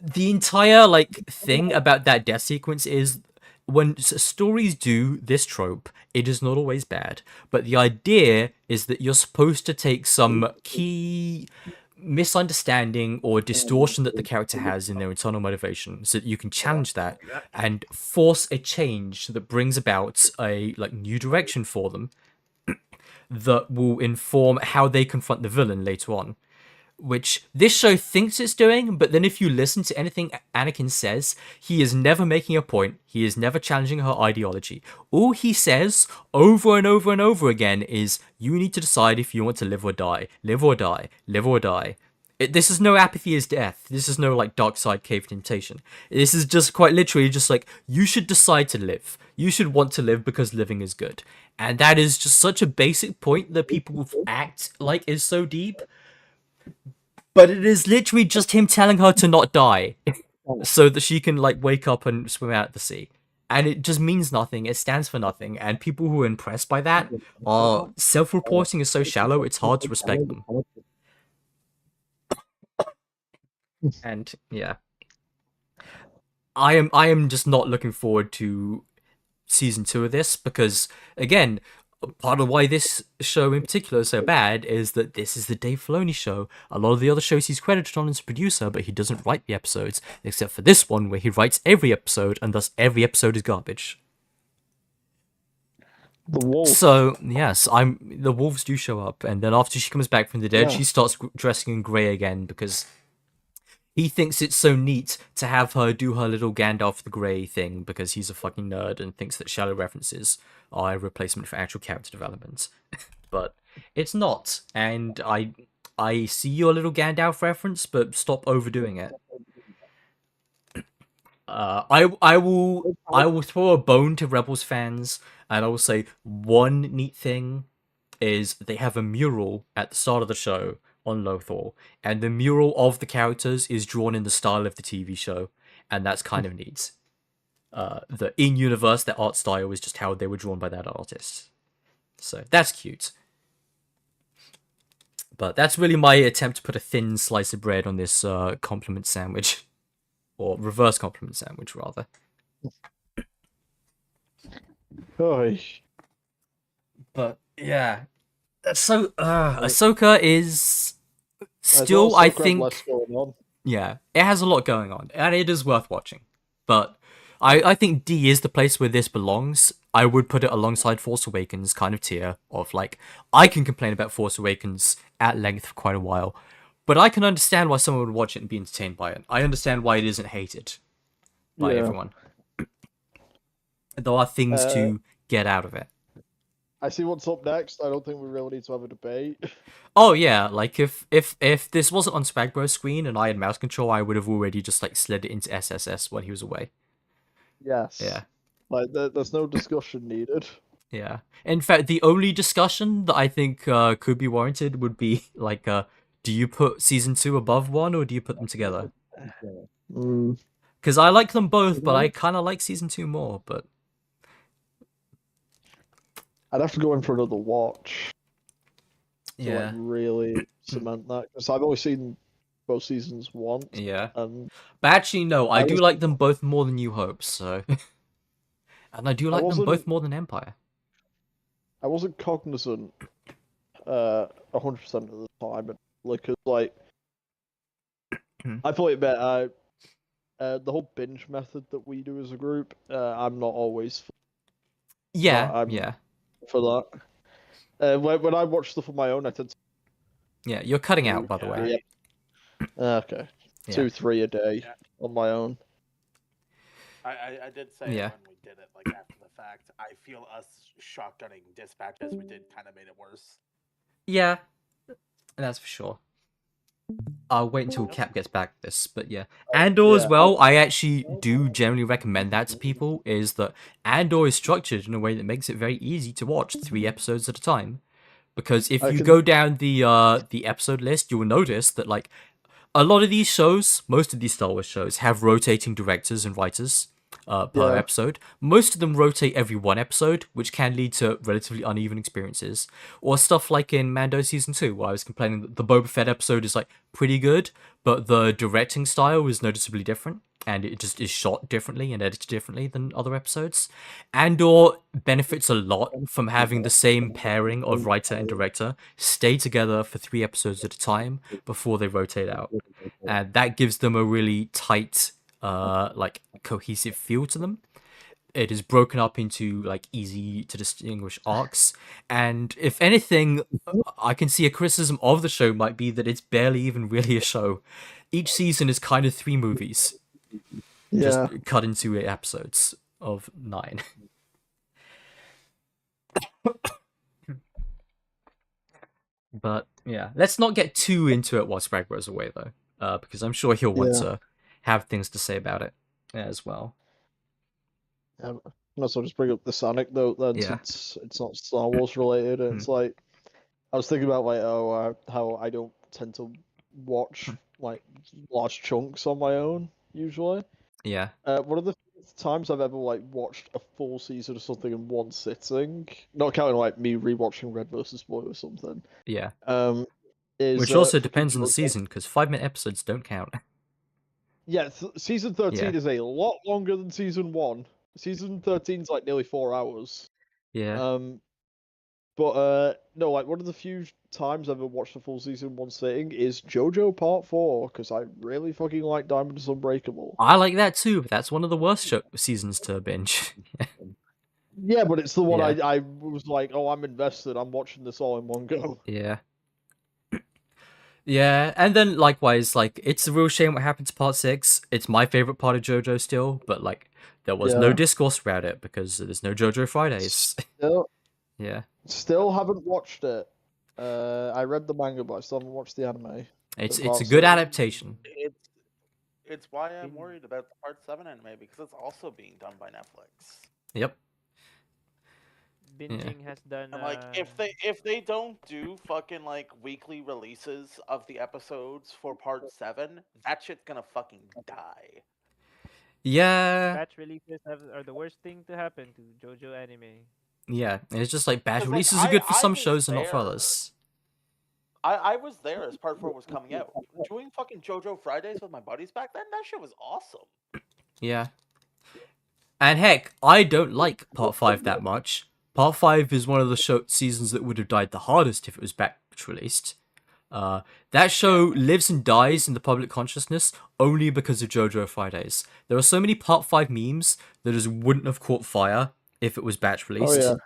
the entire like thing about that death sequence is when stories do this trope, it is not always bad. But the idea is that you're supposed to take some key misunderstanding or distortion that the character has in their internal motivation so that you can challenge that and force a change that brings about a like new direction for them that will inform how they confront the villain later on. Which this show thinks it's doing, but then if you listen to anything Anakin says, he is never making a point. He is never challenging her ideology. All he says over and over and over again is, you need to decide if you want to live or die. Live or die. Live or die. This is no apathy is death. This is no like dark side cave temptation. This is just quite literally just like, you should decide to live. You should want to live because living is good. And that is just such a basic point that people act like is so deep. But it is literally just him telling her to not die so that she can like wake up and swim out the sea. And it just means nothing. It stands for nothing. And people who are impressed by that are self-reporting is so shallow, it's hard to respect them. And yeah. I am just not looking forward to season 2 of this because again, part of why this show in particular is so bad is that this is the Dave Filoni show. A lot of the other shows he's credited on as a producer, but he doesn't write the episodes, except for this one where he writes every episode, and thus every episode is garbage. The wolf. So yes, the wolves do show up, and then after she comes back from the dead, she starts dressing in grey again because he thinks it's so neat to have her do her little Gandalf the Grey thing because he's a fucking nerd and thinks that shallow references are a replacement for actual character development. But it's not, and I see your little Gandalf reference, but stop overdoing it. I will throw a bone to Rebels fans, and I will say one neat thing is they have a mural at the start of the show on Lothal, and the mural of the characters is drawn in the style of the TV show, and that's kind of neat. The in-universe, their art style is just how they were drawn by that artist. So that's cute. But that's really my attempt to put a thin slice of bread on this compliment sandwich. or reverse compliment sandwich rather. Oy. But yeah, so Ahsoka is As still, well, I Ahsoka had less think, going on. yeah, it has a lot going on, and it is worth watching. But I think D is the place where this belongs. I would put it alongside Force Awakens kind of tier of like, I can complain about Force Awakens at length for quite a while, but I can understand why someone would watch it and be entertained by it. I understand why it isn't hated by Yeah. everyone. There are things to get out of it. I see what's up next. I don't think we really need to have a debate. Oh yeah, like if this wasn't on Spagbro's screen and I had mouse control, I would have already just like slid it into SSS when he was away. Yes. Yeah. Like, there's no discussion needed. Yeah. In fact, the only discussion that I think could be warranted would be like, do you put season 2 above 1 or do you put them together? Mm. Because I like them both, but I kind of like season 2 more. But I'd have to go in for another watch to like yeah, really cement that, because I've only seen both seasons once. yeah. And But actually, no, I I do was- like them both more than New Hope. So, and I do like them wasn't- both more than Empire. I wasn't cognizant 100% of the time, but like I thought it better. The whole binge method that we do as a group, I'm not always Yeah, I'm- yeah, for that. When I watch stuff on my own, I tend to yeah. You're cutting out, by the way. okay, Yeah. 2-3 a day Yeah. on my own. I did say Yeah. when we did it, like after the fact, I feel us shotgunning dispatch as we did kind of made it worse. Yeah, that's for sure. I'll wait until Cap gets back to this, but yeah. Andor as yeah. well, I actually do generally recommend that to people, is that Andor is structured in a way that makes it very easy to watch 3 episodes at a time. Because if I you can- go down the episode list, you will notice that like a lot of these shows, most of these Star Wars shows, have rotating directors and writers per Yeah. episode. Most of them rotate every 1 episode, which can lead to relatively uneven experiences. Or stuff like in Mando Season 2, where I was complaining that the Boba Fett episode is like pretty good, but the directing style is noticeably different, and it just is shot differently and edited differently than other episodes. Andor benefits a lot from having the same pairing of writer and director stay together for 3 episodes at a time before they rotate out. And that gives them a really tight, like cohesive feel to them. It is broken up into like easy to distinguish arcs, and if anything, I can see a criticism of the show might be that it's barely even really a show. Each season is kind of 3 movies, Yeah. just cut into 8 episodes of 9. But yeah, let's not get too into it while Spragbro's away though, because I'm sure he'll want Yeah. to have things to say about it as well. And also just bring up this anecdote then, Yeah. since it's not Star Wars related. And it's like I was thinking about like how I don't tend to watch like large chunks on my own usually. Yeah, One of the times I've ever like watched a full season of something in one sitting, not counting like me rewatching Red versus Boy or something. yeah. Is Which also fucking depends on the JoJo. season, because 5-minute episodes don't count. Yeah, season 13 Yeah. is a lot longer than season 1. Season 13 is like nearly 4 hours. Yeah. But no, like one of the few times I've ever watched a full season in one sitting is JoJo Part 4, because I really fucking like Diamond is Unbreakable. I like that too, but that's one of the worst seasons to binge. Yeah, but it's the one Yeah. I was like, oh, I'm invested, I'm watching this all in one go. Yeah. Yeah, and then likewise, like, it's a real shame what happened to part 6. It's my favorite part of JoJo still, but like, there was no Yeah. discourse about it because there's no JoJo Fridays. Still, Yeah. still haven't watched it. I read the manga, but I still haven't watched the anime. It's Part a good 7. adaptation. It's why I'm worried about the Part 7 anime, because it's also being done by Netflix. Yep. Binging has done. And like, if they don't do fucking like weekly releases of the episodes for Part 7, that shit's gonna fucking die. Yeah. batch releases are the worst thing to happen to JoJo anime. Yeah. And it's just like batch 'Cause, like, releases are good for I some was shows and not for there. others. I was there as part 4 was coming out. Doing fucking JoJo Fridays with my buddies back then, that shit was awesome. Yeah. And heck, I don't like Part 5 that much. Part 5 is one of the seasons that would have died the hardest if it was batch released. That show lives and dies in the public consciousness only because of JoJo Fridays. There are so many Part 5 memes that just wouldn't have caught fire if it was batch released. Oh, yeah.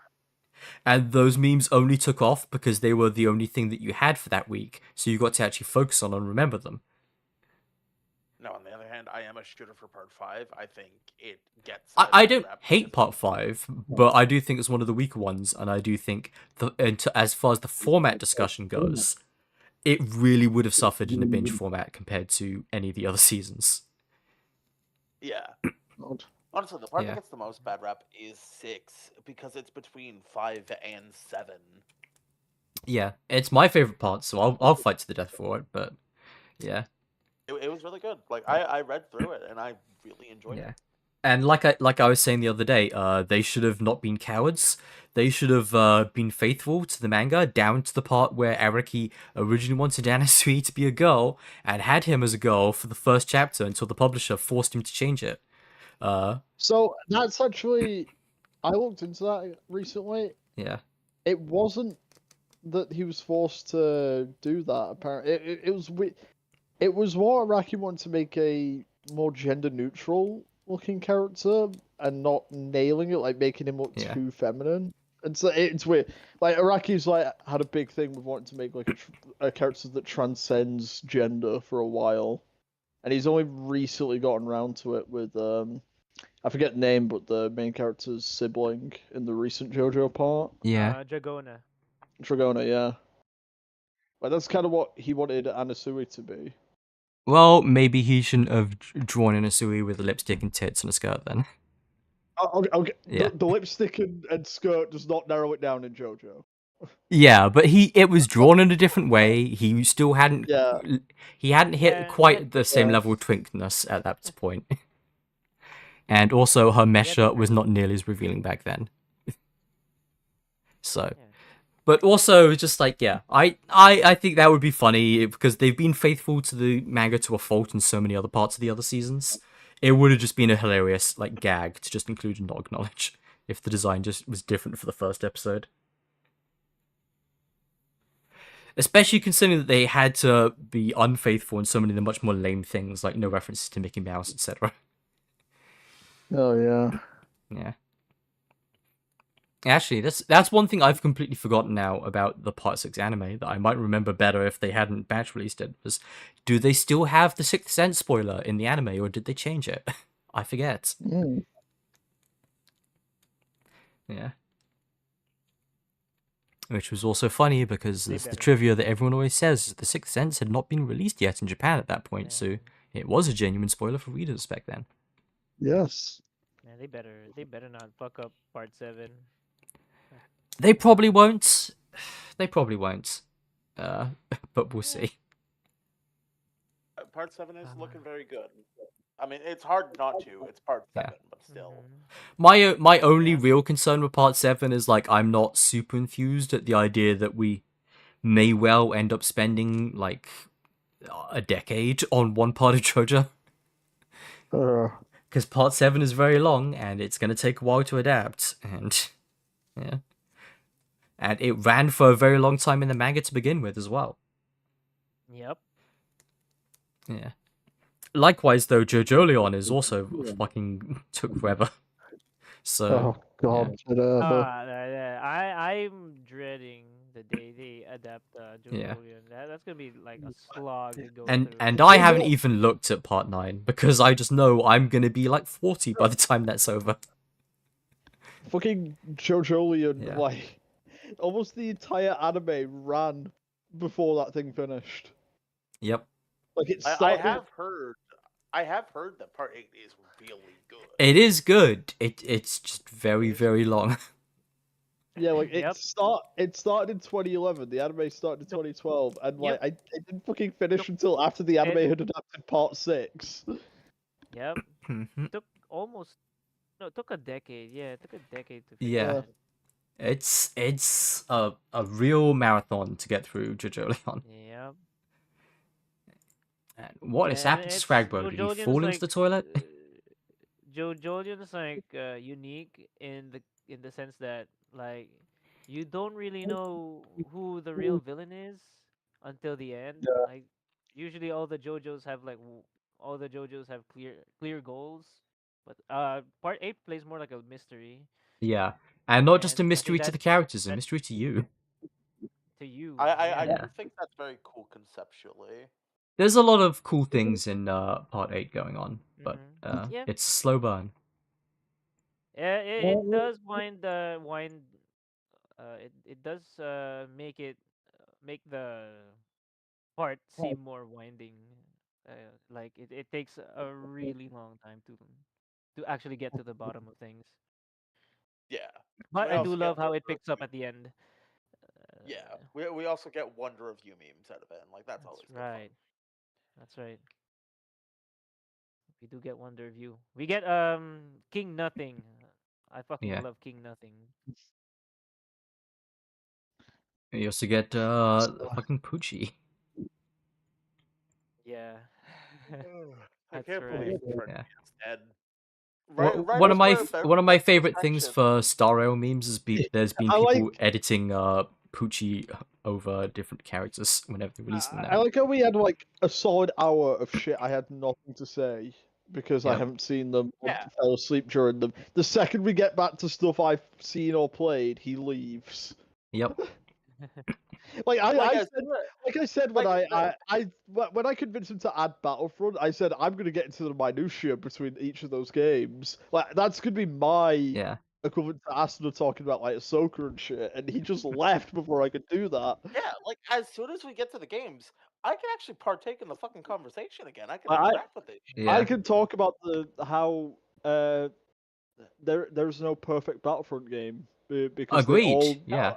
And those memes only took off because they were the only thing that you had for that week, so you got to actually focus on and remember them. No, on the other hand, I am a shooter for Part 5. I think it gets. I don't hate Part 5, but I do think it's one of the weaker ones, and I do think, as far as the format discussion goes, it really would have suffered in a binge format compared to any of the other seasons. Yeah. God. Honestly, the part Yeah. that gets the most bad rap is 6 because it's between 5 and 7. Yeah, it's my favorite part, so I'll fight to the death for it, but yeah. It was really good. Like I read through it and I really enjoyed Yeah. it. And like I was saying the other day, they should have not been cowards. They should have been faithful to the manga down to the part where Araki originally wanted Anasui to be a girl and had him as a girl for the first chapter until the publisher forced him to change it. So that's actually, I looked into that recently. Yeah. It wasn't that he was forced to do that. Apparently, it was more Araki wanted to make a more gender neutral looking character and not nailing it, like making him look Yeah. too feminine. And so it's weird. Like Araki's had a big thing with wanting to make like a character that transcends gender for a while, and he's only recently gotten around to it with I forget the name, but the main character's sibling in the recent JoJo part. Yeah. Dragona. Dragona, yeah. Like that's kind of what he wanted Anasui to be. Well, maybe he shouldn't have drawn Anasui with a lipstick and tits and a skirt then. Okay. Yeah. The lipstick and skirt does not narrow it down in JoJo. Yeah, but it was drawn in a different way. He still hadn't Yeah. he hadn't hit Yeah, quite the same yeah. level of twinkness at that point. And also her mesh shirt was not nearly as revealing back then. So Yeah. but also just like I think that would be funny because they've been faithful to the manga to a fault in so many other parts of the other seasons. It would have just been a hilarious like gag to just include and not acknowledge if the design just was different for the first episode. Especially considering that they had to be unfaithful in so many of the much more lame things, like no references to Mickey Mouse, etc. Oh yeah. Yeah. Actually, that's one thing I've completely forgotten now about the Part 6 anime that I might remember better if they hadn't batch released it, was do they still have the Sixth Sense spoiler in the anime, or did they change it? I forget. Mm. Yeah. Which was also funny because They there's the better. trivia that everyone always says the Sixth Sense had not been released yet in Japan at that point, so it was a genuine spoiler for readers back then. Yes. Man, they better not fuck up Part 7. They probably won't. They probably won't. But we'll see. Part 7 is looking very good. I mean, it's hard not to. It's Part 7, but still. My only real concern with Part 7 is like I'm not super enthused at the idea that we may well end up spending like a decade on one part of JoJo. Because Part 7 is very long and it's going to take a while to adapt, and yeah. And it ran for a very long time in the manga to begin with as well. Yep. Yeah. Likewise, though, JoJo Leon is also fucking took forever. So. Oh god. I'm dreading the day they adapt Yeah. Jojolion. That's gonna be like a slog to go And through. and I haven't even looked at Part 9 because I just know I'm gonna be like 40 by the time that's over. Fucking Jojolion, Yeah. like almost the entire anime ran before that thing finished. Yep. Like it I started. have heard that Part 8 is really good. It is good. It's just very, very long. Yeah, like Yep. it started in 2011. The anime started in 2012, and like Yep. I didn't fucking finish until after the anime had adapted Part 6. Yep. Mhm. It took a decade. Yeah, it took a decade to finish. Yeah. it. It's a real marathon to get through Jojo Leon. Yep. And what has And happened to it's Scragbo? Joe Did he Jolien's fall into like the toilet? Joe Jolien's like unique in the sense that like you don't really know who the real villain is until the end. Yeah. Like usually all the JoJos have like all the JoJos have clear goals, but part 8 plays more like a mystery, Yeah, and not just a and I think mystery to the characters, a that mystery to you. to you, I yeah. do think that's very cool conceptually. There's a lot of cool things in part 8 going on, but Yeah. it's a slow burn. It does wind it does make the part seem more winding. Like it takes a really long time to actually get to the bottom of things. Yeah. But We I do also get love how it Wonder of picks up You. at the end. Yeah. Uh, We also get Wonder of You memes out of it, and like that's that's always good fun. right. That's right. We do get Wonder View. We get King Nothing. I fucking Yeah. love King Nothing. You also get fucking Poochie. Yeah. I That's can't believe right. the friend Yeah. man's dead. One of Writers my were about one of to my make this favorite things connection. for Star Rail memes is there's been I like people editing Poochie over different characters whenever they release them I now. like how we had like a solid hour of shit I had nothing to say because I Yep. haven't seen them or Yeah. fell asleep during them. The second we get back to stuff I've seen or played, he leaves. Yep. Like Like I as said, soon as- like I said when like the, when I convinced him to add Battlefront, I said I'm gonna get into the minutia between each of those games. Like that's gonna be my Yeah. equivalent to Asuna talking about like Ahsoka and shit, and he just left before I could do that. yeah, like as soon as we get to the games, I can actually partake in the fucking conversation again. I can I interact with it. I Yeah. can talk about how there's no perfect Battlefront game because they Agreed. all Yeah.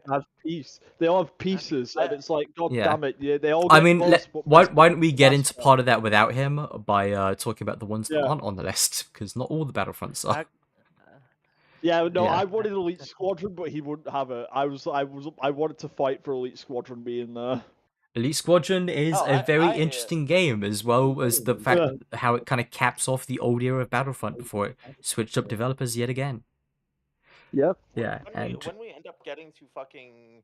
have piece. They all have pieces, and it's like, God Yeah. damn it, yeah, they all I get mean, buzzed, but why don't we get that's into part of that without him by talking about the ones that Yeah. aren't on the list because not all the Battlefronts are. Yeah, no, Yeah. I wanted Elite Squadron, but he wouldn't have it. I wanted to fight for Elite Squadron being there. Elite Squadron is Oh, a very I interesting game, as well as the fact Yeah. how it kind of caps off the old era of Battlefront before it switched up developers yet again. Yep. Yeah, and when we end up getting to fucking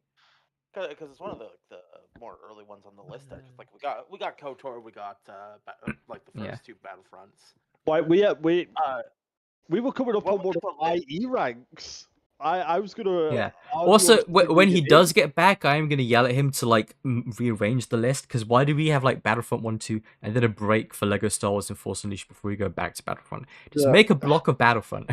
because it's one of the more early ones on the list. Just like we got KOTOR, we got like the Yeah. first two Battlefronts. Why we were coming up when on we one get of to the IE ranks. I was gonna yeah. argue Also, on something when we he did. does get back, I am gonna yell at him to like rearrange the list because why do we have like Battlefront 1, 2, and then a break for Lego Star Wars and Force Unleashed before we go back to Battlefront? Just Yeah. make a block of Battlefront.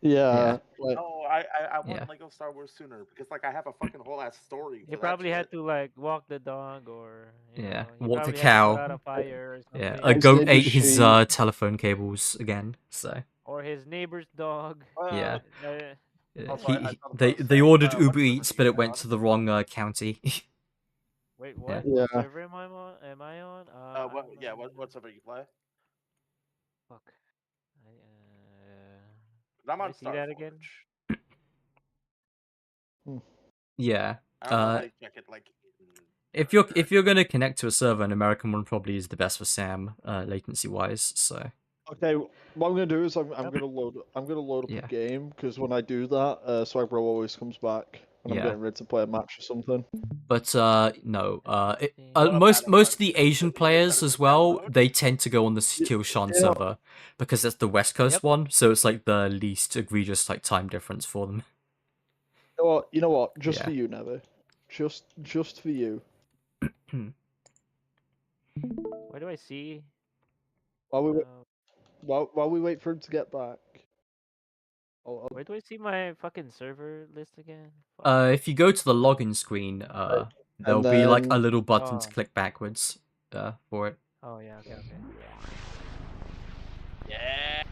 Yeah. Like, oh, I want Yeah. Lego Star Wars sooner because like I have a fucking whole ass story. You For probably that had shit. to like walk the dog or Yeah. he Walk the probably had to put cow. out a fire or something. Yeah. A His goat name ate is his She. telephone cables again. So Or his neighbor's dog. yeah. Also, I saw the They post they saying, ordered what Uber server Eats, do but you it play went on? to the wrong county. Wait, Yeah. what? Yeah. What server am I on? I What don't yeah, know. what server you play? Fuck. I, I'm Can I on see that again? Starforge. Yeah. I normally check it like. If you're gonna connect to a server, an American one probably is the best for Sam, latency wise. So Okay, what I'm gonna do is I'm gonna load up Yeah. a game because when I do that, Swagger always comes back when I'm Yeah. getting ready to play a match or something. But no, What a most of the Battlefront Asian 2 is players better as than well, download? they tend to go on the Killshan Yeah. server because that's the West Coast Yep. one, so it's like the least egregious like time difference for them. You know what? Just Yeah. for you, Never. Just for you. Where do I see? While we Uh, while we wait for him to get back. where do I see my fucking server list again? Fuck. If you go to the login screen, there'll be like a then- little button to Oh. click backwards, for it. Oh yeah, okay. Yeah.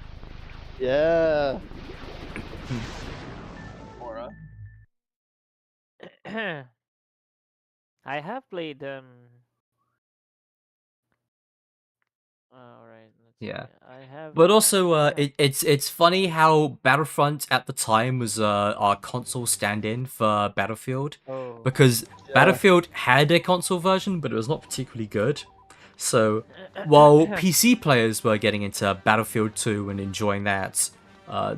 Yeah. Aura. I have played all right, let's Yeah. I have. But also, yeah. it's funny how Battlefront at the time was our console stand-in for Battlefield, Oh. because Yeah. Battlefield had a console version, but it was not particularly good. So while PC players were getting into Battlefield 2 and enjoying that,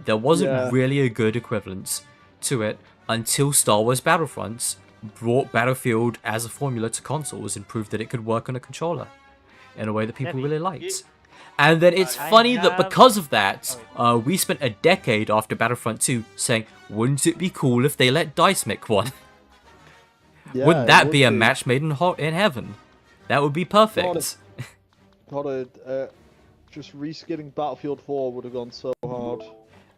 there wasn't Yeah. really a good equivalent to it until Star Wars Battlefront brought Battlefield as a formula to consoles and proved that it could work on a controller in a way that people really liked. And then it's I funny that have- because of that, Oh. we spent a decade after Battlefront 2 saying, wouldn't it be cool if they let DICE make one? Yeah, Wouldn't it that would be a match made in heaven? That would be perfect. Just reskinning Battlefield 4 would have gone so hard.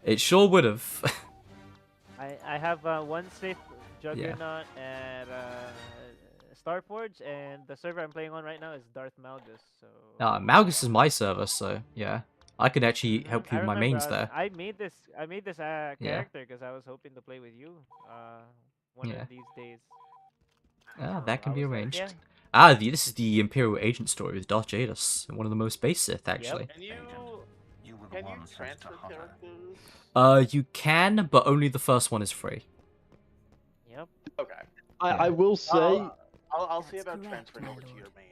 It sure would have. I have one safe Juggernaut at Starforge, and the server I'm playing on right now is Darth Malgus. So. Malgus is my server, so yeah. I could actually help you I with my remember mains there. I made this. I made this Yeah. character because I was hoping to play with you. One Yeah. of these days. That can I be was like, arranged. yeah. This is the Imperial Agent story with Darth Jadis, one of the most base Sith, actually. Can you transfer characters? You can, but only the first one is free. Yep. Okay. I will say, I'll see about transferring over to your main.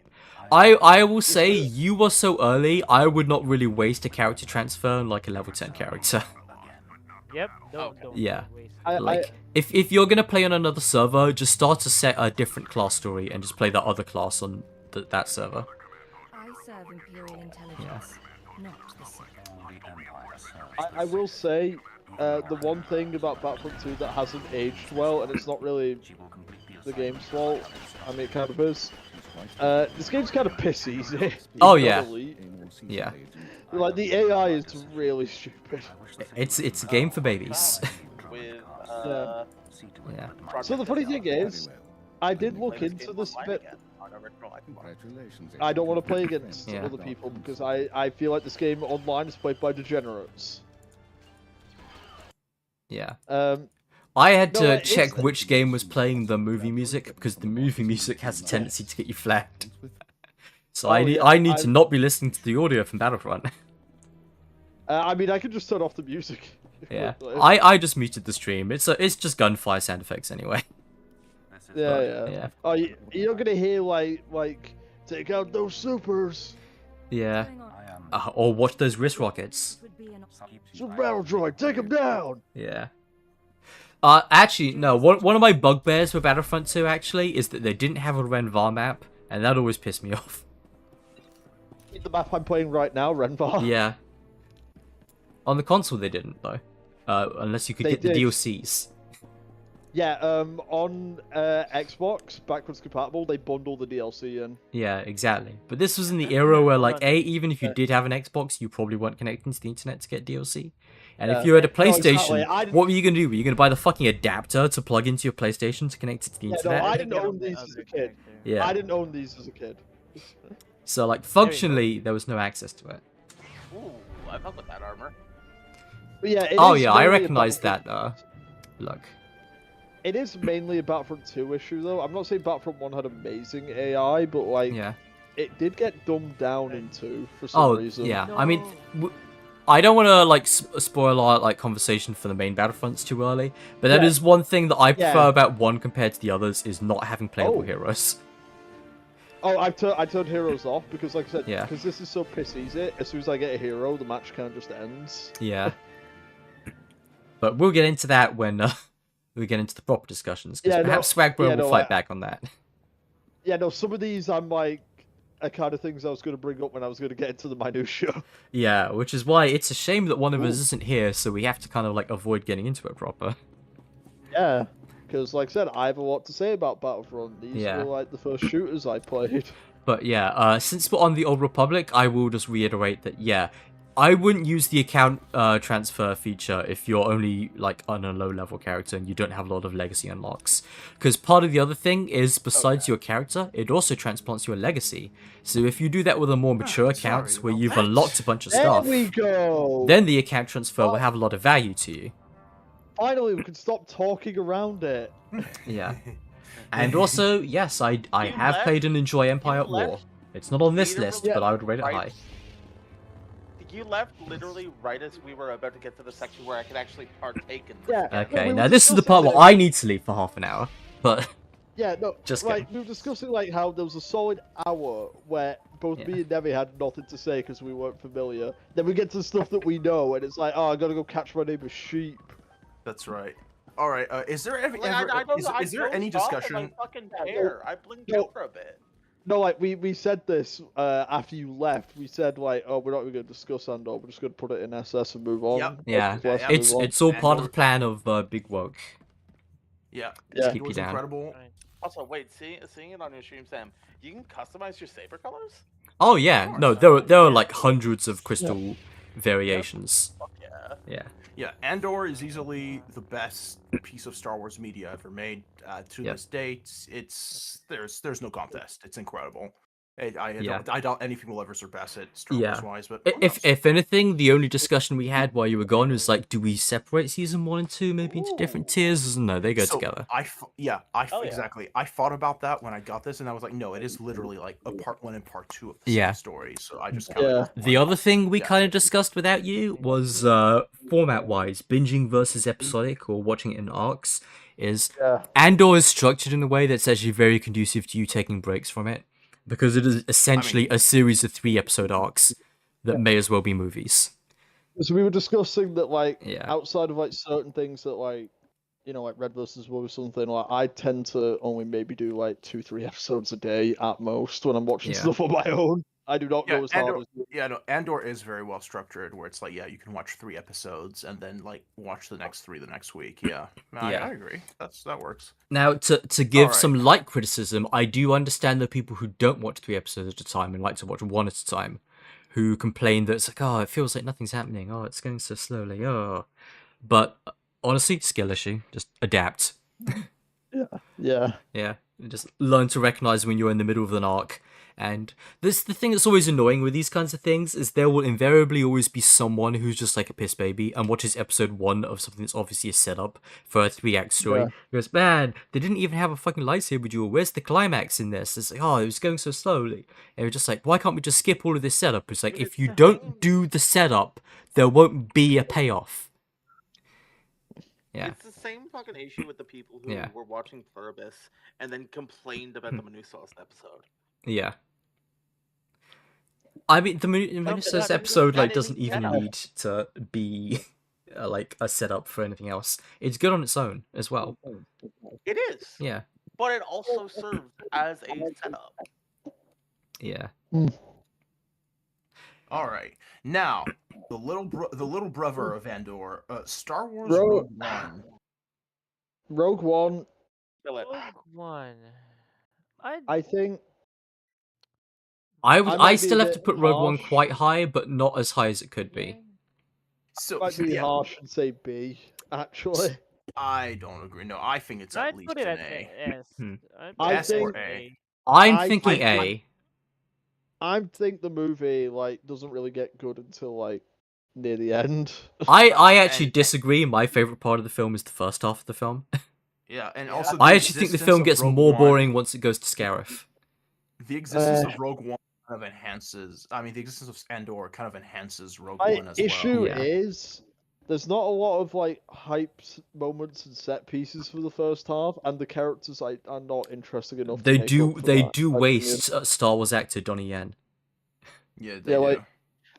I will say, you were so early, I would not really waste a character transfer on like a level 10 character. Yep. Don't Yeah. waste it. Like, if you're gonna play on another server, just start to set a different class story and just play that other class on that server. I serve Imperial intelligence, not the Sith. I will say, the one thing about Battlefront 2 that hasn't aged well, and it's not really the game's fault, I mean it kind of is, this game's kind of piss easy. Oh, It's yeah. not elite. Yeah. Like, the AI is really stupid. It's a game for babies. With Yeah. So the funny thing is, I did look into this bit. I don't want to play against Yeah. other people because I feel like this game online is played by degenerates. Yeah. I I had No, to it's- check which game was playing the movie music because the movie music has a tendency to get you flagged. So I need to not be listening to the audio from Battlefront. I mean, I could just turn off the music. Yeah. I just muted the stream. It's just gunfire sound effects anyway. Yeah. Yeah. Oh, you're gonna hear like take out those supers. Yeah. Going on. Or watch those wrist rockets. Would be an Super battle droid, take them down. Yeah. Actually, no. One of my bugbears with Battlefront 2 actually is that they didn't have a Renvar map, and that always pissed me off. The map I'm playing right now, Renvar. Yeah. On the console they didn't though, unless you could They get the did. DLCs. Yeah. On Xbox, backwards compatible, they bundle the DLC in. Yeah, exactly. But this was in the era where, like, even if you did have an Xbox, you probably weren't connecting to the internet to get DLC. And if Yeah. you had a No, exactly. PlayStation, I didn't- what were you gonna do? Were you gonna buy the fucking adapter to plug into your PlayStation to connect it to the Yeah, no, internet? I To didn't get own on the these as other a kid. character. Yeah. I didn't own these as a kid. So, like, functionally, there was no access to it. Ooh, I fuck with that armor. But yeah. Oh is yeah, I mainly a recognize that. Battlefront- Look. It is mainly a Battlefront 2 issue, though. I'm not saying Battlefront 1 had amazing AI, but like Yeah. it did get dumbed down in 2 for some Oh reason. yeah. I mean, I don't want to like spoil our like conversation for the main Battlefronts too early, but that Yeah. is one thing that I prefer Yeah. about one compared to the others is not having playable Oh. heroes. Oh, I turned heroes off because, like I said, Yeah. because this is so piss easy. As soon as I get a hero, the match kind of just ends. Yeah. But we'll get into that when we get into the proper discussions, because Yeah, no- perhaps Swagbro yeah, will no, fight back on that. Yeah, no, some of these I'm like are kind of things I was going to bring up when I was going to get into the minutia. Yeah, which is why it's a shame that one of us Ooh. isn't here, so we have to kind of like avoid getting into it proper. Yeah, because like I said, I have a lot to say about Battlefront. These Yeah. were like the first shooters I played. But yeah, since we're on the Old Republic, I will just reiterate that, yeah, I wouldn't use the account transfer feature if you're only like on a low level character and you don't have a lot of legacy unlocks. Because part of the other thing is, besides your character, it also transplants your legacy. So if you do that with a more mature account where you've unlocked a bunch of There stuff, we go. then the account transfer will have a lot of value to you. Finally, we can stop talking around it. Yeah. And also, yes, I have left- played and enjoy Empire at left War. It's not on this Peter list, Yeah. but I would rate it right- high. You left literally right as we were about to get to the section where I could actually partake in this. Yeah. again. No, Okay, we now were this is the discussing part where it. I need to leave for half an hour. But Yeah, no, Just like kidding. we were discussing like how there was a solid hour where both me and Nevi had nothing to say because we weren't familiar. Then we get to stuff that we know, and it's like, oh, I gotta go catch my neighbor's sheep. That's right. All right. Is there ever, Like, I don't know. is there any dozed off in discussion? my fucking chair. I blinked No. over a bit. No, like we said this after you left. We said like, oh, we're not even gonna discuss Andor. We're just gonna put it in SS and move on. Yep. yeah, Yeah, yeah. it's all part of the Andor- plan of Big Woke. Yeah. Yeah. Keep you Andor's down. incredible. Right. Also, wait, seeing it on your stream, Sam, you can customize your saber colors? Oh yeah, course. no, there are like hundreds of crystal variations. Fuck yeah. Yeah, Yeah, Andor is easily the best piece of Star Wars media ever made. To Yep. this date, there's no contest. It's incredible. Yeah. I doubt anything will ever surpass it, Star Yeah. Wars wise. But who If knows? if anything, the only discussion we had while you were gone was like, do we separate season 1 and 2 maybe into different Ooh. tiers? No, they go So, together. Oh, yeah. Exactly. I thought about that when I got this, and I was like, no, it is literally like a part 1 and part 2 of the Yeah. same story. So I just kind of The other thing we Yeah. kind of discussed without you was format-wise, binging versus episodic or watching it in arcs is Yeah. Andor is structured in a way that's actually very conducive to you taking breaks from it because it is essentially a series of 3-episode arcs that may as well be movies. So we were discussing that like Yeah. outside of like certain things that like like Red versus Blue or something, like I tend to only maybe do like 2-3 episodes a day at most when I'm watching Yeah. stuff on my own. I do not go as hard Andor, as you. yeah, no, Andor is very well structured, where it's like, yeah, you can watch 3 episodes and then like watch the next 3 the next week. Yeah, Yeah. I agree. That works. Now, to give Alright. some light criticism, I do understand the people who don't watch 3 episodes at a time and like to watch 1 at a time, who complain that it's like, oh, it feels like nothing's happening. Oh, it's going so slowly. Oh, but honestly, skill issue. Just adapt. Yeah. Yeah, just learn to recognize when you're in the middle of an arc. And the thing that's always annoying with these kinds of things is there will invariably always be someone who's just like a piss baby and watches episode 1 of something that's obviously a setup for a 3-act story. Yeah. Goes, man, they didn't even have a fucking lightsaber duel. Where's the climax in this? It's like, oh, it was going so slowly. And we're just like, why can't we just skip all of this setup? It's like, Dude, if you it's don't fine. do the setup, there won't be a payoff. Yeah. It's the same fucking issue with the people who Yeah. were watching Pluribus and then complained about the Manusauce episode. Yeah. I mean, the Menissus episode like doesn't even need to be like a setup for anything else. It's good on its own as well. It is, Yeah, but it also serves as a setup. yeah. All right, now the little brother of Andor, Star Wars Rogue- Rogue One. Rogue One, Kill it. Rogue One. I think I might be still a have to bit put Rogue One harsh. quite high, but not as high as it could be. So might be yeah, harsh and say B, actually. I don't agree. No, I think it's I'd at least put it an at A. S. Hmm. I'd I put it S at or think- A. I'm I thinking think- A. I think the movie like doesn't really get good until like near the end. I actually And- disagree. My favorite part of the film is the first half of the film. Yeah, and Yeah. also I the actually think the existence film of gets Rogue more One- boring once it goes to Scarif. The existence of Rogue One kind of enhances. I mean, the existence of Andor kind of enhances Rogue My One as issue well. Yeah. is there's not a lot of like hyped moments and set pieces for the first half, and the characters are not interesting enough. They to make up for they that, do in my waste opinion. Star Wars actor Donnie Yen. Yeah, they Yeah, do.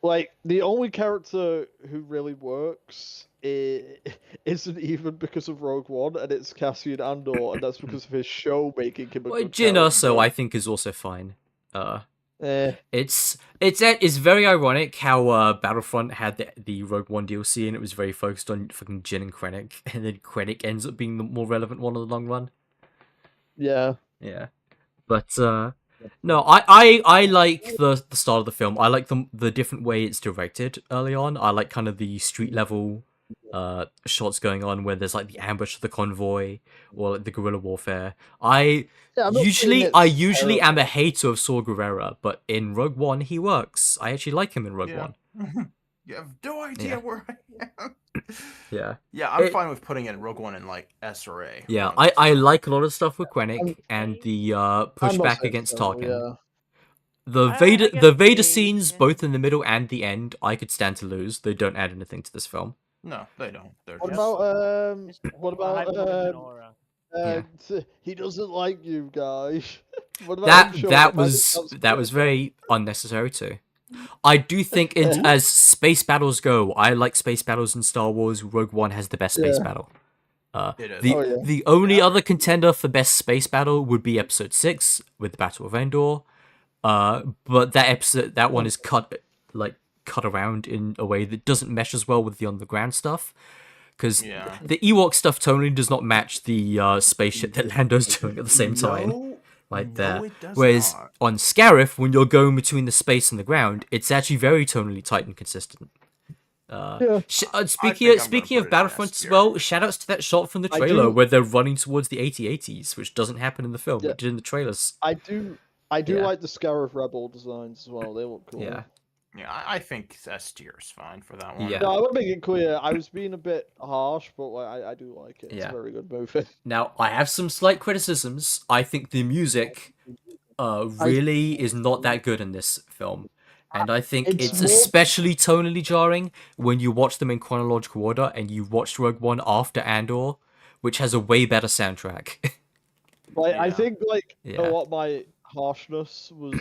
like the only character who really works isn't even because of Rogue One, and it's Cassian Andor, and that's because of his show making him a Well, good Jin Erso, character. I think, is also fine. Eh, It's very ironic how Battlefront had the Rogue One DLC and it was very focused on fucking Jin and Krennic, and then Krennic ends up being the more relevant one in the long run. yeah. Yeah, but no, I like the start of the film. I like the different way it's directed early on. I like kind of the street level shots going on where there's like the ambush of the convoy or like the guerrilla warfare. Yeah, I'm not saying I it's usually am a terrible. hater of Saw Gerrera, but in Rogue One he works. I actually like him in Rogue Yeah. One. You have no idea Yeah. where I am. Yeah. Yeah, I'm It- fine with putting in Rogue One in like S or A. Yeah, one of I those two. like a lot of stuff with Krennic and the I'm not pushback saying against terrible, Tarkin. yeah. The I guess Vader they scenes, both in the middle and the end, I could stand to lose. They don't add anything to this film. No, they don't. They're What just about just what about hype and aura. Yeah. he doesn't like you guys. What about him showing up? I think that's That was great, though. very unnecessary too. I do think, as space battles go, I like space battles in Star Wars. Rogue One has the best space Yeah. battle. it is. Oh, yeah. The only Yeah. other contender for best space battle would be Episode 6 with the Battle of Endor. But that one is cut around in a way that doesn't mesh as well with the underground stuff. Because Yeah. the Ewok stuff totally does not match the spaceship that Lando's doing at the same time. No, Like no, that. it does Whereas not. on Scarif, when you're going between the space and the ground, it's actually very tonally tight and consistent. Yeah. Speaking think I'm gonna of put it in Battlefront S as tier. well, shoutouts to that shot from the I trailer do- where they're running towards the AT-ATs, which doesn't happen in the film. Yeah. It did in the trailers. I do Yeah. like the Scarif Rebel designs as well. They look cool. Yeah. Yeah, I think S tier is fine for that one. Yeah. No, I want to make it clear. I was being a bit harsh, but like, I do like it. It's Yeah. a very good movie. Now, I have some slight criticisms. I think the music really is not that good in this film. And I think It's it's more- especially tonally jarring when you watch them in chronological order and you watched Rogue One after Andor, which has a way better soundtrack. Like, I Yeah. think like Yeah. a lot of my harshness was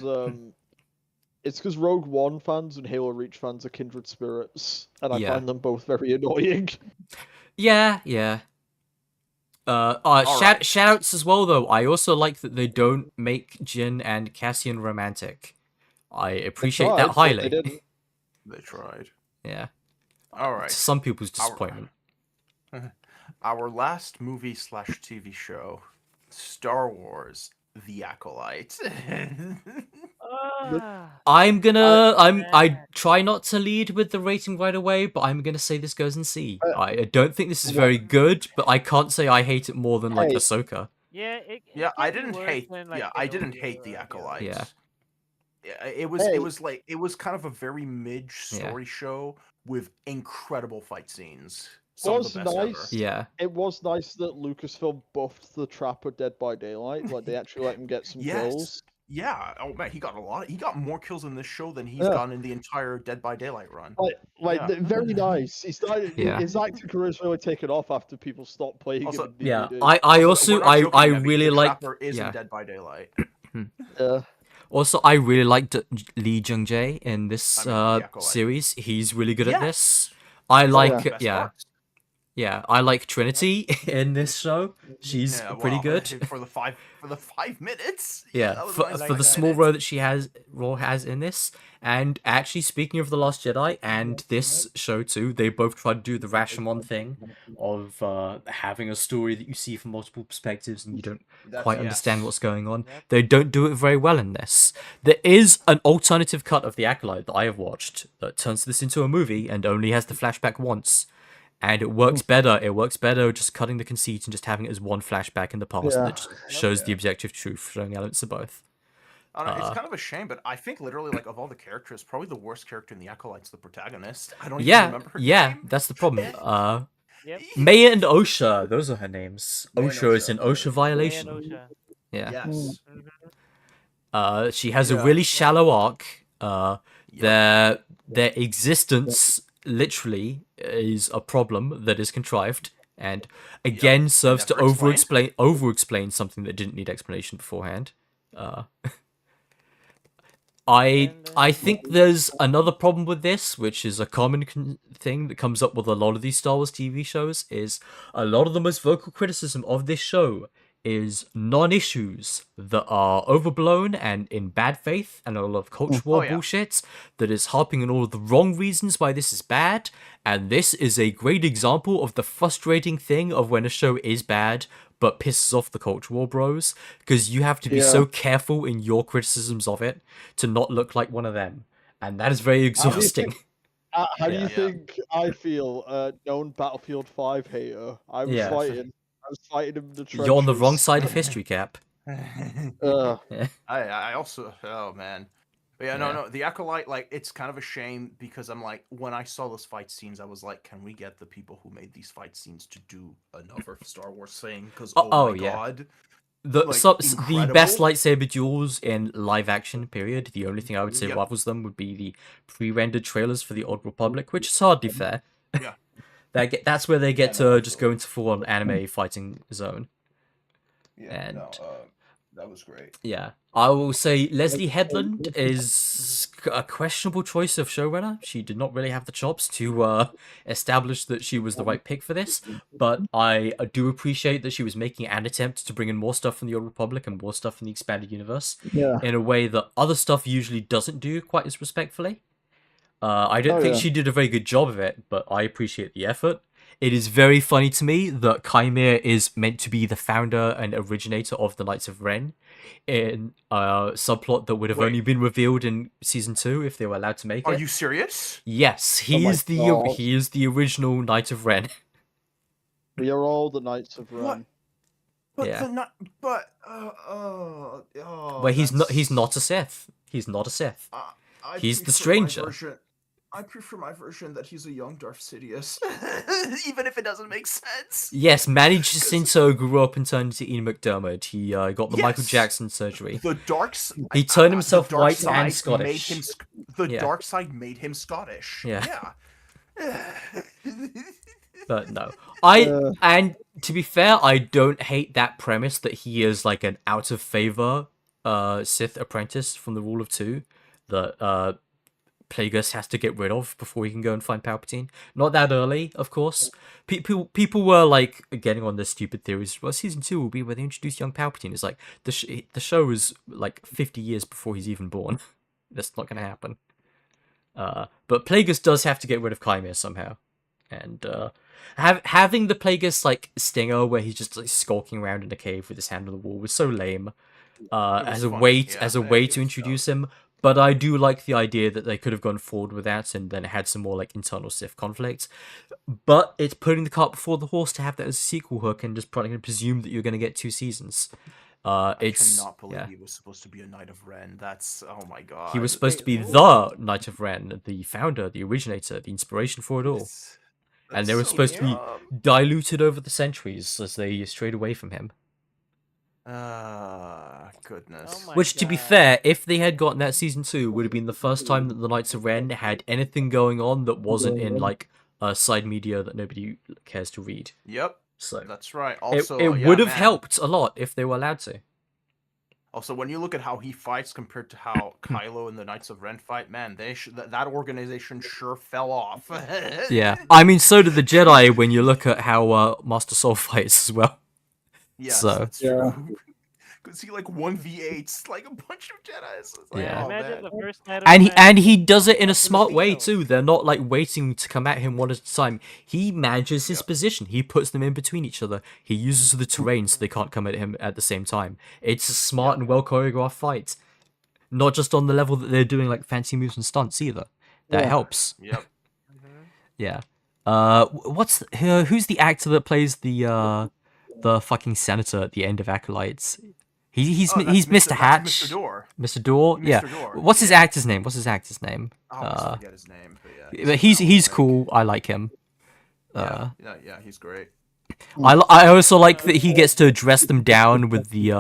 it's because Rogue One fans and Halo Reach fans are kindred spirits, and I Yeah. find them both very annoying. Yeah. Alright. Shoutouts as well, though. I also like that they don't make Jin and Cassian romantic. I appreciate tried, that but they highly. didn't. They tried. Yeah. All To right. some people's Our- disappointment. Our last movie / TV show, Star Wars: The Acolyte. I try not to lead with the rating right away, but I'm gonna say this goes in C. I don't think this is very good, but I can't say I hate it more than like Hey. Ahsoka. Yeah, it Yeah, I can be didn't worse hate. than, like, Yeah, I Kenobi didn't or hate the Acolyte. Yeah. It Hey. was kind of a very mid story show with incredible fight scenes. Some of Was the best nice. ever. Yeah. It was nice that Lucasfilm buffed the Trapper Dead by Daylight. Like they actually let him get some Yes. kills. Yeah. Oh man, he got a lot. He got more kills in this show than he's Yeah. gotten in the entire Dead by Daylight run. Like Yeah. very nice. He started. Yeah. His acting career has really taken off after people stopped playing Also- him. In Yeah. DVD. I Also, also we're not joking, I Debbie, really the like Trapper is yeah. in Dead by Daylight. Yeah. Also, I really liked Lee Jung Jae in this I mean, the Acolyte. series. He's really good at Yes. this. I like Best yeah. parts. Yeah, I like Trinity in this show. She's Yeah, pretty well, good. for the 5 minutes. Yeah, that was for, a nice for five the small minutes. role that she has in this. And actually, speaking of The Last Jedi and this show too, they both try to do the Rashomon thing of having a story that you see from multiple perspectives and you don't quite understand yes. what's going on. Yep. They don't do it very well in this. There is an alternative cut of The Acolyte that I have watched that turns this into a movie and only has the flashback once. And it works better. It works better just cutting the conceit and just having it as one flashback in the past Yeah. that just shows the objective truth, showing elements of both. I don't know, it's kind of a shame, but I think literally, like, of all the characters, probably the worst character in the Acolyte's the protagonist. I don't even Yeah, remember her yeah, name. that's the problem. Yep. Maya and Osha, those are her names. Maya and Osha is Osha. an OSHA Leia violation. Osha. Yeah. Yes. She has a Yeah. really shallow arc. Yep. Their existence literally is a problem that is contrived, and again serves to Never explained. over-explain something that didn't need explanation beforehand. I think there's another problem with this, which is a common thing that comes up with a lot of these Star Wars TV shows, is a lot of the most vocal criticism of this show is non-issues that are overblown and in bad faith and a lot of culture war yeah. bullshit that is harping on all of the wrong reasons why this is bad, and this is a great example of the frustrating thing of when a show is bad but pisses off the culture war bros, because you have to be so careful in your criticisms of it to not look like one of them, and that is very exhausting. How do you Yeah. think I feel, known Battlefield 5 hater? I was Yeah. fighting. I was fighting him in the trenches. You're on the wrong side of history, Cap. I also, oh man, but yeah, Yeah. no, the Acolyte, like, it's kind of a shame because I'm like, when I saw those fight scenes, I was like, can we get the people who made these fight scenes to do another Star Wars thing? Because oh my yeah. god, the like, the best incredible. lightsaber duels in live action. Period. The only thing I would say Yep. rivals them would be the pre-rendered trailers for the Old Republic, which is hardly fair. Yeah. That's where they get Yeah, no, to just go into full-on anime fighting zone. Yeah, And no, that was great. yeah, I will say Leslie Headland is a questionable choice of showrunner. She did not really have the chops to establish that she was the right pick for this, but I do appreciate that she was making an attempt to bring in more stuff from the Old Republic and more stuff from the expanded universe Yeah. in a way that other stuff usually doesn't do quite as respectfully. I don't think she did a very good job of it, but I appreciate the effort. It is very funny to me that Chimera is meant to be the founder and originator of the Knights of Ren in a subplot that would have only been revealed in season 2 if they were allowed to make it. Are you serious? Yes, he my is God. he is the original Knight of Ren. We are all the Knights of Ren. What? But Yeah. the not. But But he's not a Sith. He's not a Sith. I He's the prefer my stranger. version- I prefer my version that he's a young Darth Sidious, even if it doesn't make sense. Yes, Manny Jacinto grew up and turned into Ian McDermott. He got the Michael Yes. Jackson surgery. The dark. He turned the himself dark white side and Made Scottish. him, the Yeah. dark side made him Scottish. Yeah. Yeah. But no, and to be fair, I don't hate that premise that he is like an out of favor Sith apprentice from the Rule of Two that Plagueis has to get rid of before he can go and find Palpatine. Not that early, of course. People were like getting on this stupid theories. Well, season 2 will be where they introduce young Palpatine. It's like the show is like 50 years before he's even born. That's not going to happen. But Plagueis does have to get rid of Chimera somehow, and having the Plagueis like stinger where he's just like skulking around in a cave with his hand on the wall was so lame. As a fun, way yeah, as a it way was to introduce him. But I do like the idea that they could have gone forward with that and then had some more like internal Sith conflict. But it's putting the cart before the horse to have that as a sequel hook and just probably presume that you're going to get 2 seasons. I It's cannot believe yeah. he was supposed to be a Knight of Ren. That's oh my god. He was supposed to be the Knight of Ren, the founder, the originator, the inspiration for it all. And they were supposed to be diluted over the centuries as they strayed away from him. Goodness. Oh my Which, to be God. fair, if they had gotten that season 2, would have been the first time that the Knights of Ren had anything going on that wasn't in like side media that nobody cares to read. Yep, So that's right. Also, it yeah, would have man. helped a lot if they were allowed to. Also, when you look at how he fights compared to how Kylo and the Knights of Ren fight, man, that organization sure fell off. Yeah, I mean, so did the Jedi when you look at how Master Soul fights as well. Yes, So- that's true. Because he like 1v8s like a bunch of Jedis. It's like, Yeah. oh, Imagine man. the first night of And he does it in a smart way Filipino. too. They're not like waiting to come at him one at a time. He manages his position. He puts them in between each other. He uses the terrain so they can't come at him at the same time. It's a smart and well choreographed fight. Not just on the level that they're doing like fancy moves and stunts either. That helps. Yep. Yeah. Who's the actor that plays the fucking senator at the end of Acolytes? He's Oh, he's that's Mr. Hatch. Mr. Door. Mr. Door. Yeah. Mr. Door, What's his actor's name? What's his actor's name? I always forget his name, but yeah. But he's cool. I like him. Yeah, he's great. I also like that he gets to dress them down with the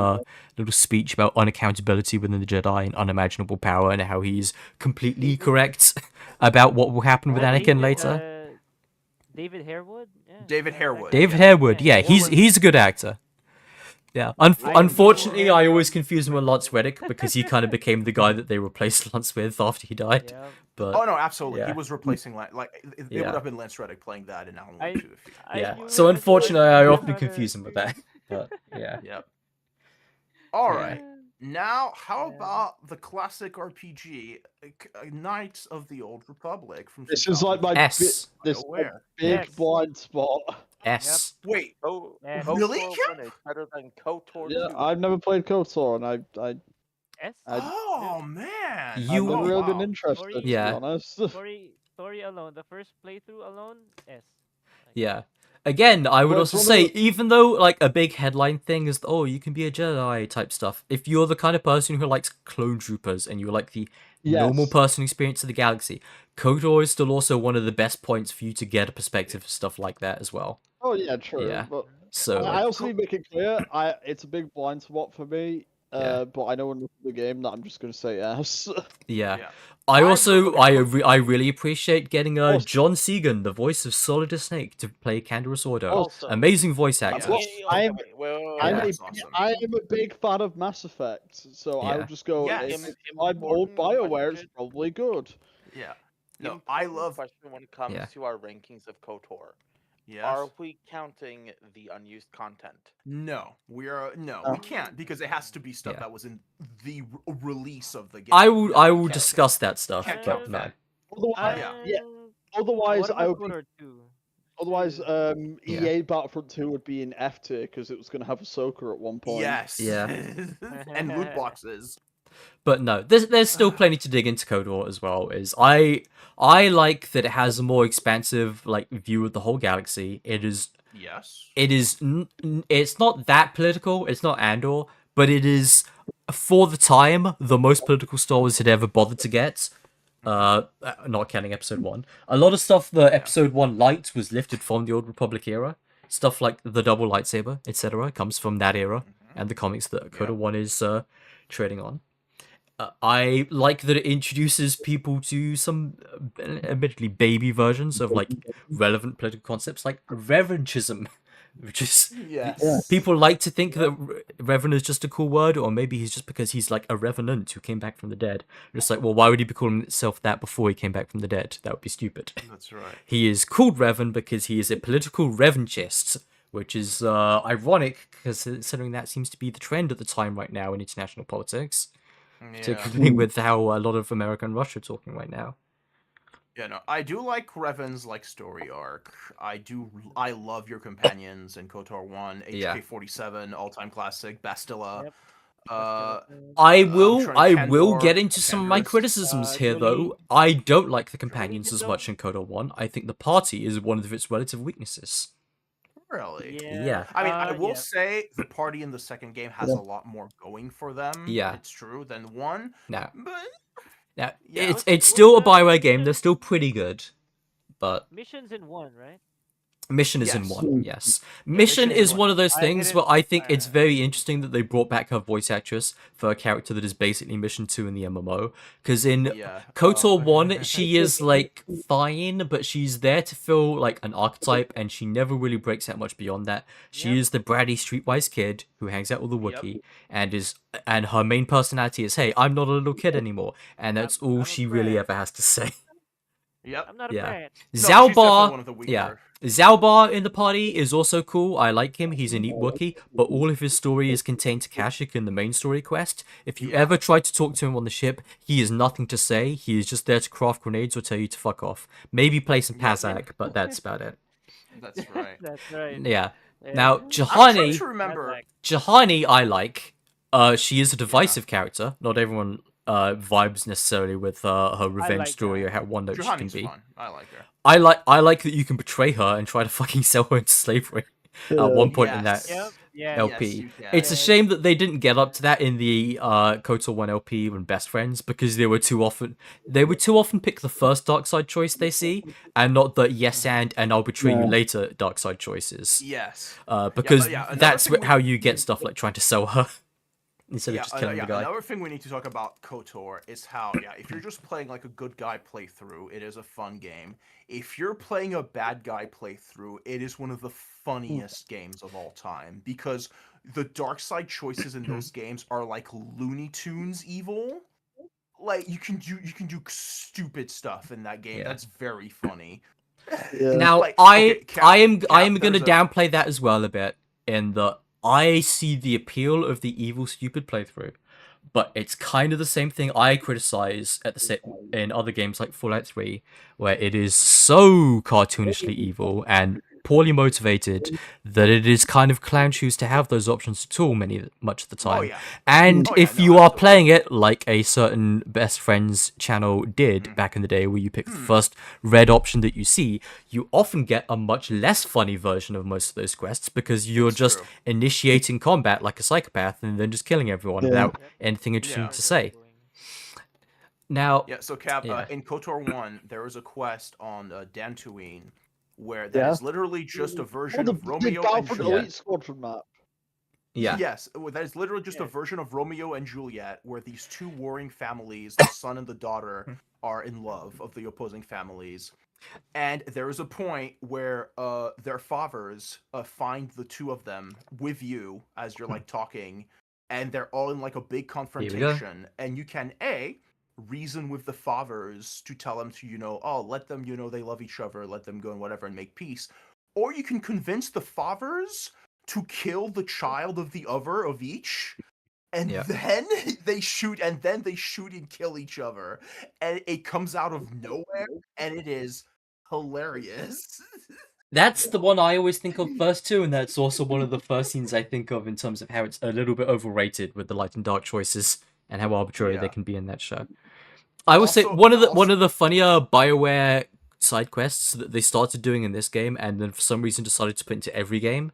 little speech about unaccountability within the Jedi and unimaginable power and how he's completely correct about what will happen with Anakin later. David Harewood? Yeah, David that Harewood. actor. David Harewood, yeah, Harewood. he's a good actor. Yeah, unfortunately, enjoy I him. always confuse him with Lance Reddick because he kind of became the guy that they replaced Lance with after he died. Yeah. But Oh no, absolutely. yeah. He was replacing it Yeah. would have been Lance Reddick playing that in Alan I- Wake 2. If he... I yeah, knew so it was unfortunately, like I that. often confuse him with that. But yeah, Yep. All Yeah. right. Now, how Yeah. about the classic RPG, Knights of the Old Republic from This is like my S. this is my Where? big Yes. blind spot. S. Wait, Yeah. Really, KOTOR Kip? 1 is better than KOTOR Yeah, 2. I've never played KOTOR, and S? oh man, You- I've never really been wow. interested, to be Yeah. honest. Story alone, the first playthrough alone, S. Like, Yeah. Again, I would Well, also it's say, one of even though like a big headline thing is, oh, you can be a Jedi type stuff. If you're the kind of person who likes clone troopers and you like the normal Yes. person experience of the galaxy, KOTOR is still also one of the best points for you to get a perspective of stuff like that as well. Oh yeah, true. Yeah. But So I also need to make it clear, it's a big blind spot for me. Yeah. But I know enough of the game that I'm just gonna say yes. yeah. Yeah. I I also will- I really appreciate getting Also- John Segan, the voice of Solidus Snake, to play Canderous Ordo. Also, Amazing voice actor. Well, okay, I'm- wait, wait, wait, I'm, Yeah. a, That's awesome. I am a big fan of Mass Effect, so I'll Yeah. just go. Yes. I'm old Important BioWare. It's question. probably good. Yeah. No, I Important love. question when it comes Yeah. to our rankings of KOTOR. Yes. Are we counting the unused content? No, we can't because it has to be stuff Yeah. that was in the release of the game. I will No, I we will can't. discuss that stuff, Can't but count no. that. Otherwise, Yeah. yeah. Otherwise, What I about would. KOTOR 2? Otherwise, Yeah. EA Battlefront 2 would be in F tier because it was going to have Ahsoka at one point. Yes. Yeah. And loot boxes. But no, there's still plenty to dig into KOTOR as well. I like that it has a more expansive like view of the whole galaxy. Yes. It's not that political. It's not Andor, but it is for the time the most political Star Wars had ever bothered to get. Not counting Episode 1. A lot of stuff the Episode 1 liked was lifted from the Old Republic era. Stuff like the double lightsaber, etc., comes from that era and the comics that KOTOR 1 is trading on. I like that it introduces people to some admittedly baby versions of like relevant political concepts like reverenchism, which is Yes. people like to think that reverend is just a cool word, or maybe he's just because he's like a revenant who came back from the dead. Just like, well, why would he be calling himself that before he came back from the dead? That would be stupid. That's right. He is called Revan because he is a political revanchist, which is ironic considering that seems to be the trend at the time right now in international politics. Yeah. Particularly with how a lot of America and Russia are talking right now. Yeah, no, I do like Revan's like story arc. I love your companions in KOTOR 1, Yeah. HK-47, all-time classic, Bastilla. Yep. I I'm will sure will get Kendor, into some of my Kendor's, criticisms here Julie- though. I don't like the companions as Julie, much in KOTOR 1. I think the party is one of its relative weaknesses. Really? Yeah. I mean, I will yeah. say the party in the second game has a lot more going for them. Yeah. It's true than one. Now, But now Yeah, it's still a Bioware game. They're still pretty good, but Missions in 1, right? Mission is in Yes. one. Yes, Mission Mission is is one of those I things didn't- where I think it's very interesting that they brought back her voice actress for a character that is basically Mission 2 in the MMO. Because in yeah. KOTOR 1, she is like fine, but she's there to fill like an archetype, and she never really breaks that much beyond that. She Yep. is the bratty streetwise kid who hangs out with the Yep. Wookiee, and her main personality is, "Hey, I'm not a little kid anymore," and that's all I'm a she really brat. ever has to say. Yep. I'm not a Yeah. brat. No, she's definitely one of the weaker. Yeah. Zalbar in the party is also cool. I like him. He's a neat Wookiee, but all of his story is contained to Kashyyyk in the main story quest. If you Yeah. ever try to talk to him on the ship, he has nothing to say. He is just there to craft grenades or tell you to fuck off. Maybe play some Pazak, but that's about it. That's right. That's right. Yeah. Yeah. Now, I'm trying Juhani, to remember. Like, Juhani, I like. She is a divisive character. Not everyone vibes necessarily with her revenge like story or that. how one note she can Juhani's be. fun. I like her. I like that you can betray her and try to fucking sell her into slavery at one point in that Yes. Yep. Yeah. LP. Yes, you can. It's a shame that they didn't get up to that in the KOTOR 1 LP when Best Friends, because they would too often pick the first dark side choice they see and not the yes and I'll betray you later dark side choices. Yes. Because another that's thing how you get stuff like trying to sell her instead of just killing the guy. Another thing we need to talk about KOTOR is how, if you're just playing like a good guy playthrough, it is a fun game. If you're playing a bad guy playthrough, it is one of the funniest games of all time because the dark side choices in those games are like Looney Tunes evil. Like you can do stupid stuff in that game. Yeah. That's very funny. Now Like, I okay, Cap- I am Cap, going to there's a- downplay that as well a bit in that I see the appeal of the evil stupid playthrough, but it's kind of the same thing I criticize at the in other games like Fallout 3, where it is so cartoonishly evil and poorly motivated that it is kind of clown shoes to have those options at all much of the time. yeah. And Oh, yeah, if no, you are absolutely. playing it like a certain Best Friends channel did back in the day, where you pick the first red option that you see, you often get a much less funny version of most of those quests because you're It's just true. initiating combat like a psychopath and then just killing everyone without anything interesting Yeah. to say. Now, Yeah, so Cap, Yeah. in KOTOR 1, there was a quest on Dantooine where that Yeah. is literally just a Oh, version the of Romeo and Battlefront Juliet. Elite Squadron map. Yeah. Yes, that is literally just a Yeah. version of Romeo and Juliet, where these two warring families, the son and the daughter, are in love of the opposing families. And there is a point where their fathers find the two of them with you as you're like talking, and they're all in like a big Here we go. confrontation, and you can reason with the fathers to tell them to let them they love each other, let them go and whatever and make peace, or you can convince the fathers to kill the child of the other of each, and Yeah. then they shoot and kill each other, and it comes out of nowhere, and it is hilarious. That's the one I always think of first too, and that's also one of the first scenes I think of in terms of how it's a little bit overrated with the light and dark choices and how arbitrary they Yeah. can be in that show. I would say Also- one of the funnier BioWare side quests that they started doing in this game, and then for some reason decided to put into every game,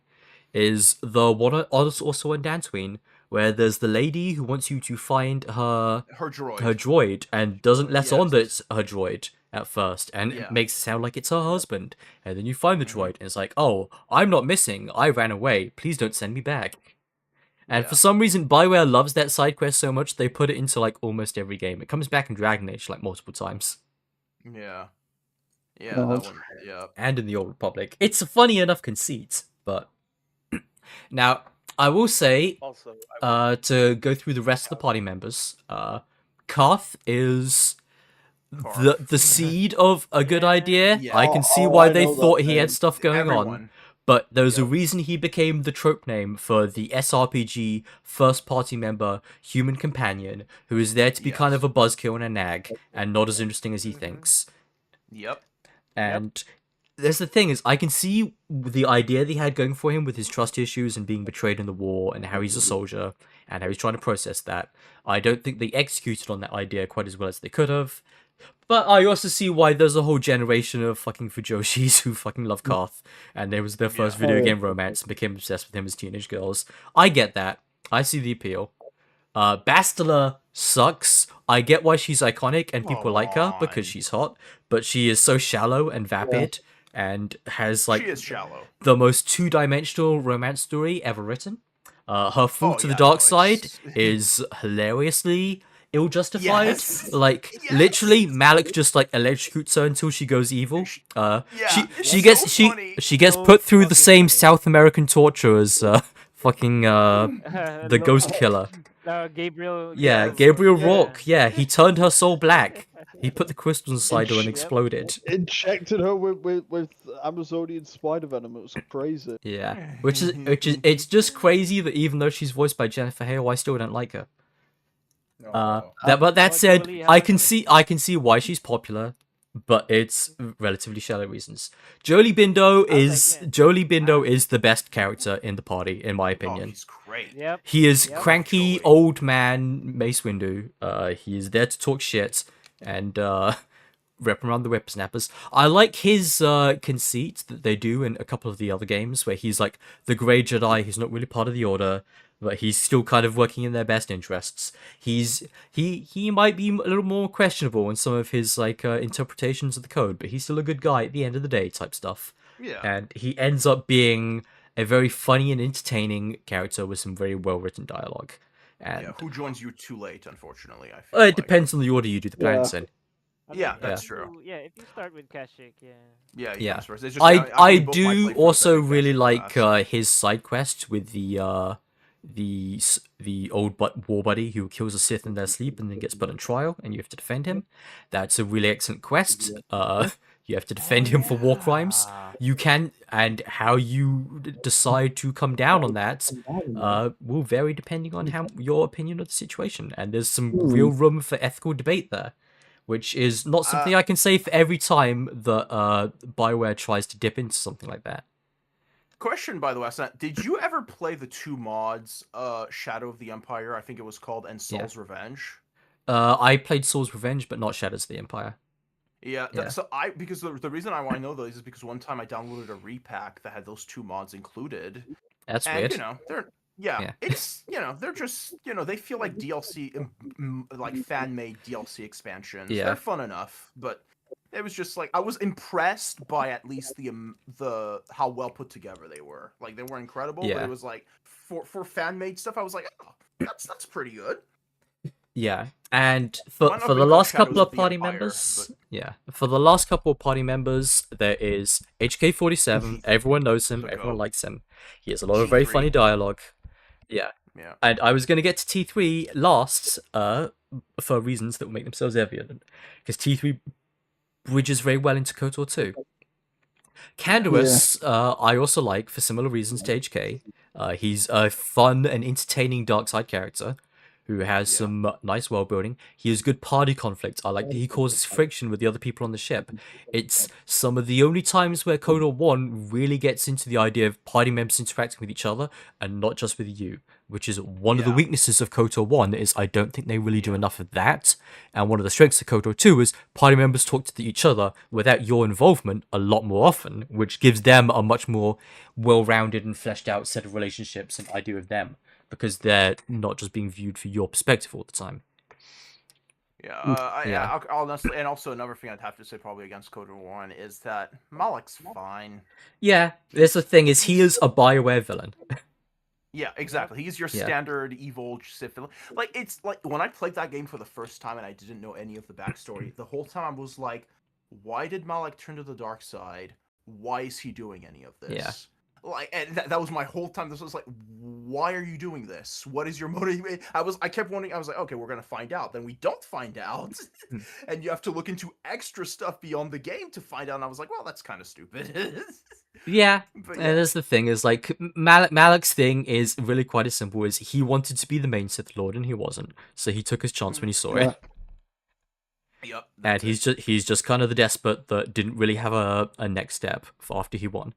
is the one also on Dantooine, where there's the lady who wants you to find her Her droid. droid and doesn't let on that Yes. it's her droid at first, and Yeah. it makes it sound like it's her husband. And then you find the Mhm. droid, and it's like, oh, I'm not missing. I ran away. Please don't send me back. And Yeah. for some reason, BioWare loves that side quest so much they put it into like almost every game. It comes back in Dragon Age like multiple times, Yeah. Yeah, No. that one. Yeah. and in the Old Republic. It's a funny enough conceit, but now I will say, Also, to go through the rest of the party members, Karth is the Karth. seed of a good Yeah. idea. Yeah. I can see Oh, why I they know that thought he had name. stuff going on, Everyone. but there's a Yep. reason he became the trope name for the SRPG first party member human companion who is there to be kind Yes. of a buzzkill and a nag and not as interesting as he Mhm. thinks. Yep. And there's the thing is, I can see the idea they had going for him with his trust issues and being betrayed in the war and how he's a soldier and how he's trying to process that. I don't think they executed on that idea quite as well as they could have. But I also see why there's a whole generation of fucking Fujoshis who fucking love Karth, and it was their first Yeah. video Oh, yeah. game romance and became obsessed with him as teenage girls. I get that. I see the appeal. Bastila sucks. I get why she's iconic and people Come like her because on. she's hot, but she is so shallow and vapid and has like She is shallow. the most two-dimensional romance story ever written. Her fall Oh, to the yeah, dark no, side it's- is hilariously ill-justified. Yes. Like Yes. literally, Malik just like electrocutes her until she goes evil. Yeah, she it's she gets so funny. she gets So put through the fucking same funny. South American torture as fucking the Ghost Killer. Gabriel. Yeah, Gabriel Yeah. Rourke. Yeah, he turned her soul black. He put the crystals inside her and Yep. exploded. Injected her with Amazonian spider venom. It was crazy. Yeah, which is it's just crazy that even though she's voiced by Jennifer Hale, I still don't like her. Oh, wow. But that Oh, said, Jolie I Hamilton. can see why she's popular, but it's relatively shallow reasons. Jolie Bindo is the best character in the party, in my Oh, opinion. he's great. Yep. He is Yep. cranky Jolie. old man Mace Windu. He is there to talk shit and rep around the whippersnappers. I like his conceit that they do in a couple of the other games where he's like the grey Jedi who's not really part of the Order, but he's still kind of working in their best interests. He might be a little more questionable in some of his like interpretations of the code, but he's still a good guy at the end of the day type stuff. Yeah. And he ends up being a very funny and entertaining character with some very well written dialogue. And Yeah. Who joins you too late, unfortunately, I feel it like. depends on the order you do the planets in. Yeah, if that's you- true. Yeah, if you start with Kashyyyk, yeah. Yeah, he Yeah. comes first. It's just, I we both might do play first, also I think really Kashyyyk like last. his side quest with the old war buddy who kills a Sith in their sleep and then gets put on trial, and you have to defend him. That's a really excellent quest. You have to defend him for war crimes. You can, and how you decide to come down on that will vary depending on how your opinion of the situation. And there's some real room for ethical debate there, which is not something I can say for every time that BioWare tries to dip into something like that. Question, by the way, Asant, did you ever play the two mods, Shadow of the Empire, I think it was called, and Soul's Revenge? I played Soul's Revenge, but not Shadows of the Empire. Yeah, Yeah. so because the reason I want to know those is because one time I downloaded a repack that had those two mods included, That's and weird. you know they're Yeah. it's they're just they feel like DLC like fan made DLC expansions. Yeah. They're fun enough, but It was just like I was impressed by at least the how well put together they were. Like they were incredible, but Yeah. it was like for fan made stuff, I was like, oh, that's pretty good. Yeah, and Might for not for have the been good last couple Shadows of of the party Empire, members, but yeah, for the last couple of party members, there is HK47. Everyone knows him. The Everyone goat. likes him. He has a lot of very T3. funny dialogue. Yeah, Yeah. and I was gonna get to T3 last, for reasons that will make themselves evident, because T3 bridges very well into KOTOR 2. Canduous, I also like for similar reasons to HK. He's a fun and entertaining dark side character who has Yeah. some nice world building. He has good party conflict. I like that he causes friction with the other people on the ship. It's some of the only times where KOTOR 1 really gets into the idea of party members interacting with each other and not just with you, which is one of the Yeah. weaknesses of KOTOR 1 is I don't think they really do enough of that. And one of the strengths of KOTOR 2 is party members talk to each other without your involvement a lot more often, which gives them a much more well-rounded and fleshed out set of relationships and idea of them, because they're not just being viewed through your perspective all the time. Yeah, Yeah. I'll honestly, and also another thing I'd have to say probably against KOTOR 1 is that Malek's fine. Yeah, there's the thing is he is a BioWare villain. Yeah, exactly. He's your Yeah. standard evil Sith villain. Like it's like when I played that game for the first time and I didn't know any of the backstory, the whole time I was like, why did Malek turn to the dark side? Why is he doing any of this? Yeah. Like, and that was my whole time. This was like, why are you doing this? What is your motive? I kept wondering. I was like, okay, we're gonna find out. Then we don't find out, and you have to look into extra stuff beyond the game to find out. And I was like, well, that's kind of stupid. Yeah, But and that's the thing is like Malek's thing is really quite as simple as he wanted to be the main Sith Lord and he wasn't, so he took his chance when he saw it. Yep. And he's just kind of the despot that didn't really have a next step for after he won.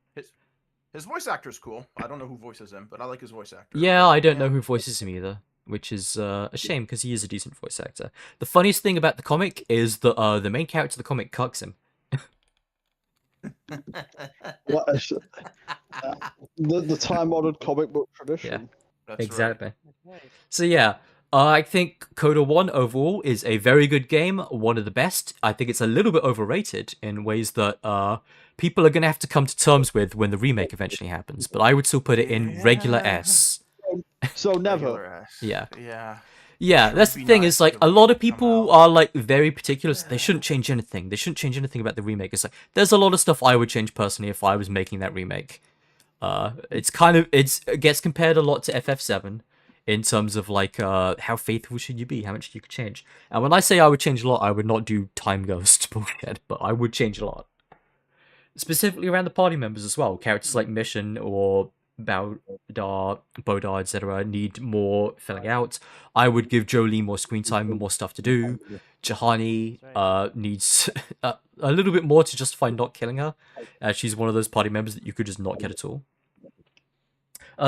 His voice actor's cool. I don't know who voices him, but I like his voice actor. Yeah, I don't know who voices him either, which is a shame because he is a decent voice actor. The funniest thing about the comic is that the main character of the comic cucks him. What the time-honored comic book tradition. That's Exactly. Nice. So yeah, I think KOTOR 1 overall is a very good game, one of the best. I think it's a little bit overrated in ways that people are going to have to come to terms with when the remake eventually happens, but I would still put it in regular Yeah. S. So never. Regular S. Yeah. Yeah. Yeah, Sure that's would the be thing nice is like if a the lot of remake come people out. are like very particular. They shouldn't change anything. They shouldn't change anything about the remake. It's like there's a lot of stuff I would change personally if I was making that remake. It gets compared a lot to FF7 in terms of like how faithful should you be, how much you could change. And when I say I would change a lot, I would not do time ghost bullshit, but I would change a lot. Specifically around the party members as well. Characters like Mission or Bodar, etc. need more filling out. I would give Jolie more screen time and more stuff to do. Jahani needs a little bit more to justify not killing her. She's one of those party members that you could just not get at all.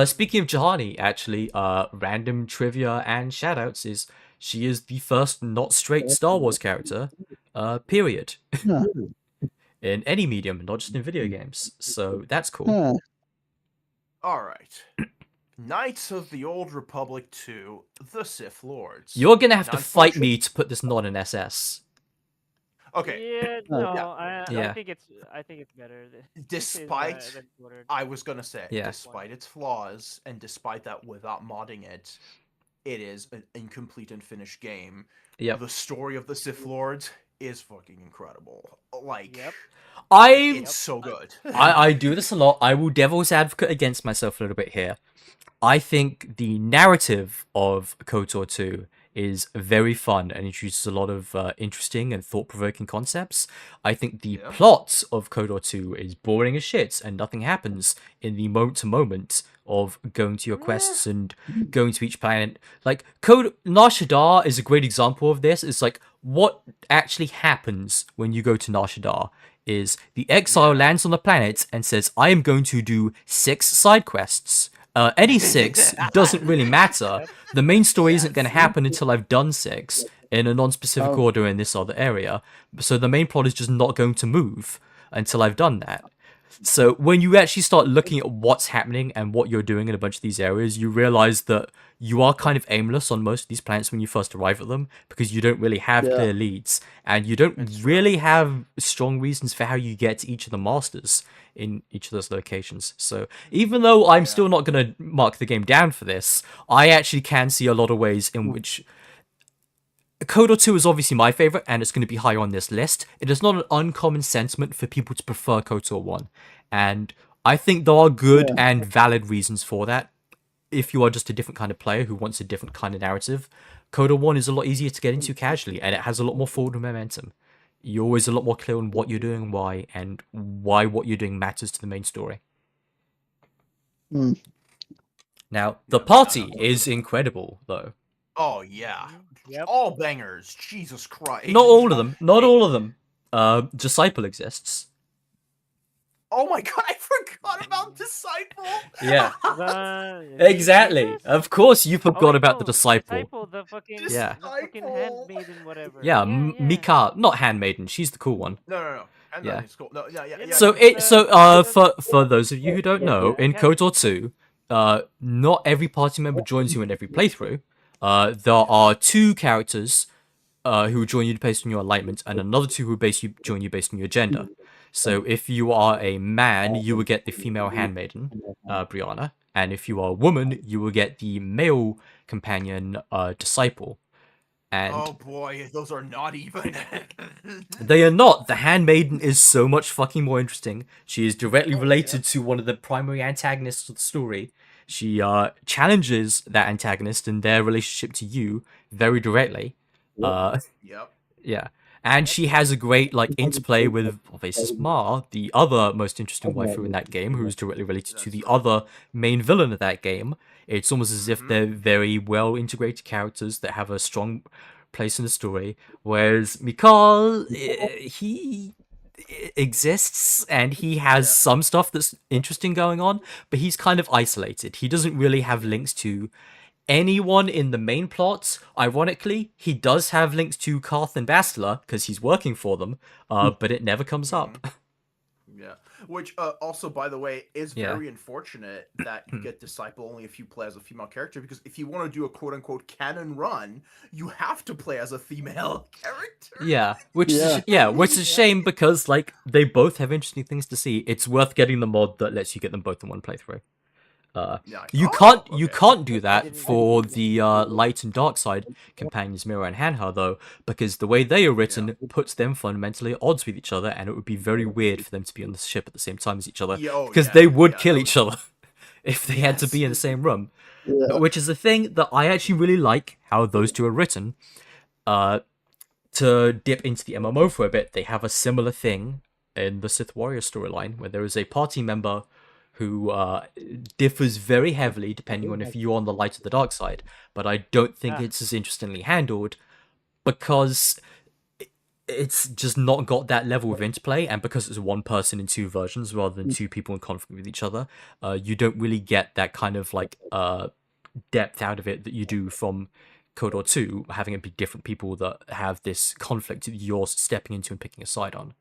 Speaking of Jahani, actually, random trivia and shoutouts is she is the first not straight Star Wars character, period. In any medium, not just in video games. So that's cool. All right. Knights of the Old Republic 2, The Sith Lords. You're gonna have to Now, fight me to put this not in SS. Okay. Yeah, no, Yeah. Yeah. I think it's better. Despite, the ordered. I was gonna say, Yeah. despite its flaws, and despite that, without modding it, it is an incomplete and finished game. Yep. The story of the Sith Lords is fucking incredible. Like, Yep. it's so good. I do this a lot. I will devil's advocate against myself a little bit here. I think the narrative of KOTOR 2 is very fun and introduces a lot of interesting and thought-provoking concepts. I think the plot of KOTOR 2 is boring as shit and nothing happens in the moment-to-moment of going to your quests and going to each planet. Like, Nar Shaddaa is a great example of this. It's like, what actually happens when you go to Nar Shaddaa is the exile lands on the planet and says, I am going to do 6 side quests. Any 6 doesn't really matter. The main story isn't going to happen until I've done 6 in a non-specific order in this other area. So the main plot is just not going to move until I've done that. So when you actually start looking at what's happening and what you're doing in a bunch of these areas, you realize that you are kind of aimless on most of these planets when you first arrive at them because you don't really have Yeah. clear leads and you don't It's really have strong reasons for how you get to each of the masters in each of those locations. So even though I'm Yeah. still not going to mark the game down for this, I actually can see a lot of ways in which KOTOR 2 is obviously my favorite, and it's going to be high on this list. It is not an uncommon sentiment for people to prefer KOTOR 1, and I think there are good and valid reasons for that. If you are just a different kind of player who wants a different kind of narrative, KOTOR 1 is a lot easier to get into casually, and it has a lot more forward momentum. You're always a lot more clear on what you're doing and why what you're doing matters to the main story. Mm. Now, the party is incredible, though. Oh yeah. Yep. All bangers. Jesus Christ. Not all of them. Not all of them. Disciple exists. Oh my god, I forgot about Disciple. Yeah. The Exactly. Jesus? Of course you Oh, forgot wait, about the no, disciple. the fucking Yeah. the fucking handmaiden, whatever. Yeah, yeah. Mika, not handmaiden. She's the cool one. No. And Yeah. then it's cool. No, yeah. So for those of you who don't know, in yeah. KOTOR 2, not every party member joins you in every playthrough. There are two characters who will join you based on your alignment, and another two who will join you based on your gender. So if you are a man, you will get the female handmaiden, Brianna, and if you are a woman, you will get the male companion, disciple. And Oh boy, those are not even. they are not. The handmaiden is so much fucking more interesting. She is directly related to one of the primary antagonists of the story. She challenges that antagonist and their relationship to you very directly. Yep. Yeah. And she has a great interplay with obviously Ma, the other most interesting waifu in that game, who is directly related to the other main villain of that game. It's almost as if they're very well integrated characters that have a strong place in the story. Whereas Mikal, he exists and he has some stuff that's interesting going on, but he's kind of isolated. He doesn't really have links to anyone in the main plot. Ironically, he does have links to Karth and Bastila because he's working for them, but it never comes up. Yeah. Which also, by the way, is Yeah. very unfortunate that you get Disciple only if you play as a female character, because if you want to do a quote unquote canon run, you have to play as a female character. Yeah, which is a shame because they both have interesting things to see. It's worth getting the mod that lets you get them both in one playthrough. You can't do that for the light and dark side companions Mira and Hanha though, because the way they are written puts them fundamentally at odds with each other, and it would be very weird for them to be on the ship at the same time as each other, because they would kill each other if they had to be in the same room. Which is a thing that I actually really like how those two are written. To dip into the MMO for a bit, they have a similar thing in the Sith Warrior storyline where there is a party member who differs very heavily depending on if you're on the light or the dark side, but I don't think it's as interestingly handled because it's just not got that level of interplay, and because it's one person in two versions rather than two people in conflict with each other, you don't really get that kind of depth out of it that you do from KOTOR 2, having it be different people that have this conflict that you're stepping into and picking a side on.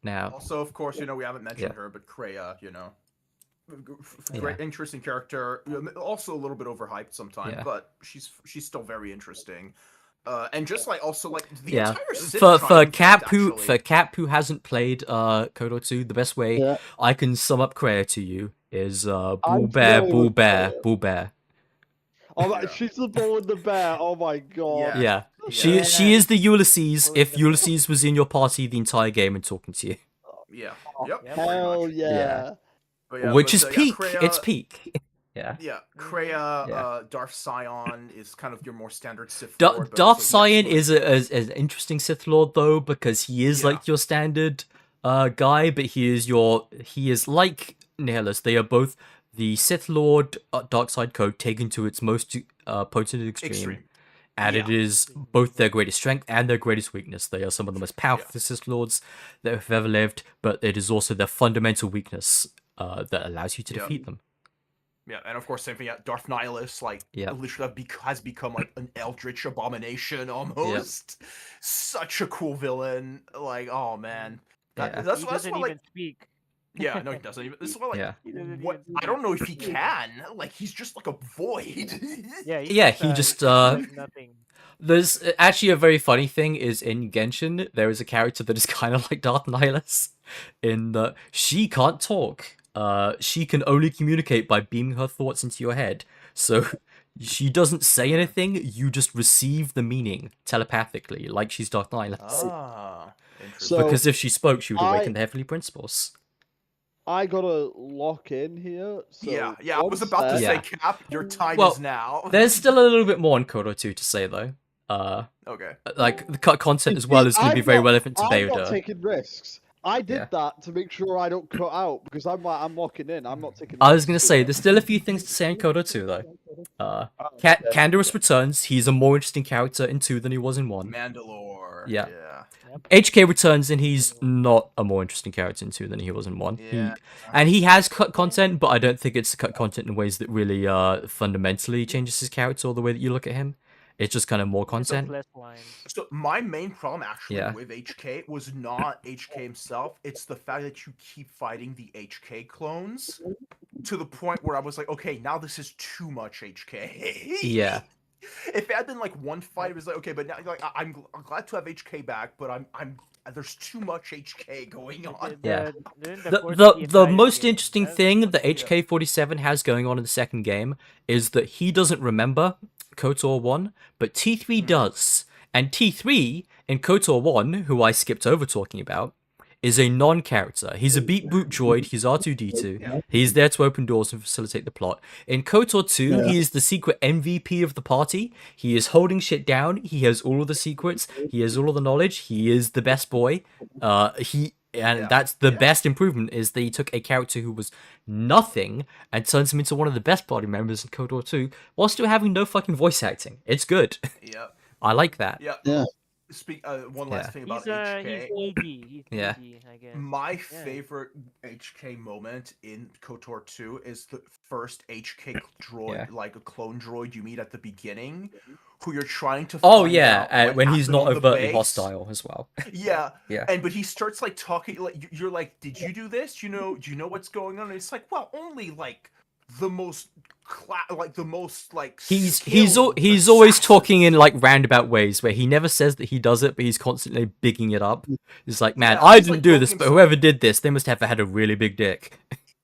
Now, also, of course, we haven't mentioned her, but Kreia, great, interesting character. Also a little bit overhyped sometimes, but she's still very interesting. And just also the entire Sith for Cap who hasn't played KOTOR 2, the best way I can sum up Kreia to you is bull bear. Oh, she's the bull with the bear. Oh my god. Yeah. She is the Ulysses if Ulysses was in your party the entire game and talking to you. Yeah. Yep. Hell yeah. Which is peak. Kreia, it's peak. Yeah. Kreia, Darth Sion is kind of your more standard Sith Lord. Darth Sion is an interesting Sith Lord though, because he is your standard guy, but he is like Nihilus. They are both the Sith Lord dark side code taken to its most potent extreme. And it is both their greatest strength and their greatest weakness. They are some of the most powerful Sith Lords that have ever lived, but it is also their fundamental weakness that allows you to defeat them. Yeah, and of course, same thing. Darth Nihilus, literally has become an eldritch abomination almost. Such a cool villain. Oh man. Yeah. That's He why doesn't like even speak. yeah, no, he doesn't even. This is why like Yeah. He doesn't what even I don't know if he speak. can. Like he's just like a void. Yeah, he's Yeah, just, he just like nothing. There's actually a very funny thing is in Genshin, there is a character that is kind of like Darth Nihilus in that she can't talk. She can only communicate by beaming her thoughts into your head. So she doesn't say anything, you just receive the meaning telepathically, like she's Darth Nihilus. Ah, interesting. So Because if she spoke, she would awaken I- the Heavenly Principles. I gotta lock in here. So yeah, I was about to Yeah. say, Cap, your time Well, is now. There's still a little bit more on Kodo 2 to say, though. Okay. Like, the cut content You as well see, is going to be very relevant to I'm not Beoda. taking risks. I did Yeah. that to make sure I don't cut out because I'm locking in. I'm not taking. I was going to risks say, here. there's still a few things to say on Kodo 2, though. Okay. Canderous returns. He's a more interesting character in 2 than he was in 1. Mandalore. Yeah. Yeah. HK returns and he's not a more interesting character in 2 than he was in 1. Yeah. And he has cut content, but I don't think it's cut content in ways that really fundamentally changes his character or the way that you look at him. It's just kind of more Just content. less lines. So my main problem actually Yeah. with HK was not HK himself. It's the fact that you keep fighting the HK clones to the point where I was like, okay, now this is too much HK. Yeah. If it had been like one fight, it was like, okay, but now like I'm glad to have HK back, but I'm there's too much HK going on. Yeah. During The course of the entire most game, interesting that's thing what- that HK47 has going on in the second game is that he doesn't remember KOTOR 1, but T3 does. And T3 in KOTOR 1, who I skipped over talking about, is a non-character. He's a beat boot droid, he's R2-D2, he's there to open doors and facilitate the plot. In KOTOR 2, he is the secret MVP of the party, he is holding shit down, he has all of the secrets, he has all of the knowledge, he is the best boy. That's the best improvement is that he took a character who was nothing and turns him into one of the best party members in KOTOR 2 while still having no fucking voice acting. It's good. Yep. I like that. Yep. Yeah. One last thing about he's HK. ED. He's Yeah. ED, I guess. My Yeah. favorite HK moment in KOTOR 2 is the first HK droid, Yeah. like a clone droid you meet at the beginning, who you're trying to Oh find yeah, out what when he's happened not on the overtly base. hostile as well. Yeah. Yeah. But he starts like talking like you're like, did you do this? Do you know what's going on? And it's like, well, only like the most He's skilled always assassin. talking in like roundabout ways where he never says that he does it, but he's constantly bigging it up. It's like, man, Yeah, I he's, didn't like, do poking this, but himself. whoever did this, they must have had a really big dick.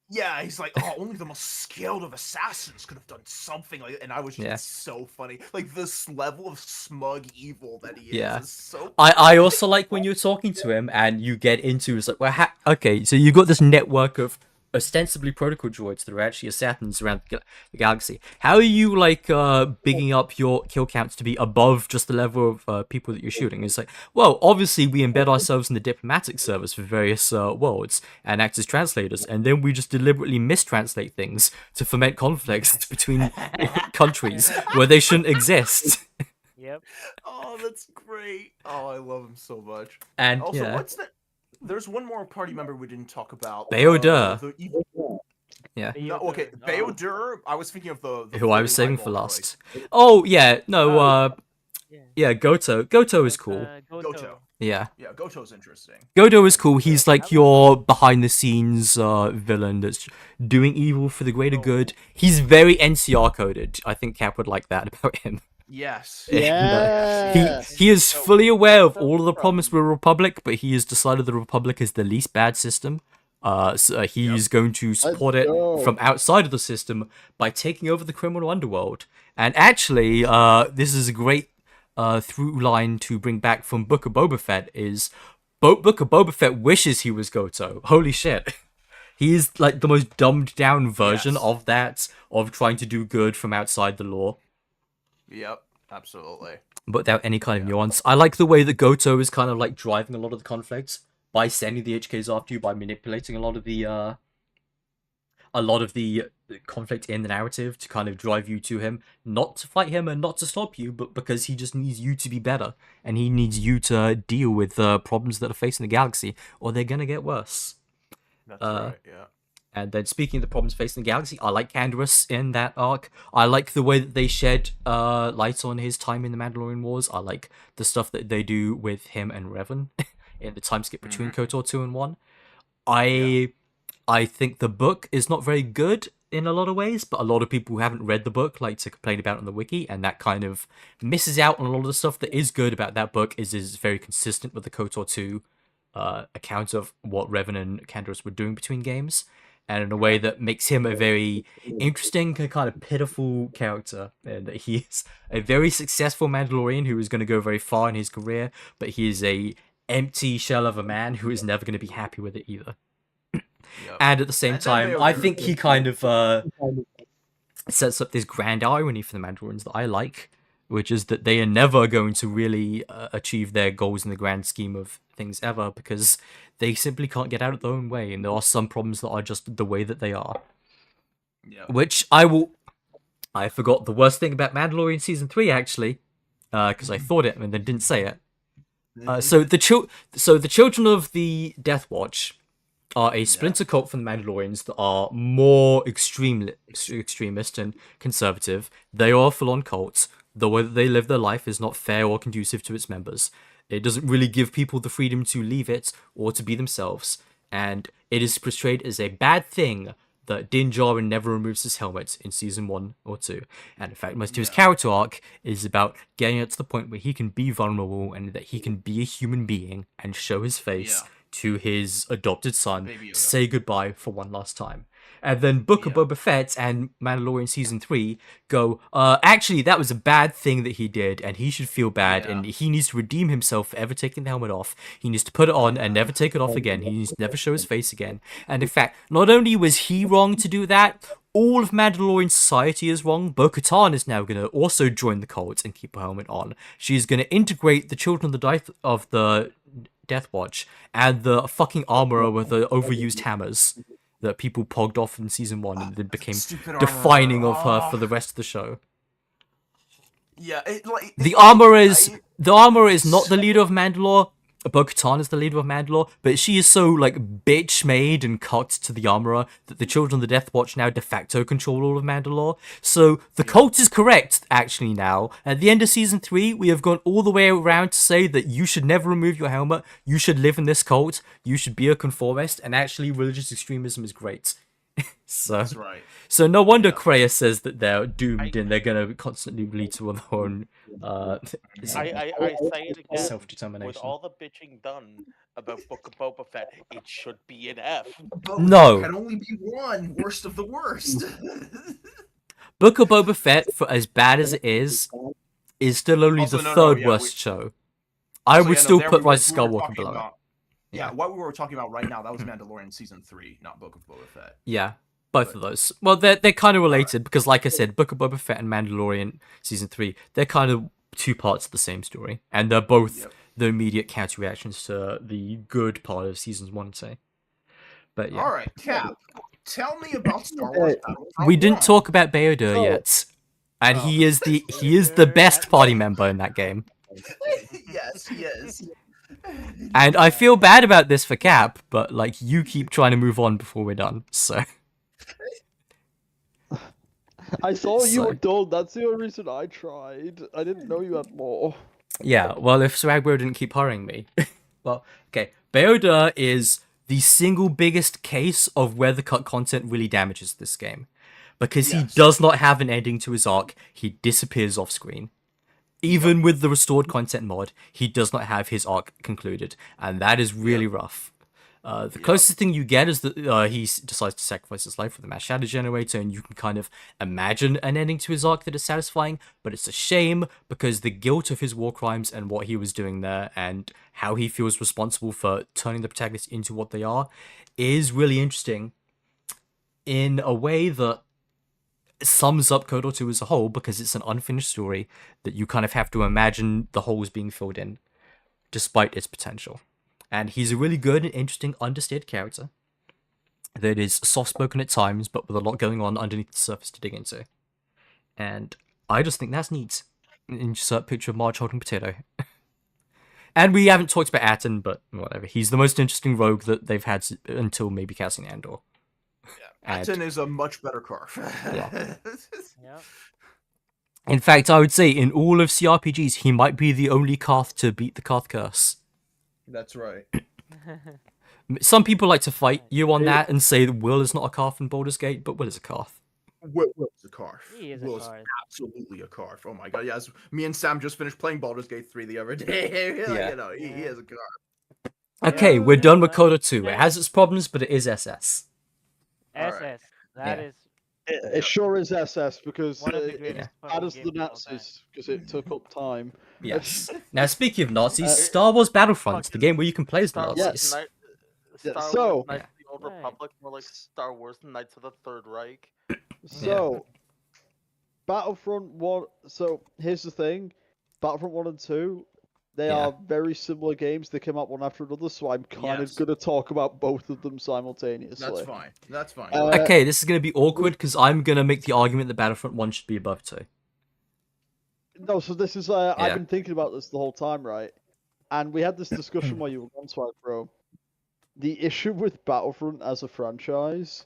Yeah, he's like, oh, only the most skilled of assassins could have done something like that. And I was just Yeah. so funny. Like this level of smug evil that he Yeah. is so I also like when you're talking to him and you get into it's like, well, okay, so you got this network of ostensibly protocol droids that are actually assassins around the galaxy. How are you like bigging up your kill counts to be above just the level of people that you're shooting? It's like, well, obviously we embed ourselves in the diplomatic service for various worlds and act as translators, and then we just deliberately mistranslate things to foment conflicts between countries where they shouldn't exist. Yep. Oh, that's great. Oh, I love him so much. And Also, yeah. what's that? There's one more party member we didn't talk about. Beoda. The evil... Yeah. No, okay, Beodur. I was thinking of the Who I was saving floating for eyeball last. Oh yeah, no, Yeah. yeah, Goto. Goto is cool. Goto. Yeah. Yeah, Goto's interesting. Goto is cool. He's like your behind the scenes villain that's doing evil for the greater good. He's very NCR coded. I think Cap would like that about him. Yes. Yeah. He is fully aware of all of the problems with the Republic, but he has decided the Republic is the least bad system. So he's going to support it from outside of the system by taking over the criminal underworld. And actually, this is a great through line to bring back from Book of Boba Fett is Book of Boba Fett wishes he was Goto. Holy shit. He is like the most dumbed down version of that, of trying to do good from outside the law. Yep, absolutely. But without any kind of nuance. I like the way that Goto is kind of like driving a lot of the conflicts by sending the HKs after you, by manipulating a lot of the conflict in the narrative to kind of drive you to him, not to fight him and not to stop you, but because he just needs you to be better and he needs you to deal with the problems that are facing the galaxy, or they're gonna get worse. That's right. Yeah. And then speaking of the problems facing the galaxy, I like Canderous in that arc. I like the way that they shed light on his time in the Mandalorian Wars. I like the stuff that they do with him and Revan in the time skip between KOTOR 2 and 1. I think the book is not very good in a lot of ways, but a lot of people who haven't read the book like to complain about it on the wiki, and that kind of misses out on a lot of the stuff that is good about that book. Is very consistent with the KOTOR 2 account of what Revan and Canderous were doing between games, and in a way that makes him a very interesting and kind of pitiful character. And he is a very successful Mandalorian who is going to go very far in his career, but he is a empty shell of a man who is never going to be happy with it either. Yep. And at the same time, I think he kind of sets up this grand irony for the Mandalorians that I like, which is that they are never going to really achieve their goals in the grand scheme of things ever, because they simply can't get out of their own way, and there are some problems that are just the way that they are. Yeah. Which I forgot the worst thing about Mandalorian Season 3, actually, because I thought it and then didn't say it. So the children of the Death Watch are a splinter cult from the Mandalorians that are more extremist and conservative. They are a full-on cult. The way that they live their life is not fair or conducive to its members. It doesn't really give people the freedom to leave it or to be themselves. And it is portrayed as a bad thing that Din Djarin never removes his helmet in Season 1 or 2. And in fact, most of his character arc is about getting it to the point where he can be vulnerable and that he can be a human being and show his face to his adopted son, say goodbye for one last time. And then Book of Boba Fett and Mandalorian Season 3 go, actually, that was a bad thing that he did, and he should feel bad, and he needs to redeem himself for ever taking the helmet off. He needs to put it on and never take it off again. He needs to never show his face again. And in fact, not only was he wrong to do that, all of Mandalorian society is wrong. Bo-Katan is now going to also join the cult and keep her helmet on. She's going to integrate the children of the Death Watch and the fucking armorer with the overused hammers that people pogged off in Season 1 and then became defining of her for the rest of the show. Yeah, the armorer is not the leader of Mandalore. Bo-Katan is the leader of Mandalore, but she is so like bitch-made and cocked to the armorer that the children of the Death Watch now de facto control all of Mandalore. So the cult is correct, actually, now. At the end of Season 3, we have gone all the way around to say that you should never remove your helmet, you should live in this cult, you should be a conformist, and actually religious extremism is great. So, that's right. So no wonder Kreia says that they're doomed and they're going to constantly lead to their own I say it again. Self-determination. With all the bitching done about Book of Boba Fett, it should be an F. No. Can only be one. Worst of the worst. Book of Boba Fett, for as bad as it is still only the third worst show. I would still put Rise of Skywalker below it. Yeah, what we were talking about right now, that was Mandalorian Season 3, not Book of Boba Fett. Yeah, both of those. Well, they're kind of related because, like I said, Book of Boba Fett and Mandalorian Season 3, they're kind of two parts of the same story. And they're both the immediate counter-reactions to the good part of Seasons 1 and 2. But yeah. Alright, Cap, tell me about Star Wars Battlefront We didn't 1. talk about Bayodur yet. And he is the best party member in that game. Yes, he is. And I feel bad about this for Cap, but like you keep trying to move on before we're done. So I saw you were done. That's the only reason I tried. I didn't know you had more. Yeah, well, if Swagbo didn't keep hurrying me. Well, okay. Bayodur is the single biggest case of where the cut content really damages this game. Because he does not have an ending to his arc, he disappears off screen. Even with the restored content mod, he does not have his arc concluded, and that is really rough. The closest thing you get is that he decides to sacrifice his life for the mass shadow generator, and you can kind of imagine an ending to his arc that is satisfying, but it's a shame because the guilt of his war crimes and what he was doing there and how he feels responsible for turning the protagonists into what they are is really interesting in a way that sums up KOTOR 2 as a whole, because it's an unfinished story that you kind of have to imagine the holes being filled in despite its potential. And he's a really good and interesting understated character that is soft-spoken at times, but with a lot going on underneath the surface to dig into. And I just think that's neat. Insert picture of Marge holding potato. And we haven't talked about Atten, but whatever. He's the most interesting rogue that they've had until maybe Cassian Andor. Atten is a much better Karf. Yeah. Yeah. In fact, I would say in all of CRPGs, he might be the only Karth to beat the Karth curse. That's right. Some people like to fight you on It- that and say that Will is not a Carth in Baldur's Gate, but Will is a Carth. Will's a Carth. He is a Will's Carth. absolutely a Carth. Oh my god, yes. Me and Sam just finished playing Baldur's Gate 3 the other day. Yeah. You know, he is a Carth. Okay, Yeah, we're done with yeah, Coda 2. It yeah. has its problems, but it is SS. Alright. SS. That Yeah. is It sure is SS because one of the it's greatest bad fucking as the games of all time. Nazis because it took up time. Yes. Now, speaking of Nazis, Uh, Star Wars Battlefront, the fucking game where you can play as the Star Nazis. Wars, Yeah, Star so- Wars Knights of the Old Right. Republic, more like Star Wars Knights of the Third Reich. So, Battlefront 1. So, here's the thing Battlefront 1 and 2, they Yeah. are very similar games. They came out one after another, so I'm kind Yes. of going to talk about both of them simultaneously. That's fine. That's fine. Okay, this is going to be awkward because I'm going to make the argument that Battlefront 1 should be above 2. No, so this is. Yeah. I've been thinking about this the whole time, right? And we had this discussion while you were gone, Swag Bro. The issue with Battlefront as a franchise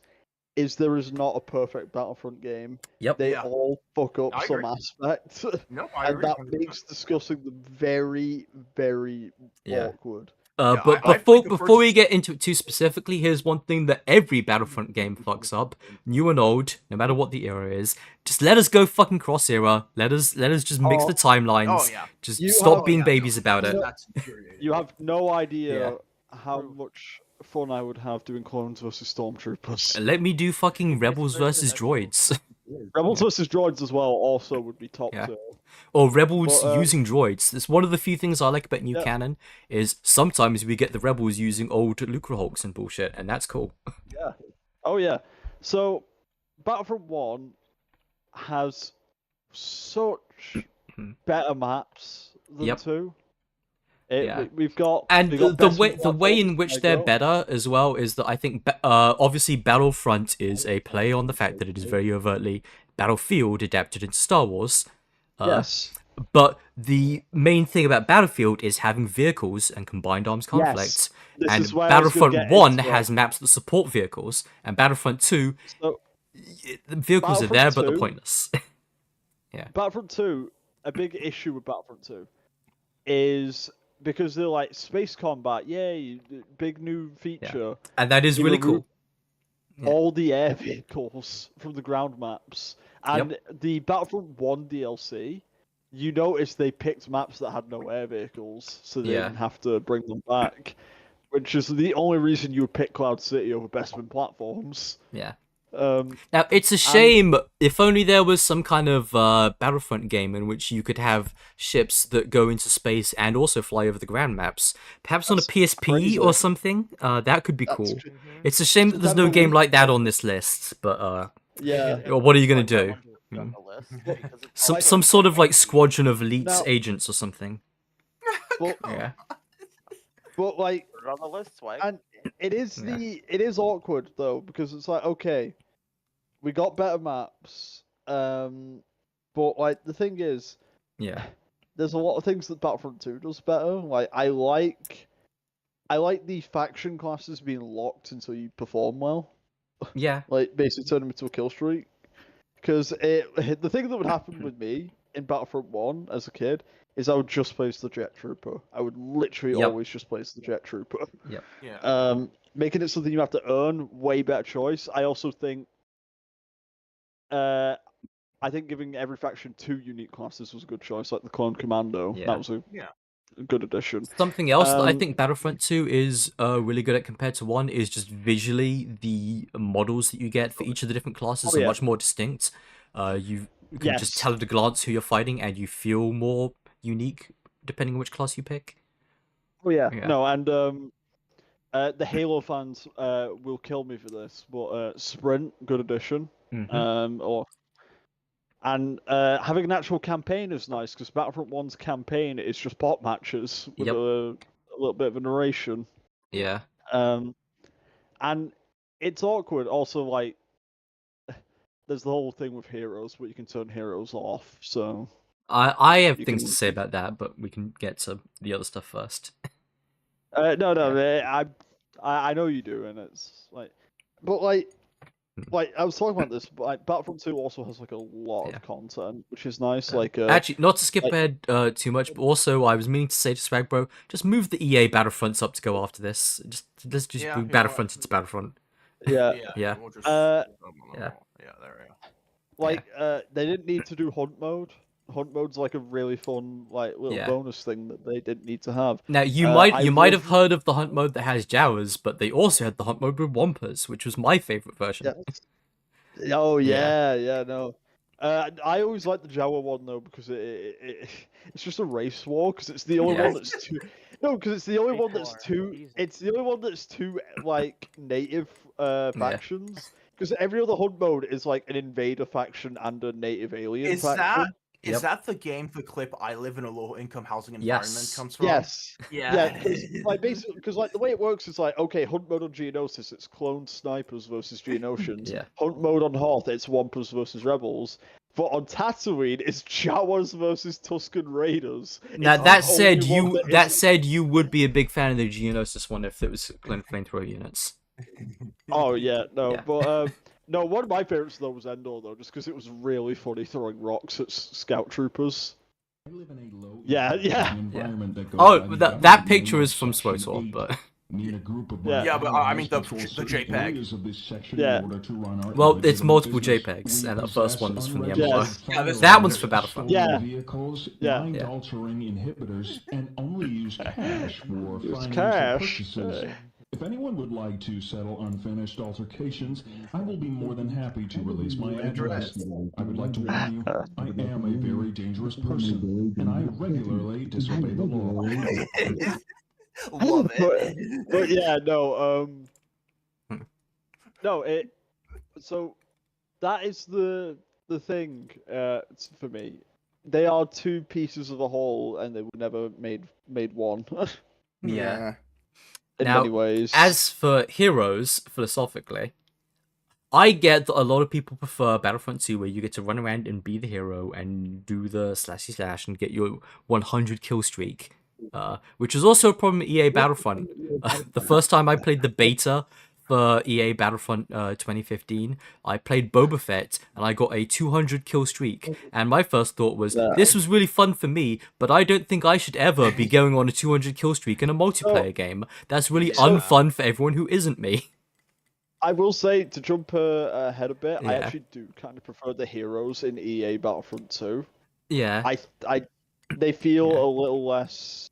is there is not a perfect Battlefront game. Yep. They Yeah. all fuck up I some agree. aspect. No, I And agree. that 100%. makes discussing them very, very Yeah. awkward. Yeah, But I before think the before we first- get into it too specifically, here's one thing that every Battlefront game fucks up, new and old, no matter what the era is. Just let us go fucking cross era. Let us just mix Oh. the timelines. Oh, yeah. Just You stop have- being yeah, babies no, about it. That's infuriating. You have no idea Yeah. how True. much fun I would have doing clones versus stormtroopers. Let me do fucking It's Rebels versus versus droids. Rebels versus droids as well also would be top Yeah. tier. Or Rebels But, using droids. That's one of the few things I like about new Yeah. canon, is sometimes we get the Rebels using old Lucrehulks and bullshit, and that's cool. Yeah. Oh yeah. So Battlefront 1 has such better maps than Yep. 2. Yeah. We've got And we've got the best way in the way in platforms, which there they're you go. better as well is that I think obviously Battlefront is a play on the fact that it is very overtly Battlefield adapted into Star Wars. Yes. But the main thing about Battlefield is having vehicles and combined arms conflicts. This And is where I was gonna Battlefront get 1 into it. has maps that support vehicles, and Battlefront 2, So the vehicles are Battlefront there, but they're 2 pointless. Battlefront 2, a big issue with Battlefront 2 is because they're like space combat, yay, big new feature. And that is They really remove cool. Yeah. All the air vehicles from the ground maps. And the Battlefront 1 DLC, you notice they picked maps that had no air vehicles, so they Yeah. didn't have to bring them back. Which is the only reason you would pick Cloud City over Bestman platforms. Yeah. Um, Now, it's a shame, if only there was some kind of Battlefront game in which you could have ships that go into space and also fly over the ground maps. Perhaps on a That's PSP crazy. or something. That could be That's cool. true. It's a shame that there's no September game week- like that on this list, but yeah. Well, what are you gonna Like, I do? wonder if it's on the list, because it's some also some sort of like squadron of elites Now- agents or something. But, Yeah. but like, put it on the list, Swag. and it is Yeah. it is awkward though, because it's like, okay, we got better maps, but like the thing is, Yeah. there's a lot of things that Battlefront 2 does better. Like I like the faction classes being locked until you perform well. Yeah. Like basically turn them into a kill streak. Because the thing that would happen with me in Battlefront 1 as a kid is I would just play as the Jet Trooper. I would literally Yep. always just play as the Jet Trooper. Yeah. Making it something you have to earn, way better choice. I also think I think giving every faction 2 unique classes was a good choice, like the Clone Commando. Yeah. That was a Yeah. good addition. Something else that I Um, think Battlefront 2 is really good at compared to 1 is just visually the models that you get for each of the different classes Oh, are yeah. much more distinct. You can just Yes. tell at a glance who you're fighting and you feel more unique depending on which class you pick. Oh yeah, Yeah. no, and the Halo fans will kill me for this, but Sprint, good addition. Mhm. And having an actual campaign is nice because Battlefront 1's campaign is just bot matches with Yep. a little bit of a narration. Yeah. And it's awkward. Also, like, there's the whole thing with heroes, but you can turn heroes off. So I have You things can- to say about that, but we can get to the other stuff first. no, I know you do, and it's like, but like, like I was talking about this, but like, Battlefront 2 also has like a lot Yeah. of content, which is nice. Yeah. Like, Actually, not to skip like- ahead too much, but also I was meaning to say to Swag Bro, just move the EA Battlefronts up to go after this. Let's just Yeah, do you know Battlefront into Battlefront. yeah, Yeah. We'll just, Uh, yeah, there we go. like they didn't need to do hunt mode. Hunt mode's like a really fun like little Yeah. bonus thing that they didn't need to have. Now you I might love- have heard of the hunt mode that has Jawas, but they also had the hunt mode with Wampas, which was my favorite version. Yes. Oh yeah, no. I always like the Jawa one though because it's just a race war because it's the only Yeah. one that's too. No, because it's the only Race one that's war, too. easy. It's the only one that's too like native factions. Because every other hunt mode is like an invader faction and a native alien Is faction. Is that the game, the clip "I live in a low-income housing environment" Yes. comes from? Yes. Yeah. because like basically, because like the way it works is like okay, hunt mode on Geonosis, it's cloned snipers versus Geonosians. Yeah. Hunt mode on Hoth, it's Wampas versus Rebels. But on Tatooine, it's Jawas versus Tusken Raiders. Now It's that the said, only one that isn't- you would be a big fan of the Geonosis one if it was flamethrower units. Oh yeah, no, Yeah. but no, one of my favorites though was Endor though, just because it was really funny throwing rocks at scout troopers. Yeah. Oh, that picture is from SWOTOR, but Yeah, but I mean the JPEG. Yeah. well, it's multiple JPEGs, and that first one is from the MMO. Yes. Yeah, this That one one's is for Battlefront. Yeah. Vehicles, Yeah. mind Yeah. altering inhibitors, and only use cash for Use financial cash. purchases. Hey. If anyone would like to settle unfinished altercations, I will be more than happy to release my address. I would like to warn you, I am a very dangerous person, and I regularly disobey the law. Love it. But yeah, no, Hmm. no, it. So that is the thing for me. They are two pieces of a whole, and they were never made one. Yeah. In Now, many ways. As for heroes, philosophically, I get that a lot of people prefer Battlefront 2 where you get to run around and be the hero and do the slashy slash and get your 100 kill streak, which was also a problem at EA Battlefront. The first time I played the beta for EA Battlefront 2015, I played Boba Fett and I got a 200 kill streak. And my first thought was, this was really fun for me, but I don't think I should ever be going on a 200 kill streak in a multiplayer game. That's really unfun for everyone who isn't me. I will say, to jump ahead a bit, I Yeah. actually do kind of prefer the heroes in EA Battlefront 2. Yeah. They feel Yeah. a little less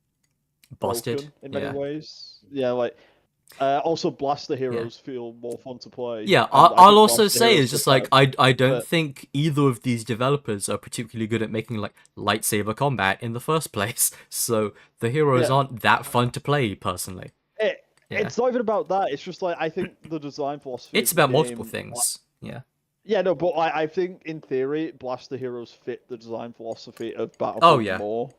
Busted. broken in many Yeah. ways. Yeah, like also Blaster heroes feel more fun to play. Yeah, and I I'll think also Blaster say heroes it's just are like better. I don't but- think either of these developers are particularly good at making like lightsaber combat in the first place. So the heroes Yeah. aren't that fun to play personally. Yeah. It's not even about that. It's just like I think the design philosophy. It's of the about multiple game- things. Yeah. Yeah, no, but I think in theory, Blaster heroes fit the design philosophy of Battlefront Oh, yeah. more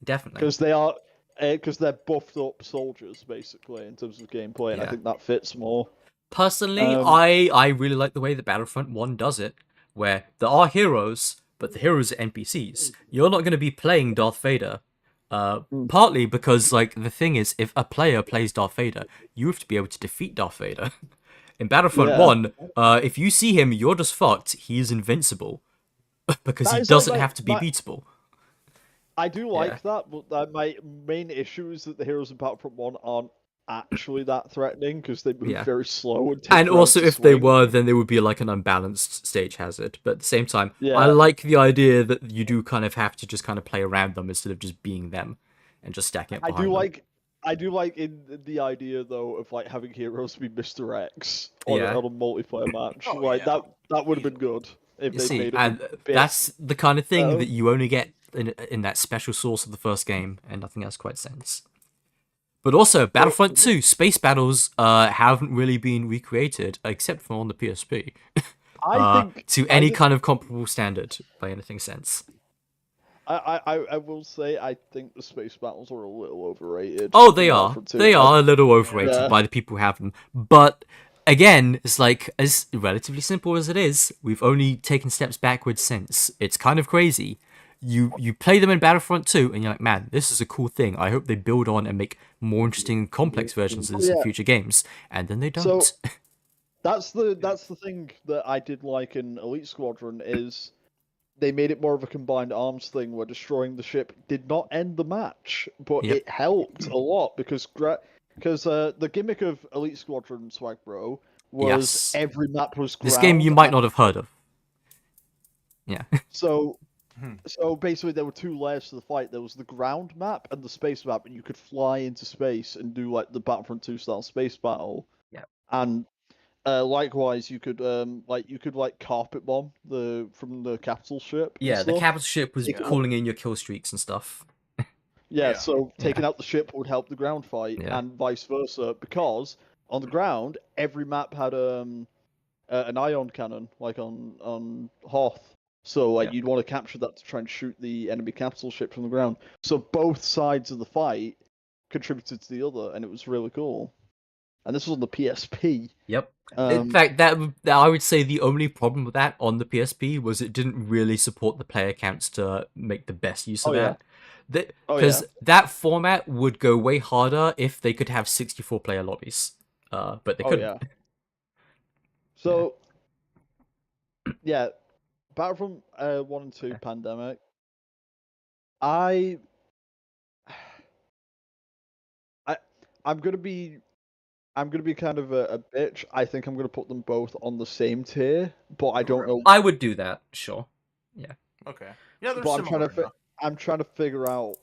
Definitely. because they are because they're buffed up soldiers basically in terms of gameplay, and I Yeah. think that fits more. Personally, Um, I really like the way that Battlefront 1 does it, where there are heroes, but the heroes are NPCs. You're not going to be playing Darth Vader. Partly because, like, the thing is, if a player plays Darth Vader, you have to be able to defeat Darth Vader. In Battlefront Yeah. 1, if you see him, you're just fucked. He is invincible. Because That he is doesn't like have to be my- beatable. I do like that, but my main issue is that the heroes in Battlefront 1 aren't actually that threatening because they move Yeah. very slow and take And forever also, to if they swing. were, then they would be like an unbalanced stage hazard. But at the same time, Yeah. I like the idea that you do kind of have to just kind of play around them instead of just being them and just stacking up I behind do them. like in the idea though of like having heroes be Mr. X on, Yeah. on a multiplayer match. Oh, like yeah. that would have been good if You they see, made it. and a bit- that's the kind of thing Oh. that you only get in that special source of the first game, and nothing else quite sense. But also, Battlefront 2 space battles haven't really been recreated except for on the PSP I think to I any think- kind of comparable standard by anything sense. I will say I think the space battles are a little overrated. Oh, they in are. Battlefront 2. They are a little overrated Yeah. by the people who have them. But again, it's like as relatively simple as it is. We've only taken steps backwards since. It's kind of crazy. You play them in Battlefront 2, and you're like, man, this is a cool thing. I hope they build on and make more interesting, complex versions of this in Yeah. future games. And then they don't. So- That's the thing that I did like in Elite Squadron is they made it more of a combined arms thing where destroying the ship did not end the match, but Yep. it helped a lot because the gimmick of Elite Squadron Swag Bro was Yes. every map was ground. This game you might not have heard of. Yeah. So Hmm. so basically there were two layers to the fight. There was the ground map and the space map, and you could fly into space and do like the Battlefront 2 style space battle. Yeah. And likewise, you could carpet bomb from the capital ship. and Yeah, the stuff. capital ship was Yeah. calling in your kill streaks and stuff. Yeah, Yeah. so taking out the ship would help the ground fight, Yeah. and vice versa. Because on the ground, every map had an ion cannon, like on Hoth. So like Yeah. you'd want to capture that to try and shoot the enemy capital ship from the ground. So both sides of the fight contributed to the other, and it was really cool. And this was on the PSP. Yep. In fact, that I would say the only problem with that on the PSP was it didn't really support the player counts to make the best use of Oh, yeah. that. Oh, Because yeah. that format would go way harder if they could have 64 player lobbies. But they Oh couldn't. yeah. So yeah, Battlefront 1 and 2 Pandemic. I'm gonna be kind of a bitch. I think I'm gonna put them both on the same tier, but I don't know. I would do that, sure. Yeah. Okay. Yeah, they're But similar enough. I'm trying to figure out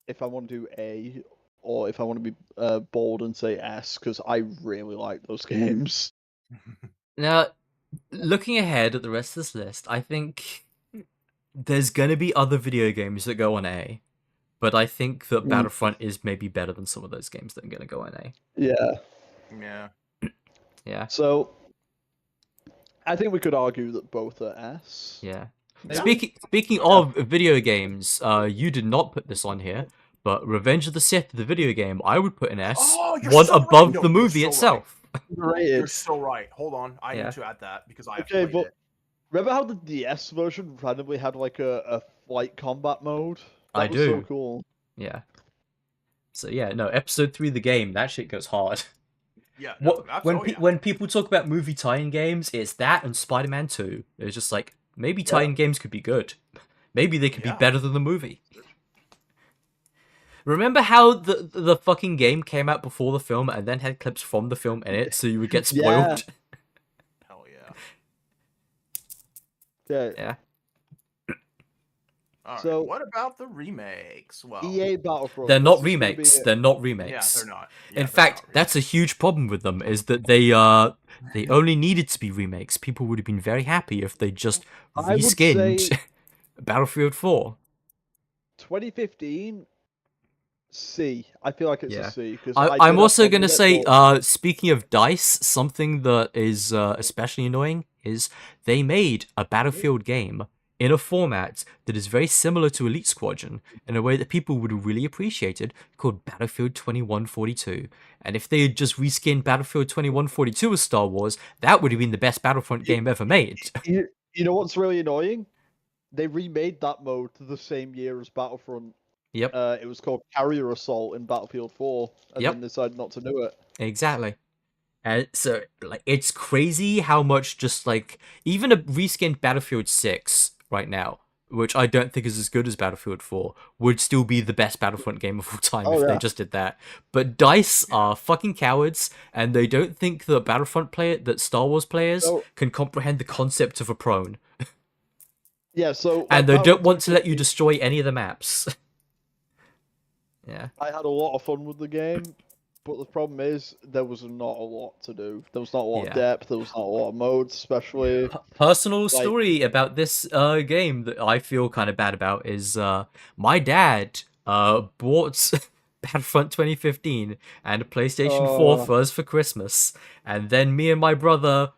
if I want to do A or if I want to be bold and say S because I really like those games. Now, looking ahead at the rest of this list, I think there's gonna be other video games that go on A. But I think that Battlefront is maybe better than some of those games that are going to go on A. Yeah. Yeah. Yeah. So I think we could argue that both are S. Yeah. Yeah. Speaking of video games, you did not put this on here, but Revenge of the Sith, the video game, I would put an S, Oh, you're one so right. above No, the you're movie so itself. You're so right. Hold on. I Yeah. need to add that because I have Okay, played but it. remember how the DS version randomly had like a flight combat mode? That I was so do. cool. Yeah. So yeah, no, episode 3 of the game, that shit goes hard. Yeah. No, that's, When people talk about movie tie-in games, it's that and Spider-Man 2. It's just like, maybe Yeah. tie-in games could be good. Maybe they could be Yeah. better than the movie. Remember how the fucking game came out before the film and then had clips from the film in it, so you would get spoiled? Hell yeah. Yeah. Yeah. All right. So- What about the remakes? Well, EA Battlefront. They're this not is gonna be remakes. a- They're not yeah, remakes. they're not. Yeah, In they're fact, not that's a huge problem with them, is that they only needed to be remakes. People would have been very happy if they just I would reskinned say- Battlefield 4. 2015 C. I feel like it's Yeah. a C because I'm also going to say, speaking of DICE, something that is especially annoying is they made a Battlefield game in a format that is very similar to Elite Squadron in a way that people would have really appreciated, called Battlefield 2142. And if they had just reskinned Battlefield 2142 as Star Wars, that would have been the best Battlefront game ever made. You know what's really annoying? They remade that mode to the same year as Battlefront. Yep. It was called Carrier Assault in Battlefield 4, and Yep. then decided not to do it. Exactly. And so, like, it's crazy how much just, like, even a reskinned Battlefield 6 right now, which I don't think is as good as Battlefield 4, would still be the best Battlefront game of all time if they just did that. But DICE are fucking cowards, and they don't think that Star Wars players So- can comprehend the concept of a prone. Yeah, so And they don't Battlefield want to let you 2015, destroy any of the maps. Yeah. I had a lot of fun with the game, but the problem is there was not a lot to do. There was not a lot Yeah. of depth. There was not a lot of modes, especially. Personal story about this game that I feel kind of bad about is my dad bought Battlefront 2015 and a PlayStation 4 for us for Christmas, and then me and my brother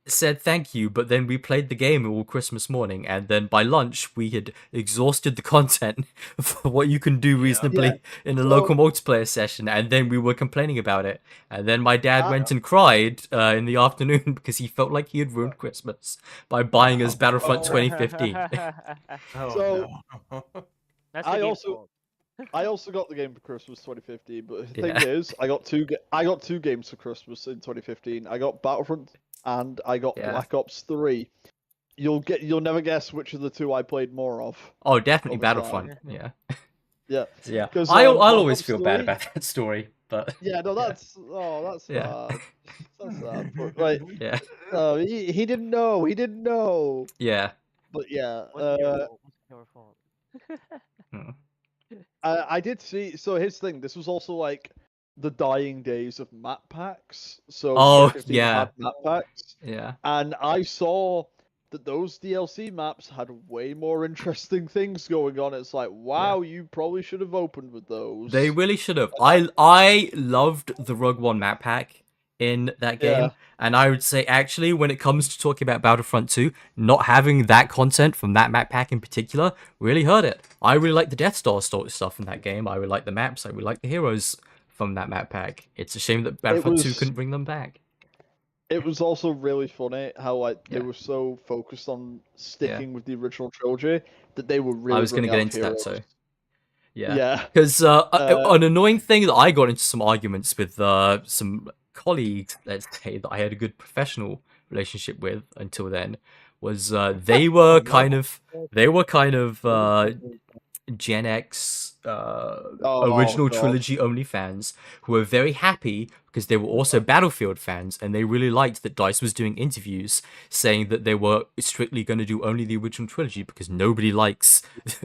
said thank you, but then we played the game all Christmas morning, and then by lunch we had exhausted the content for what you can do reasonably Yeah. in a So- local multiplayer session, and then we were complaining about it, and then my dad went and cried in the afternoon because he felt like he had ruined Christmas by buying us Battlefront 2015. Oh, So- no. That's I the game's also- fault. I also got the game for Christmas 2015, but the Yeah. thing is, I got two games for Christmas in 2015. I got Battlefront and I got Yeah. Black Ops 3. You'll never guess which of the two I played more of. Oh, definitely over Battlefront. time. Yeah. Yeah. Yeah. 'Cause, I'll Black always Ops feel bad 3 about that story, but Yeah, no, yeah. that's Yeah. sad. That's sad. But like, Yeah. he didn't know. He didn't know. Yeah. But yeah, Wasn't your fault. Wasn't your fault. Hmm. I did see. So his thing. This was also like the dying days of map packs. So Oh, 2015 yeah. had map packs, Yeah. and I saw that those DLC maps had way more interesting things going on. It's like, wow, you probably should have opened with those. They really should have. I loved the Rogue One map pack in that game, Yeah. and I would say actually when it comes to talking about Battlefront 2, not having that content from that map pack in particular really hurt it. I really like the Death Star stuff in that game. I really like the maps. I really like the heroes from that map pack. It's a shame that Battlefront 2 couldn't bring them back. It was also really funny how like they Yeah. were so focused on sticking with the original trilogy that they were really. I was going to get bringing into out that, so heroes. yeah. Yeah. Because an annoying thing that I got into some arguments with some colleagues, let's say, that I had a good professional relationship with until then, was they were kind of Gen X original God. trilogy only fans who were very happy because they were also Battlefield fans, and they really liked that DICE was doing interviews saying that they were strictly going to do only the original trilogy because nobody likes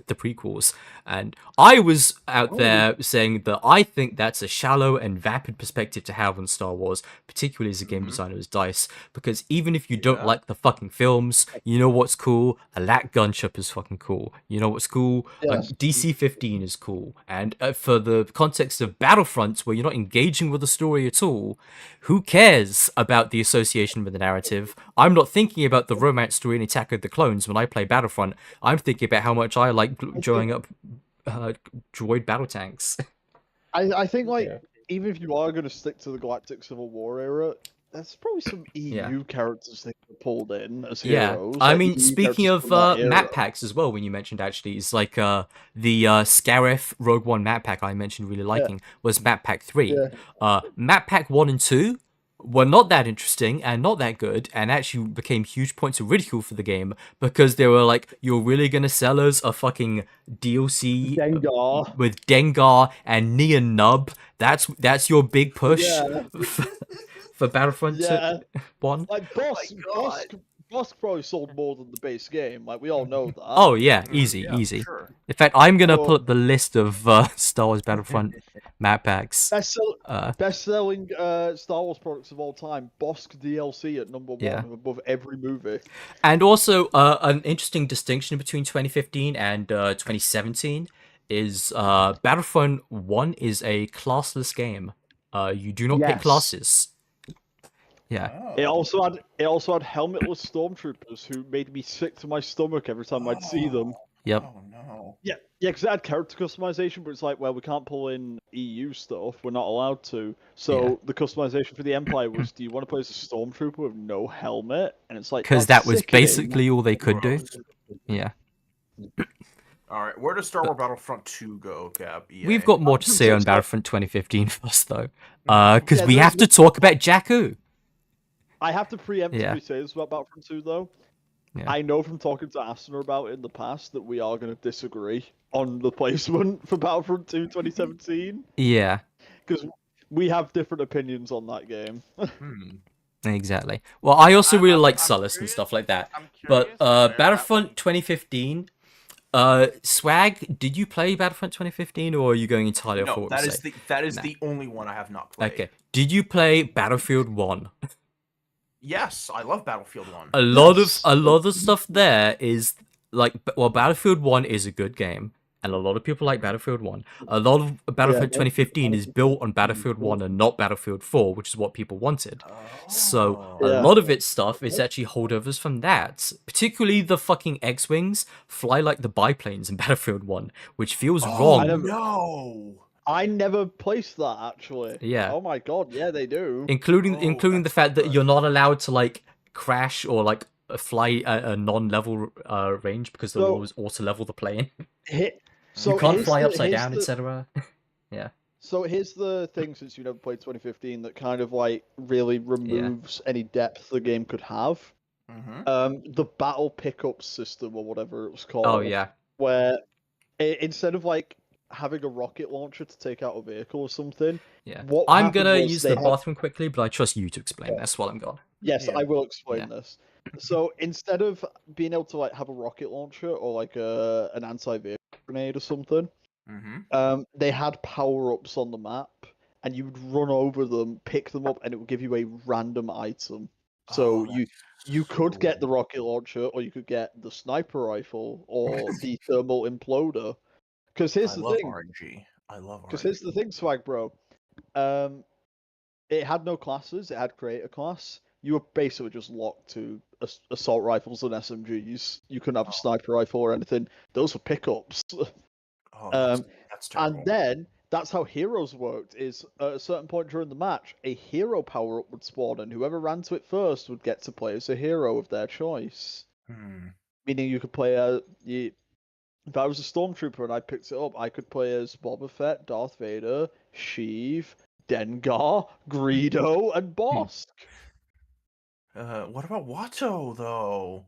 the prequels. And I was out there saying that I think that's a shallow and vapid perspective to have on StarArs, particularly as a game designer as DICE, because even if you don't like the fucking films, you know what's cool? A LAT gunship is fucking cool. You know what's cool? Yes. DC-15 is cool. And for the context of Battlefront, where you're not engaging with the story at all, who cares about the association with the narrative? I'm not thinking about the romance story in Attack of the Clones when I play Battlefront. I'm thinking about how much I like drawing up droid battle tanks. I think like even if you are going to stick to the Galactic Civil War era, there's probably some EU characters they could pulled in as heroes. I like mean, EU speaking characters of from that era. map packs as well, when you mentioned actually, it's like the Scarif Rogue One map pack I mentioned really liking was map pack 3. Map pack 1 and 2 were not that interesting and not that good, and actually became huge points of ridicule for the game because they were like, you're really gonna sell us a fucking DLC Dengar. with Dengar and Neon Nub? That's your big push for Battlefront 1? Like Bosk probably sold more than the base game. Like we all know that. Oh yeah, easy. Sure. In fact, I'm gonna pull up the list of Star Wars Battlefront map packs. Best-selling Star Wars products of all time. Bosk DLC at number 1 above every movie. And also, an interesting distinction between 2015 and 2017 is Battlefront 1 is a classless game. You do not pick classes. Yeah. It also had helmetless stormtroopers who made me sick to my stomach every time I'd see them. Yep. Oh no. Yeah, because it had character customization, but it's like, well, we can't pull in EU stuff. We're not allowed to. So the customization for the Empire was, do you want to play as a stormtrooper with no helmet? And it's like, because that was basically all they could do. Yeah. All right, where does Star Wars Battlefront 2 go, Cap? EA? We've got more to say on Battlefront 2015 first, though, because we have to talk about Jakku. I have to preemptively say this about Battlefront 2, though. Yeah. I know from talking to Asner about it in the past that we are going to disagree on the placement for Battlefront 2 2017. Yeah. Because we have different opinions on that game. Exactly. Well, I also really like Sullust and stuff like that. But Battlefront 2015, Swag, did you play Battlefront 2015, or are you going entirely off what we say? That is the only one I have not played. Okay. Did you play Battlefield 1? Yes, I love Battlefield 1. A lot of stuff there is like, well, Battlefield 1 is a good game, and a lot of people like Battlefield 1. A lot of Battlefield 2015 is built on Battlefield 1 and not Battlefield 4, which is what people wanted. So a lot of its stuff is actually holdovers from that. Particularly the fucking X-Wings fly like the biplanes in Battlefield 1, which feels wrong. No! I never placed that, actually. Yeah. Oh my god, yeah, they do. Including the fact that you're not allowed to, like, crash or, like, fly a non-level range because the law was auto-level the plane. You can't here's fly the- upside here's down, the- etc. Yeah. So here's the thing: since you never played 2015, that kind of like really removes any depth the game could have. The battle pickup system, or whatever it was called. Oh yeah. Where instead of like having a rocket launcher to take out a vehicle or something, Yeah. what I'm happened gonna was use they the had- bathroom quickly, but I trust you to explain this while I'm gone. Yes, Yeah. I will explain Yeah. this. So instead of being able to like have a rocket launcher or like an anti-vehicle grenade or something, they had power-ups on the map, and you would run over them, pick them up, and it would give you a random item. So you could get the rocket launcher, or you could get the sniper rifle, or the thermal imploder. Because here's the thing. RNG. I love Because RNG. here's the thing, Swag Bro. It had no classes. It had creator class. You were basically just locked to assault rifles and SMGs. You couldn't have a sniper rifle or anything. Those were pickups. Oh, that's terrible. And then that's how heroes worked. Is at a certain point during the match, a hero power up would spawn, and whoever ran to it first would get to play as a hero of their choice. Meaning you could play if I was a stormtrooper and I picked it up, I could play as Boba Fett, Darth Vader, Sheev, Dengar, Greedo, and Bosk. What about Watto though?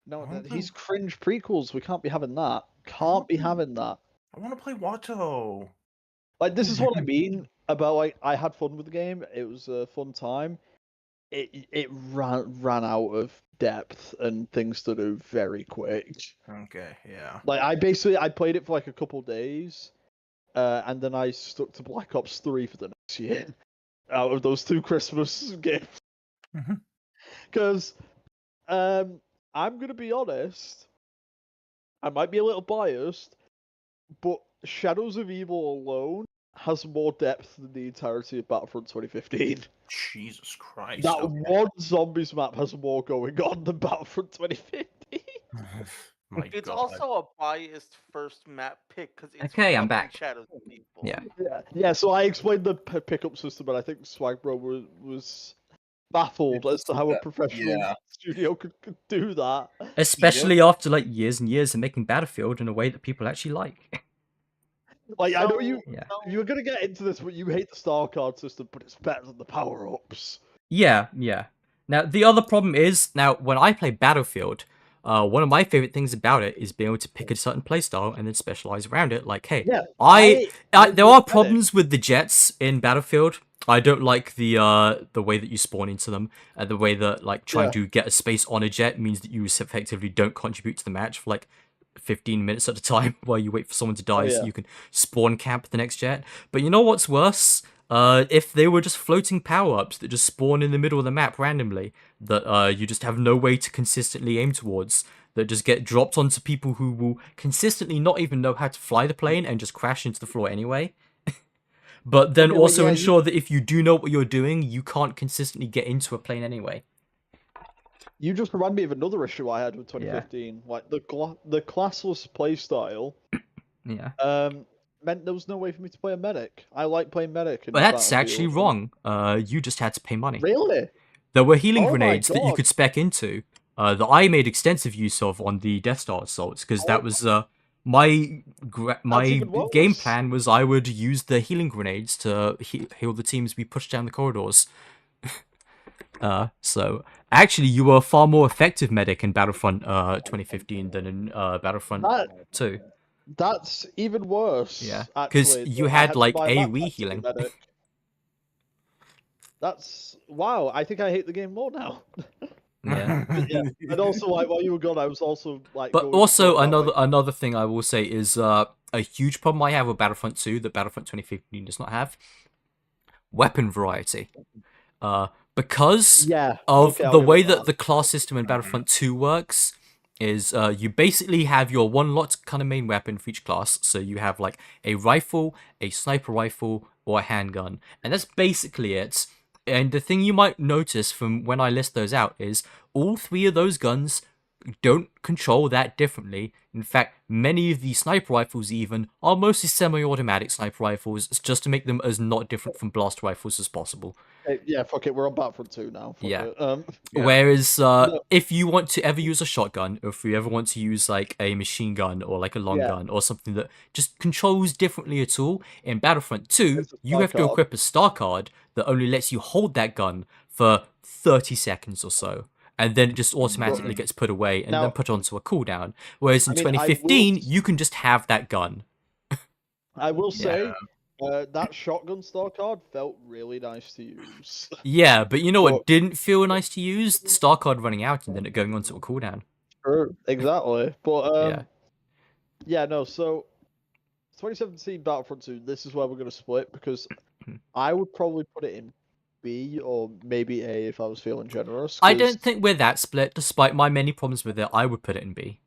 No, I wanna he's cringe prequels. We can't be having that. Can't be having that. I want to play Watto. Like, this is what I mean about, like, I had fun with the game. It was a fun time. It ran out of depth and things to do very quick. Okay, yeah. Like, I played it for like a couple days, and then I stuck to Black Ops 3 for the next year out of those 2 Christmas gifts. Because I'm gonna be honest, I might be a little biased, but Shadows of Evil alone has more depth than the entirety of Battlefront 2015. Jesus Christ. That okay. one zombies map has more going on than Battlefront 2015. My It's God. also a biased first map pick because it's Okay, I'm fucking back. Shadows of Evil. Yeah. Yeah. So I explained the pickup system, and I think Swag Bro was baffled as to how a professional studio could do that. Especially after like years and years of making Battlefield in a way that people actually like. Like, I know you Yeah. were gonna get into this, but you hate the star card system, but it's better than the power ups. Yeah. Now, the other problem is, now, when I play Battlefield, one of my favorite things about it is being able to pick a certain playstyle and then specialize around it. Like, hey, Yeah, there are problems with the jets in Battlefield. I don't like the way that you spawn into them, and the way that, like, trying to get a space on a jet means that you effectively don't contribute to the match for, like, 15 minutes at a time while you wait for someone to die so you can spawn camp the next jet. But you know what's worse? If they were just floating power-ups that just spawn in the middle of the map randomly, that you just have no way to consistently aim towards, that just get dropped onto people who will consistently not even know how to fly the plane and just crash into the floor anyway. But then also ensure that if you do know what you're doing, you can't consistently get into a plane anyway. You just remind me of another issue I had with 2015. Like, the classless playstyle meant there was no way for me to play a medic. I like playing medic. But that's actually wrong. You just had to pay money. Really? There were healing grenades that you could spec into, that I made extensive use of on the Death Star assaults, because that was my game plan was I would use the healing grenades to heal the teams we pushed down the corridors. So actually, you were a far more effective medic in Battlefront 2015 than in Battlefront 2. That's even worse. Yeah, because you had like AoE healing. That's wow. I think I hate the game more now. Yeah. And also, like, while you were gone, I was also like. But also another thing I will say is a huge problem I have with Battlefront 2 that Battlefront 2015 does not have: weapon variety. Because of the way that the class system in Battlefront 2 works, is you basically have your one lot kind of main weapon for each class. So you have like a rifle, a sniper rifle, or a handgun, and that's basically it. And the thing you might notice from when I list those out is all 3 of those guns don't control that differently. In fact, many of the sniper rifles even are mostly semi-automatic sniper rifles, just to make them as not different from blast rifles as possible. Yeah, fuck it. We're on Battlefront 2 now. Fuck Yeah. it. Yeah. Whereas, No. if you want to ever use a shotgun, or if you ever want to use like a machine gun or like a long Yeah. gun or something that just controls differently at all, in Battlefront 2, It's a you star have to card. equip a star card that only lets you hold that gun for 30 seconds or so. And then it just automatically gets put away and Now- then put onto a cooldown. Whereas in I mean, I 2015, will- you can just have that gun. I will say, that shotgun star card felt really nice to use. Yeah, but you know what But- didn't feel nice to use? The star card running out and then it going onto a cooldown. Sure, exactly. But Yeah. yeah, no. So 2017 Battlefront 2. This is where we're gonna split because I would probably put it in B or maybe A if I was feeling generous. I 'cause- don't think we're that split, despite my many problems with it. I would put it in B.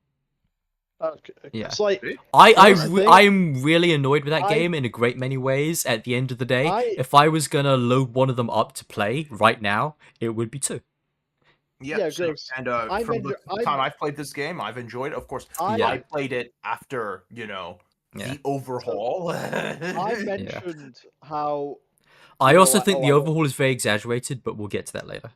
Yeah. It's like I thing- I'm really annoyed with that I- game in a great many ways. At the end of the day, I- if I was gonna load one of them up to play right now, it would be 2. Yeah, so- Graves, and I'm from the enjo- time I've played this game, I've enjoyed it. Of course, I- I played it after Yeah. the overhaul. I mentioned how I You know also what, think oh, the I will- overhaul is very exaggerated, but we'll get to that later.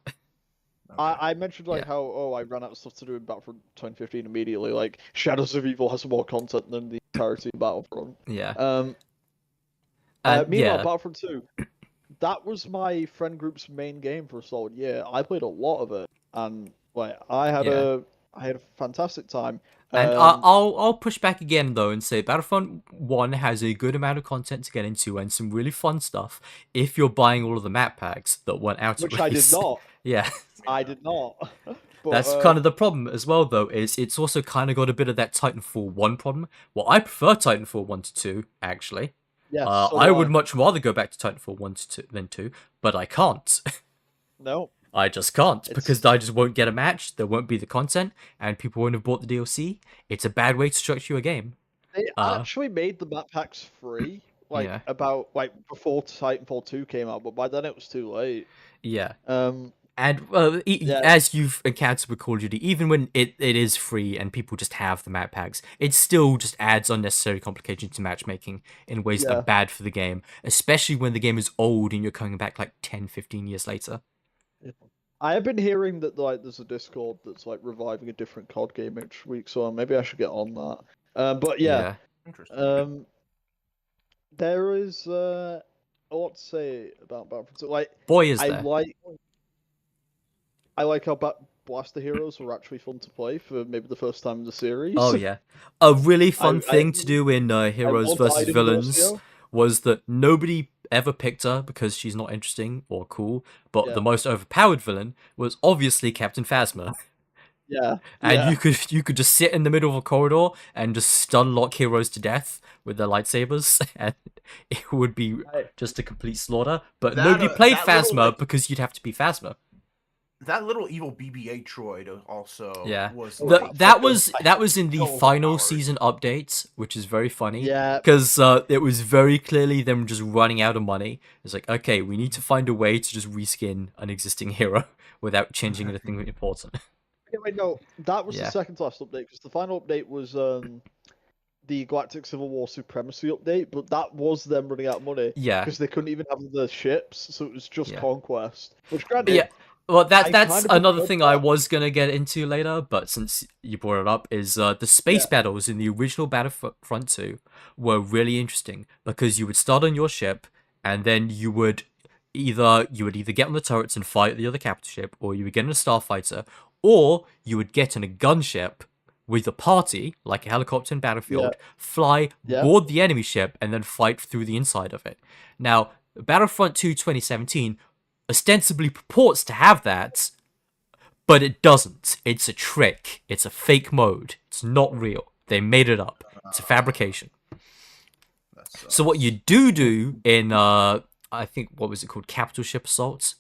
I mentioned like Yeah. how I ran out of stuff to do in Battlefront 2015 immediately. Like Shadows of Evil has more content than the entirety of Battlefront. Yeah. Meanwhile, yeah. Battlefront 2, that was my friend group's main game for a solid year. I played a lot of it, and like I had Yeah. a fantastic time. And I'll push back again though and say Battlefront 1 has a good amount of content to get into and some really fun stuff if you're buying all of the map packs that went out. which I did not. Yeah. I did not. But, That's kind of the problem as well, though, is it's also kind of got a bit of that Titanfall 1 problem. Well, I prefer Titanfall 1 to 2, actually. yeah. So I do would much rather go back to Titanfall 1 to 2 than 2, but I can't. No. I just can't, It's- because I just won't get a match, there won't be the content, and people won't have bought the DLC. It's a bad way to structure a game. They Uh, actually made the map packs free, like Yeah. about like before Titanfall 2 came out, but by then it was too late. Yeah. Um, And Yeah. as you've encountered with Call of Duty, even when it is free and people just have the map packs, it still just adds unnecessary complication to matchmaking in ways that Yeah. are bad for the game, especially when the game is old and you're coming back like 10, 15 years later. I have been hearing that like there's a Discord that's like reviving a different COD game each week, so maybe I should get on that. But yeah, Interesting. there is a lot to say about Battlefront. So, like, Boy, is I there. like how Blaster Heroes were actually fun to play for maybe the first time in the series. Oh, yeah. A really fun I- thing to do in Heroes love vs. Ida Villains Versio. was that nobody ever picked her because she's not interesting or cool, but Yeah. the most overpowered villain was obviously Captain Phasma. Yeah, And yeah. you could just sit in the middle of a corridor and just stun lock heroes to death with their lightsabers, and it would be just a complete slaughter. But That, nobody played that little, Phasma like- because you'd have to be Phasma. That little evil BB-8 droid also Yeah. was That was in the so final overpowered. season update, which is very funny. Yeah. Because it was very clearly them just running out of money. It's like, okay, we need to find a way to just reskin an existing hero without changing anything important. Okay, wait, no, that was Yeah. the second to last update because the final update was the Galactic Civil War Supremacy update, but that was them running out of money Yeah. because they couldn't even have the ships, so it was just Yeah. Conquest. Which, granted, Yeah. Well, I that's kind of another preferred thing I that. was gonna get into later, but since you brought it up, is the space Yeah. battles in the original Battlefront 2 were really interesting because you would start on your ship, and then you would either get on the turrets and fight the other capital ship, or you would get in a starfighter, or you would get in a gunship with a party, like a helicopter in Battlefield, fly, Yeah. board the enemy ship, and then fight through the inside of it. Now, Battlefront 2 2017 ostensibly purports to have that, but it doesn't. It's a trick. It's a fake mode. It's not real. They made it up. It's a fabrication. So what you do in I think what was it called, Capital Ship Assaults,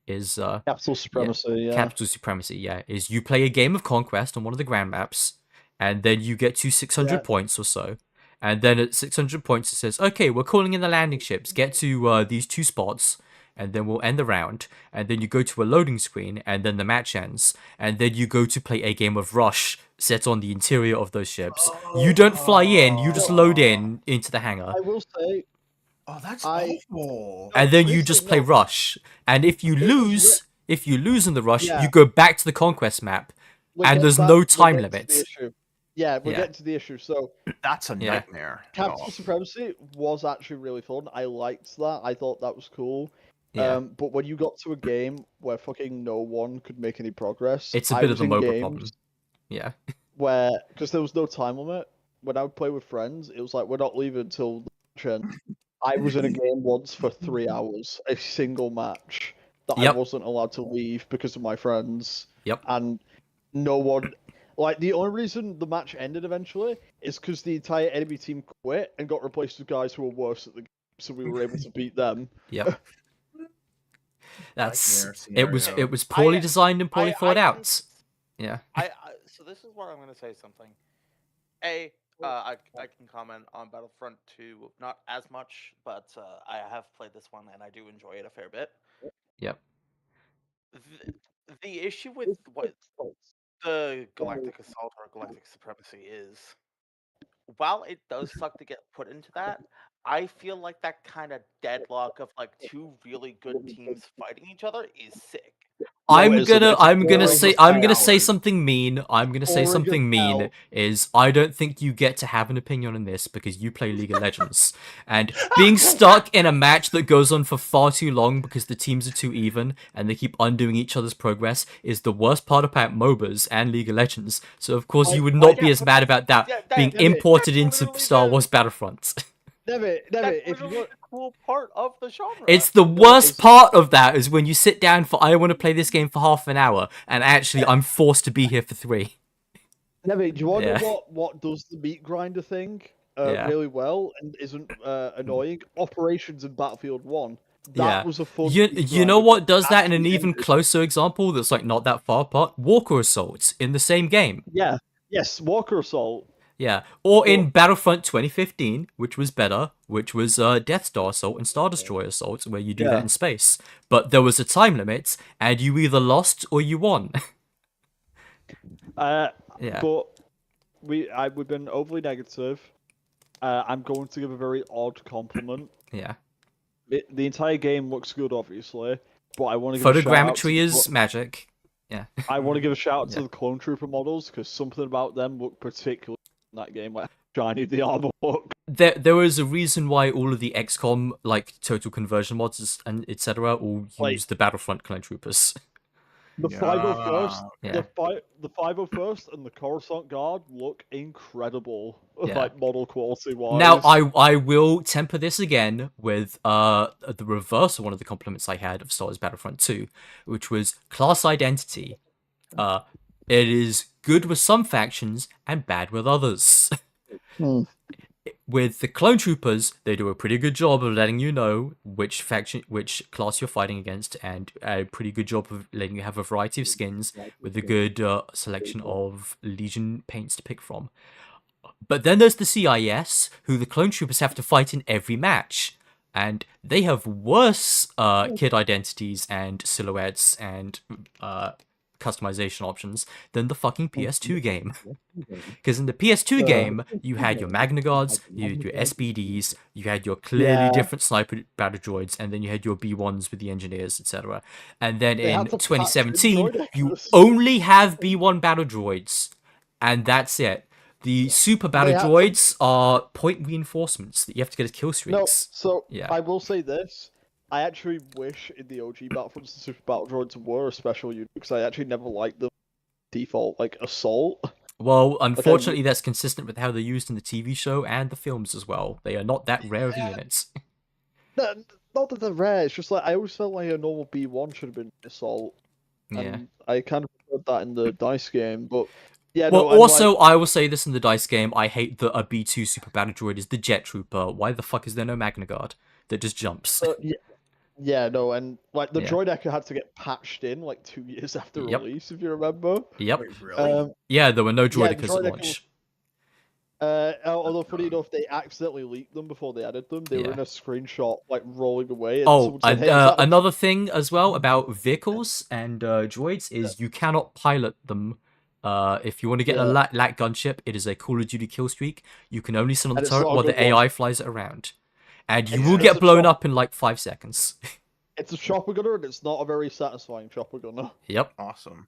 is Capital Supremacy, yeah. Capital Supremacy, yeah, is you play a game of Conquest on one of the grand maps, and then you get to 600 Yeah. points or so. And then at 600 points, it says, okay, we're calling in the landing ships. Get to these two spots, and then we'll end the round, and then you go to a loading screen, and then the match ends, and then you go to play a game of Rush set on the interior of those ships. You don't fly in, you just load in into the hangar. I will say, Oh, that's I- awful. And then you seriously, just play no. Rush. And if you It was lose in the Rush, Yeah. you go back to the Conquest map, and there's no time limit. Yeah, we're Yeah. getting to the issue. So That's a Yeah. nightmare. Capital Oh. Supremacy was actually really fun. I liked that. I thought that was cool. Yeah. But when you got to a game where fucking no one could make any progress, It's a I bit was of the in MOBA games problem. Yeah. where, because there was no time limit, when I would play with friends, it was like, we're not leaving until the match ends. I was in a game once for 3 hours, a single match, that I Yep. wasn't allowed to leave because of my friends. Yep. And no one, like, the only reason the match ended eventually is because the entire enemy team quit and got replaced with guys who were worse at the game, so we were able to beat them. Yep. That's Nightmare it scenario. was poorly I- designed and poorly thought I can out. Yeah. So this is where I'm going to say something. I can comment on Battlefront 2, not as much, but I have played this one and I do enjoy it a fair bit. Yep. The issue with what the Galactic Assault or Galactic Supremacy is, while it does suck to get put into that, I feel like that kind of deadlock of like two really good teams fighting each other is sick. I'm it isn't. gonna It's I'm gonna boring say as I'm gonna hell. say something mean. I'm gonna say Boring as something mean hell. is I don't think you get to have an opinion on this because you play League of Legends. And being stuck in a match that goes on for far too long because the teams are too even and they keep undoing each other's progress is the worst part about MOBAs and League of Legends. So of course you would not be yeah, as but mad about that being David, imported that's into literally Star the- Wars Battlefront. Never, That's if you literally want, the cool part of the genre. It's the No, worst it's- part of that is when you sit down for I want to play this game for half an hour and actually I'm forced to be here for 3. Never, do you want to Yeah. know what does the meat grinder thing Yeah. really well and isn't annoying? Operations in Battlefield 1. That Yeah. was a fun You meat know grinder, what but does that in an actually even ended. closer example that's like not that far apart? Walker Assault in the same game. Yeah, yes, Walker Assault. Yeah. Or in Battlefront 2015, which was better, which was Death Star Assault and Star Destroyer Assault, where you do that Yeah. in space. But there was a time limit, and you either lost or you won. Yeah. But we've been overly negative. I'm going to give a very odd compliment. Yeah. The entire game looks good, obviously, but I want to give a shout out to Photogrammetry the is magic. Yeah. I want to give a shout out Yeah. to the clone trooper models because something about them look particularly in that game, like how shiny the armor look. There was a reason why all of the XCOM like total conversion mods and etc. all Like- use the Battlefront clone troopers. The Yeah. 501st, Yeah. the 501st and the Coruscant Guard look incredible, Yeah. like model quality wise. Now I will temper this again with the reverse of one of the compliments I had of Star Wars Battlefront 2, which was class identity. It is good with some factions and bad with others. With the clone troopers, they do a pretty good job of letting you know which faction, which class you're fighting against, and a pretty good job of letting you have a variety of skins with a good selection of Legion paints to pick from. But then there's the CIS, who the clone troopers have to fight in every match, and they have worse kit identities and silhouettes and customization options than the fucking PS2 game. Because in the PS2 game, you had your Magna Guards, you had your SBDs, you had your clearly different sniper battle droids, and then you had your B1s with the engineers, etc. And then They in had the patch 2017, droid you accuracy. only have B1 battle droids, and that's it. The super battle had to- droids are point reinforcements that you have to get as kill No, streaks. so Yeah. I will say this. I actually wish in the OG Battlefronts the Super Battle Droids were a special unit because I actually never liked the default like assault. Well, unfortunately, that's consistent with how they're used in the TV show and the films as well. They are not that rare of units. No, not that they're rare. It's just like I always felt like a normal B1 should have been assault. Yeah. And I kind of preferred that in the dice game, but yeah. Well, no, and, also, like, I will say this in the dice game. I hate that a B2 super battle droid is the jet trooper. Why the fuck is there no Magna Guard that just jumps? yeah, no, and like the Yeah. droid echo had to get patched in like 2 years after Yep. release, if you remember. Yep. Wait, really? Yeah, there were no yeah, the droidicas droid at echo launch. Although funny enough, they accidentally leaked them before they added them. They were Yeah. in a screenshot, like rolling away, and Oh, someone said, "Hey, is that another thing as well about vehicles and droids is you cannot pilot them. If you want to get a Yeah. LAT gunship, it is a Call of Duty kill streak. You can only sit on the And it's turret not a while the good one. AI flies it around, and you It's- will it's get a blown chop- up in like 5 seconds. It's a chopper gunner, and it's not a very satisfying chopper gunner. Yep. Awesome.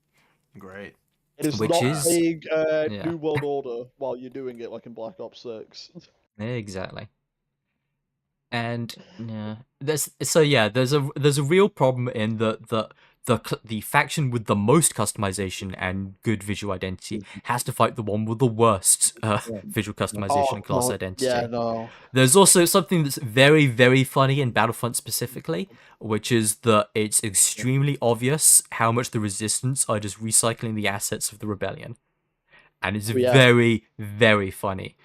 Great. It is Which not is- playing yeah. New World Order while you're doing it, like in Black Ops 6. Exactly. And yeah, there's a real problem in the faction with the most customization and good visual identity has to fight the one with the worst visual customization and class identity. Yeah, no. There's also something that's very, very funny in Battlefront specifically, which is that it's extremely obvious how much the Resistance are just recycling the assets of the Rebellion. And it's Yeah. very, very funny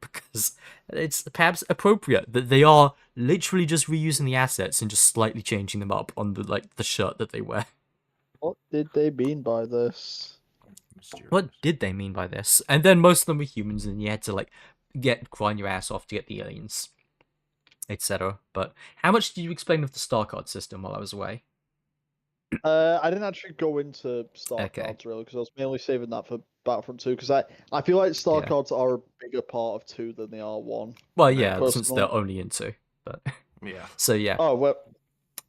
because it's perhaps appropriate that they are literally just reusing the assets and just slightly changing them up on the shirt that they wear. What did they mean by this? Mysterious. What did they mean by this? And then most of them were humans, and you had to grind your ass off to get the aliens, etc. But how much did you explain of the star card system while I was away? I didn't actually go into star Okay. cards really because I was mainly saving that for Battlefront 2 because I feel like star Yeah. cards are a bigger part of 2 than they are 1. Well, yeah, since Personally. they're only in 2. But Yeah. so yeah. Oh well.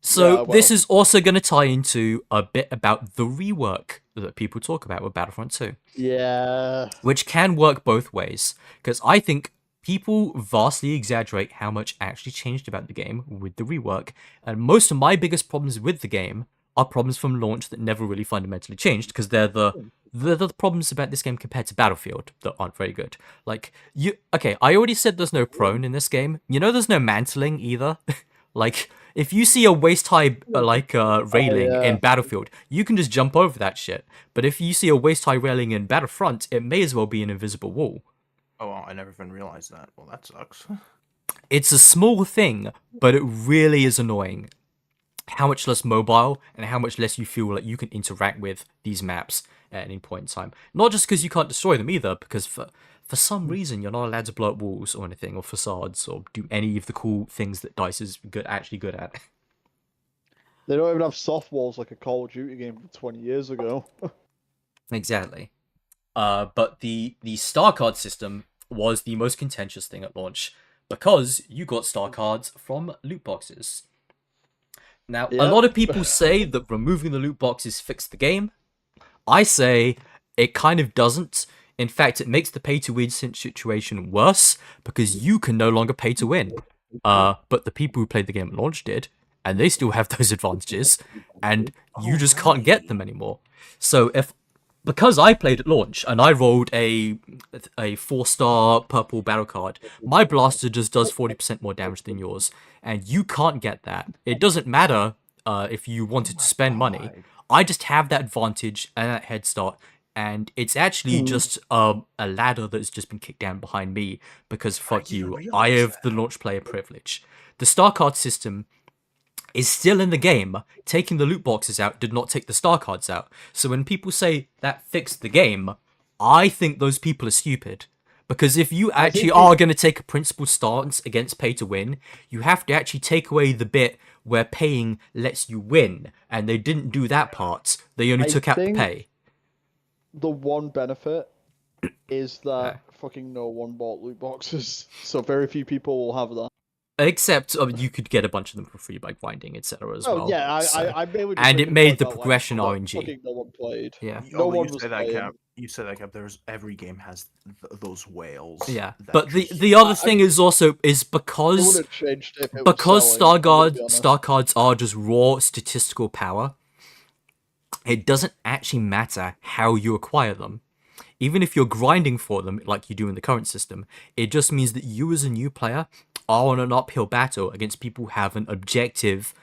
So Yeah, this well. is also going to tie into a bit about the rework that people talk about with Battlefront 2, Yeah. which can work both ways, because I think people vastly exaggerate how much actually changed about the game with the rework, and most of my biggest problems with the game are problems from launch that never really fundamentally changed, because they're the problems about this game compared to Battlefield that aren't very good. Okay, I already said there's no prone in this game. There's no mantling either. If you see a waist-high railing yeah. in Battlefield, you can just jump over that shit. But if you see a waist-high railing in Battlefront, it may as well be an invisible wall. Oh, wow, I never even realized that. Well, that sucks. It's a small thing, but it really is annoying how much less mobile and how much less you feel like you can interact with these maps at any point in time. Not just because you can't destroy them either, because for some reason you're not allowed to blow up walls or anything, or facades, or do any of the cool things that DICE is actually good at. They don't even have soft walls like a Call of Duty game from 20 years ago. Exactly. But the star card system was the most contentious thing at launch, because you got star cards from loot boxes. Now, a Yep. lot of people say that removing the loot boxes fixed the game. I say it kind of doesn't. In fact, it makes the pay-to-win situation worse, because you can no longer pay to win. But the people who played the game at launch did, and they still have those advantages, and you just can't get them anymore. So because I played at launch and I rolled a 4-star purple battle card, my blaster just does 40% more damage than yours, and you can't get that. It doesn't matter if you wanted to spend money. I just have that advantage and that head start, and it's actually just a ladder that's just been kicked down behind me, because fuck you, I have the launch player privilege. The star card system is still in the game. Taking the loot boxes out did not take the star cards out. So when people say that fixed the game, I think those people are stupid. Because if you actually are going to take a principled stance against pay to win, you have to actually take away the bit where paying lets you win. And they didn't do that part. They only took out the pay. The one benefit is that fucking no one bought loot boxes. So very few people will have that. Except you could get a bunch of them for free by grinding, etc. as well. Yeah, I mainly just and make it a made point the about, progression like, RNG. fucking no one played. Yeah. No one you was say that, playing. Cap. You said that, Cap. Every game has those whales. Yeah, that but just- the other thing mean, is also It because would have changed if it was selling, star cards are just raw statistical power. It doesn't actually matter how you acquire them. Even if you're grinding for them, like you do in the current system, it just means that you as a new player are on an uphill battle against people who have an objective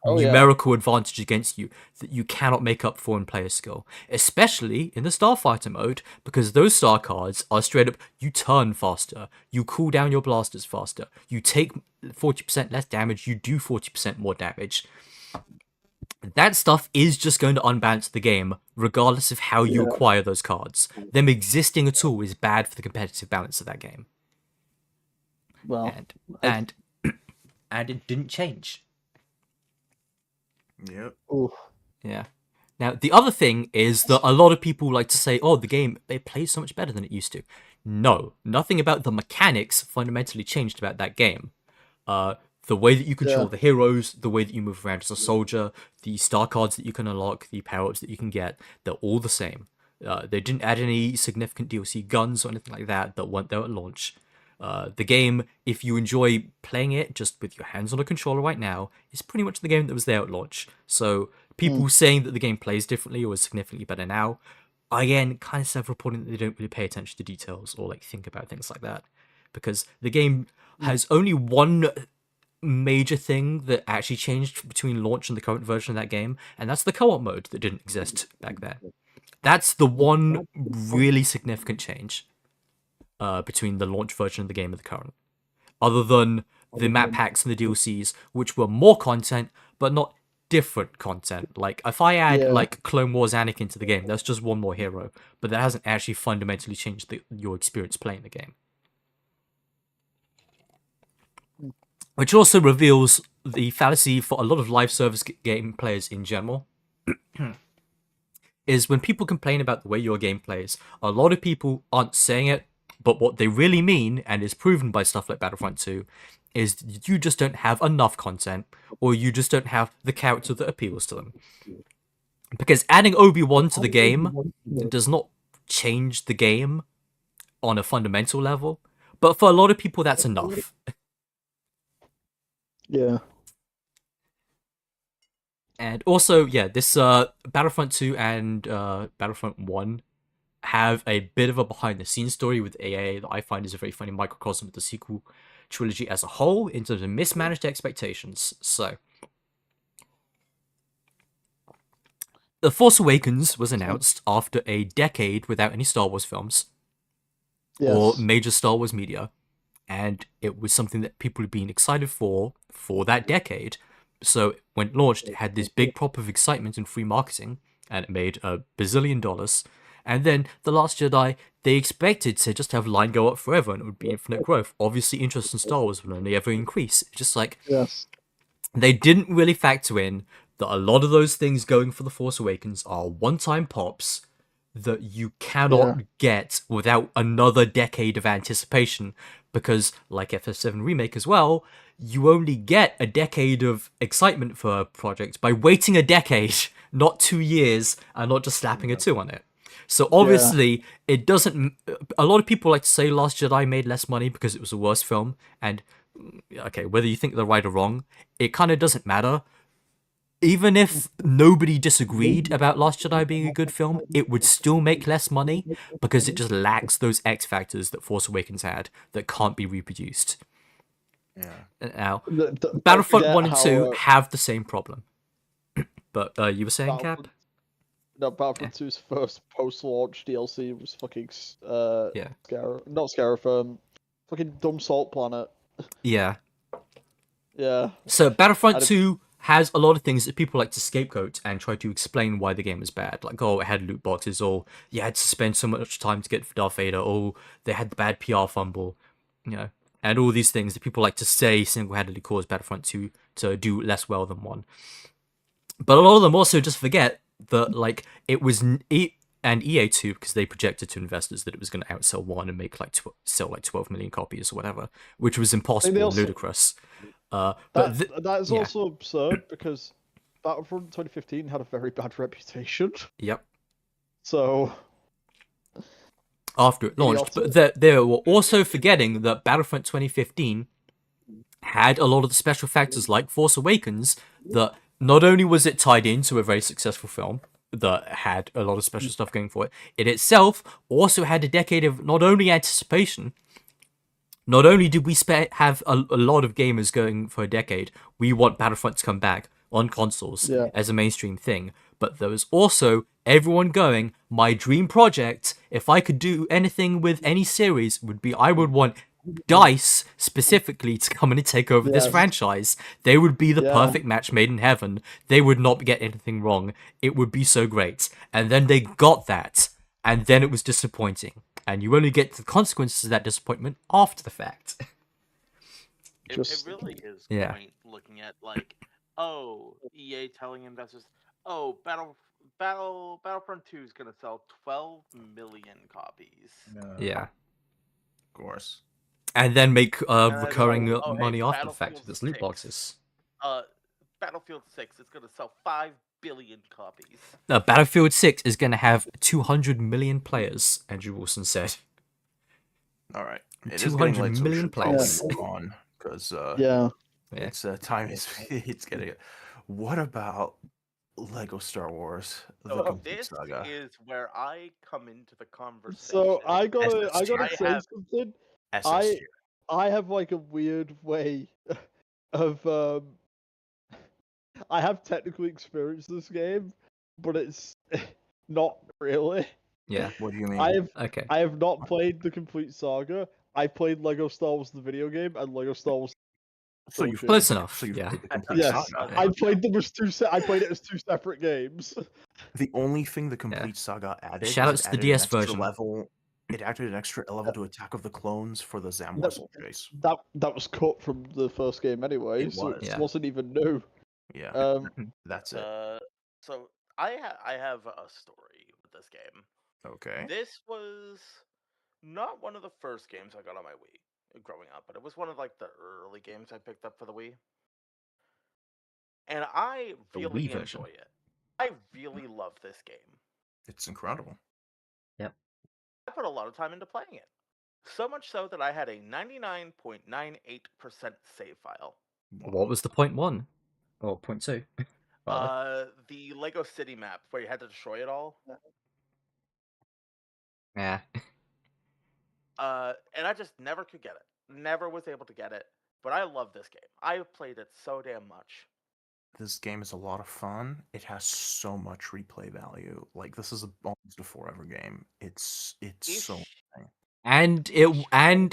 numerical advantage against you that you cannot make up for in player skill. Especially in the Starfighter mode, because those star cards are straight up, you turn faster, you cool down your blasters faster, you take 40% less damage, you do 40% more damage. that stuff is just going to unbalance the game, regardless of how you acquire those cards. Them existing at all is bad for the competitive balance of that game. Well, And it didn't change. Yep. oof. Yeah. Now, the other thing is that a lot of people like to say, oh, the game, it plays so much better than it used to. No, nothing about the mechanics fundamentally changed about that game. The way that you control the heroes, the way that you move around as a soldier, the star cards that you can unlock, the power-ups that you can get, they're all the same. They didn't add any significant DLC guns or anything like that weren't there at launch. The game, if you enjoy playing it just with your hands on a controller right now, is pretty much the game that was there at launch. So people saying that the game plays differently or is significantly better now, again, kind of self-reporting that they don't really pay attention to details or like think about things like that. Because the game has only one major thing that actually changed between launch and the current version of that game, and that's the co-op mode that didn't exist back then. That's the one really significant change between the launch version of the game and the current. Other than the map packs and the DLCs, which were more content, but not different content. Like, if I add, like, Clone Wars Anakin to the game, that's just one more hero, but that hasn't actually fundamentally changed your experience playing the game. Which also reveals the fallacy for a lot of live service game players in general. Is when people complain about the way your game plays, a lot of people aren't saying it, but what they really mean, and is proven by stuff like Battlefront 2, is you just don't have enough content, or you just don't have the character that appeals to them. Because adding Obi-Wan to the game does not change the game on a fundamental level, but for a lot of people that's enough. Yeah. And also, yeah, this Battlefront 2 and Battlefront 1 have a bit of a behind-the-scenes story with AA that I find is a very funny microcosm of the sequel trilogy as a whole in terms of mismanaged expectations. So, The Force Awakens was announced after a decade without any Star Wars films or major Star Wars media, and it was something that people had been excited for that decade. So when it launched, it had this big prop of excitement and free marketing, and it made $1 bazillion. And then The Last Jedi, they expected to just have line go up forever and it would be infinite growth. Obviously, interest in Star Wars will only ever increase. It's just like, they didn't really factor in that a lot of those things going for The Force Awakens are one-time pops that you cannot get without another decade of anticipation. Because, like FF7 Remake as well, you only get a decade of excitement for a project by waiting a decade, not 2 years, and not just slapping a 2 on it. So obviously, it doesn't... A lot of people like to say Last Jedi made less money because it was a worse film, and, okay, whether you think they're right or wrong, it kind of doesn't matter. Even if nobody disagreed about Last Jedi being a good film, it would still make less money because it just lacks those X factors that Force Awakens had that can't be reproduced. Yeah. Now, Battlefront 1 and 2 have the same problem. But you were saying, Cap? No, Battlefront 2's first post-launch DLC was fucking not Scarif, fucking Dumb Salt Planet. Yeah. Yeah. So Battlefront 2 has a lot of things that people like to scapegoat and try to explain why the game is bad. Like, oh, it had loot boxes, or you had to spend so much time to get Darth Vader, or they had the bad PR fumble, you know, and all these things that people like to say single-handedly caused Battlefront 2 to do less well than 1. But a lot of them also just forget that, like, it was and EA too, because they projected to investors that it was going to outsell 1 and make sell 12 million copies or whatever, which was impossible and ludicrous. That's also absurd because Battlefront 2015 had a very bad reputation. Yep. So after it launched, but they were also forgetting that Battlefront 2015 had a lot of the special factors like Force Awakens that not only was it tied into a very successful film that had a lot of special stuff going for it, it itself also had a decade of not only anticipation. Not only did we have a lot of gamers going for a decade, we want Battlefront to come back on consoles as a mainstream thing, but there was also everyone going, my dream project, if I could do anything with any series, would be I would want DICE specifically to come in and take over this Yes. franchise. They would be the Yeah. perfect match made in heaven. They would not get anything wrong. It would be so great. And then they got that, and then it was disappointing. And you only get the consequences of that disappointment after the fact. It Just- really is Yeah. quaint looking at like, oh, EA telling investors, oh, Battlefront 2 is gonna sell 12 million copies. Yeah. Of course. And then make then it's like, recurring oh, hey, money after the fact Battlefield with its loot 6. boxes. Battlefield 6 is gonna sell 5 billion copies. No, Battlefield 6 is going to have 200 million players, Andrew Wilson said. All right. It is 200 getting late, so we million should probably players. move on because Yeah. Yeah. it's time is it's getting. What about Lego Star Wars: The So Complete this Saga? is where I come into the conversation. So I gotta SSG. say have- something. SSG. I have like a weird way of I have technically experienced this game, but it's not really. Yeah. What do you mean? Okay. I have not played the complete saga. I played Lego Star Wars the video game and Lego Star Wars. So you've Close played, enough, So you've yeah. played the Complete Yes, Saga. I played them as I played it as two separate games. The only thing the Complete Saga added. Shout was outs to it the added an DS extra version. Level. It added an extra level to Attack of the Clones for the Zamor Soul Chase. That was cut from the first game anyway, It so was. it Yeah. wasn't even new. Yeah. That's it. So I have a story with this game. Okay. This was not one of the first games I got on my Wii growing up, but it was one of like the early games I picked up for the Wii. And I The really Wii version. enjoy it. I really love this game. It's incredible. I put a lot of time into playing it. So much so that I had a 99.98% save file. What was the point one? Or point two? The Lego City map where you had to destroy it all. Yeah. And I just never could get it. Never was able to get it. But I love this game. I've played it so damn much. This game is a lot of fun. It has so much replay value. Like this is almost a forever game. It's so. And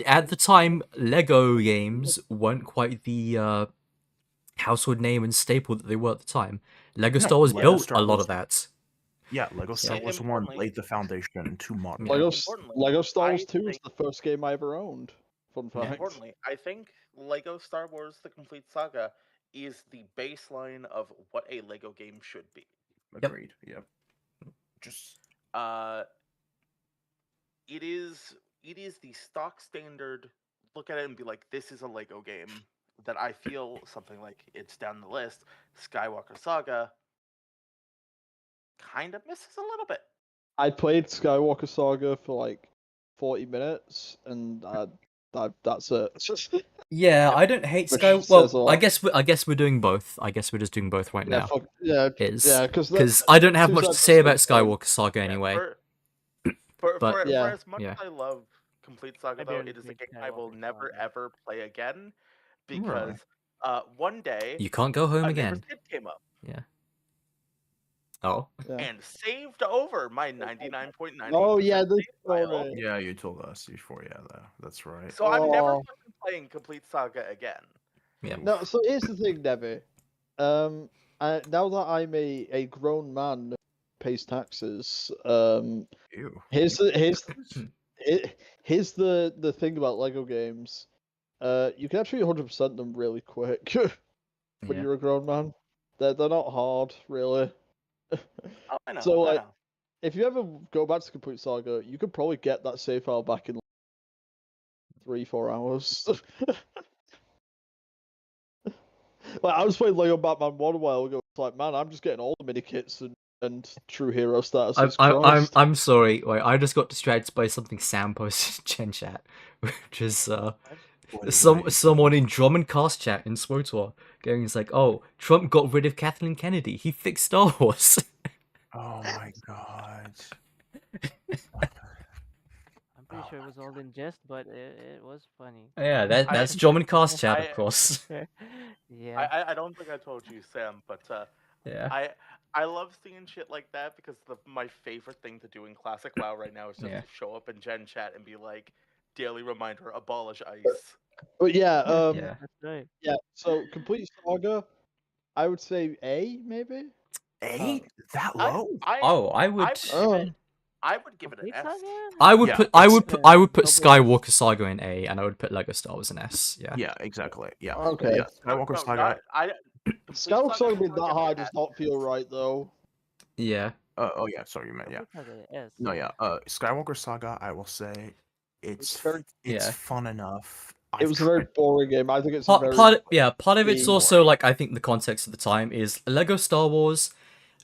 at the time, Lego games weren't quite the household name and staple that they were at the time. Lego Star Wars Lego built Star a lot Wars- of that. Yeah, Lego Star Wars 1 Importantly- laid the foundation to modern. Yeah. Lego Star Wars I 2 is think- the first game I ever owned. Fun Yeah. fact. Importantly, I think Lego Star Wars: The Complete Saga is the baseline of what a Lego game should be. Agreed. Yep. Just It is the stock standard. Look at it and be like, this is a Lego game that I feel something like it's down the list. Skywalker Saga kind of misses a little bit. I played Skywalker Saga for like 40 minutes, and that's it. Yeah, I don't hate Which Sky. says a Well, I lot. guess we're doing both. I guess we're just doing both right now. Because Because I don't have two much to sides say of about the same coin. Skywalker Saga anyway. For Yeah. as much Yeah. as I love Complete Saga, I though, barely it is a played game I will Skywalker never Saga. ever play again because one day You can't go home a neighbor's again. kid came up Yeah. Oh. Yeah. and saved over my 99.9. Oh yeah, this file. story. yeah, you told us before. Yeah, that's right. So I'm never Oh. fucking playing Complete Saga again. Yeah. No, so here's the thing, Debbie. Now that I'm a grown man who pays taxes, Ew. here's the thing about Lego games. You can actually 100% them really quick when Yeah. you're a grown man. They're not hard, really. Oh, I know. So, I like, know. if you ever go back to Complete Saga, you could probably get that save file back in like 3-4 hours. Like, I was playing Lego Batman 1 a while ago. It's like, man, I'm just getting all the mini kits and True Hero status. I'm sorry. Wait, I just got distracted by something Sam posted in Gen Chat, which is someone in Drummond Cast Chat in SWOTOR going, it's like, oh, Trump got rid of Kathleen Kennedy. He fixed Star Wars. Oh my god. I'm pretty sure it was all in jest, but it was funny. Yeah, that's Drummond Cast Chat, of course. Yeah. I don't think I told you, Sam, but Yeah. I love seeing shit like that because my favorite thing to do in Classic WoW right now is just Yeah. to show up in Gen Chat and be like, daily reminder: abolish ICE. But yeah, Yeah. That's right. yeah. So complete saga, I would say A maybe. A? That I, low? I, Oh, I I would. would give Oh. it. I would give it an Complete S. saga? I would Yeah, put. I it's- would put. I would put Double S. Skywalker Saga in A, and I would put Lego Star Wars in S. Yeah. Yeah, exactly. Yeah. Okay. Yeah. Skywalker No, Saga. not, I. Complete Skywalker Saga being would that give it high an does S. not feel right though. Yeah. Oh yeah, sorry, you meant yeah. Complete saga, S. No, yeah. Skywalker Saga. I will say, it's very- it's Yeah. fun enough. It was a very boring game. I think it's a Part, very part of it's boring. also like I think the context of the time is Lego Star Wars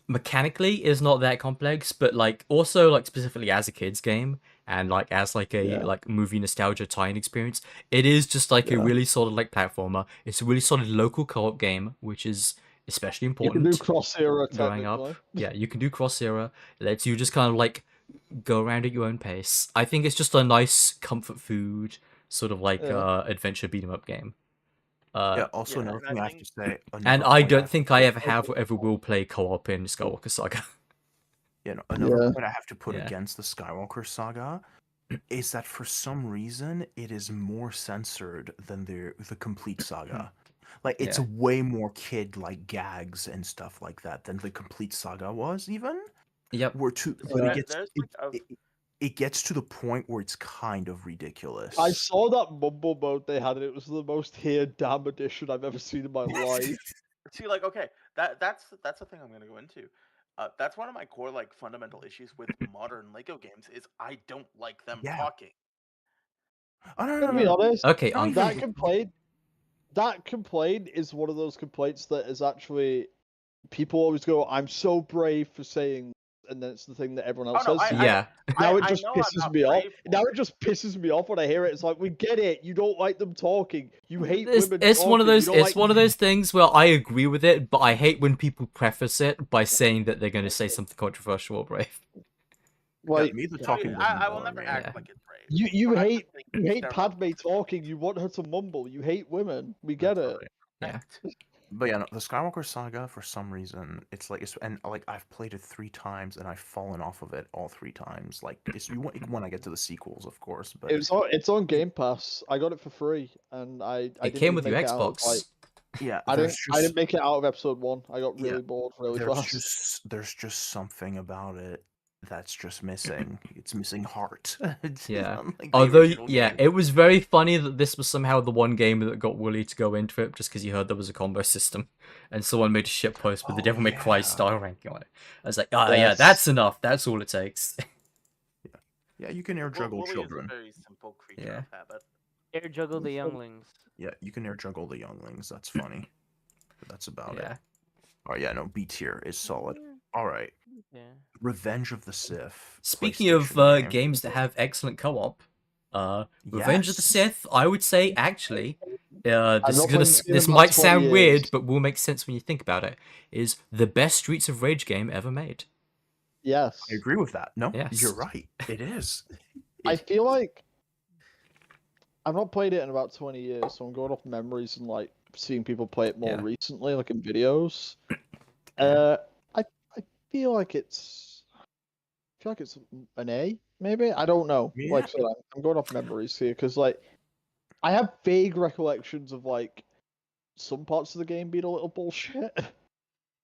mechanically is not that complex, but like also like specifically as a kids game and like as like a Yeah. like movie nostalgia tie-in experience, it is just like a Yeah. really solid like platformer. It's a really solid local co-op game, which is especially You important can do cross era growing technically. up. Yeah, you can do cross era. It lets you just kind of like go around at your own pace. I think it's just a nice comfort food sort of like Yeah. adventure beat 'em up game. Yeah. Also, Yeah, another and thing I I have to say. And another I point don't have think to I put- ever have or ever will play co-op in Skywalker Saga. You know, another Yeah. point I have to put Yeah. against the Skywalker Saga is that for some reason it is more censored than the complete saga. Like it's Yeah. way more kid-like gags and stuff like that than the complete saga was even. Yep. Where to Yeah. when it gets There's like a it gets to the point where it's kind of ridiculous. I saw that mumble mode they had, and it was the most here damn edition I've ever seen in my life. See, like, okay, that's the thing I'm gonna go into. That's one of my core like fundamental issues with modern Lego games is I don't like them Yeah. talking. Oh, no, no, To no, be no. honest, Okay, Not on even that complaint is one of those complaints that is actually people always go, "I'm so brave for saying," and then it's the thing that everyone else Oh, no, says. yeah. Now it I just know I'm pisses not me off. brave. Now it just pisses me off when I hear it. It's like, we get it. You don't like them talking. You hate It's, women. it's one of talking. those You don't it's like... one of those things where I agree with it, but I hate when people preface it by saying that they're going to say something controversial or brave. Like, me the I, talking mean, doesn't I will bother never me. act Yeah. like it's brave. you But I'm hate just saying you hate stereotypes. Padme talking. You want her to mumble. You hate women. We get That's it. right. Yeah. But yeah, no, the Skywalker Saga for some reason it's like and like I've played it 3 times and I've fallen off of it all 3 times. Like it's when I get to the sequels, of course. But It's on Game Pass. I got it for free, and I It didn't came even with your make it out of, like, Xbox. yeah, I there's didn't make it out of episode 1. I got Yeah, really bored really fast. there's just something about it that's just missing. It's missing heart. It's Yeah. unlike the Although, original yeah, game. it was very funny that this was somehow the one game that got Wooly to go into it just because he heard there was a combo system. And someone made a shit post with the Oh, Devil May Cry yeah. style ranking on it. I was like, yeah, Yes. that's enough. That's all it takes. Yeah, you can air juggle Wooly children. is a very simple creature Yeah. of habit. Air juggle the younglings. Yeah, you can air juggle the younglings. That's funny. But that's about Yeah. it. Oh yeah, no, B tier is solid. All right, Yeah. Revenge of the Sith. Speaking of PlayStation game. games that have excellent co-op, Revenge of the Sith, I would say actually, I've this not is gonna played it in this about might 20 sound weird, years. but will make sense when you think about it. Is the best Streets of Rage game ever made? Yes. I agree with that. No, Yes. you're right. It is. I feel like I've not played it in about 20 years, so I'm going off memories and like seeing people play it more Yeah. recently, like in videos. Yeah. I feel like it's an A, maybe. I don't know. Yeah. Like I said, I'm going off memories here because like I have vague recollections of like some parts of the game being a little bullshit.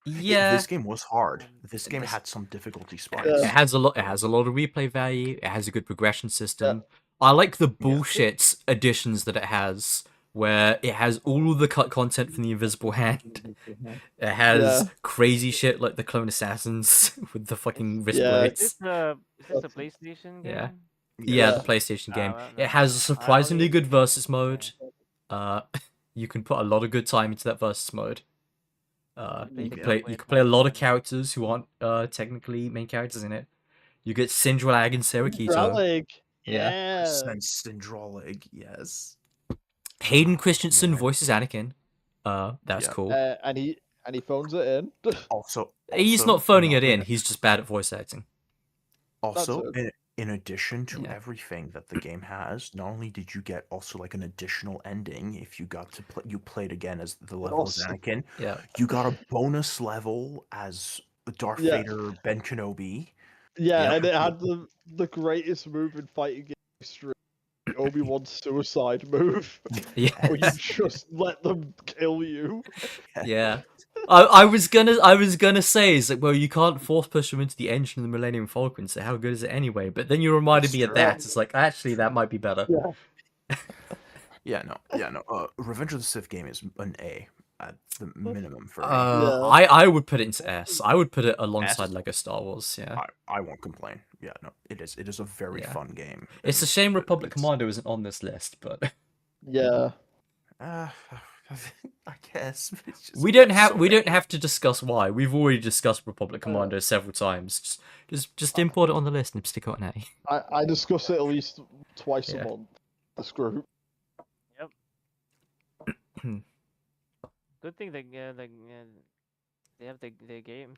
Yeah. This game was hard. This game This- had some difficulty It spikes. has a lot. It has a lot of replay value. It has a good progression system. I like the bullshit additions that it has, where it has all of the cut content from the Invisible Hand. It has Yeah. crazy shit like the Clone Assassins with the fucking wrist Yeah. blades. Is this a PlayStation game? Yeah. Yeah, Yeah. the PlayStation game. well, It has a no, surprisingly I good only- versus mode. You can put a lot of good time into that versus mode. You can play a lot of characters who aren't technically main characters in it. You get Sindralag and Syracuse. Relic. Yeah. Yeah. Sense Syndralig, yes. Hayden Christensen Yeah. voices Anakin. That's Yeah. cool. And he phones it in. Also, He's also not phoning it another- in. He's just bad at voice acting. Also, That's in addition to Yeah. everything that the game has, not only did you get also like an additional ending if you got to play, you played again as the level as also- Anakin. Yeah. You got a bonus level as Darth Yeah. Vader, Ben Kenobi. Yeah, Yep. and it had the greatest move in fighting game history. Obi-Wan's suicide move, Yeah. where you just let them kill you. Yeah. I was gonna say is like, well, you can't force push them into the engine of the Millennium Falcon, so how good is it anyway? But then you reminded That's me of true. that. It's like actually that might be better. Yeah. Yeah, no. Revenge of the Sith game is an A at the minimum for me. I would put it into S. I would put it alongside S? Lego Star Wars. Yeah. I won't complain. Yeah, no, it is. It is a very Yeah. fun game. It's a and shame Republic it's- Commando isn't on this list, but Yeah. I guess but it's just, we don't so have to discuss why. We've already discussed Republic Commando several times. Just import it on the list and stick it on A. I discuss it at least twice Yeah. a month. This group. Good thing they they have the games.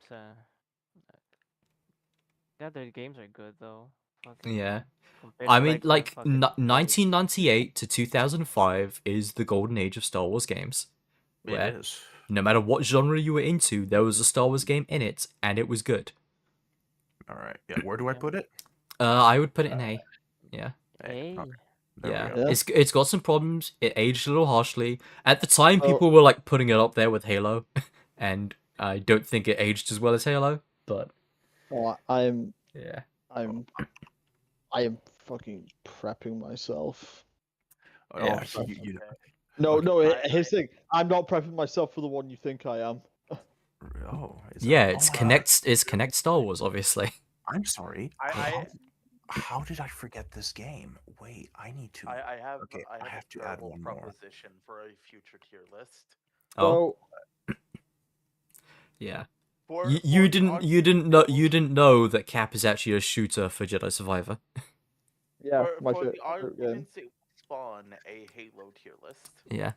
Yeah, their games are good though. Fucking, Yeah. compared I to, mean, the like, fucking 1998 to 2005 is the golden age of Star Wars games. It Where is. no matter what genre you were into, there was a Star Wars game in it, and it was good. All right. Yeah. Where do I put it? I would put it in A. Yeah. Hey. Okay, there Yeah. we go. Yeah. It's got some problems. It aged a little harshly. At the time, Oh. people were like putting it up there with Halo, and I don't think it aged as well as Halo. But Oh, I'm yeah, I am fucking prepping myself. Oh, Yeah. you No, Okay. no. Here's the thing. I'm not prepping myself for the one you think I am. oh, is yeah. it? It's Oh my Connect. It's Connect Star Wars, obviously. God, I'm sorry. I How did I forget this game? Wait, I need to. I have Okay, I I have a to add terrible one more. proposition for a future tier list. Oh, So yeah. For, You for didn't the didn't know that Cap is actually a shooter for Jedi Survivor. yeah, my for the favorite game. arguments it will spawn a Halo tier list. Yeah.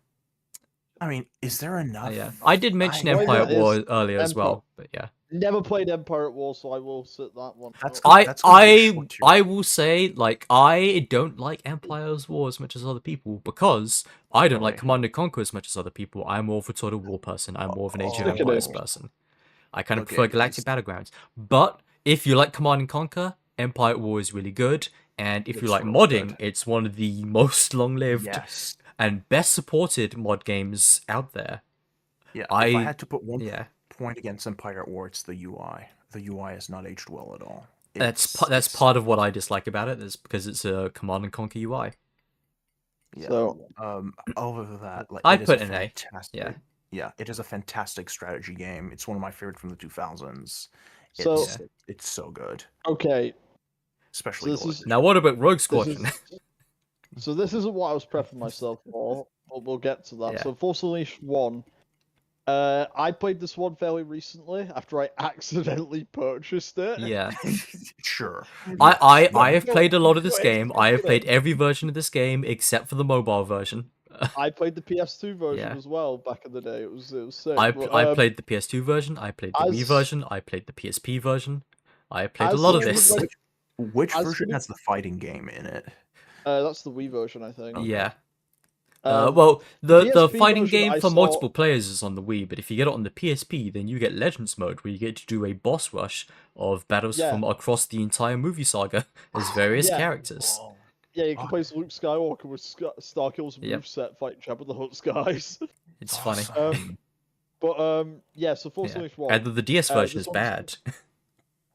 I mean, is there enough? Yeah. I did mention Well, Empire yeah, War it's earlier as Empire. well, but yeah. Never played Empire at War, so I will sit that one. That's out. good. That's gonna be a short tier. I will say, like, I don't like Empire's War as much as other people because I don't like Really? Command and Conquer as much as other people. I'm more of a Total War person. I'm more of an Age of Oh. Empires Look at it. person. I kind of Okay, prefer Galactic Battlegrounds. But if you like Command and Conquer, Empire War is really good. And if you It's like really modding, good. it's one of the most long-lived Yes. and best supported mod games out there. Yeah. If I I had to put one yeah. point against Empire at War, it's the UI. The UI has not aged well at all. That's It's- part of what I dislike about it. Is because it's a Command and Conquer UI. Yeah. So Other than that, like I'd it is put a an A, fantastic. yeah. Yeah, it is a fantastic strategy game. It's one of my favorite from the 2000s. So- It's so good, okay, especially this Golden is- Now what about Rogue this Squadron? is so this isn't what I was prepping myself for, but we'll get to that. Yeah. So Force Unleashed 1. I played this one fairly recently after I accidentally purchased it. Yeah. Sure. I have No, played a lot of this no, game. it's I have good. played every version of this game except for the mobile version. I played the PS2 version Yeah. as well back in the day. It was sick. I but, played the PS2 version. I played the Wii as- version. I played the PSP version. I played a as lot of somebody this. like- Which As version somebody- has the fighting game in it? that's the Wii version, I think. Yeah. Um, Well, the PSP fighting version game I for saw- multiple players is on the Wii, but if you get it on the PSP, then you get Legends mode, where you get to do a boss rush of battles Yeah. from across the entire movie saga as various Yeah. characters. Oh, Yeah, you can play as Luke Skywalker with Starkill's Yep. moveset fighting Jabba the Hutt's guys. It's funny. awesome. But yeah, so Force Yeah. Unleashed 1. And the DS version this is one's- bad.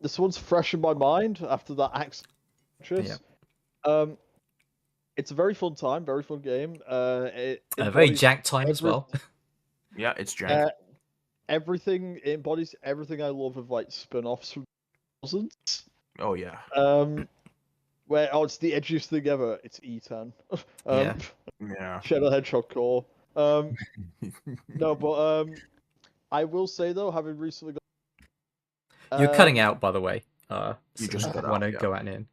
This one's fresh in my mind after that accident. It's a very fun time, very fun game. It A very embodies jack time as every- well. Yeah, it's jank. everything. It embodies everything I love of like spin-offs from thousands. Oh yeah. Where it's the edgiest thing ever. It's E10. Yeah. Yeah. Shadow Hedgehog core. No, but I will say though, having recently got You're cutting out, by the way. You so just cut want to out, yeah. go out and in.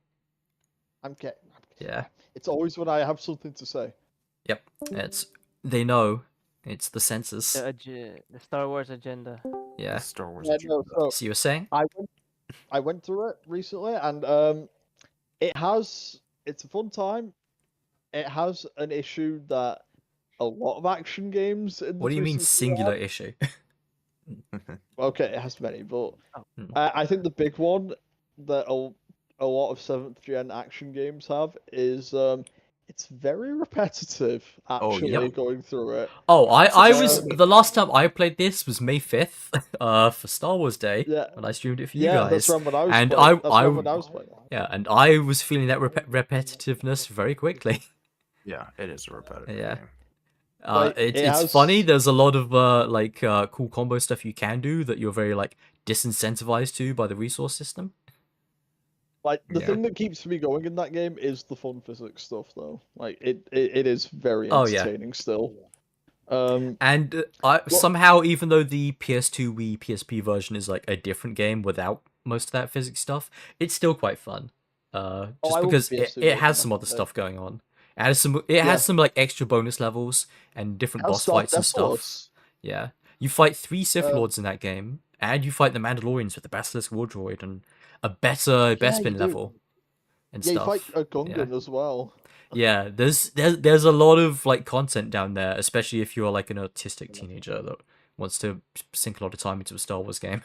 I'm getting. Yeah. It's always when I have something to say. Yep. It's they know. It's the censors. The Star Wars agenda. Yeah. Star Wars. Yeah, no, so So you were saying? I went through it recently, and it's a fun time. It has an issue that a lot of action games in the What do you mean 360 singular have. issue? Okay, it has many, but Hmm. I think the big one that a lot of 7th gen action games have is it's very repetitive. Actually, yep. going through it. Oh, I was Um, the last time I played this was May 5th, for Star Wars Day, Yeah, when I streamed it for you yeah, that's guys, around when I was and playing. That's around when I was playing. yeah, and I was feeling that repetitiveness very quickly. Yeah, it is a repetitive Yeah. game. Like, It's it has- funny. There's a lot of cool combo stuff you can do that you're very like disincentivized to by the resource system. Like the Yeah. thing that keeps me going in that game is the fun physics stuff, though. Like it is very Oh, yeah. entertaining still. And somehow, even though the PS2 Wii PSP version is like a different game without most of that physics stuff, it's still quite fun. Just I love because the PS2 it has version, some I other think. stuff going on. It has some like extra bonus levels and different How's boss Star fights and stuff. Force? Yeah, you fight 3 Sith Uh, Lords in that game, and you fight the Mandalorians with the Basilisk War Droid and a better you Bespin do. level and Yeah, you stuff. fight a Gungan as well. Yeah, there's a lot of like content down there, especially if you're like an autistic teenager that wants to sink a lot of time into a Star Wars game.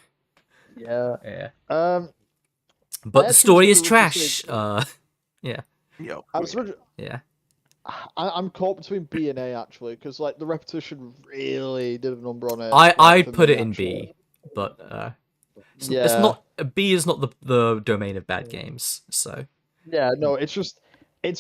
Yeah. Yeah, actually but the was story is gonna trash. say- Yeah, Yo, I was originally- yeah. I'm caught between B and A actually, because like the repetition really did a number on it. I for put me, it in actually. B, but it's Yeah. not B is not the domain of bad games. So Yeah, no, it's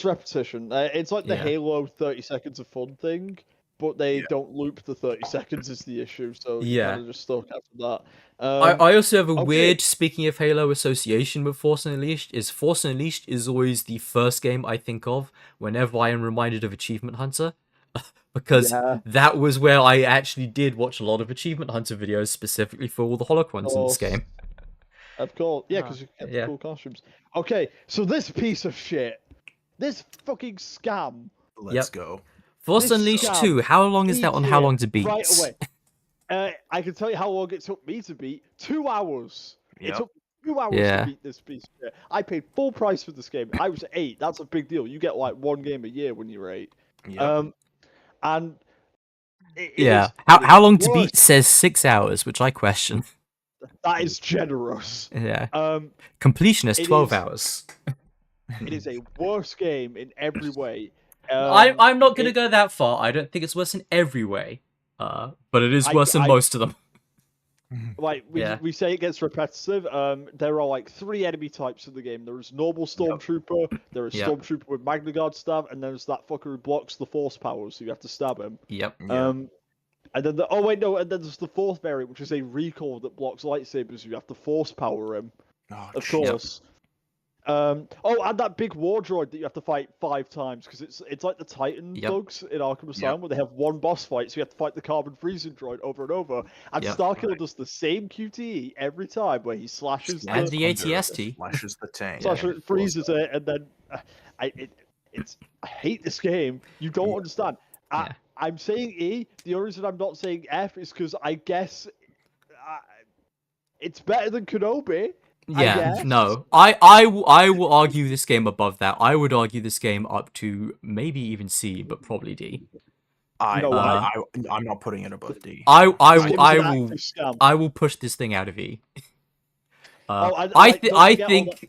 repetition. It's like the Yeah. Halo 30 seconds of fun thing, but they Yeah. don't loop the 30 seconds is the issue, so you Yeah. kind of just stuck after that. I also have a okay. weird, speaking of Halo, association with Force Unleashed. Force Unleashed is always the first game I think of whenever I am reminded of Achievement Hunter. Because Yeah. that was where I actually did watch a lot of Achievement Hunter videos specifically for all the holocrons in this Course. game. Of course, yeah, Huh. because you get the Yeah. cool costumes. Okay, so this piece of shit, this fucking scam. let's go. Force This Unleashed scam 2, how long is that on How EJ Long to Beat? Right away. I can tell you how long it took me to beat. 2 hours. It Yep. took 2 hours Yeah. to beat this piece of shit. I paid full price for this game. I was 8. That's a big deal. You get like one game a year when you're 8. Yep. And it Yeah. is- How it is How Long to worse. Beat says 6 hours, which I question. That is generous. Yeah. Um, Completion is it 12 is- hours. it is a worse game in every way. I'm not going to it- go that far. I don't think it's worse in every way. But it is I- worse in I- most of them. Like Yeah. we say it gets repetitive. There are like 3 enemy types in the game. There is normal stormtrooper, there is Yep. stormtrooper with Magna Guard stab, and there's that fucker who blocks the force powers, so you have to stab him. Yep. Yeah. And then and then there's the 4th variant, which is a recall that blocks lightsabers. You have to force power him, Oh, of shit. course. And that big war droid that you have to fight 5 times because it's like the Titan Yep. thugs in Arkham Asylum where they have one boss fight, so you have to fight the carbon freezing droid over and over. And Yep. Starkiller does the same QTE every time where he slashes And the the ATST. Flashes the tank. slashes, freezes it, and then I hate this game. You don't understand. Yeah. I'm saying E. The only reason I'm not saying F is because I guess it's better than Kenobi. Yeah, guess. no. I will argue this game above that. I would argue this game up to maybe even C, but probably D. I'm not putting it above D. I This will game is I an will active scam. I will push this thing out of E. Oh, I don't forget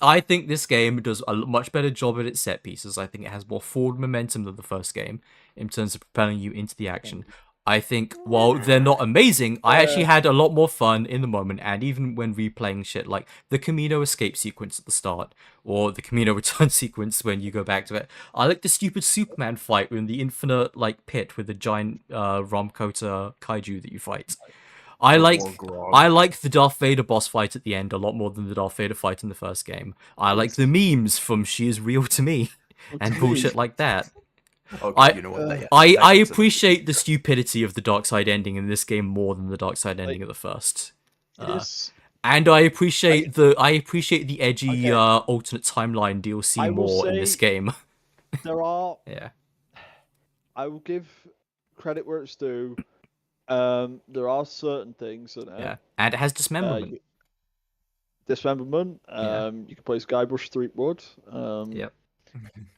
all I think this game does a much better job at its set pieces. I think it has more forward momentum than the first game in terms of propelling you into the action. I think while they're not amazing, I actually had a lot more fun in the moment, and even when replaying shit like the Camino escape sequence at the start, or the Camino return sequence when you go back to it. I like the stupid Superman fight in the infinite like pit with the giant Romkota kaiju that you fight. I like the Darth Vader boss fight at the end a lot more than the Darth Vader fight in the first game. I like the memes from "She Is Real to Me" and bullshit like that. Okay, you know what? I appreciate the stupidity of the dark side ending in this game more than the dark side ending of the first. And I appreciate the edgy alternate timeline DLC more in this game. There are. Yeah. I will give credit where it's due. There are certain things in it. Yeah, and it has dismemberment. Dismemberment. Yeah. You can play Skybrush Threepwood. Yep.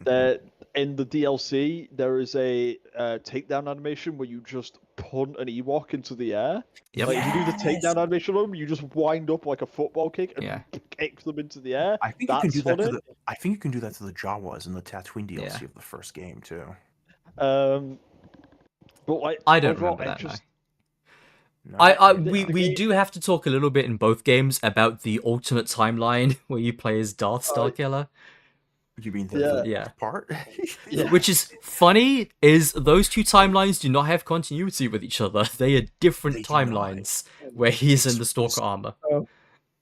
There, in the DLC, there is a takedown animation where you just punt an Ewok into the air. Yep. Like if you do the takedown animation on him, you just wind up like a football kick and Yeah. kick them into the air. I think you can That's do that funny. to the. I think you can do that to the Jawas in the Tatooine DLC Yeah. of the first game too. But like, I don't overall, remember that. just, No, We do have to talk a little bit in both games about the alternate timeline where you play as Darth Starkiller. You mean the Yeah. Yeah. part? Yeah. Which is funny, is those two timelines do not have continuity with each other. They are different They do not. timelines where he's in the Stalker It's- armor.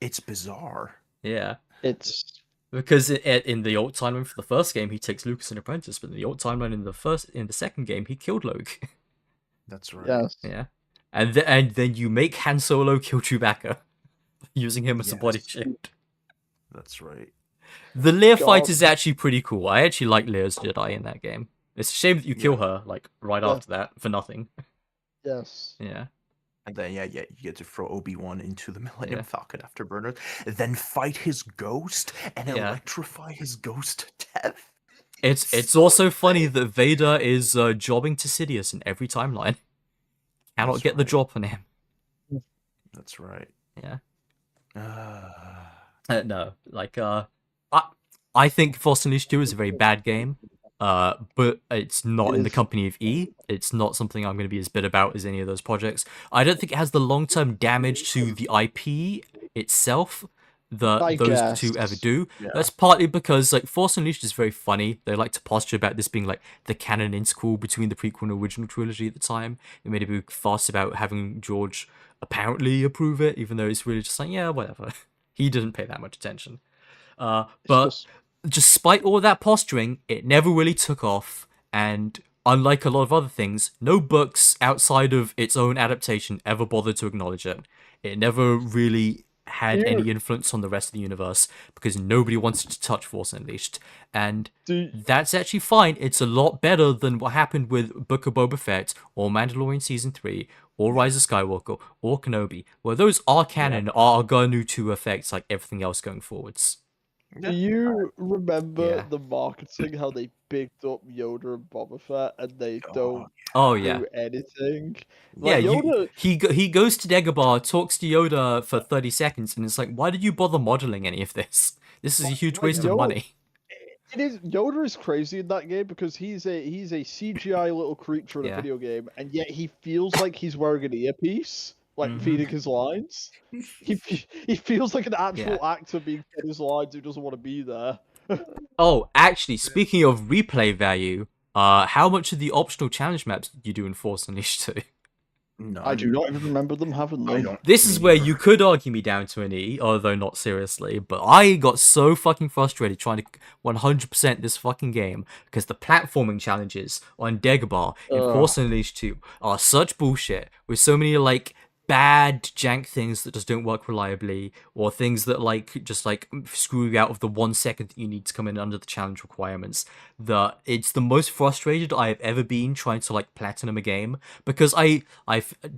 It's bizarre. Yeah. it's Because in the old timeline for the first game, he takes Lucas an apprentice, but in the old timeline in the second game, he killed Luke. That's right. yes. Yeah. And then you make Han Solo kill Chewbacca using him as a body Yes. shield. That's right. The Leia God. fight is actually pretty cool. I actually like Leia's Jedi in that game. It's a shame that you kill Yeah. her like right Yeah. after that for nothing. Yes. Yeah. And then you get to throw Obi-Wan into the Millennium Yeah. Falcon Afterburner, then fight his ghost and Yeah. electrify his ghost to death. It's also funny that Vader is jobbing to Sidious in every timeline. Cannot That's get the right. drop on him. That's right. Yeah. Uh, No, like I think Force Unleashed 2 is a very bad game. But it's not It in the is. company of E. It's not something I'm going to be as bit about as any of those projects. I don't think it has the long-term damage to the IP itself that I those two ever guess. do. Yeah. That's partly because like Force Unleashed is very funny. They like to posture about this being like the canon interquel between the prequel and original trilogy at the time. They made a big fuss about having George apparently approve it, even though it's really just like, yeah, whatever. He didn't pay that much attention. But It's just- despite all that posturing, it never really took off, and unlike a lot of other things, no books outside of its own adaptation ever bothered to acknowledge it. It never really had any influence on the rest of the universe because nobody wanted to touch Force Unleashed, and that's actually fine. It's a lot better than what happened with Book of Boba Fett or Mandalorian Season 3 or Rise of Skywalker or Kenobi, where those are canon, are going to affect like everything else going forwards. Do you remember Yeah. the marketing, how they bigged up Yoda and Boba Fett and they don't Oh yeah. do anything? Yeah, Like, Yoda, he goes to Dagobah, talks to Yoda for 30 seconds, and it's like, why did you bother modeling any of this? This is a huge waste of Yoda- money. Yoda is crazy in that game because he's a CGI little creature in Yeah. a video game, and yet he feels like he's wearing an earpiece, like feeding his lines. He feels like an actual actor being fed his lines who doesn't want to be there. Oh, actually, speaking of replay value, how much of the optional challenge maps did you do in Force Unleashed 2? no, I do not even remember them having them. I don't. This is where you could argue me down to an E, although not seriously, but I got so fucking frustrated trying to 100% this fucking game because the platforming challenges on Dagobah in Force Unleashed 2 are such bullshit with so many like bad jank things that just don't work reliably, or things that like just like screw you out of the 1 second that you need to come in under the challenge requirements, that it's the most frustrated I have ever been trying to like platinum a game, because I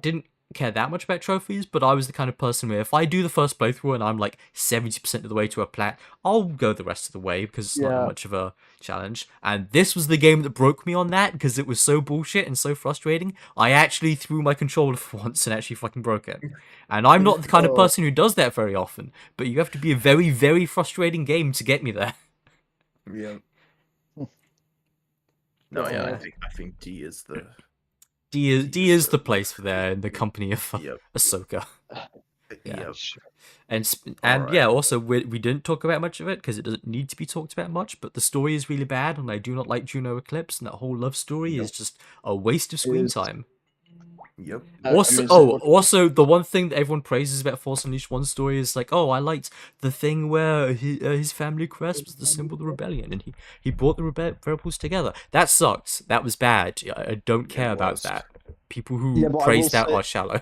didn't care that much about trophies, but I was the kind of person where if I do the first playthrough and I'm like 70% of the way to a plat, I'll go the rest of the way because it's not that much of a challenge. And this was the game that broke me on that because it was so bullshit and so frustrating. I actually threw my controller for once and actually fucking broke it. And I'm not the kind of person who does that very often, but you have to be a very, very frustrating game to get me there. Yeah. No, yeah, Yeah. I think D is the. D is the place for there in the company of Yep. Ahsoka. Yeah. And Alright. yeah, also we didn't talk about much of it because it doesn't need to be talked about much, but the story is really bad, and I do not like Juno Eclipse, and that whole love story is just a waste of screen time. Yep. Also, the one thing that everyone praises about Force Unleashed 1 story is like, oh, I liked the thing where his family crest was the symbol of the rebellion, and he brought the rebels together. That sucked. That was bad. I don't care about was. that. People who Yeah, but I praise will that say- are shallow.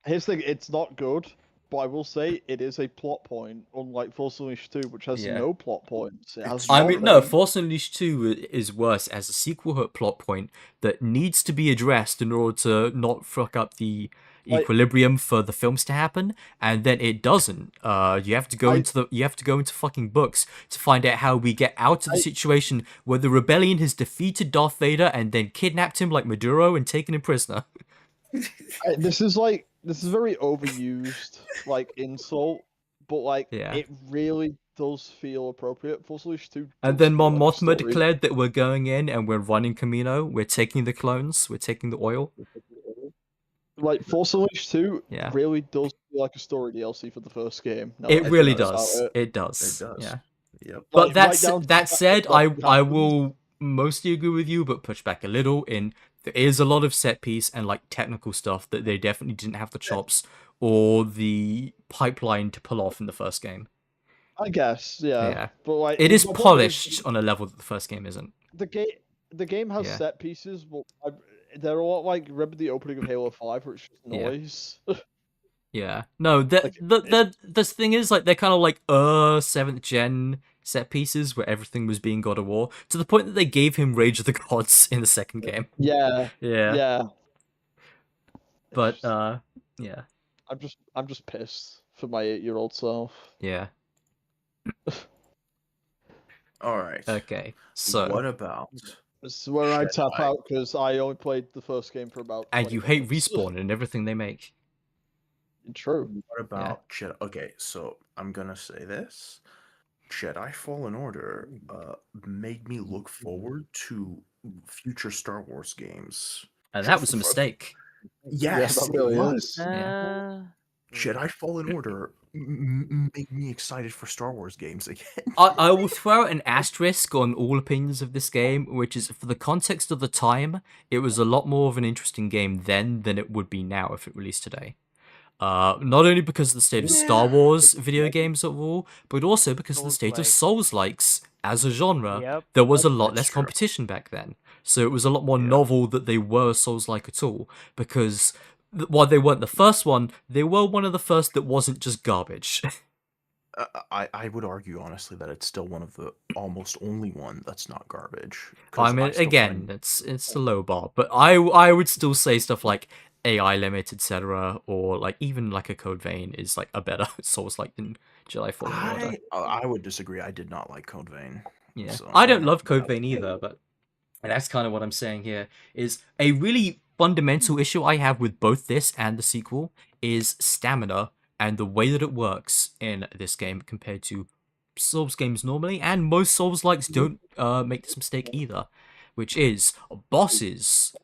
Here's the thing, it's not good, but I will say it is a plot point, unlike Force Unleashed 2, which has Yeah. no plot points. It has I mean, no, nothing. Force Unleashed 2 is worse as a sequel hook plot point that needs to be addressed in order to not fuck up the equilibrium for the films to happen, and then it doesn't. You have to go into fucking books to find out how we get out of the situation where the rebellion has defeated Darth Vader and then kidnapped him like Maduro and taken him prisoner. This is very overused, like insult, but like Yeah. it really does feel appropriate. Force Unleashed 2 And does then feel Mon like a Mothma story. declared that we're going in and we're running Camino. We're taking the clones. We're taking the oil. Like Force Unleashed 2 Yeah. really does feel like a story DLC for the first game. Now It that I really think about does. it. It does. It does. Yeah. Yep. But Like, right down to that the said, fact that I captains- will mostly agree with you, but push back a little. In there is a lot of set piece and like technical stuff that they definitely didn't have the chops or the pipeline to pull off in the first game. I guess, yeah. Yeah. But like It is my point polished on a level that the first game isn't. the game has Yeah. set pieces, but they're a lot like remember the opening of Halo 5 where it's just Yeah. noise. Yeah. No, the thing is like they're kind of like 7th gen set pieces where everything was being God of War to the point that they gave him Rage of the Gods in the second game. Yeah. Yeah. Yeah. But It's just- yeah. I'm just pissed for my 8-year-old self. Yeah. All right. Okay. So What about? This is where I tap Jedi. out because I only played the first game for about. and 20 you hate minutes. Respawn and everything they make. True. What about Jedi? Okay, so I'm gonna say this: Jedi Fallen Order made me look forward to future Star Wars games. And that was a For- mistake. Yes, that really it is. was. Jedi Fallen Order made me excited for Star Wars games again. I will throw out an asterisk on all opinions of this game, which is for the context of the time, it was a lot more of an interesting game then than it would be now if it released today. Not only because of the state of Star Wars video games overall, but also because of the state of Souls-likes as a genre. Yep. There was a lot That's less true. competition back then, so it was a lot more novel that they were Souls-like at all. Because while they weren't the first one, they were one of the first that wasn't just garbage. I would argue honestly that it's still one of the almost only one that's not garbage. I mean, again, it's a low bar, but I would still say stuff like AI limit, etc., or like even like a Code Vein is like a better Souls like than Jedi Fallen Order. I would disagree. I did not like Code Vein. Yeah, So, I don't love Code Vein either, but that's kind of what I'm saying here. Is a really fundamental issue I have with both this and the sequel is stamina and the way that it works in this game compared to Souls games normally, and most Souls likes don't make this mistake either, which is bosses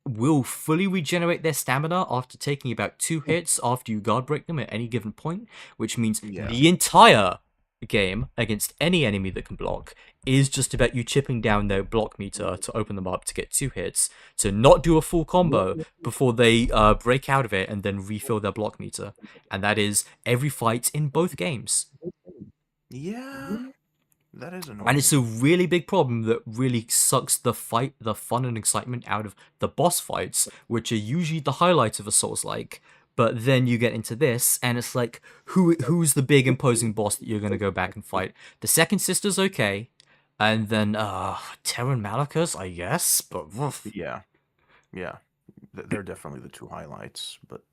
will fully regenerate their stamina after taking about 2 hits after you guard break them at any given point, which means the entire game against any enemy that can block is just about you chipping down their block meter to open them up to get 2 hits, to not do a full combo before they break out of it and then refill their block meter. And that is every fight in both games. Yeah, that is annoying. And it's a really big problem that really sucks the fun and excitement out of the boss fights, which are usually the highlight of a Souls-like. But then you get into this, and it's like, who's the big imposing boss that you're going to go back and fight? The second sister's okay, and then Terran Malachus, I guess, but woof. Yeah, they're definitely the 2 highlights. But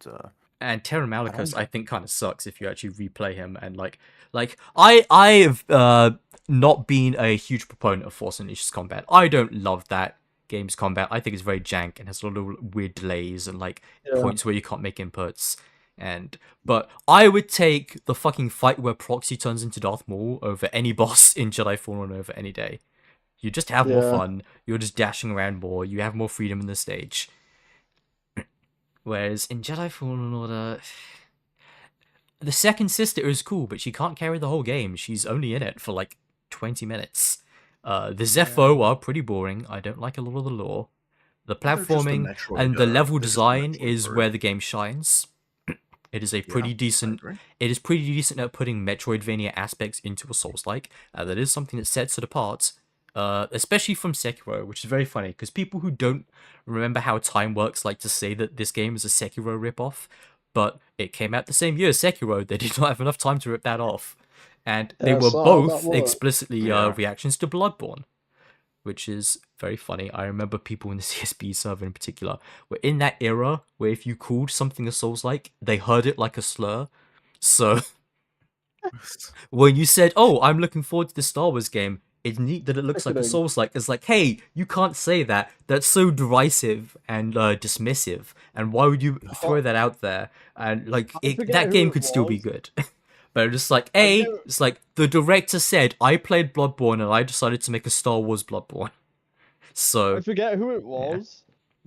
and Terran Malachus, I think, kind of sucks if you actually replay him. And like I've not been a huge proponent of Force Unleashed's combat. I don't love that game's combat. I think it's very jank and has a lot of weird delays and like points where you can't make inputs. But I would take the fucking fight where Proxy turns into Darth Maul over any boss in Jedi Fallen over any day. You just have more fun. You're just dashing around more. You have more freedom in the stage. Whereas in Jedi Fallen Order, the second sister is cool, but she can't carry the whole game. She's only in it for like 20 minutes. The Zepho are pretty boring. I don't like a lot of the lore. The platforming and the level design is where the game shines. It is a pretty decent. It is pretty decent at putting Metroidvania aspects into a Souls-like. That is something that sets it apart, especially from Sekiro, which is very funny because people who don't remember how time works like to say that this game is a Sekiro ripoff, but it came out the same year as Sekiro. They did not have enough time to rip that off, and they were both explicitly reactions to Bloodborne, which is very funny. I remember people in the CSB server in particular were in that era where if you called something a Souls-like, they heard it like a slur. So when you said, "Oh, I'm looking forward to the Star Wars game," it's neat that it looks like a Souls-like. It's like, hey, you can't say that. That's so derisive and dismissive. And why would you throw that out there? And like, that game could still be good. But it's like, know- it's like the director said, I played Bloodborne and I decided to make a Star Wars Bloodborne. So I forget who it was,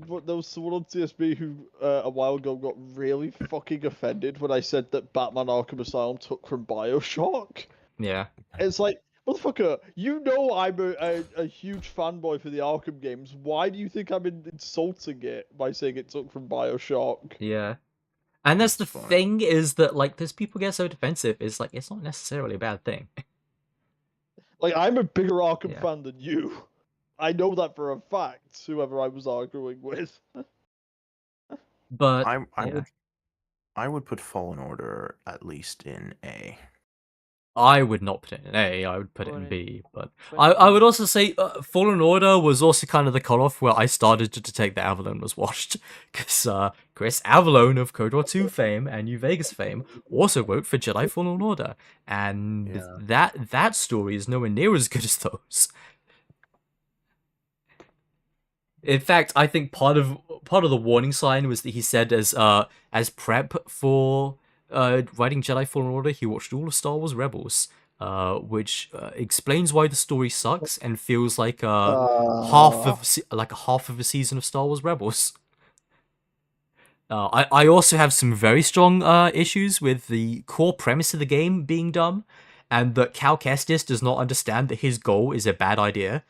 but there was someone on TSB who a while ago got really fucking offended when I said that Batman Arkham Asylum took from Bioshock. yeah. It's like, motherfucker, you know I'm a huge fanboy for the Arkham games. Why do you think I'm insulting it by saying it took from Bioshock? Yeah. And that's the It's fine. thing, is that like those people get so defensive, it's like it's not necessarily a bad thing. Like, I'm a bigger Arkham Yeah. fan than you. I know that for a fact, whoever I was arguing with. But I yeah. would put Fallen Order at least in A. I would not put it in A, I would put it Put in it- B. But put I would B. also say Fallen Order was also kind of the cutoff where I started to detect that Avalon was washed. Because Chris Avalon of Cold War 2 fame and New Vegas fame also wrote for Jedi Fallen Order. And Yeah. that story is nowhere near as good as those. In fact, I think part of the warning sign was that he said as prep for writing Jedi Fallen Order, he watched all of Star Wars Rebels, which explains why the story sucks and feels like like a half of a season of Star Wars Rebels. I also have some very strong issues with the core premise of the game being dumb, and that Cal Kestis does not understand that his goal is a bad idea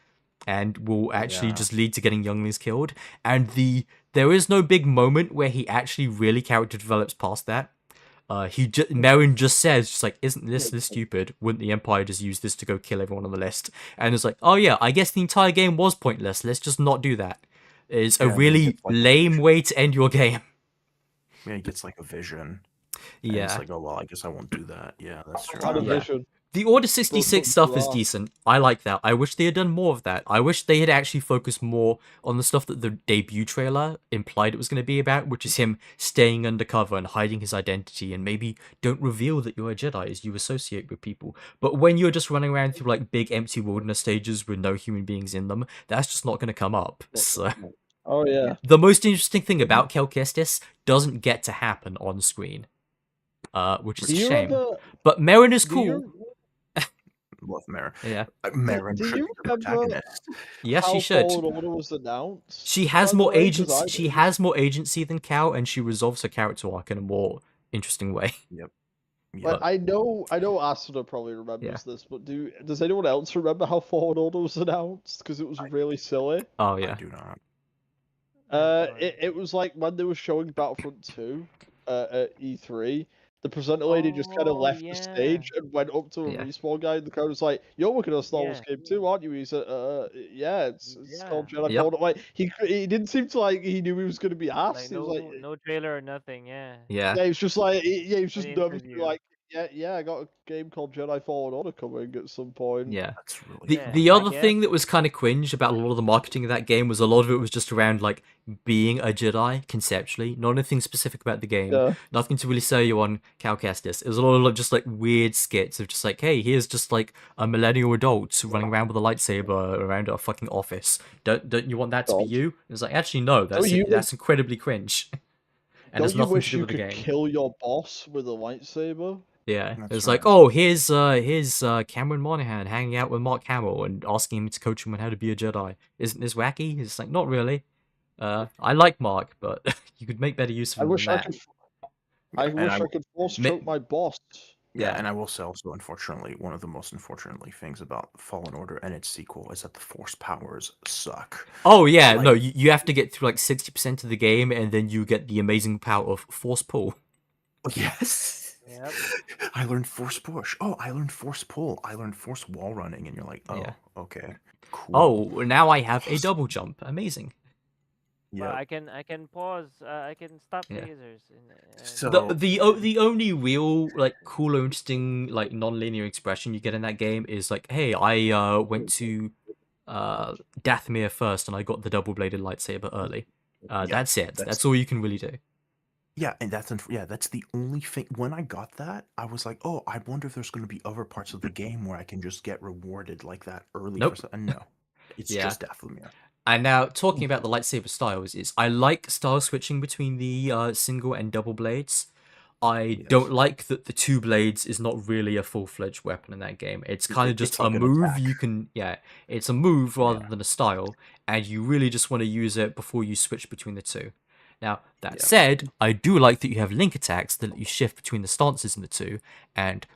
and will actually just lead to getting younglings killed. And there is no big moment where he actually really character develops past that. Merrin just says, just like, isn't this stupid? Wouldn't the Empire just use this to go kill everyone on the list? And it's like, oh yeah, I guess the entire game was pointless. Let's just not do that. It's a Yeah, and then really it's like a lame vision. way to end your game. Yeah, he gets like a vision. And Yeah. it's like, oh well, I guess I won't do that. Yeah, that's true. Had a Yeah. vision. The Order 66 Bro, stuff is bro. decent. I like that. I wish they had done more of that. I wish they had actually focused more on the stuff that the debut trailer implied it was going to be about, which is him staying undercover and hiding his identity, and maybe don't reveal that you're a Jedi as you associate with people. But when you're just running around through like big empty wilderness stages with no human beings in them, that's just not going to come up. So Oh yeah. the most interesting thing about Cal Kestis doesn't get to happen on screen, which is Do a you shame. ever? But Merrin is Do cool. you? Love Merrin. Yeah. Merrin Do should you be the remember protagonist. Yes, how she should. Fallen Order was announced? She has by the more way? 'Cause agency. I She didn't. has more agency than Cal, and she resolves her character arc in a more interesting way. Yep. Like, I know Asuna probably remembers this, but does anyone else remember how Fallen Order was announced? Because it was really silly. Oh I yeah. do not. It was like when they were showing Battlefront 2 at E3. The presenter lady just kind of Oh, left the yeah. stage and went up to a Yeah. respawn guy in the crowd. Was like, "You're working on a Star Wars Yeah. game too, aren't you?" He said, yeah, it's called Jedi Yep. Fallen Order." Like he didn't seem to like he knew he was going to be asked. Like He was like, no trailer or nothing. Yeah. Yeah. yeah, he was just like, he was just An nervous. interview. Like, yeah, I got a game called Jedi Fallen Order coming at some point. Yeah. That's really The Yeah, the I other guess. thing that was kind of cringe about a lot of the marketing of that game was a lot of it was just around like being a Jedi conceptually, not anything specific about the game, Yeah. nothing to really sell you on Cal Kestis. It was a lot of like, just like weird skits of just like, hey, here's just like a millennial adult running around with a lightsaber around a fucking office. Don't you want that to be God. you? It's like, actually no, that's incredibly cringe. And Don't has you nothing wish to do you with the could game. kill your boss with a lightsaber? Yeah, That's it's right. like, oh, here's Cameron Monaghan hanging out with Mark Hamill and asking him to coach him on how to be a Jedi. Isn't this wacky? It's like, not really. I like Mark, but you could make better use of I him wish than I that. could. I And wish I I could force choke my boss. Yeah, Yeah. and I will say also, unfortunately, one of the most unfortunately things about Fallen Order and its sequel is that the Force powers suck. Oh yeah, Like- no, you have to get through like 60% of the game, and then you get the amazing power of Force Pull. Yes. Yep. I learned Force Push. Oh, I learned Force Pull. I learned Force Wall Running, and you're like, oh, Yeah. okay, cool. Oh, now I have a double jump. Amazing. Well, yeah. I can pause. I can stop Yeah. lasers. So- The only real like cool or interesting like non-linear expression you get in that game is like, hey, I went to Dathomir first and I got the double-bladed lightsaber early. That's it. That's all you can really do. Yeah, and that's the only thing. When I got that, I was like, oh, I wonder if there's going to be other parts of the game where I can just get rewarded like that early. Nope. And no, it's Yeah. just Dathomir. And now, talking about the lightsaber styles, is I like style switching between the single and double blades. I don't like that the two blades is not really a full-fledged weapon in that game. It's kind of just It's like a an move attack. you can, it's a move rather than a style, and you really just want to use it before you switch between the two. Now, that said, I do like that you have link attacks that let you shift between the stances in the two, and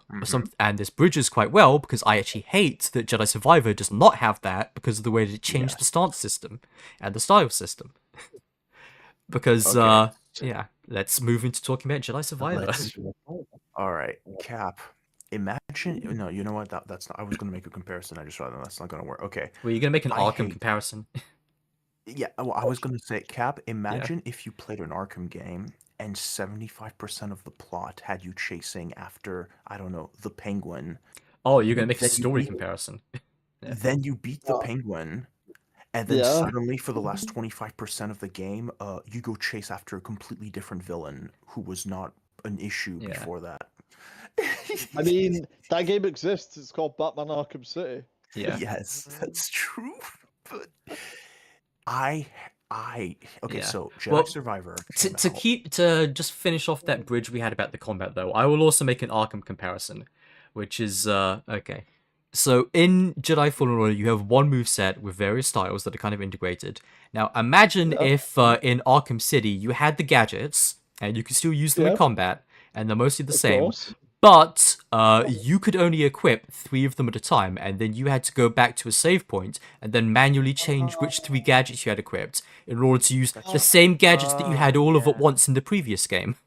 and this bridges quite well because I actually hate that Jedi Survivor does not have that because of the way that it changed the stance system and the style system. Because let's move into talking about Jedi Survivor. All right, Cap. Imagine no, you know what? That's not. I was gonna make a comparison. I just realized that's not gonna work. Okay. Well, you're gonna make an Arkham comparison. Yeah, well, I was gonna say, Cap. Imagine if you played an Arkham game and 75% of the plot had you chasing after, I don't know, the Penguin. Oh, you're gonna make a story comparison. Then you beat the Penguin, and then suddenly, for the last 25% of the game, you go chase after a completely different villain who was not an issue before that. I mean, that game exists. It's called Batman Arkham City. Yeah. Yes, that's true. But okay, so Jedi Survivor. To just finish off that bridge we had about the combat, though, I will also make an Arkham comparison, which is okay. So in Jedi Fallen Order, you have one moveset with various styles that are kind of integrated. Now, imagine if in Arkham City you had the gadgets and you could still use them in combat, and they're mostly the same. But you could only equip 3 of them at a time, and then you had to go back to a save point and then manually change which 3 gadgets you had equipped in order to use the same gadgets that you had all of at once in the previous game.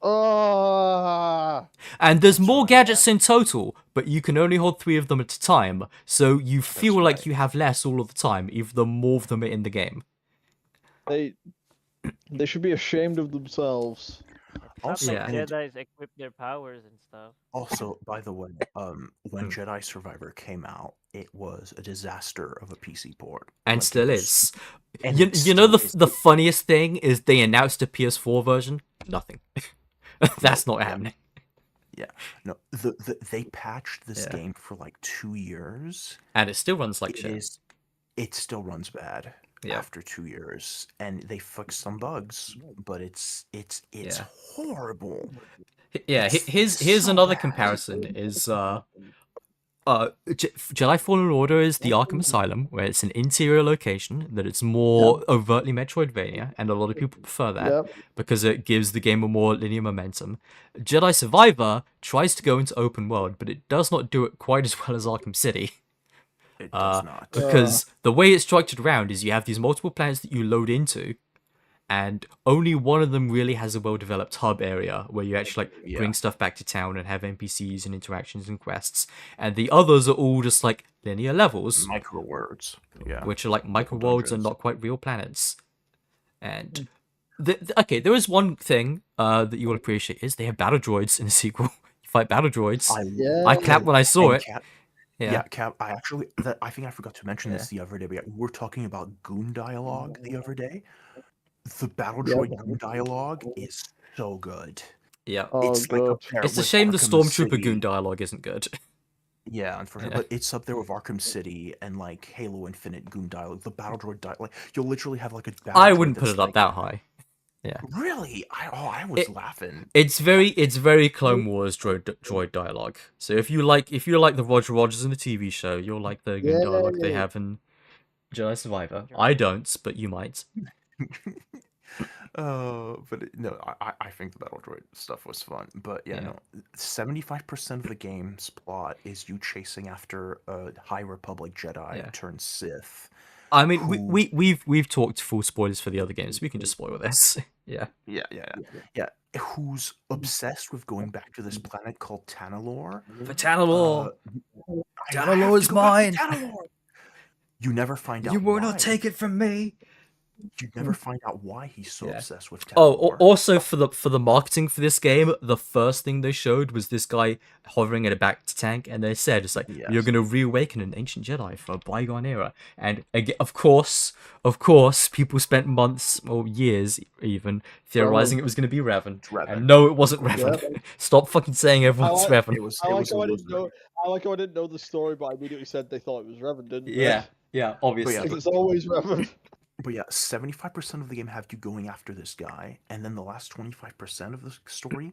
And there's more gadgets in total, but you can only hold 3 of them at a time, so you feel like you have less all of the time, even though more of them are in the game. They should be ashamed of themselves. Also, Jedi's equip their powers and stuff. Also, by the way, when Jedi Survivor came out, it was a disaster of a PC port. And still is. You know the funniest thing is they announced a PS4 version? Nothing. That's not happening. Yeah. No, they patched this game for like 2 years. And it still runs like shit. It still runs bad after 2 years. And they fixed some bugs, but it's horrible. Yeah, here's another comparison is Jedi Fallen Order is the Arkham Asylum, where it's an interior location, that it's more overtly Metroidvania, and a lot of people prefer that because it gives the game a more linear momentum. Jedi Survivor tries to go into open world, but it does not do it quite as well as Arkham City. It does not. Because the way it's structured around is you have these multiple planets that you load into, and only one of them really has a well-developed hub area where you actually bring stuff back to town and have NPCs and interactions and quests, and the others are all just like linear levels, micro worlds, which are like micro worlds and not quite real planets. And there is one thing that you will appreciate is they have battle droids in the sequel. You fight battle droids. I clapped when I saw it. Cap, I think I forgot to mention this the other day. We were talking about goon dialogue the other day. The battle droid goon dialogue is so good. Yeah, it's like it's a shame the Stormtrooper goon dialogue isn't good. Yeah, unfortunately, but it's up there with Arkham City and like Halo Infinite goon dialogue. The battle droid dialogue, like you'll literally have like a. Battle I wouldn't put it up that high. Yeah. Really? I was laughing. It's very Clone Wars droid dialogue. So if you like the Roger Rogers in the TV show, you'll like the goon dialogue they have in Jedi Survivor. I don't, but you might. But no, I think the battle droid stuff was fun. But no, 75% of the game's plot is you chasing after a High Republic Jedi turned Sith. I mean, we've talked full spoilers for the other games. We can just spoil this. Yeah. Who's obsessed with going back to this planet called Tanalorr? For Tanalorr. Tanalorr is mine. You never find out. You will not take it from me. You never find out why he's so obsessed with Tanalorr. Oh, also for the marketing for this game, the first thing they showed was this guy hovering at a back tank, and they said it's like you're going to reawaken an ancient Jedi from a bygone era. And again, of course, people spent months or years even theorizing it was going to be Revan. And no, it wasn't Revan. Stop fucking saying everyone's Revan. I like how I didn't know the story, but I immediately said they thought it was Revan, didn't they? Yeah, obviously. It's always Revan. But yeah, 75% of the game have you going after this guy, and then the last 25% of the story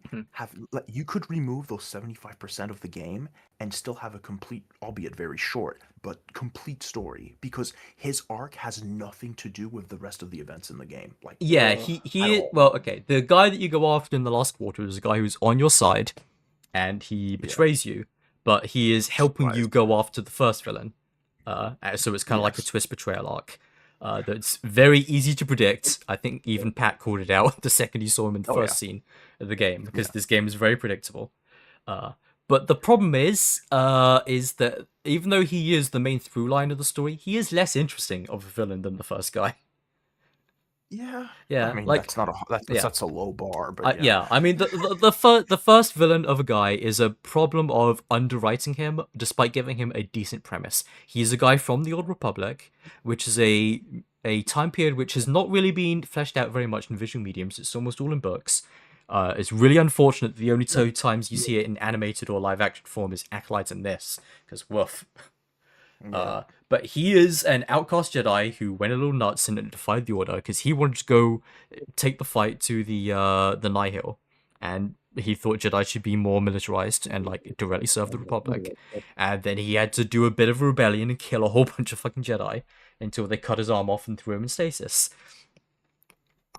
you could remove those 75% of the game and still have a complete, albeit very short, but complete story because his arc has nothing to do with the rest of the events in the game. Like Yeah, at he all. well, okay. The guy that you go after in the last quarter is a guy who's on your side, and he Yeah. betrays you, but he is helping you Surprise. go after the first villain. So it's kind of like a Yes. twist betrayal arc. That's very easy to predict. I think even Pat called it out the second he saw him in the Oh, first yeah. scene of the game because Yeah. this game is very predictable. But the problem is that even though he is the main through line of the story, he is less interesting of a villain than the first guy. Yeah. Yeah, I mean, like that's not a yeah. that's a low bar, but yeah. Yeah, I mean the first villain of a guy is a problem of underwriting him, despite giving him a decent premise. He's a guy from the Old Republic, which is a time period which has not really been fleshed out very much in visual mediums. It's almost all in books. It's really unfortunate that the only two times you see it in animated or live action form is Acolyte and this, because woof. Yeah. But he is an outcast Jedi who went a little nuts and defied the Order because he wanted to go take the fight to the Nihil, and he thought Jedi should be more militarized and like directly serve the Republic. And then he had to do a bit of a rebellion and kill a whole bunch of fucking Jedi until they cut his arm off and threw him in stasis.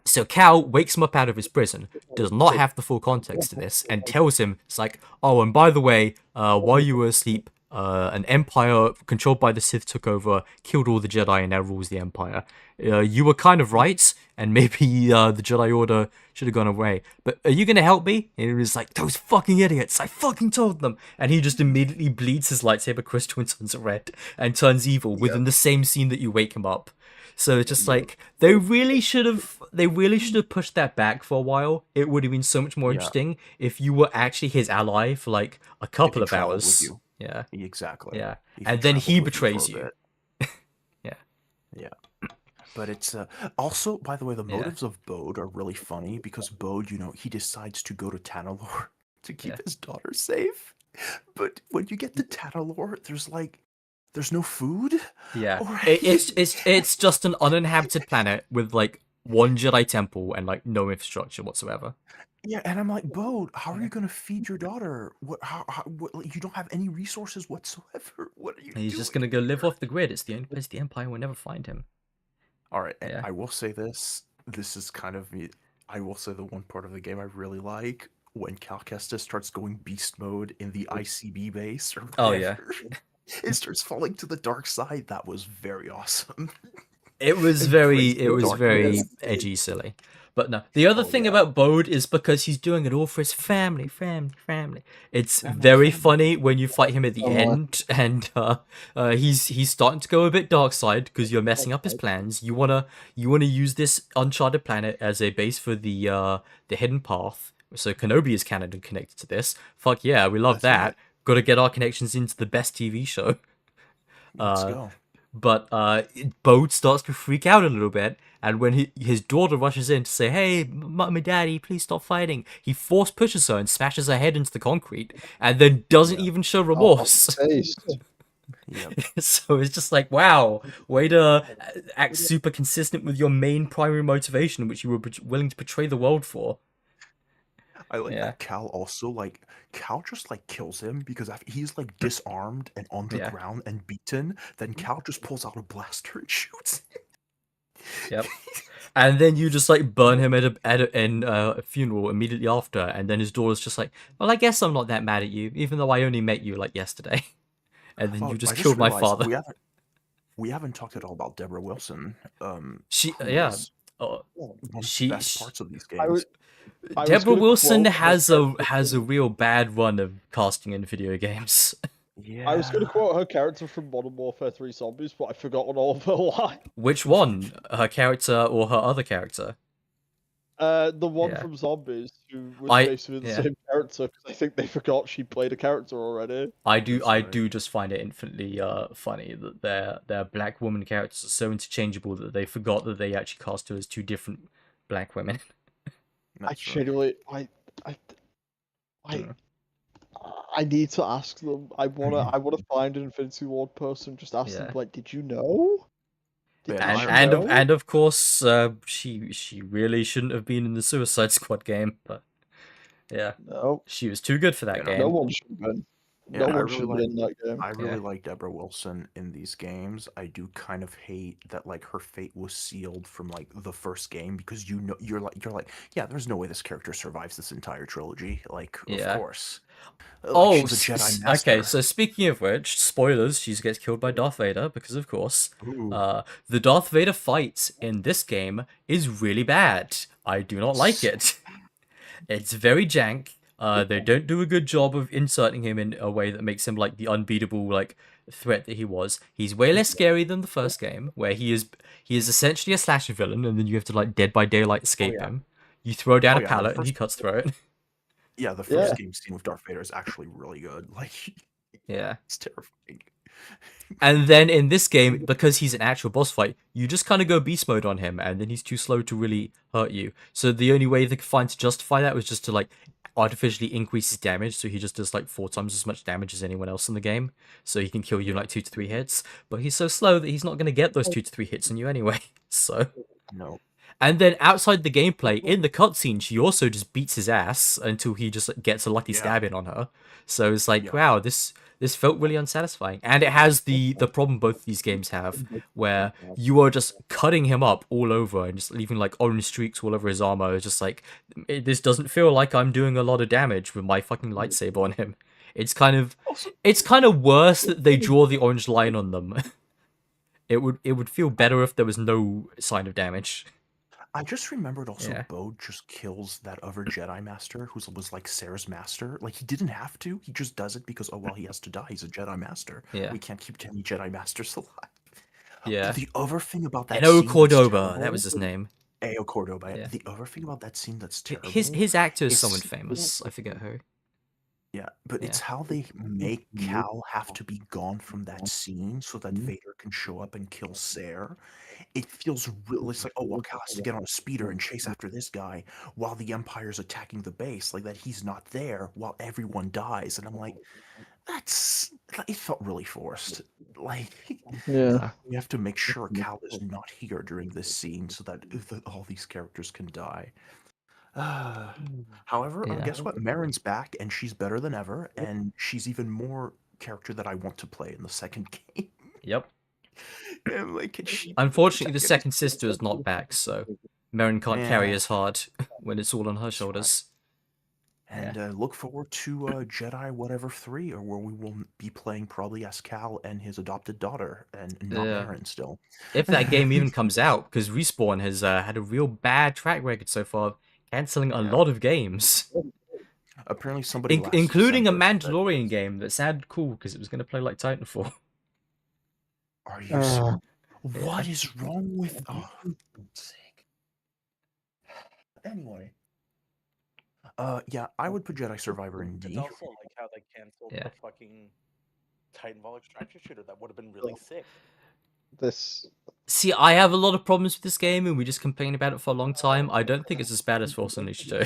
So Cal wakes him up out of his prison, does not have the full context to this, and tells him, it's like, oh, and by the way, while you were asleep, an empire controlled by the Sith took over, killed all the Jedi, and now rules the empire. You were kind of right, and maybe the Jedi Order should have gone away. But are you going to help me? And he was like, those fucking idiots, I fucking told them. And he just immediately bleeds his lightsaber crystal and turns red, and turns evil within the same scene that you wake him up. So it's just like they really should have pushed that back for a while. It would have been so much more Yeah. interesting if you were actually his ally for like a couple of traveled with hours. you. Yeah. Exactly. Yeah. If And he then he traveled with you for betrays a you. bit. Yeah. Yeah. But it's also, by the way, the Yeah. motives of Bode are really funny because Bode, he decides to go to Tanalorr to keep Yeah. his daughter safe. But when you get to Tanalorr, there's no food. Yeah. Or It's just an uninhabited planet with like one Jedi temple and like no infrastructure whatsoever. Yeah, and I'm like, Bode, how are Yeah. you gonna feed your daughter? What, you don't have any resources whatsoever. What are you He's doing? just gonna go live off the grid. It's the only place the Empire will never find him. All right, and Yeah. I will say this. This is kind of me. I will say the one part of the game I really like when Cal Kestis starts going beast mode in the ICB base or Oh, yeah. whatever. It starts falling to the dark side. That was very awesome. It was Embrace the very darkness. edgy, silly. But no, the other Oh, thing yeah. about Bode is because he's doing it all for his family. It's Family, very family. funny when you fight him at the end, and he's starting to go a bit dark side because you're messing up his plans. You wanna use this uncharted planet as a base for the hidden path. So Kenobi is canon and connected to this. Fuck yeah, we love That's that. right. Got to get our connections into the best TV show. Let's go. But Bode starts to freak out a little bit, and when his daughter rushes in to say, "Hey, mommy, daddy, please stop fighting," he force pushes her and smashes her head into the concrete, and then doesn't even show remorse. Yep. So it's just like, wow, way to act super consistent with your main primary motivation, which you were willing to betray the world for. I like Yeah. that Cal just like kills him because he's like disarmed and on the Yeah. ground and beaten. Then Cal just pulls out a blaster and shoots him. Yep. And then you just like burn him at a funeral immediately after, and then his daughter's just like, "Well, I guess I'm not that mad at you, even though I only met you like yesterday." And then Oh, you just I killed my realized father. We haven't talked at all about Deborah Wilson. She, who yeah, is one of she- the best parts of these I games. was Deborah gonna Wilson quote her has a real bad run of casting in video games. Yeah. I was going to quote her character from Modern Warfare 3 Zombies, but I've forgotten all of her lines. Which one? Her character or her other character? The one Yeah. from Zombies, who was I- basically the yeah. same character, because I think they forgot she played a character already. I do That's I right. do just find it infinitely funny that their black woman characters are so interchangeable that they forgot that they actually cast her as two different black women. I genuinely, I need to ask them. I wanna find an Infinity Ward person. Just ask them, Yeah. like, did you know? And of course, she really shouldn't have been in the Suicide Squad game, but yeah, No, she was too good for that game. no one should have been. Yeah, No I one really should have been in that game. I really like Deborah Wilson in these games. I do kind of hate that like her fate was sealed from like the first game because you're like yeah, there's no way this character survives this entire trilogy. Like Yeah. of course. Like, Oh, she's a Jedi master. okay. So speaking of which, spoilers: she gets killed by Darth Vader because, of course, Ooh. the Darth Vader fight in this game is really bad. I do not like it. It's very jank. They don't do a good job of inserting him in a way that makes him like the unbeatable like threat that he was. He's way less scary than the first game, where he is essentially a slasher villain, and then you have to like Dead by Daylight escape him. You throw down a pallet and he cuts through it. Yeah, the first game scene with Darth Vader is actually really good. Like, yeah, it's terrifying. And then in this game, because he's an actual boss fight, you just kind of go beast mode on him, and then he's too slow to really hurt you. So the only way they could find to justify that was just to like artificially increase his damage, so he just does like 4 times as much damage as anyone else in the game. So he can kill you in like 2 to 3 hits, but he's so slow that he's not going to get those 2 to 3 hits on you anyway. So no. And then outside the gameplay, in the cutscene, she also just beats his ass until he just gets a lucky stab in on her. So it's like, wow, this felt really unsatisfying. And it has the problem both these games have, where you are just cutting him up all over and just leaving like orange streaks all over his armor. It's just like, this doesn't feel like I'm doing a lot of damage with my fucking lightsaber on him. It's kind of worse that they draw the orange line on them. It would feel better if there was no sign of damage. I just remembered also Bode just kills that other Jedi Master who was like Sarah's master. Like, he didn't have to. He just does it because, oh, well, he has to die. He's a Jedi Master. Yeah. We can't keep any Jedi Masters alive. Yeah. The other thing about that Eno scene Cordoba, that was his name. Eo Cordoba. Yeah. The other thing about that scene that's terrible... His actor is someone famous. I forget who. Yeah, but it's how they make Cal have to be gone from that scene so that Vader can show up and kill Sarah. It feels really, it's like, oh, well, Cal has to get on a speeder and chase after this guy while the Empire's attacking the base, like that he's not there while everyone dies. And I'm like, it felt really forced. Like, we have to make sure Cal is not here during this scene so that all these characters can die. However, guess what? Marin's back, and she's better than ever, and she's even more character that I want to play in the second game. Yep. And, like, unfortunately, the second sister is not back, so Marin can't carry as hard when it's all on her shoulders. And look forward to Jedi whatever 3, or where we will be playing probably as Cal and his adopted daughter, and not Marin still. If that game even comes out, because Respawn has had a real bad track record so far, canceling a lot of games. Apparently somebody including a Mandalorian game that sounded cool because it was going to play like Titanfall. Are you what is wrong with sake. Anyway. Yeah, I would put Jedi Survivor in D. It's also like how they canceled the fucking Titanfall extraction shooter. That would have been really sick. See, I have a lot of problems with this game, and we just complained about it for a long time. I don't think it's as bad as Force Unleashed 2.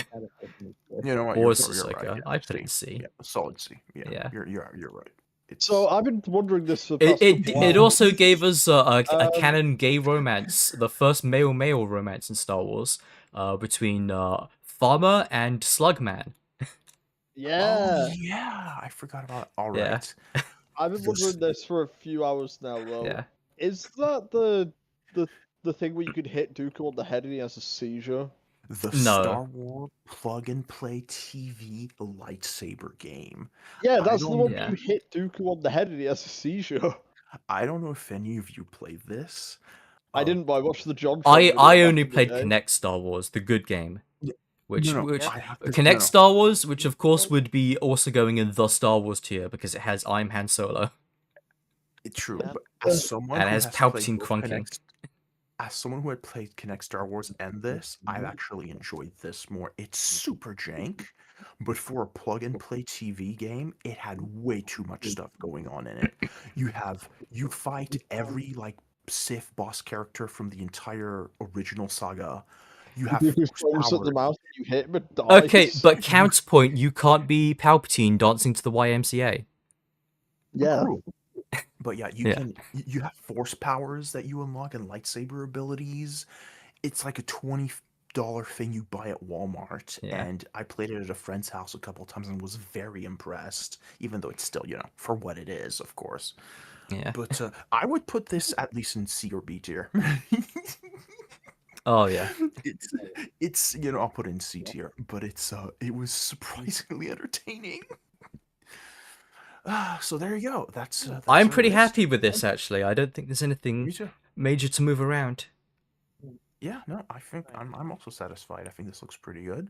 You know what? Or You're Ahsoka. right. I put it in C. Yeah, solid C. Yeah. You're right. So I've been wondering this for it also gave us a canon gay romance, the first male romance in Star Wars, between Farmer and Slugman. Yeah. Oh, yeah, I forgot about it. All right. I've been wondering this for a few hours now, though. Yeah. Is that the thing where you could hit Dooku on the head and he has a seizure? The Star Wars plug-and-play TV lightsaber game. Yeah, that's the one you hit Dooku on the head and he has a seizure. I don't know if any of you played this. I didn't, but I watched the John. I only played Connect Star Wars, the good game. Which Connect Star Wars, which of course would be also going in the Star Wars tier because it has I'm Han Solo. It's true, but as someone and it has Palpatine crunking. As someone who had played Connect Star Wars and this, I've actually enjoyed this more. It's super jank, but for a plug-and-play TV game, it had way too much stuff going on in it. You fight every like Sith boss character from the entire original saga. You have force at the mouth, you hit him, it dies. Okay, but counterpoint, you can't be Palpatine dancing to the YMCA. Yeah. But yeah, you have force powers that you unlock and lightsaber abilities. It's like a $20 thing you buy at Walmart, Yeah. and I played it at a friend's house a couple times and was very impressed. Even though it's still, for what it is, of course. Yeah. But I would put this at least in C or B tier. Oh yeah. It's I'll put it in C tier, but it was surprisingly entertaining. So there you go. That's I'm our pretty list. happy with this actually. I don't think there's anything Me too. major to move around. Yeah, no, I think I'm also satisfied. I think this looks pretty good.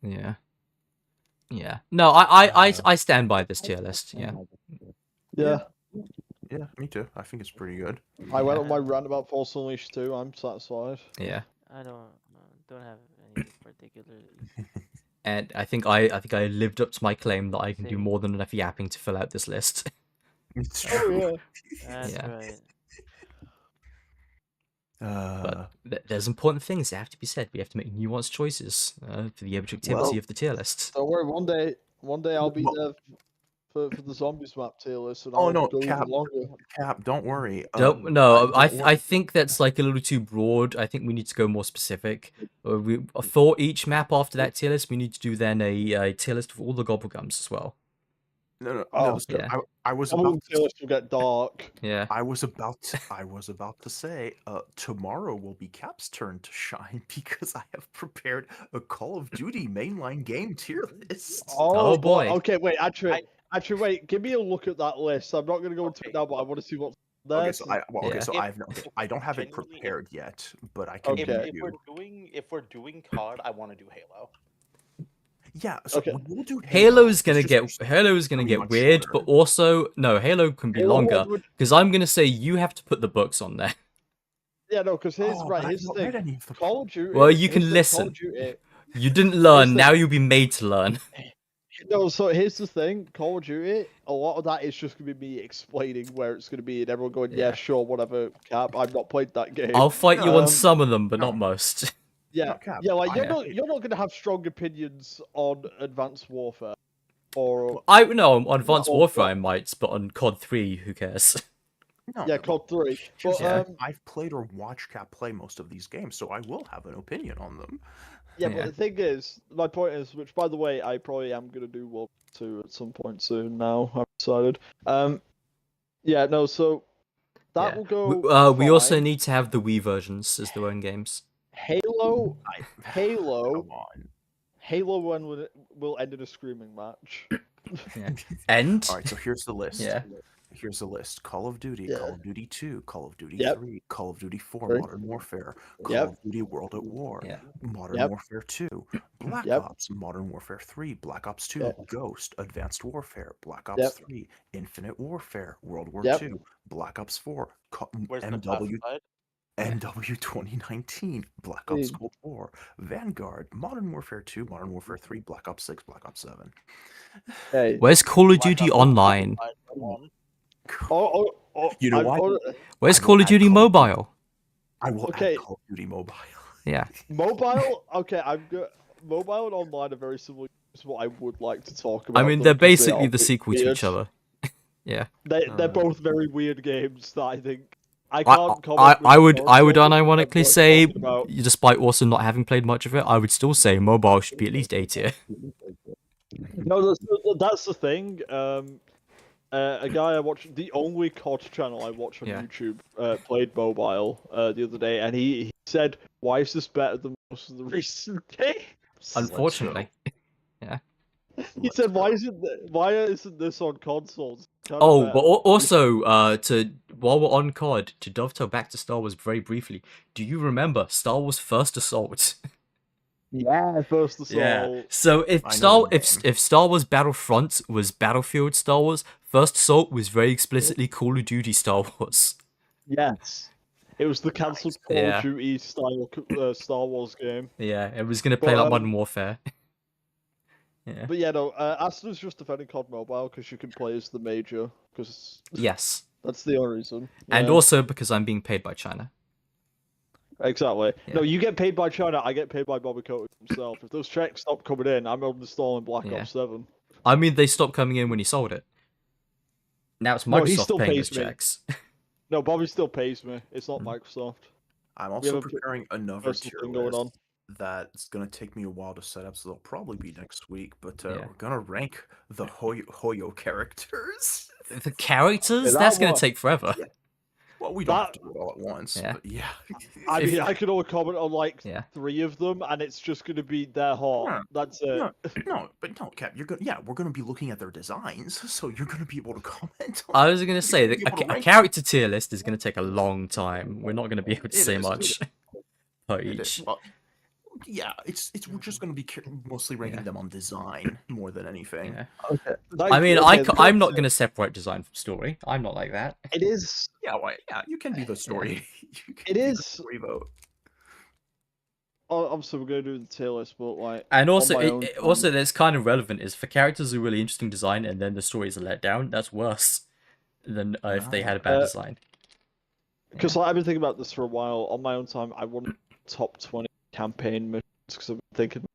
Yeah. Yeah. No, I stand by this tier list. Yeah. Yeah. Yeah, me too. I think it's pretty good. I went on my rant about Force Unleashed too. I'm satisfied. Yeah. I don't have any particularly. And I think I lived up to my claim that I can do Same. more than enough yapping to fill out this list. It's Oh true. yeah. That's Yeah. right. But there's important things that have to be said. We have to make nuanced choices for the objectivity of the tier list. Don't worry. One day I'll be Well- there for the zombies map tier list, and Oh, I'll no, go Cap. even longer. Cap, don't worry. No, don't I worry. think that's like a little too broad. I think we need to go more specific. For each map after that tier list, we need to do then a tier list of all the gobblegums as well. No, Oh, yeah. I was Some about of the tier list will get dark. Yeah. I was about to say tomorrow will be Cap's turn to shine because I have prepared a Call of Duty mainline game tier list. Oh, boy. Okay, wait. Actually, wait. Give me a look at that list. I'm not gonna go into it now, but I want to see what's there. Okay, so Yeah. I don't have it Genuinely, prepared yet, but I can Okay. read If you. we're doing COD, I want to do Halo. Yeah, so Okay. we'll do Halo's gonna It's get just gonna be get much weird, shorter. but also no, Halo can be Halo longer would- because I'm gonna say you have to put the books on there. Yeah, no, because here's but here's I've the not read thing. any of the Call of Duty. Well, you here's can the thing, listen. Call of Duty. You didn't learn, the- now you'll be made to learn. No, so here's the thing. Call of Duty. A lot of that is just gonna be me explaining where it's gonna be, and everyone going, "Yeah, Yeah. sure, whatever." Cap, I've not played that game. I'll fight you on Um, some of them, but no. not most. Yeah, No, Cap, yeah, like Yeah. you're not gonna have strong opinions on Advanced Warfare, or I know on Advanced Well, Warfare well- I might, but on COD 3, who cares? No, yeah, no, COD 3. here's But the Yeah. thing, I've played or watched Cap play most of these games, so I will have an opinion on them. yeah, Yeah. but the thing is, my point is, which by the way, I probably am gonna do World War 2 at some point soon. Now I've decided. Yeah, no, so that Yeah. will go. We also fine. need to have the Wii versions as their own games. Halo. Halo. Come on. Halo 1 will end in a screaming match. And All right, so here's the list. yeah, Here's the list: Call of Duty, Yeah. Call of Duty 2, Call of Duty Yep. 3, Call of Duty 4, Three. Modern Warfare, Call Yep. of Duty World at War, yeah, Modern Yep. Warfare 2, Black Yep. Ops, Modern Warfare 3, Black Ops 2, Yep. Ghost, Advanced Warfare, Black Ops Yep. 3, Infinite Warfare, World War Yep. 2, Black Ops 4, Where's the MW classified? NW 2019, Black Ops Mm. Cold War, Vanguard, Modern Warfare 2, Modern Warfare 3, Black Ops 6, Black Ops 7. Hey. where's Call of Black Duty Ops Online? classified for one. You know what? Where's I will Call of add Duty Call of Duty- Mobile? I will Okay. add Call of Duty Mobile. Yeah, Mobile. Okay, I'm good. Mobile and online are very similar to what I would like to talk about. I mean them they're 'cause they basically are the sequel to weird. each other. Yeah, They're both very weird games that I think I I can't comment. I would with I would authority, unironically but say, talking about- despite also not having played much of it, I would still say mobile should be at least A tier. No, that's the thing. A guy I watch, the only COD channel I watch on Yeah. YouTube, played mobile the other day, and he said, "Why is this better than most of the recent games?" Unfortunately. He said, "Why isn't this on consoles?" Kinda Oh, better." but also, while we're on COD, to dovetail back to Star Wars very briefly, do you remember Star Wars First Assault? Yeah, First Assault. So if I know the name. if Star Wars Battlefront was Battlefield Star Wars, First Assault was very explicitly Call of Duty Star Wars. Yes, it was the cancelled Call Yeah. of Duty style Star Wars game. Yeah, it was gonna play But, like Modern Warfare. Yeah. But yeah, no, Aston's just defending COD Mobile because you can play as the Major, because Yes, that's the only reason. and Yeah. also because I'm being paid by China. Exactly. No, Yeah. you get paid by China, I get paid by Bobby Kotick himself. If those checks stop coming in, I'm uninstalling Black Yeah. Ops 7. I mean, they stopped coming in when he sold it. Now it's No, he Microsoft still paying his pays me. checks. No, Bobby still pays me. It's not Mm. Microsoft. I'm We also have a preparing another personal tier thing going on. list that's gonna take me a while to set up, so they'll probably be next week. But Yeah. we're gonna rank the Hoyo characters. The characters? that That's gonna one- take forever. Yeah. Well, we don't have That- to do it all at once, Yeah. but yeah. I If- mean, I can only comment on like Yeah. 3 of them, and it's just going to be their heart. Yeah. That's it. No, but no, Cap. You're gonna. Yeah, we're gonna be looking at their designs, so you're gonna be able to comment. I was gonna say that You're able to a rank character tier list is gonna take a long time. We're not gonna be able to It say is. much per It is. each. Well, yeah, it's we're just gonna be mostly ranking Yeah. them on design more than anything. Yeah. Okay. I mean, okay, I'm not gonna separate design from story. I'm not like that. It is. Yeah, well, yeah, you can be the story. You can It be the is. story vote. Obviously, we're going to do the tier list, but like. And also, on my own also, that's kind of relevant. Is for characters with really interesting design, and then the story is a letdown. That's worse than if they had a bad design. Because like, I've been thinking about this for a while. On my own time, I wanted top 20 campaign missions because I've been thinking.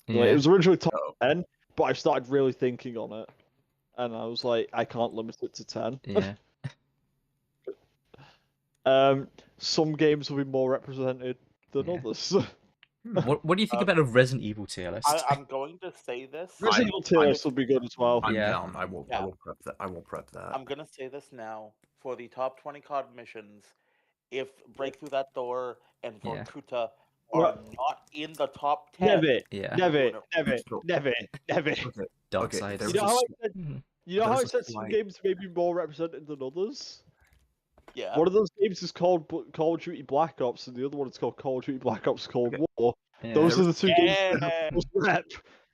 Yeah. Like, it was originally top Oh. 10, but I started really thinking on it, and I was like, I can't limit it to 10. Yeah. Some games will be more represented than Yeah. others. What do you think about a Resident Evil tier list? I'm going to say this. Resident Evil tier list will be good as well. I'm Yeah. down. I will prep that. I will prep that. I'm gonna say this now. For the top 20 COD missions, if Break Through That Door and Yeah. Vorkuta Well- are not in the top 10, Never, Yeah. never, No. never, No. never, never. Okay. Dark Okay, Side. there You know was how a I said, Mhm. you know how I there's a said some slight- games may be more represented than others? yeah. One of those games is called Call of Duty Black Ops, and the other one is called Call of Duty Black Ops Cold Okay. War. Yeah. Those are the two games that Yeah. have most rep.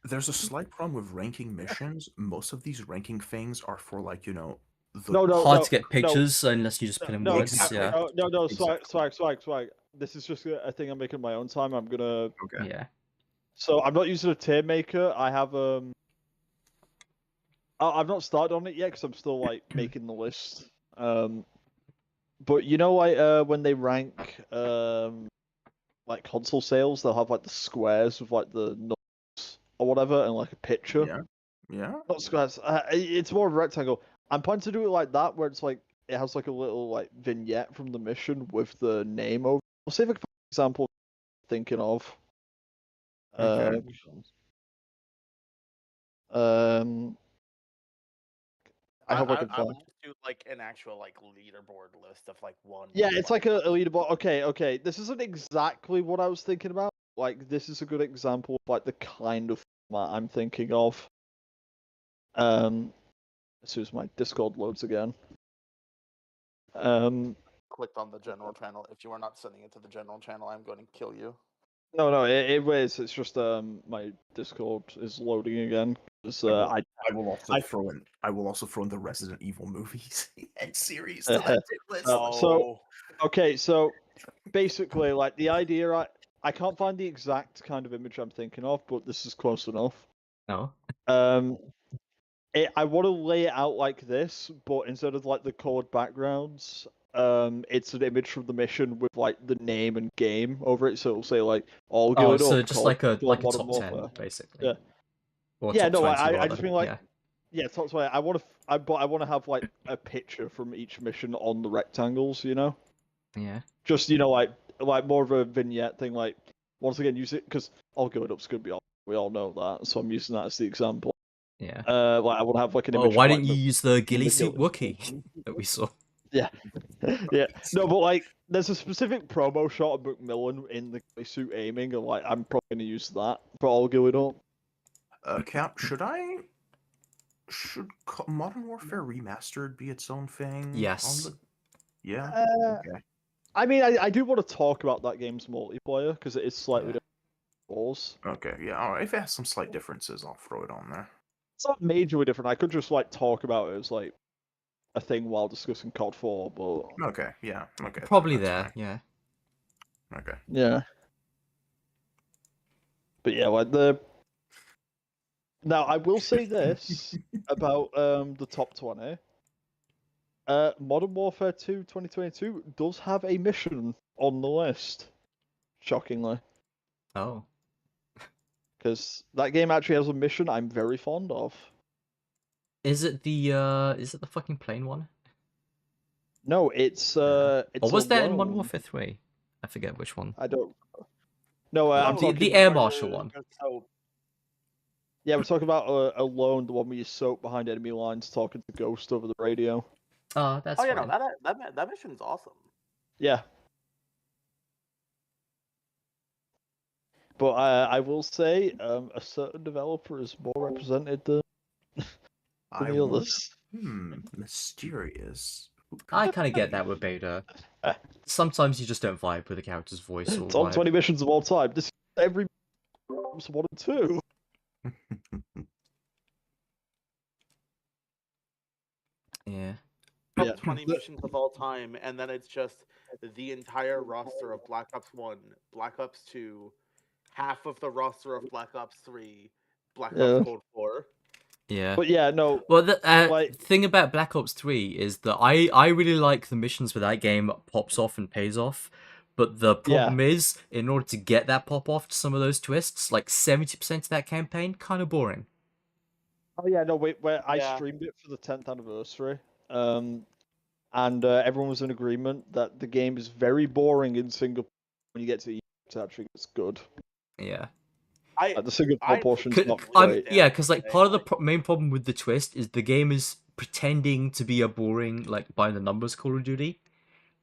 There's a slight problem with ranking missions. Most of these ranking things are for like the No, Hard no, to get pictures unless you just put in no, words. exactly. Yeah. no, Exactly. swag. This is just a thing I'm making on my own time. I'm gonna. Okay. Yeah. So I'm not using a tier maker. I have I've not started on it yet because I'm still like making the list. But you know, like when they rank like console sales, they'll have like the squares with like the numbers or whatever, and like a picture. Yeah. Yeah. Not squares. It's more of a rectangle. I'm planning to do it like that, where it's like it has like a little like vignette from the mission with the name over. I'll see if I can find an example I'm thinking of. Okay. I hope I can I find. would just do like an actual like leaderboard list of like one. Yeah, by it's one. like a leaderboard. Okay. This isn't exactly what I was thinking about. Like, this is a good example of like the kind of format I'm thinking of. As soon as my Discord loads again. Clicked on the general channel. If you are not sending it to the general channel, I'm going to kill you. No, it is. It's just my Discord is loading again. I will also throw in. I will also throw in the Resident Evil movies and series to that tier list. So- Okay, so basically, like the idea, I can't find the exact kind of image I'm thinking of, but this is close enough. No. I want to lay it out like this, but instead of like the colored backgrounds, it's an image from the mission with like the name and game over it. So it'll say like all Oh, good so up, just Call like a of Duty top Modern 10 Warfare. basically. Yeah. Or Yeah, top no, 20, I rather. just mean like Yeah. yeah, top 20. I want to, but I want to have like a picture from each mission on the rectangles, you know. Yeah. Just like more of a vignette thing. Like once again, use it because all good up's gonna be all. We all know that, so I'm using that as the example. Yeah. Like I want to have like an Oh, image. why of, didn't like, you use the ghillie suit ghillie- Wookiee that we saw? Yeah. No, but like, there's a specific promo shot of Macmillan in the ghillie suit aiming, and like, I'm probably gonna use that for all going up. Cap, should Modern Warfare Remastered be its own thing? Yes. Yeah. Okay. I mean, I do want to talk about that game's multiplayer because it is slightly different goals. Okay. Yeah. All right. If it has some slight differences, I'll throw it on there. It's not majorly different. I could just like talk about it as like a thing while discussing COD 4, but Okay. Yeah. Okay. Probably that's there, yeah. fine. Okay. yeah. But yeah, like the. Now I will say this about the top 20. Modern Warfare 2 2022 does have a mission on the list. Shockingly. Oh. Because that game actually has a mission I'm very fond of. Is it the fucking plane one? No, it's Or was that in Modern alone. Warfare 3? I forget which one. I don't. No, Oh, I'm the talking Air where Marshal one. you're so Yeah, we're talking about alone, the one where you soak behind enemy lines, talking to Ghost over the radio. Oh, that's Oh yeah, fine. no, that mission's awesome. Yeah. But I will say, a certain developer is more represented than the others. Mysterious. I kind of get that with beta. Sometimes you just don't vibe with the character's voice or Top vibe. 20 missions of all time. This is every 1 and 2. Yeah. Top Yeah. 20 missions of all time, and then it's just the entire roster of Black Ops 1, Black Ops 2, half of the roster of Black Ops 3, Black Yeah. Ops Cold War. Yeah. But yeah, no. Well, the like, thing about Black Ops 3 is that I really like the missions where that game pops off and pays off. But the problem is, in order to get that pop off to some of those twists, like 70% of that campaign, kind of boring. Oh yeah, no, wait, where I Yeah. streamed it for the 10th anniversary, and everyone was in agreement that the game is very boring in single. When you get to it actually gets good. Yeah. The single player portion's not completely great. Yeah, because like understand. part of the main problem with the twist is the game is pretending to be a boring, like by the numbers Call of Duty,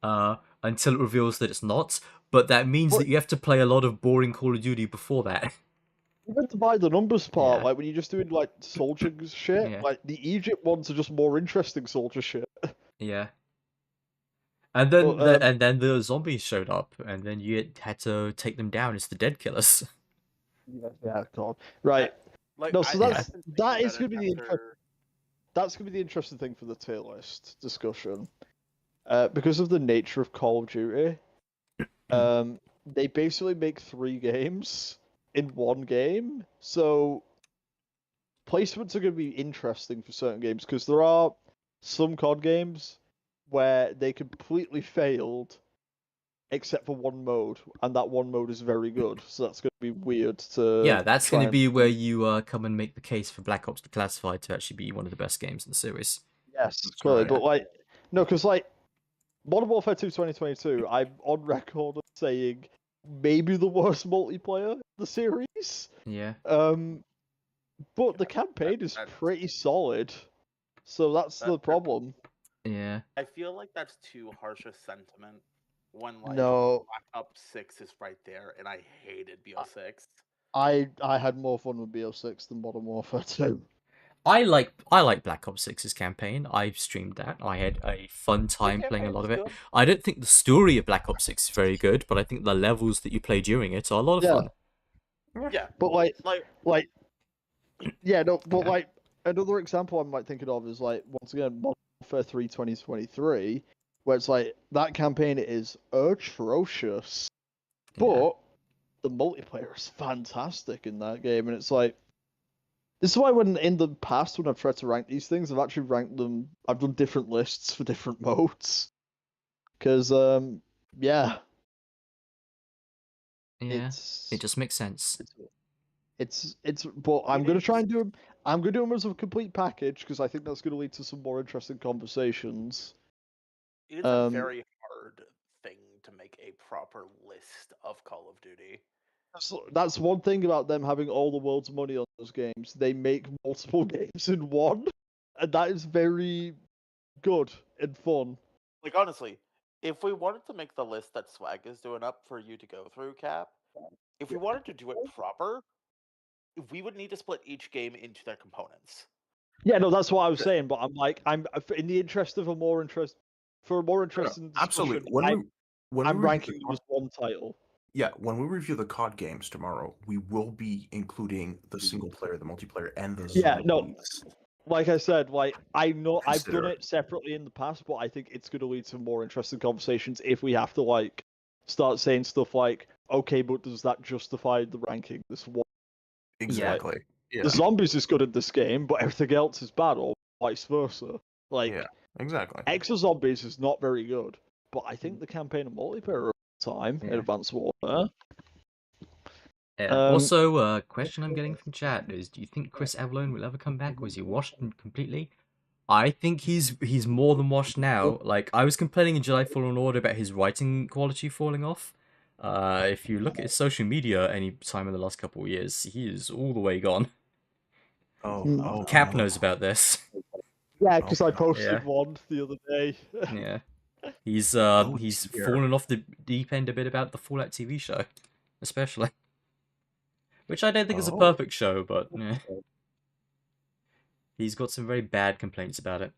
until it reveals that it's not. But that means that you have to play a lot of boring Call of Duty before that. Even to buy the numbers part, Yeah. like when you're just doing like soldier shit, Yeah. like the Egypt ones are just more interesting soldier shit. Yeah. And then But, the zombies showed up, and then you had to take them down as the dead killers. yeah, God. Right. Like, No, so I've that's been thinking that is about going to it be the after- that's going to be the interesting thing for the tier list discussion, because of the nature of Call of Duty. They basically make 3 games in one game, so placements are going to be interesting for certain games because there are some COD games where they completely failed except for one mode, and that one mode is very good. So that's going to be weird to Yeah, that's try going to and- be where you come and make the case for Black Ops Declassified to actually be one of the best games in the series. Yes, That's clearly, right. but like no, because like Modern Warfare 2 2022, I'm on record of saying maybe the worst multiplayer in the series. Yeah. But the campaign is that's- pretty solid, so that's the problem. Yeah. I feel like that's too harsh a sentiment when like No, Black Ops 6 is right there, and I hated BO6. I had more fun with BO6 than Modern Warfare 2. I like Black Ops 6's campaign. I streamed that. I had a fun time playing a lot of it. campaign's good. I don't think the story of Black Ops 6 is very good, but I think the levels that you play during it are a lot of Yeah. fun. Yeah, But like yeah, no, but Yeah. like another example I'm like thinking of is like once again Modern Warfare 3 2023, where it's like that campaign is atrocious, but the multiplayer is fantastic in that game, and it's like this is why when in the past when I've tried to rank these things, I've actually ranked them. I've done different lists for different modes, because yeah, Yeah. it's It just makes sense. it's but I'm gonna try and do them. I'm gonna do them as a complete package because I think that's gonna lead to some more interesting conversations. It is a very hard thing to make a proper list of Call of Duty. That's one thing about them having all the world's money on those games. They make multiple games in one, and that is very good and fun. Like honestly, if we wanted to make the list that Swag is doing up for you to go through, Cap, if we wanted to do it proper, we would need to split each game into their components. Yeah, no, that's what I was saying. But I'm like, I'm in the interest of a more interesting discussion. Absolutely. I'm ranking them as one title. Yeah, when we review the COD games tomorrow, we will be including the single player, the multiplayer, and the Yeah, no. zombies. Like I said, like I know I've done Consider. it separately in the past, but I think it's going to lead to more interesting conversations if we have to like start saying stuff like, okay, but does that justify the ranking? This one, Exactly. Yeah. the zombies is good in this game, but everything else is bad, or vice versa. Like, Yeah. Exactly. Exo Zombies is not very good, but I think the campaign and multiplayer are time in Advanced Warfare. Yeah. Also, question I'm getting from chat is: do you think Chris Avellone will ever come back, or is he washed completely? I think he's more than washed now. Like, I was complaining in Jedi Fallen Order about his writing quality falling off. If you look at his social media any time in the last couple of years, he is all the way gone. Cap knows about this. Yeah, because I posted Yeah. one the other day. Yeah. He's dear. fallen off the deep end a bit about the Fallout TV show, especially. Which I don't think is a perfect show, but yeah. He's got some very bad complaints about it.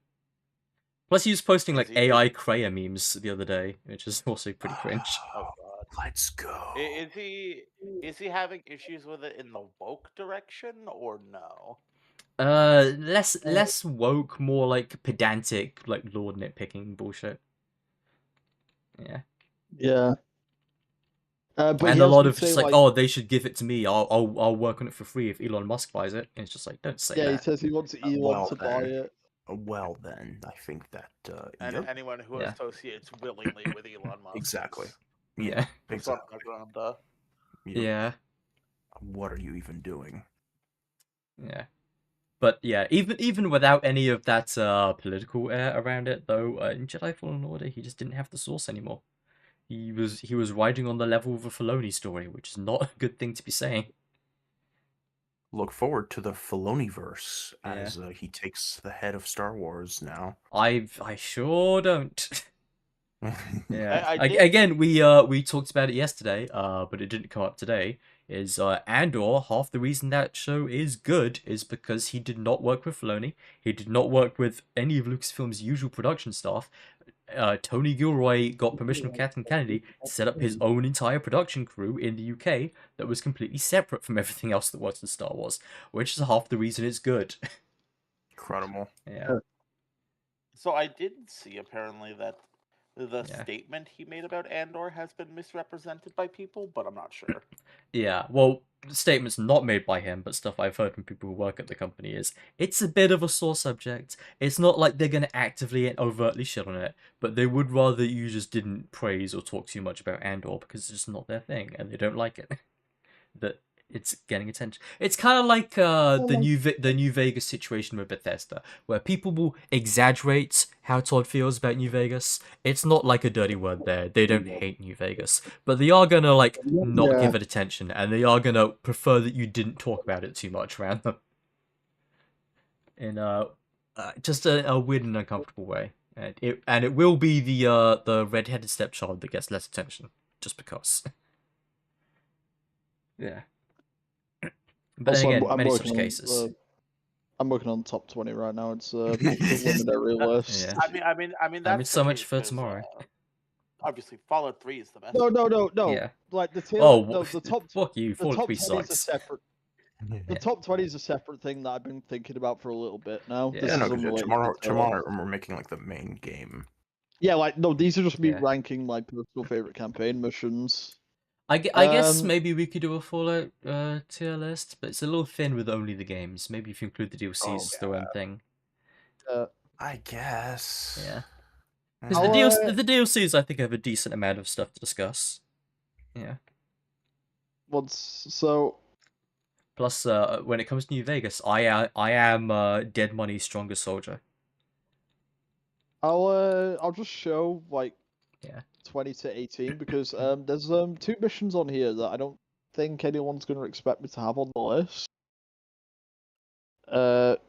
Plus, he was posting like AI Kreia memes the other day, which is also pretty cringe. Oh god. Let's go. Is he having issues with it in the woke direction or no? Less woke, more like pedantic, like Lord nitpicking bullshit. Yeah. Yeah. But And he a has lot been of just saying, like, oh, they should give it to me. I'll work on it for free if Elon Musk buys it. And it's just like, don't say yeah, he that. says he wants Elon to buy it. Well then, I think that And yep, anyone who Yeah. associates willingly with Elon Musk. exactly. Yeah. Exactly. Propaganda. Yep. Yeah. What are you even doing? Yeah. But yeah, even without any of that political air around it, though, in Jedi Fallen Order, he just didn't have the source anymore. He was riding on the level of a Filoni story, which is not a good thing to be saying. Look forward to the Filoniverse Yeah. as he takes the head of Star Wars now. I sure don't. Yeah. I did- Again, we talked about it yesterday, but it didn't come up today. Is Andor, half the reason that show is good is because he did not work with Filoni. He did not work with any of Lucasfilm's usual production staff. Tony Gilroy got permission from Kathleen Kennedy to set up his own entire production crew in the UK that was completely separate from everything else that was in Star Wars, which is half the reason it's good. Incredible. Yeah. So I did see apparently that the Yeah. statement he made about Andor has been misrepresented by people, but I'm not sure. Yeah, well, statements not made by him, but stuff I've heard from people who work at the company is, it's a bit of a sore subject. It's not like they're going to actively and overtly shit on it, but they would rather you just didn't praise or talk too much about Andor because it's just not their thing, and they don't like it. That it's getting attention. It's kind of like the New Vegas situation with Bethesda, where people will exaggerate how Todd feels about New Vegas. It's not like a dirty word there. They don't hate New Vegas, but they are gonna like not give it attention, and they are gonna prefer that you didn't talk about it too much around them. In just a weird and uncomfortable way. And it will be the red-headed stepchild that gets less attention, just because. Yeah. But Also, then again, I'm many such working cases. I'm working on top 20 right now. It's a preliminary list. Yeah. I mean that's so the much case for 'cause, tomorrow. Obviously, Fallout 3 is the best. No. Yeah. Like the Oh, the top fuck you. the Fallout top 3 20 is a sucks. separate. The top 20 is a separate thing that I've been thinking about for a little bit now. Yeah. This Yeah, is no, 'cause unrelated. tomorrow we're making like the main game. Yeah, like no, these are just me Yeah. ranking my personal favorite campaign missions. I guess maybe we could do a Fallout tier list, but it's a little thin with only the games. Maybe if you include the DLCs, it's their own thing. I guess. Yeah. Because the DLCs, I think, have a decent amount of stuff to discuss. Yeah. So. Plus, when it comes to New Vegas, I am Dead Money's strongest soldier. I'll just show like 20 to 18 because there's 2 missions on here that I don't think anyone's gonna expect me to have on the list. But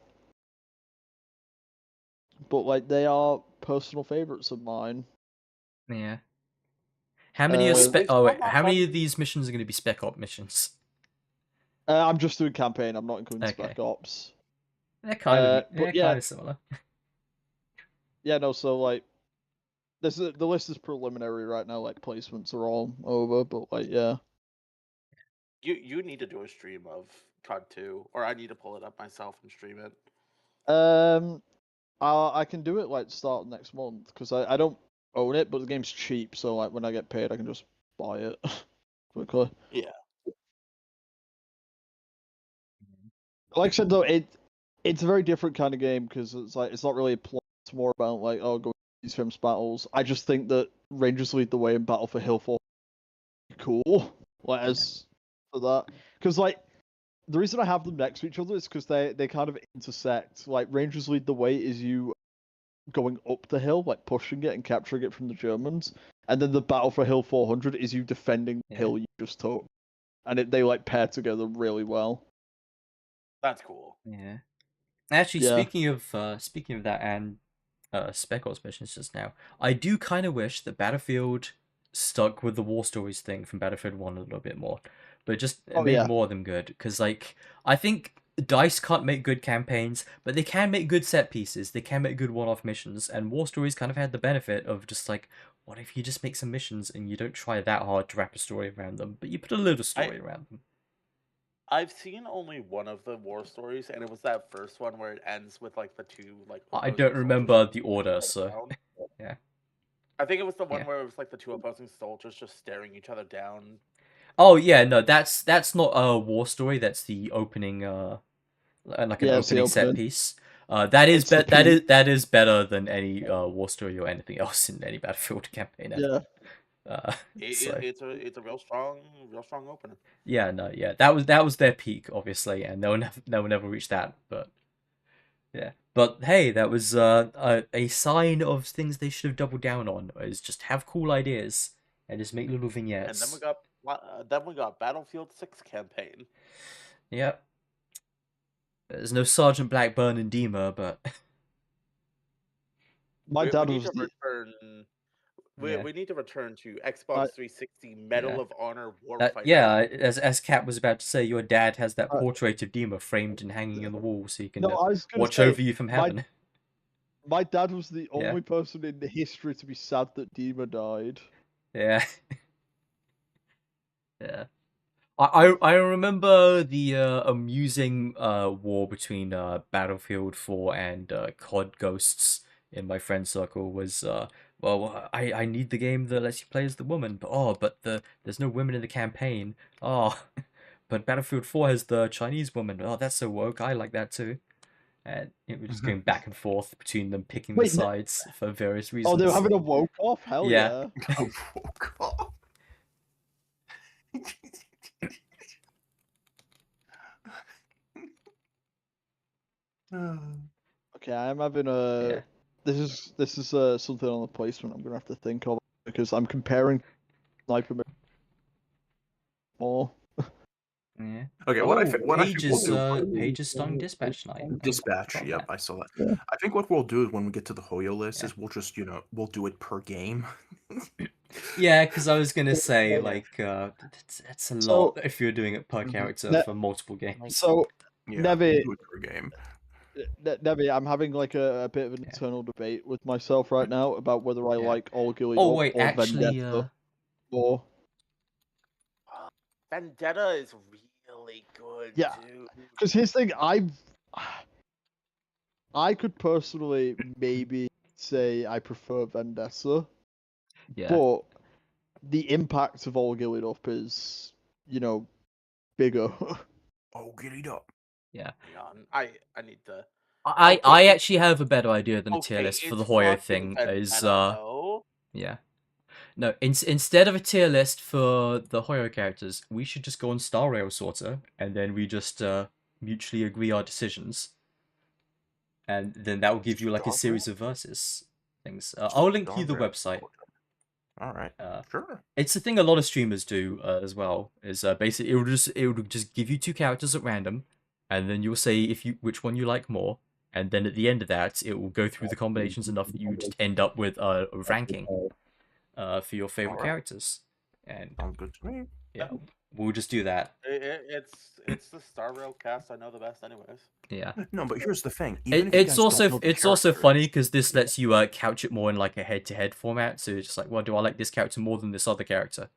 like they are personal favorites of mine. Yeah. How many how many of these missions are going to be Spec Op missions? I'm just doing campaign. I'm not including Spec Ops. They're kind of similar. Yeah, no. So like, the list is preliminary right now. Like placements are all over, but like, yeah. You need to do a stream of COD 2, or I need to pull it up myself and stream it. I can do it like start next month because I don't own it, but the game's cheap, so like when I get paid, I can just buy it quickly. Yeah. Like I said though, it's a very different kind of game because it's not really a plot. It's more about like go these famous battles. I just think that Rangers lead the way in battle for Hillfort. Cool. Like as for that. Because like the reason I have them next to each other is because they kind of intersect. Like Rangers Lead the Way is you going up the hill, like pushing it and capturing it from the Germans, and then the battle for Hill 400 is you defending the hill you just took, and they like pair together really well. That's cool. Yeah. Actually, Yeah. speaking of that and Spec Ops missions just now, I do kind of wish that Battlefield stuck with the war stories thing from Battlefield 1 a little bit more, but just made more of them good. Because like I think DICE can't make good campaigns, but they can make good set pieces. They can make good one-off missions, and war stories kind of had the benefit of just like, what if you just make some missions and you don't try that hard to wrap a story around them, but you put a little story around them. I've seen only one of the war stories, and it was that first one where it ends with like the two like. I don't remember the order, so yeah. I think it was the one where it was like the two opposing soldiers just staring each other down. Oh yeah, no, that's not a war story. That's the opening, like an opening set piece. That is that is better than any war story or anything else in any Battlefield campaign ever. Yeah. It's a real strong opener. Yeah, no, yeah, that was their peak, obviously, and no one ever reached that. But yeah, but hey, that was a sign of things they should have doubled down on. Is just have cool ideas and just make little vignettes. And then we got Battlefield 6 campaign. Yep. There's no Sergeant Blackburn and Dima, but my dad was we need to return to Xbox 360 Medal of Honor Warfighter. Yeah, as Kat was about to say, your dad has that portrait of Dima framed and hanging on the wall, so he can watch over you from heaven. My dad was the only person in the history to be sad that Dima died. Yeah. Yeah. I remember the amusing war between Battlefield 4 and COD Ghosts in my friend circle was well, I need the game that lets you play as the woman, but there's no women in the campaign. Oh, but Battlefield 4 has the Chinese woman. Oh, that's so woke. I like that too. And it was just going back and forth between them picking the sides for various reasons. Oh, they were having a woke off? Hell yeah. A woke off. Okay, I'm having a. This is something on the placement I'm gonna have to think of because I'm comparing Sniper more. Yeah. Okay, Pages Stung Dispatch tonight. Dispatch, yep, I saw that. Yeah. I think what we'll do is when we get to the Hoyo list is we'll just, we'll do it per game. Yeah, because I was gonna say, like, it's a lot if you're doing it per character for multiple games. So, Nevi, do it per game. Nevi, I'm having like a bit of an internal debate with myself right now about whether I like All Gilly or actually, Vendetta more. Vendetta is really good. Yeah, because here's the thing, I could personally maybe say I prefer Vendetta. Yeah. But the impact of All Gillied Up is, bigger. All Gillied Up. Yeah. Hang on, I need to. I actually have a better idea than a tier list for the Hoyo thing. Yeah. No, instead of a tier list for the Hoyo characters, we should just go on Star Rail Sorter, and then we just mutually agree our decisions. And then that will give you like a series of versus things. I'll link you the website. All right. Sure. It's the thing a lot of streamers do as well. Is basically it will just give you two characters at random, and then you'll say which one you like more, and then at the end of that, it will go through the combinations enough that you just end up with a ranking for your favorite characters. And sounds good to me. Yeah, we'll just do that. It's the Star Rail cast I know the best, anyways. Yeah. No, but here's the thing. It's also funny because this lets you couch it more in like a head-to-head format. So it's just like, well, do I like this character more than this other character?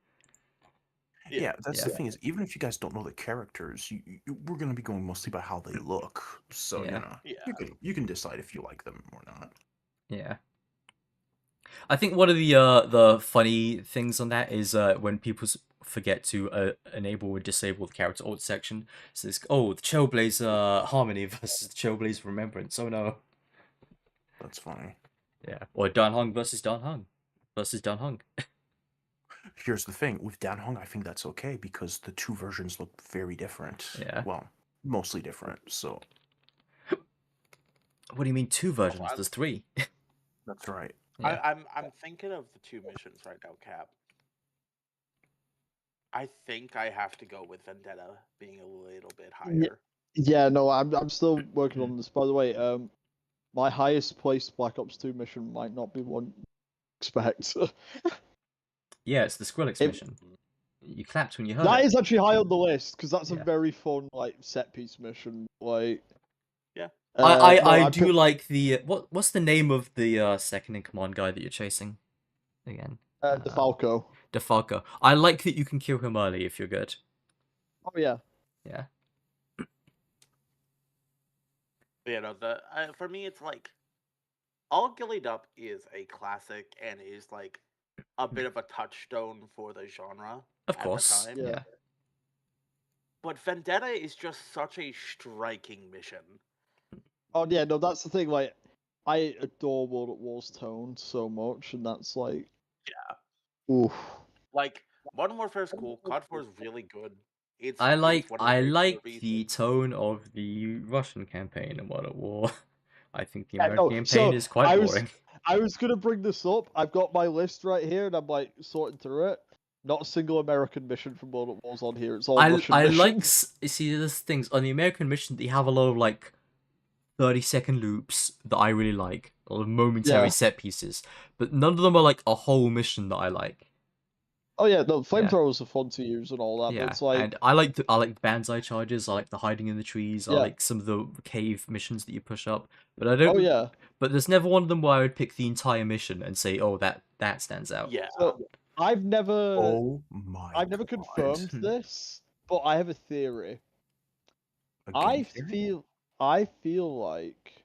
Yeah, that's the thing is, even if you guys don't know the characters, we're gonna be going mostly by how they look. So you can decide if you like them or not. Yeah. I think one of the funny things on that is when people forget to enable or disable the character alt section. So it's, the Trailblazer Harmony versus the Trailblazer Remembrance. Oh no. That's funny. Yeah. Or Dan Hung versus Dan Hung. here's the thing with Dan Hong. I think that's okay because the two versions look very different. Yeah. Well, mostly different. So What do you mean two versions? I'm- There's three. that's right. Yeah. I'm thinking of the two missions right now, Cap. I think I have to go with Vendetta being a little bit higher. Yeah, no, I'm still working on this. By the way, my highest placed Black Ops 2 mission might not be one you expect. Yeah, it's the Skrillex It- mission. You clapped when you heard That it. is actually high on the list because that's a Yeah. very fun like set piece mission. Like, Yeah. I do like the what's the name of the second in command guy that you're chasing again? DeFalco. DeFalco. I like that you can kill him early if you're good. Oh yeah. Yeah. But, you know, for me, it's like All Gillied Up is a classic and is like a bit of a touchstone for the genre. Of at the course. time. Yeah. But Vendetta is just such a striking mission. Oh yeah, no, that's the thing. Like, I adore World at War's tone so much, and that's like, oof. Like, Modern Warfare is cool. COD 4 is really good. It's I like one of my favorite the reasons. tone of the Russian campaign in World at War. I think the Yeah, American no, campaign so is quite I was- boring. I was gonna bring this up. I've got my list right here, and I'm like sorting through it. Not a single American mission from World at War's on here. It's all Russian I missions. like see there's things on the American mission they have a lot of like 30-second loops that I really like, a lot of momentary Yeah. set pieces, but none of them are like a whole mission that I like. Oh yeah, no, flamethrowers are fun to use and all that. Yeah, But it's like, and I like the banzai charges. I like the hiding in the trees. I Yeah. like some of the cave missions that you push up. But I don't. oh yeah. But there's never one of them where I would pick the entire mission and say, "Oh, that stands out." Yeah. So I've never Oh my! confirmed Hmm. this, but I have a theory. A I game theory? feel like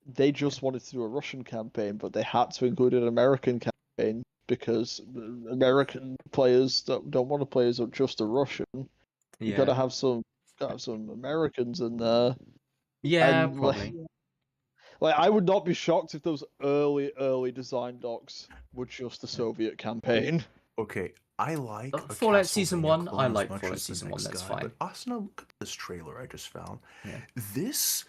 they just wanted to do a Russian campaign, but they had to include an American campaign because American players don't want to play as just a Russian. You Yeah. gotta have some Americans in there. Yeah, and, probably. Like I would not be shocked if those early design docs were just a Soviet campaign. Okay, I like a Fallout Season Castlevania 1, clone I as like much Fallout as the Season 1, next that's guy, fine. But Asuna, look at this trailer I just found. Yeah. This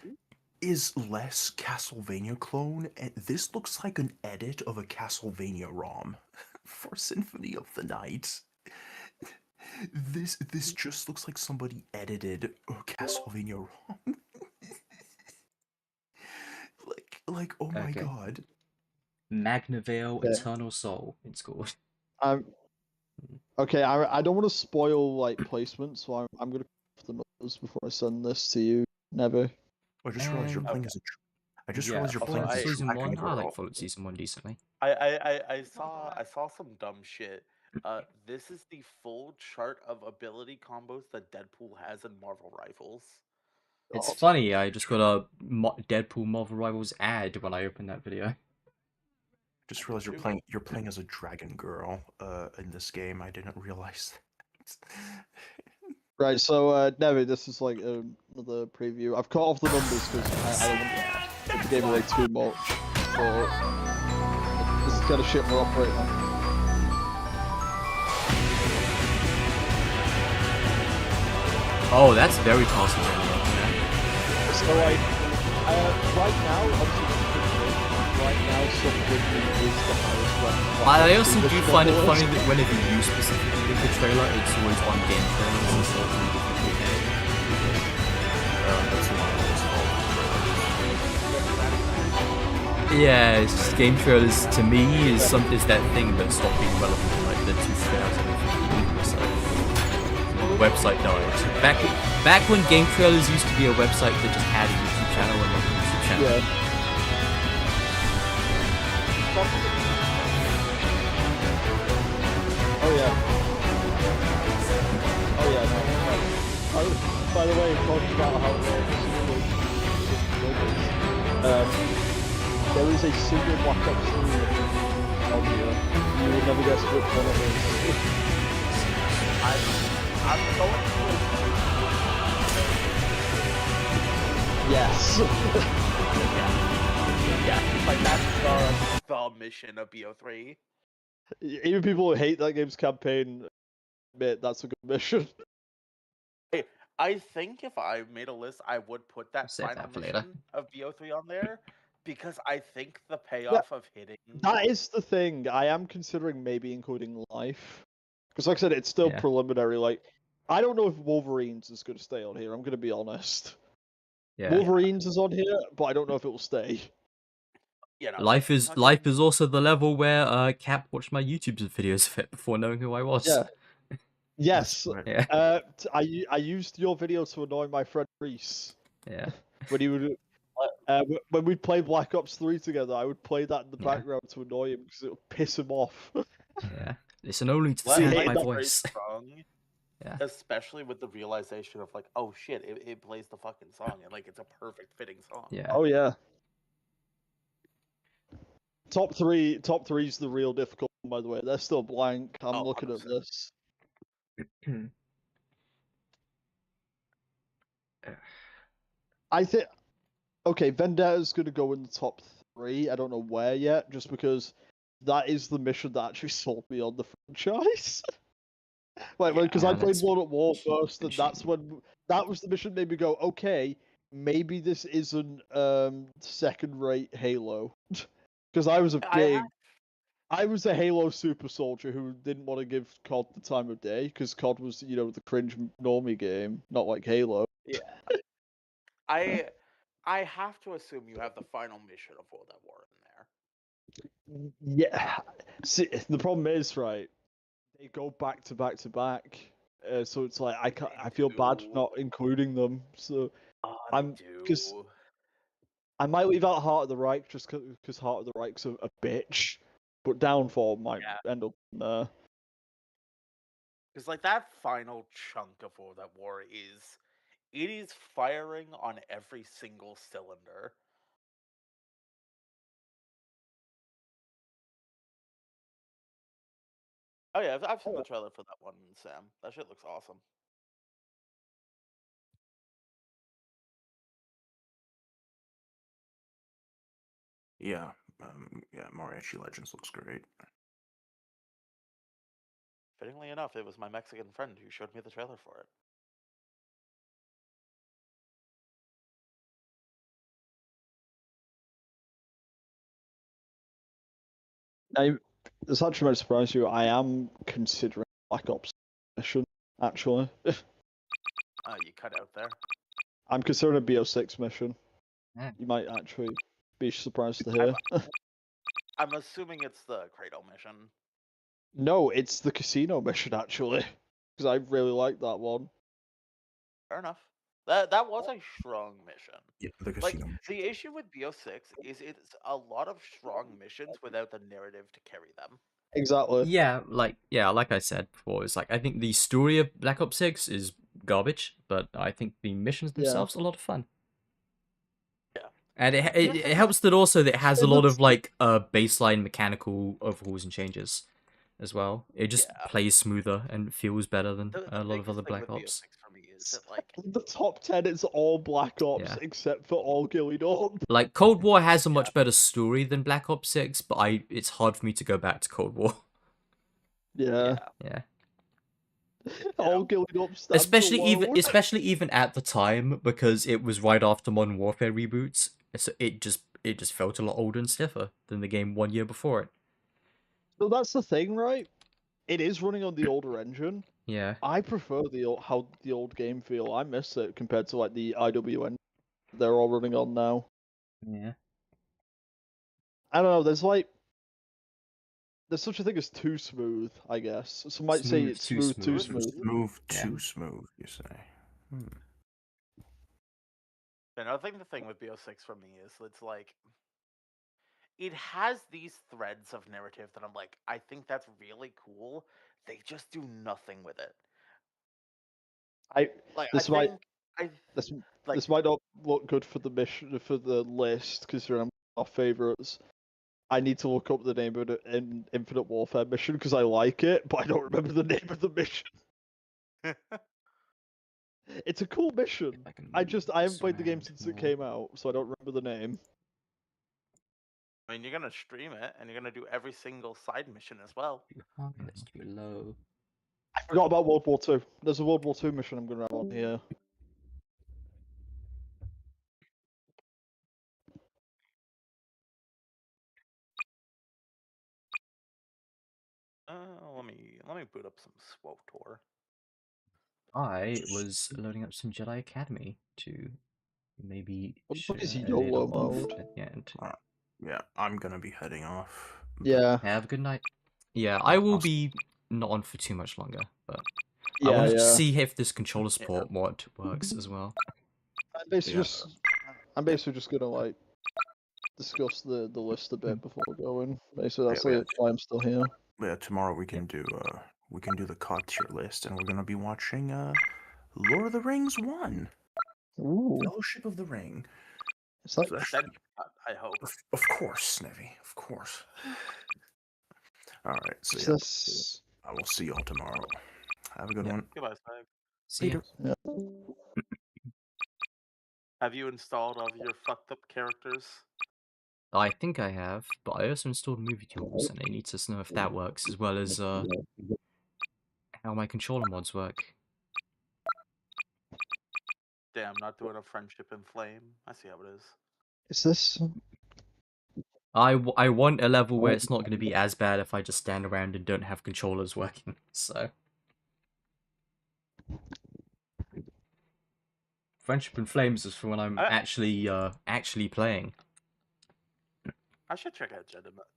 is less Castlevania clone, and this looks like an edit of a Castlevania ROM for Symphony of the Night. This just looks like somebody edited a Castlevania ROM. like oh my Okay. god. Magnavale Yeah. Eternal Soul, it's called. Okay, I don't want to spoil like placement, so I'm gonna the numbers before I send this to you, Never. I just realized you're Um, playing as a. I just Yeah, realized you're playing Fallout as a Season dragon 1, I like girl. Fallout Season 1 decently. I saw some dumb shit. This is the full chart of ability combos that Deadpool has in Marvel Rifles. It's Oh. funny, I just got a Deadpool Marvel Rivals ad when I opened that video. Just realized you're playing as a dragon girl in this game. I didn't realize that. Right, so Never, this is like another preview. I've cut off the numbers because I don't want to give the game away too much. But this is the kind of shit we're operating on. Oh, that's very Castlevania. So like, right now, obviously, right now, something is the highest rank. I also do find it funny that whenever you specifically pick the trailer, it's always on game trailers instead of in different UK. That's not what it's called. Yeah, it's just game trailers to me is that thing that stopped being relevant in like the 2015 or so. The website died. Back when game trailers used to be a website that just had a YouTube channel and not a YouTube channel. Yeah. Oh yeah. Oh yeah. No. By the way, talking about how there is a single Black Ops 3 on here. You will never guess which one it is. I'm going Yes. yeah, like that's the mission of BO3. Even people who hate that game's campaign admit that's a good mission. I think if I made a list, I would put that Save final that for later. mission of BO3 on there because I think the Yeah, payoff of hitting. that is the thing. I am considering maybe including life. Because, like I said, it's still Yeah. preliminary. Like, I don't know if Wolverines is going to stay on here. I'm going to be honest. Yeah. Wolverines is on here, but I don't know if it will stay. You know, Life is fucking- also the level where Cap watched my YouTube videos of it before knowing who I was. Yeah. Yes. right. Yeah. I used your video to annoy my friend Reese Yeah. when he would. When we'd play Black Ops 3 together, I would play that in the Yeah. background to annoy him because it would piss him off. Yeah. Listen only to the Well, sound of hated my that Light's very voice. strong, Yeah. especially with the realization of like, oh shit, it plays the fucking song and like it's a perfect fitting song. Yeah. Oh yeah. Top three is the real difficult one, by the way. They're still blank. I'm Oh, looking at 100%. this. I think okay, Vendetta's gonna go in the top 3. I don't know where yet, just because that is the mission that actually sold me on the franchise. Like, because Yeah, I played that's World at War first, and finishing. that's when that was the mission made me go, okay, maybe this isn't second-rate Halo. Because I was a I was a Halo super soldier who didn't want to give COD the time of day because COD was, the cringe normie game, not like Halo. Yeah. I have to assume you have the final mission of World at War in there. Yeah. See, the problem is, right, they go back to back to back. So it's like I feel bad do. not including them. So Oh, I'm because I might leave out Heart of the Reich just because Heart of the Reich's a bitch, but Downfall might end up in there. Because like that final chunk of World at War it is firing on every single cylinder. Oh yeah, I've seen the trailer for that one, Sam. That shit looks awesome. Yeah, Mariachi Legends looks great. Fittingly enough, it was my Mexican friend who showed me the trailer for it. This actually might surprise you. I am considering Black Ops mission, actually. Oh, you cut out there. I'm considering a BO6 mission. Yeah. You might actually be surprised to hear. I'm assuming it's the Kratos mission. No, it's the casino mission, actually. Because I really like that one. Fair enough. That was a strong mission. Yeah, the Like casino. the issue with BO6 is it's a lot of strong missions without the narrative to carry them. Exactly. Yeah, like I said before, it's like I think the story of Black Ops 6 is garbage, but I think the missions themselves are a lot of fun. Yeah. And it helps that also that it has a lot of like baseline mechanical overhauls and changes as well. It just plays smoother and feels better than a lot of other Black Ops. For me is that like the top 10 is all Black Ops Yeah. except for all Gilly Dawn. Like Cold War has a much better story than Black Ops 6, but it's hard for me to go back to Cold War. Yeah. Yeah. All Gilly Dawn stands Especially alone. even at the time, because it was right after Modern Warfare reboots, so it just felt a lot older and stiffer than the game 1 year before it. So that's the thing, right? It is running on the older engine. Yeah. I prefer how the old game feel. I miss it compared to like the IWN they're all running on now. Yeah. I don't know. There's such a thing as too smooth, I guess. Some might say Smooth, it's too smooth, too smooth. smooth. Too smooth, you say. And I think the thing with BO6 for me is it's like it has these threads of narrative that I'm like, I think that's really cool. They just do nothing with it. This might not look good for the mission for the list because you're our favorites. I need to look up the name of it in Infinite Warfare mission because I like it, but I don't remember the name of the mission. It's a cool mission. I haven't played the game since it came out, so I don't remember the name. I mean, you're gonna stream it, and you're gonna do every single side mission as well. Too high, that's too low. I forgot about World War Two. There's a World War Two mission I'm gonna have on here. Let me boot up some SWOTOR. I was loading up some Jedi Academy to maybe What the fuck is share a YOLO little off mode? at the end. Yeah, I'm gonna be heading off. Yeah, Have a good night. Yeah, I will be not on for too much longer, but I yeah, wanted to yeah. see if this controller support mod works as well. I'm basically just gonna like discuss the list a bit before going. Basically, that's Yeah, like why I'm still here. Yeah, tomorrow we can do the COD tier list, and we're gonna be watching Lord of the Rings 1, Ooh, Fellowship of the Ring. is that So that Then, should be, I hope. of course, Snevy, of course. All right, so is yeah, this? I will see y'all tomorrow. Have a good Yeah. one. Goodbye, Snag. See ya. Yeah. Have you installed all of your fucked up characters? I think I have, but I also installed movie tools, and I need to know if that works, as well as how my controller mods work. Damn, not doing a friendship in flame. I see how it is. Is this? I want a level where it's not going to be as bad if I just stand around and don't have controllers working, so... Friendship in Flames is for when I'm actually playing. I should check out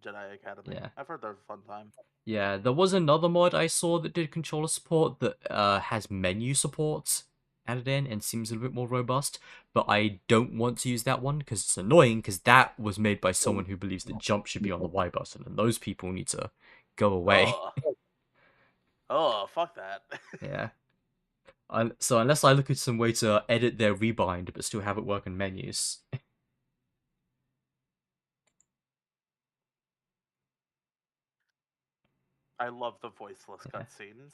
Jedi Academy. Yeah. I've heard they're a fun time. Yeah, there was another mod I saw that did controller support that has menu support added in and seems a little bit more robust, but I don't want to use that one because it's annoying because that was made by someone who believes that jump should be on the Y button, and those people need to go away. Oh, fuck that. Yeah. So unless I look at some way to edit their rebind but still have it work in menus. I love the voiceless Yeah. cutscenes.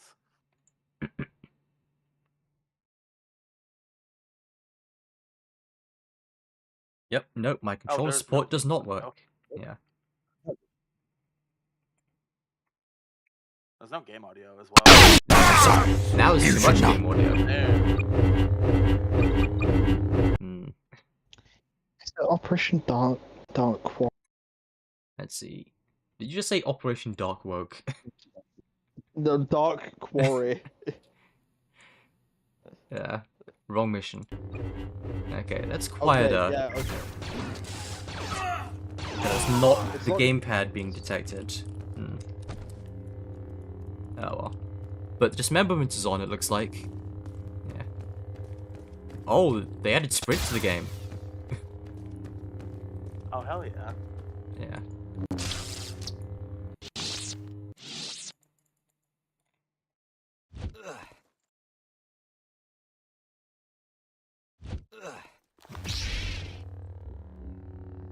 Yep, nope, my controller there's support no does not game work. audio. Yeah. There's no game audio as well. Now there's too much game audio. There. Hmm. Is it Operation Dark Quarry? Let's see. Did you just say Operation Dark Woke? The Dark Quarry. Yeah. Wrong mission. Okay, that's quieter. Okay, yeah, okay. That's not It's the not- gamepad being detected. Hmm. Oh well. But Dismemberment is on, it looks like. Yeah. Oh, they added sprint to the game. Oh, hell yeah. Yeah.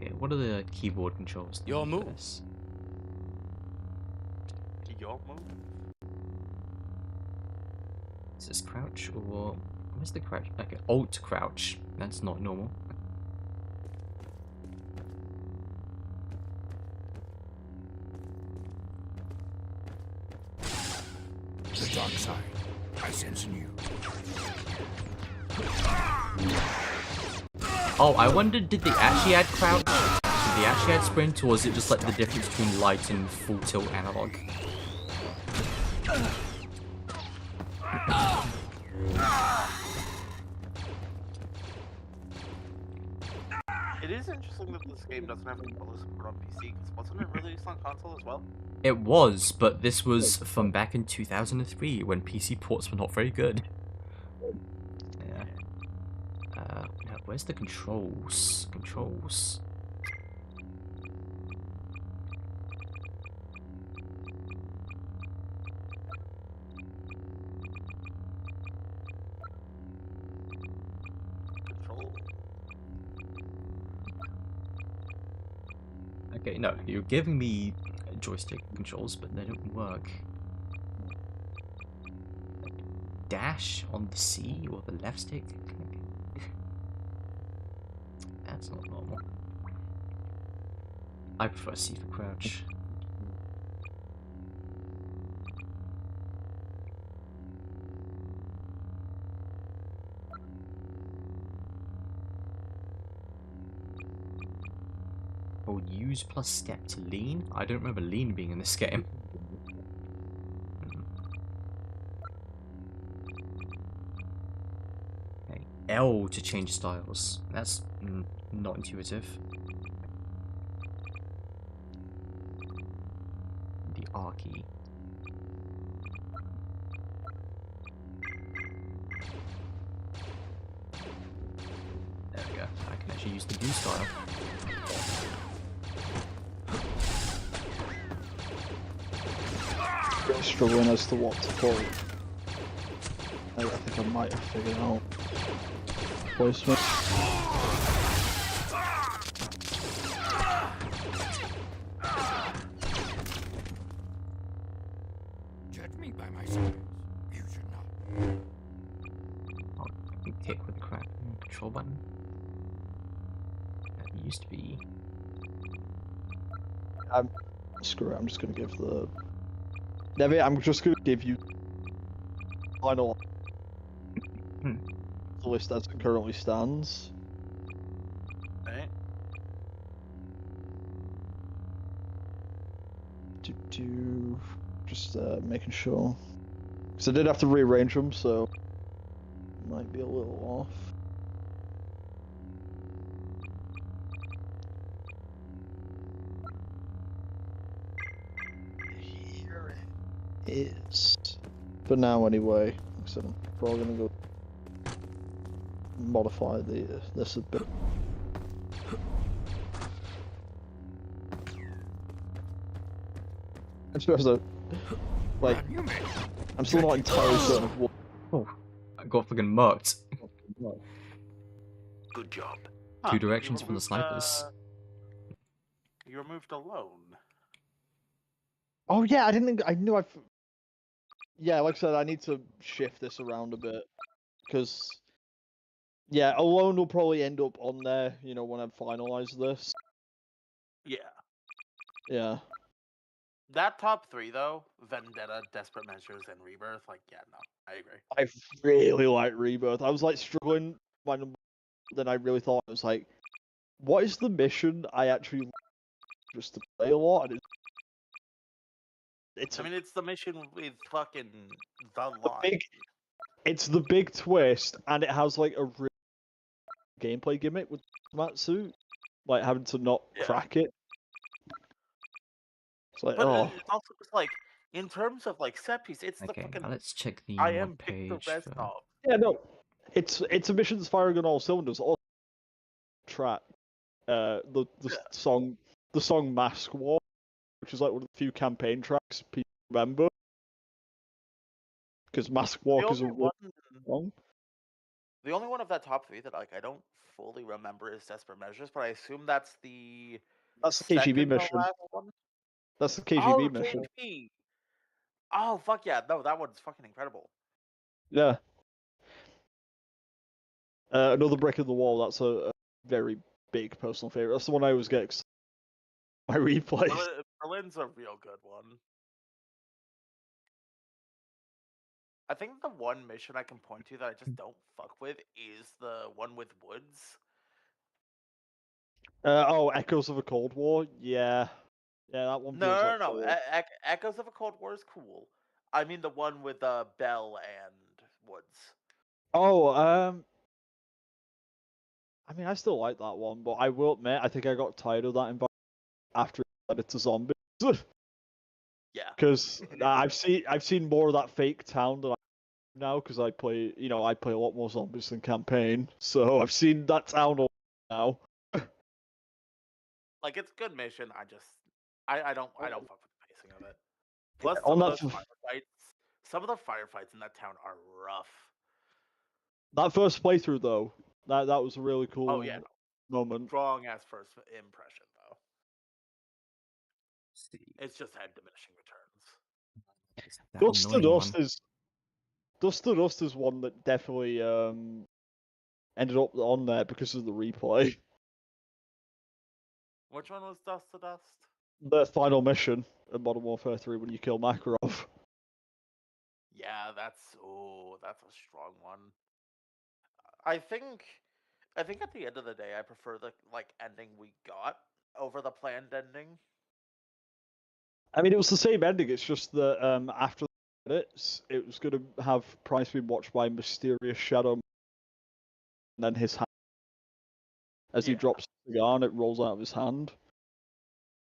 Okay, what are the keyboard controls? Your for move. this? Your move? Is this crouch or where's the crouch? Okay, alt crouch. That's not normal. The dark side. I sense in you. Oh, I wondered, did they actually add crouch? Did they actually add sprint, or was it just like the difference between light and full tilt analog? It is interesting that this game doesn't have controller support on PC, because wasn't it released on console as well? It was, but this was from back in 2003 when PC ports were not very good. Yeah. Now, where's the controls? Controls. Control. Okay, no, you're giving me joystick controls, but they don't work. Dash on the C or the left stick? That's not normal. I prefer C for crouch. Hold use plus step to lean? I don't remember lean being in this game. Okay. L to change styles. That's not intuitive. The R key. There we go. I can actually use the blue style. Really struggling as to what to pull. I think I might have figured out placement. Judge me by my size. You should not. Oh, I can kick with the control button. That used to be. Screw it, I'm just gonna give the. Debbie, I'm just gonna give you final Hmm. the list as it currently stands. Right? Just making sure. Because I did have to rearrange them, so might be a little off. Here it is. For now, anyway. Like I said, I'm probably gonna go modify this a bit. I'm supposed to, like, Grab you, mate. I'm still not entirely certain of what. Oh, I got fucking murked. Good job. Two You directions from the removed, snipers. You removed alone. Oh yeah, I didn't. I knew I. Yeah, like I said, I need to shift this around a bit because. Yeah, alone will probably end up on there. You know, when I finalize this. Yeah. Yeah. That top three though, Vendetta, Desperate Measures, and Rebirth, like yeah, no, I agree. I really like Rebirth. I was like struggling my number. Then I really thought I was like, what is the mission I actually just to play a lot? And it's I mean, it's the mission with fucking the the line. big, it's the big twist, and it has like a real gameplay gimmick with Matsu, like having to not Yeah. crack it. It's like, But oh, it's also just like in terms of like set piece, it's the Okay, fucking now let's check the I mod am Victor page for. Reznov. yeah, no, it's a mission that's firing on all cylinders. All track, the Yeah. song Mask War, which is like one of the few campaign tracks people remember. Because Mask The Walk is a only one, song. the only one of that top three that like I don't fully remember is Desperate Measures, but I assume that's the That's the KGB second to mission. last one. That's the Oh, KGB mission. KGB. Oh fuck yeah, no, that one's fucking incredible. Yeah. Another Brick in the Wall. That's a very big personal favorite. That's the one I always get my replays. Berlin's a real good one. I think the one mission I can point to that I just don't fuck with is the one with Woods. Oh, Echoes of a Cold War. Yeah, yeah, that one feels like. No. Echoes of a Cold War is cool. I mean the one with Bell and Woods. Oh, I mean, I still like that one, but I will admit, I think I got tired of that environment after it led to zombies. Yeah. Because I've seen more of that fake town than I now. Because I play, I play a lot more zombies than campaign, so I've seen that town a lot now. Like it's a good mission. I don't fuck with the pacing of it. Plus On some of that those firefights in that town are rough. that first playthrough though, that was a really cool Oh yeah, moment. strong ass first impression though. See, It's just had diminishing returns. that Dust to annoying Dust one. is Dust to Dust is one that definitely ended up on there because of the replay. Which one was Dust to Dust? The final mission in Modern Warfare 3 when you kill Makarov. Yeah, that's a strong one. I think at the end of the day, I prefer the ending we got over the planned ending. I mean, it was the same ending. It's just that after the credits, it was going to have Price being watched by a mysterious shadow, and then his hand, as he drops the gun, it rolls out of his hand.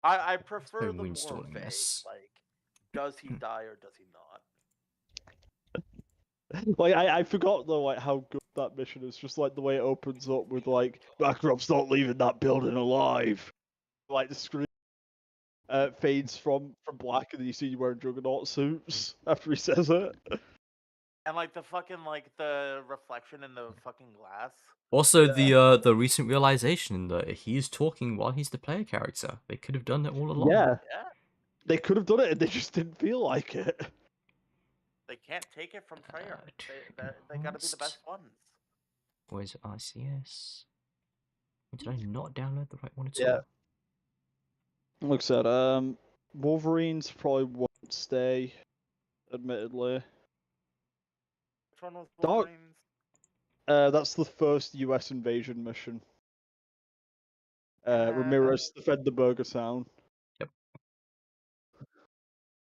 I prefer I'm the more reinstalling vague, this. like, does he die or does he not? Like I forgot though, like how good that mission is. Just like the way it opens up with like Makarov's not leaving that building alive. Like the screen fades from black, and then you see you wearing Juggernaut suits after he says it. And like the fucking the reflection in the fucking glass. Also, the recent realization that he's talking while he's the player character. They could have done it all along. Yeah, Yeah, they could have done it, and they just didn't feel like it. they can't take it from Treyarch. They gotta be the best ones. Where's ICS? Did I not download the right one at Yeah. all? Like I said, Wolverines probably won't stay, admittedly. Which one was Dark- Wolverines? That's the first US invasion mission. Ramirez defend the Burger Town.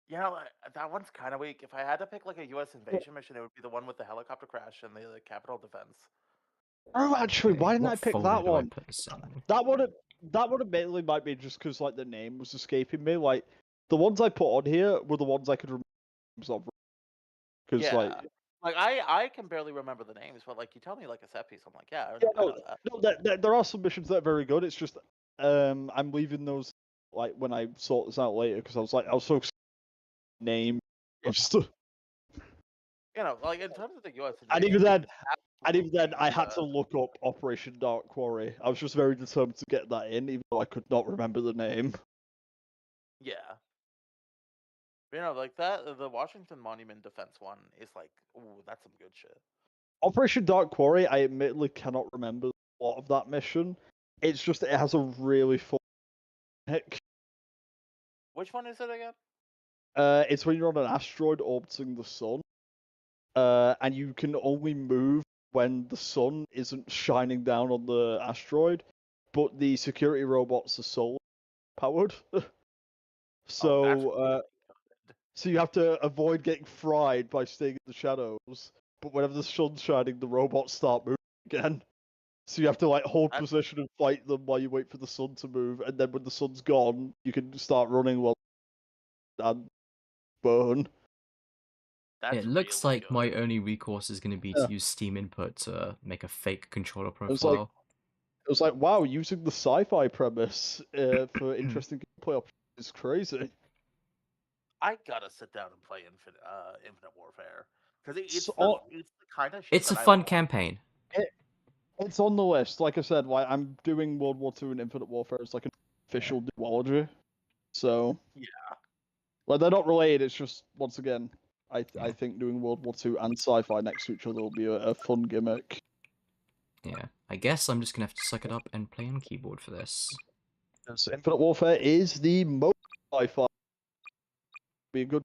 Yeah, that one's kind of weak. If I had to pick like a U.S. invasion mission, it would be the one with the helicopter crash and the Capitol defense. Oh, actually, why didn't I pick that one? Put this in? That would admittedly might be just because like the name was escaping me. Like the ones I put on here were the ones I could remember of. Because like I can barely remember the names, but like you tell me like a set piece, I'm like, yeah, I know that. No, there are some missions that are very good. It's just I'm leaving those like when I sort this out later because I was so name. You know, like in terms of the U.S. And invasion, even then, I had to look up Operation Dark Quarry. I was just very determined to get that in, even though I could not remember the name. Yeah. You know, like that, the Washington Monument defense one is like, ooh, that's some good shit. Operation Dark Quarry, I admittedly cannot remember a lot of that mission. It's just that it has a really fun heck. Which one is it again? It's when you're on an asteroid orbiting the sun, and you can only move when the sun isn't shining down on the asteroid, but the security robots are solar powered. So, so you have to avoid getting fried by staying in the shadows. But whenever the sun's shining, the robots start moving again. So you have to like hold position and fight them while you wait for the sun to move, and then when the sun's gone, you can start running while and burn. It looks like my only recourse is going to be to use Steam input to make a fake controller profile. It was like, wow, using the sci-fi premise for interesting gameplay options is crazy. I gotta sit down and play Infinite Warfare because it's the kind of shit. It's a fun campaign. It's on the list. Like I said, like I'm doing World War II and Infinite Warfare as like an official duology. So yeah, like they're not related. It's just once again, I think doing World War II and sci-fi next to each other will be a fun gimmick. Yeah, I guess I'm just gonna have to suck it up and play on keyboard for this. So Infinite Warfare is the most sci-fi. Be a good.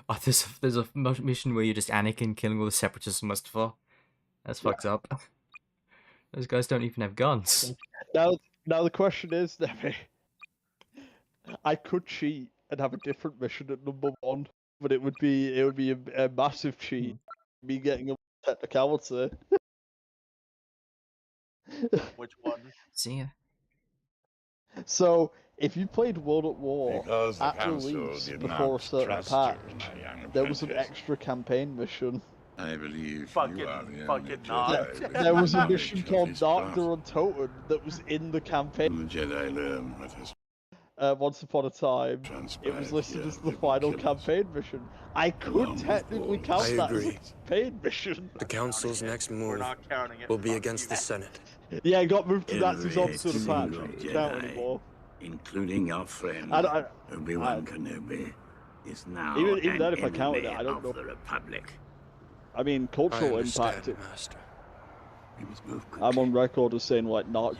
Oh, there's a mission where you're just Anakin killing all the separatists in Mustafa. That's fucked up. Those guys don't even have guns. Now the question is, Demi, I could cheat and have a different mission at number 1, but it would be a massive cheat. Me getting a technicality. Which one? See ya. So, if you played World at War Because the at council release did before a not certain trust patch, you, my young there was an apprentice. extra campaign mission. I believe Fucking- you are the fucking only not. Jedi with There was a knowledge mission of called his Doctor craft. on Toten that was in the campaign. The Jedi learn what has Once upon a time, it was transpired listed here as the will be final killers. campaign mission. I could Along with technically wolves. count I that agree. as a campaign mission. The Council's next move not counting it. will be Fuck against you. the Senate. Yeah, it got moved to Every Nazis onto the patch. single It doesn't count Jedi, anymore. including our friend Obi-Wan Kenobi, is now Even an then, if I counted it, enemy I don't of know. the Republic. I mean, I cultural understand, impact. Master. We must move I'm quickly. on record as saying like not.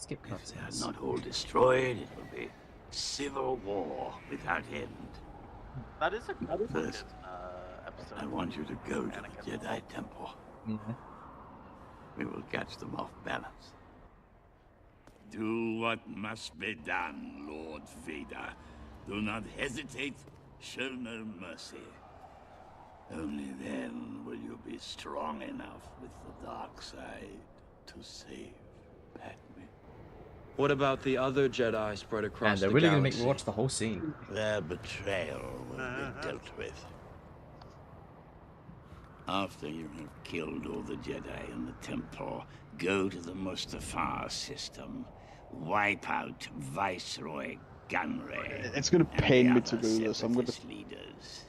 Skip If they cutscenes. are not all destroyed, it will be civil war without end. That is a good First, episode. I want you to go to the Anakin. Jedi Temple. Yeah. We will catch them off balance. Do what must be done, Lord Vader. Do not hesitate. Show no mercy. Only then will you be strong enough with the dark side to save Padme. What about the other Jedi spread across And they're the really galaxy? gonna make me watch the whole scene. Their betrayal will be dealt with. After you have killed all the Jedi in the Temple, go to the Mustafar system. Wipe out Viceroy Gunray. It's gonna and pain the me to other do this. I'm gonna. Separatist leaders.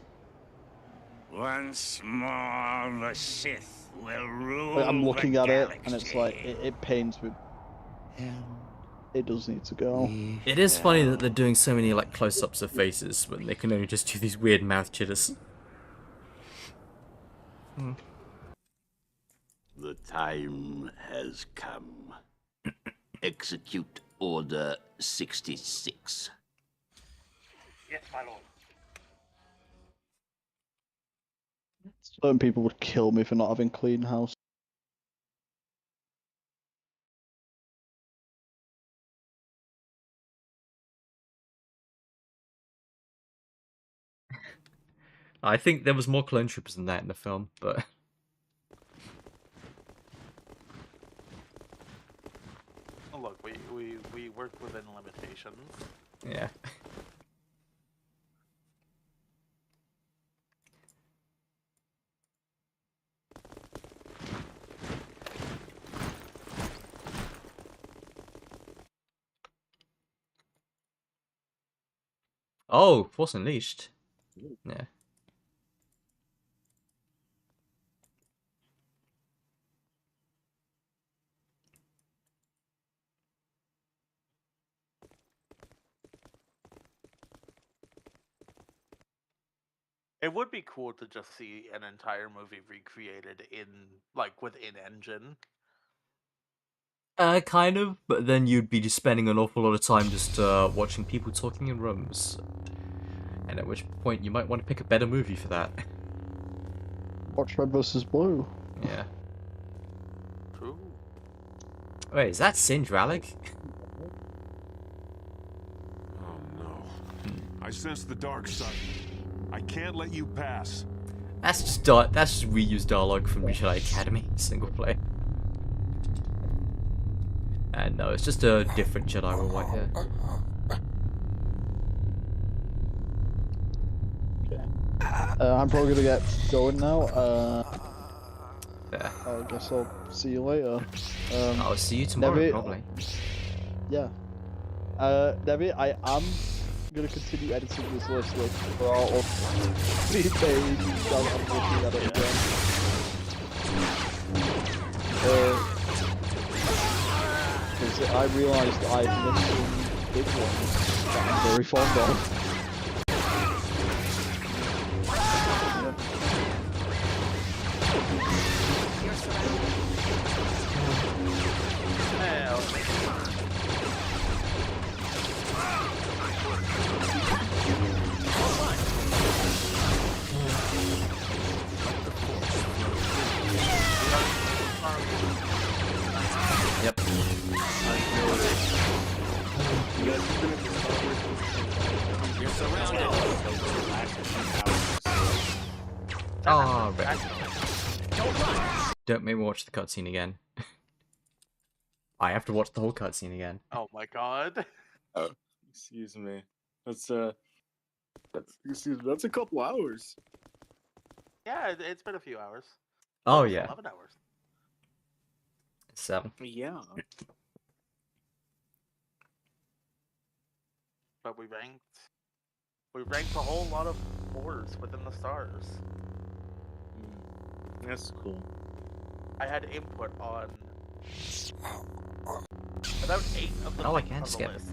Once more, the Sith will rule I'm looking the at it, galaxy. and it's like it pains me. It does need to go. It is funny that they're doing so many like close-ups of faces when they can only just do these weird mouth jitters. The time has come. Execute Order 66. Yes, my lord. Certain people would kill me for not having clean house. I think there was more clone troopers than that in the film, but Oh, look, we work within limitations. yeah. Oh, Force Unleashed. Yeah. It would be cool to just see an entire movie recreated in, like, within engine. Kind of, but then you'd be just spending an awful lot of time just watching people talking in rooms. And at which point you might want to pick a better movie for that. Watch Red vs. Blue. Yeah. True. Wait, is that Singe Rallic? Oh no. I sense the dark side. I can't let you pass. That's just reused dialogue from Jedi Academy single player. And no, it's just a different Jedi with white hair. I'm probably gonna get going now. Yeah. I guess I'll see you later. I'll see you tomorrow, Debbie, probably. Yeah. Debbie, I am gonna continue editing this list for our upcoming page. I'm looking at it again. Because I realised that I've missed some big ones that I'm very fond of. Yep. You're surrounded. Oh, right. Don't make me watch the cutscene again. I have to watch the whole cutscene again. Oh my god. Excuse me. That's a couple hours. Yeah, it's been a few hours. Oh Almost yeah, 11 hours. 7. Yeah. But we ranked a whole lot of wars within the stars. That's cool. I had input on about 8 of the Oh, I things can on the skip. list.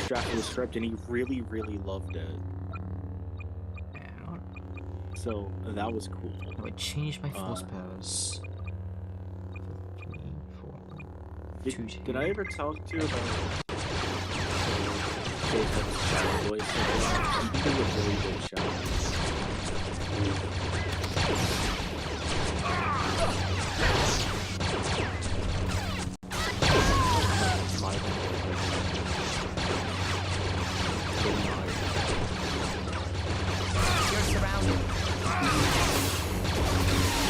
draft was stripped, and he really, really loved it. So that was cool. I would change my force powers. 3, 4, 2, Did I ever talk to you about Jacob's child voice? He did a really good job. You're surrounded.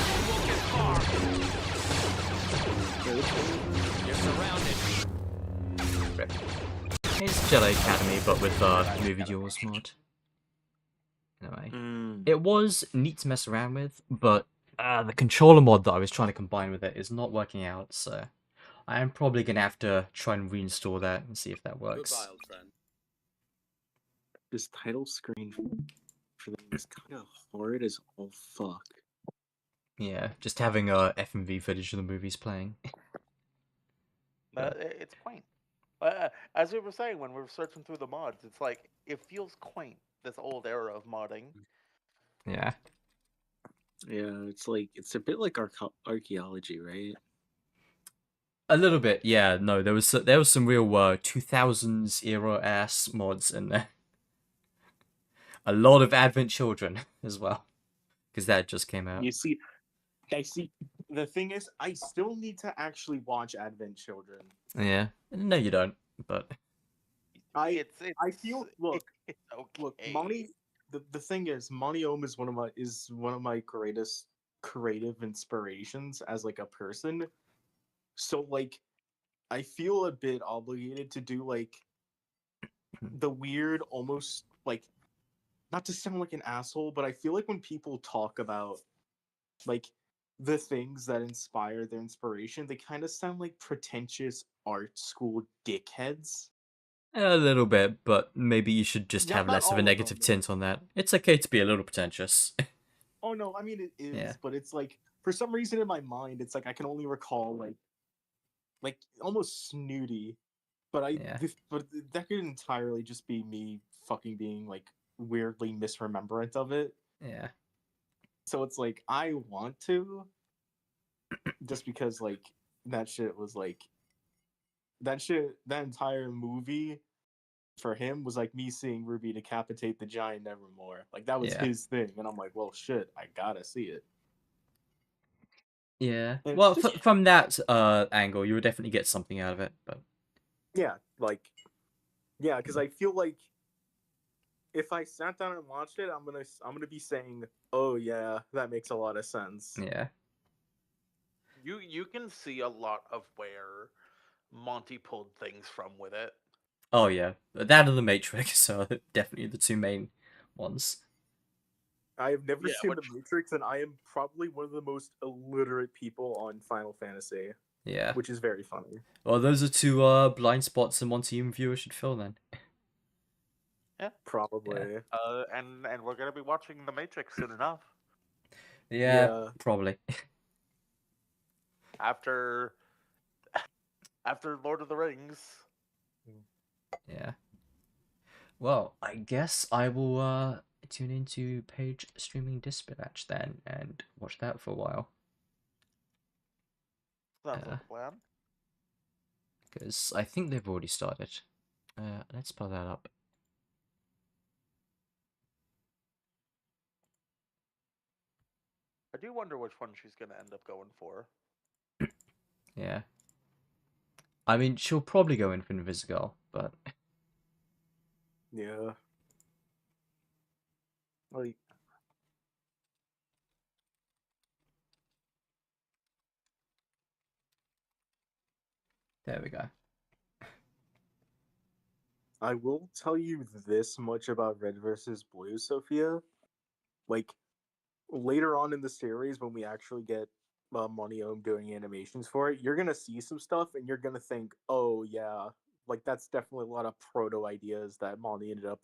You won't get far. You're surrounded. It's Jedi Academy, but with movie duels mod. Anyway, it was neat to mess around with, but the controller mod that I was trying to combine with it is not working out, so I am probably gonna have to try and reinstall that and see if that works. Goodbye, old friend. This title screen for them is kind of hard as all fuck. Yeah, just having FMV footage of the movies playing. It's quaint. As we were saying when we were searching through the mods, it's like it feels quaint. This old era of modding. Yeah. Yeah, it's a bit like archaeology, right? A little bit, yeah. No, there was some real 2000s era ass mods in there. A lot of Advent Children as well, because that just came out. You see, the thing is, I still need to actually watch Advent Children. Yeah, no, you don't. But I feel look, Monty. The thing is, Monty Ohm is one of my greatest creative inspirations as like a person. So like, I feel a bit obligated to do like the weird, almost like, not to sound like an asshole, but I feel like when people talk about like the things that inspire their inspiration, they kind of sound like pretentious art school dickheads. a little bit, but maybe you should just have Not less of a all of negative them. tint on that. It's okay to be a little pretentious. Oh no, I mean it is, Yeah. but it's like for some reason in my mind, it's like I can only recall like almost snooty, but but that could entirely just be me fucking being like weirdly misremembrant of it. Yeah. So it's like I want to, just because like that shit was like that entire movie for him was like me seeing Ruby decapitate the giant Nevermore. Like that was Yeah. his thing, and I'm like, well, shit, I gotta see it. Yeah. And Well, from that angle, you would definitely get something out of it, but yeah, because I feel like if I sat down and watched it, I'm gonna be saying, oh yeah, that makes a lot of sense. Yeah. You can see a lot of where Monty pulled things from with it. Oh yeah, that and the Matrix are definitely the two main ones. I have never seen The Matrix, and I am probably one of the most illiterate people on Final Fantasy. Yeah. Which is very funny. Well, those are two blind spots a Monty viewer should fill then. Yeah, probably. Yeah. And we're gonna be watching The Matrix soon enough. Yeah. Probably. After Lord of the Rings. Yeah. Well, I guess I will tune into Page Streaming Dispatch then and watch that for a while. Sounds like a plan. Because I think they've already started. Let's pull that up. I do wonder which one she's gonna end up going for. Yeah. I mean, she'll probably go in for Invisigal, but yeah. Like, there we go. I will tell you this much about Red versus Blue, Sophia. Like, later on in the series, when we actually get Monty Ohm doing animations for it, you're gonna see some stuff and you're gonna think, oh yeah, like that's definitely a lot of proto ideas that Monty ended up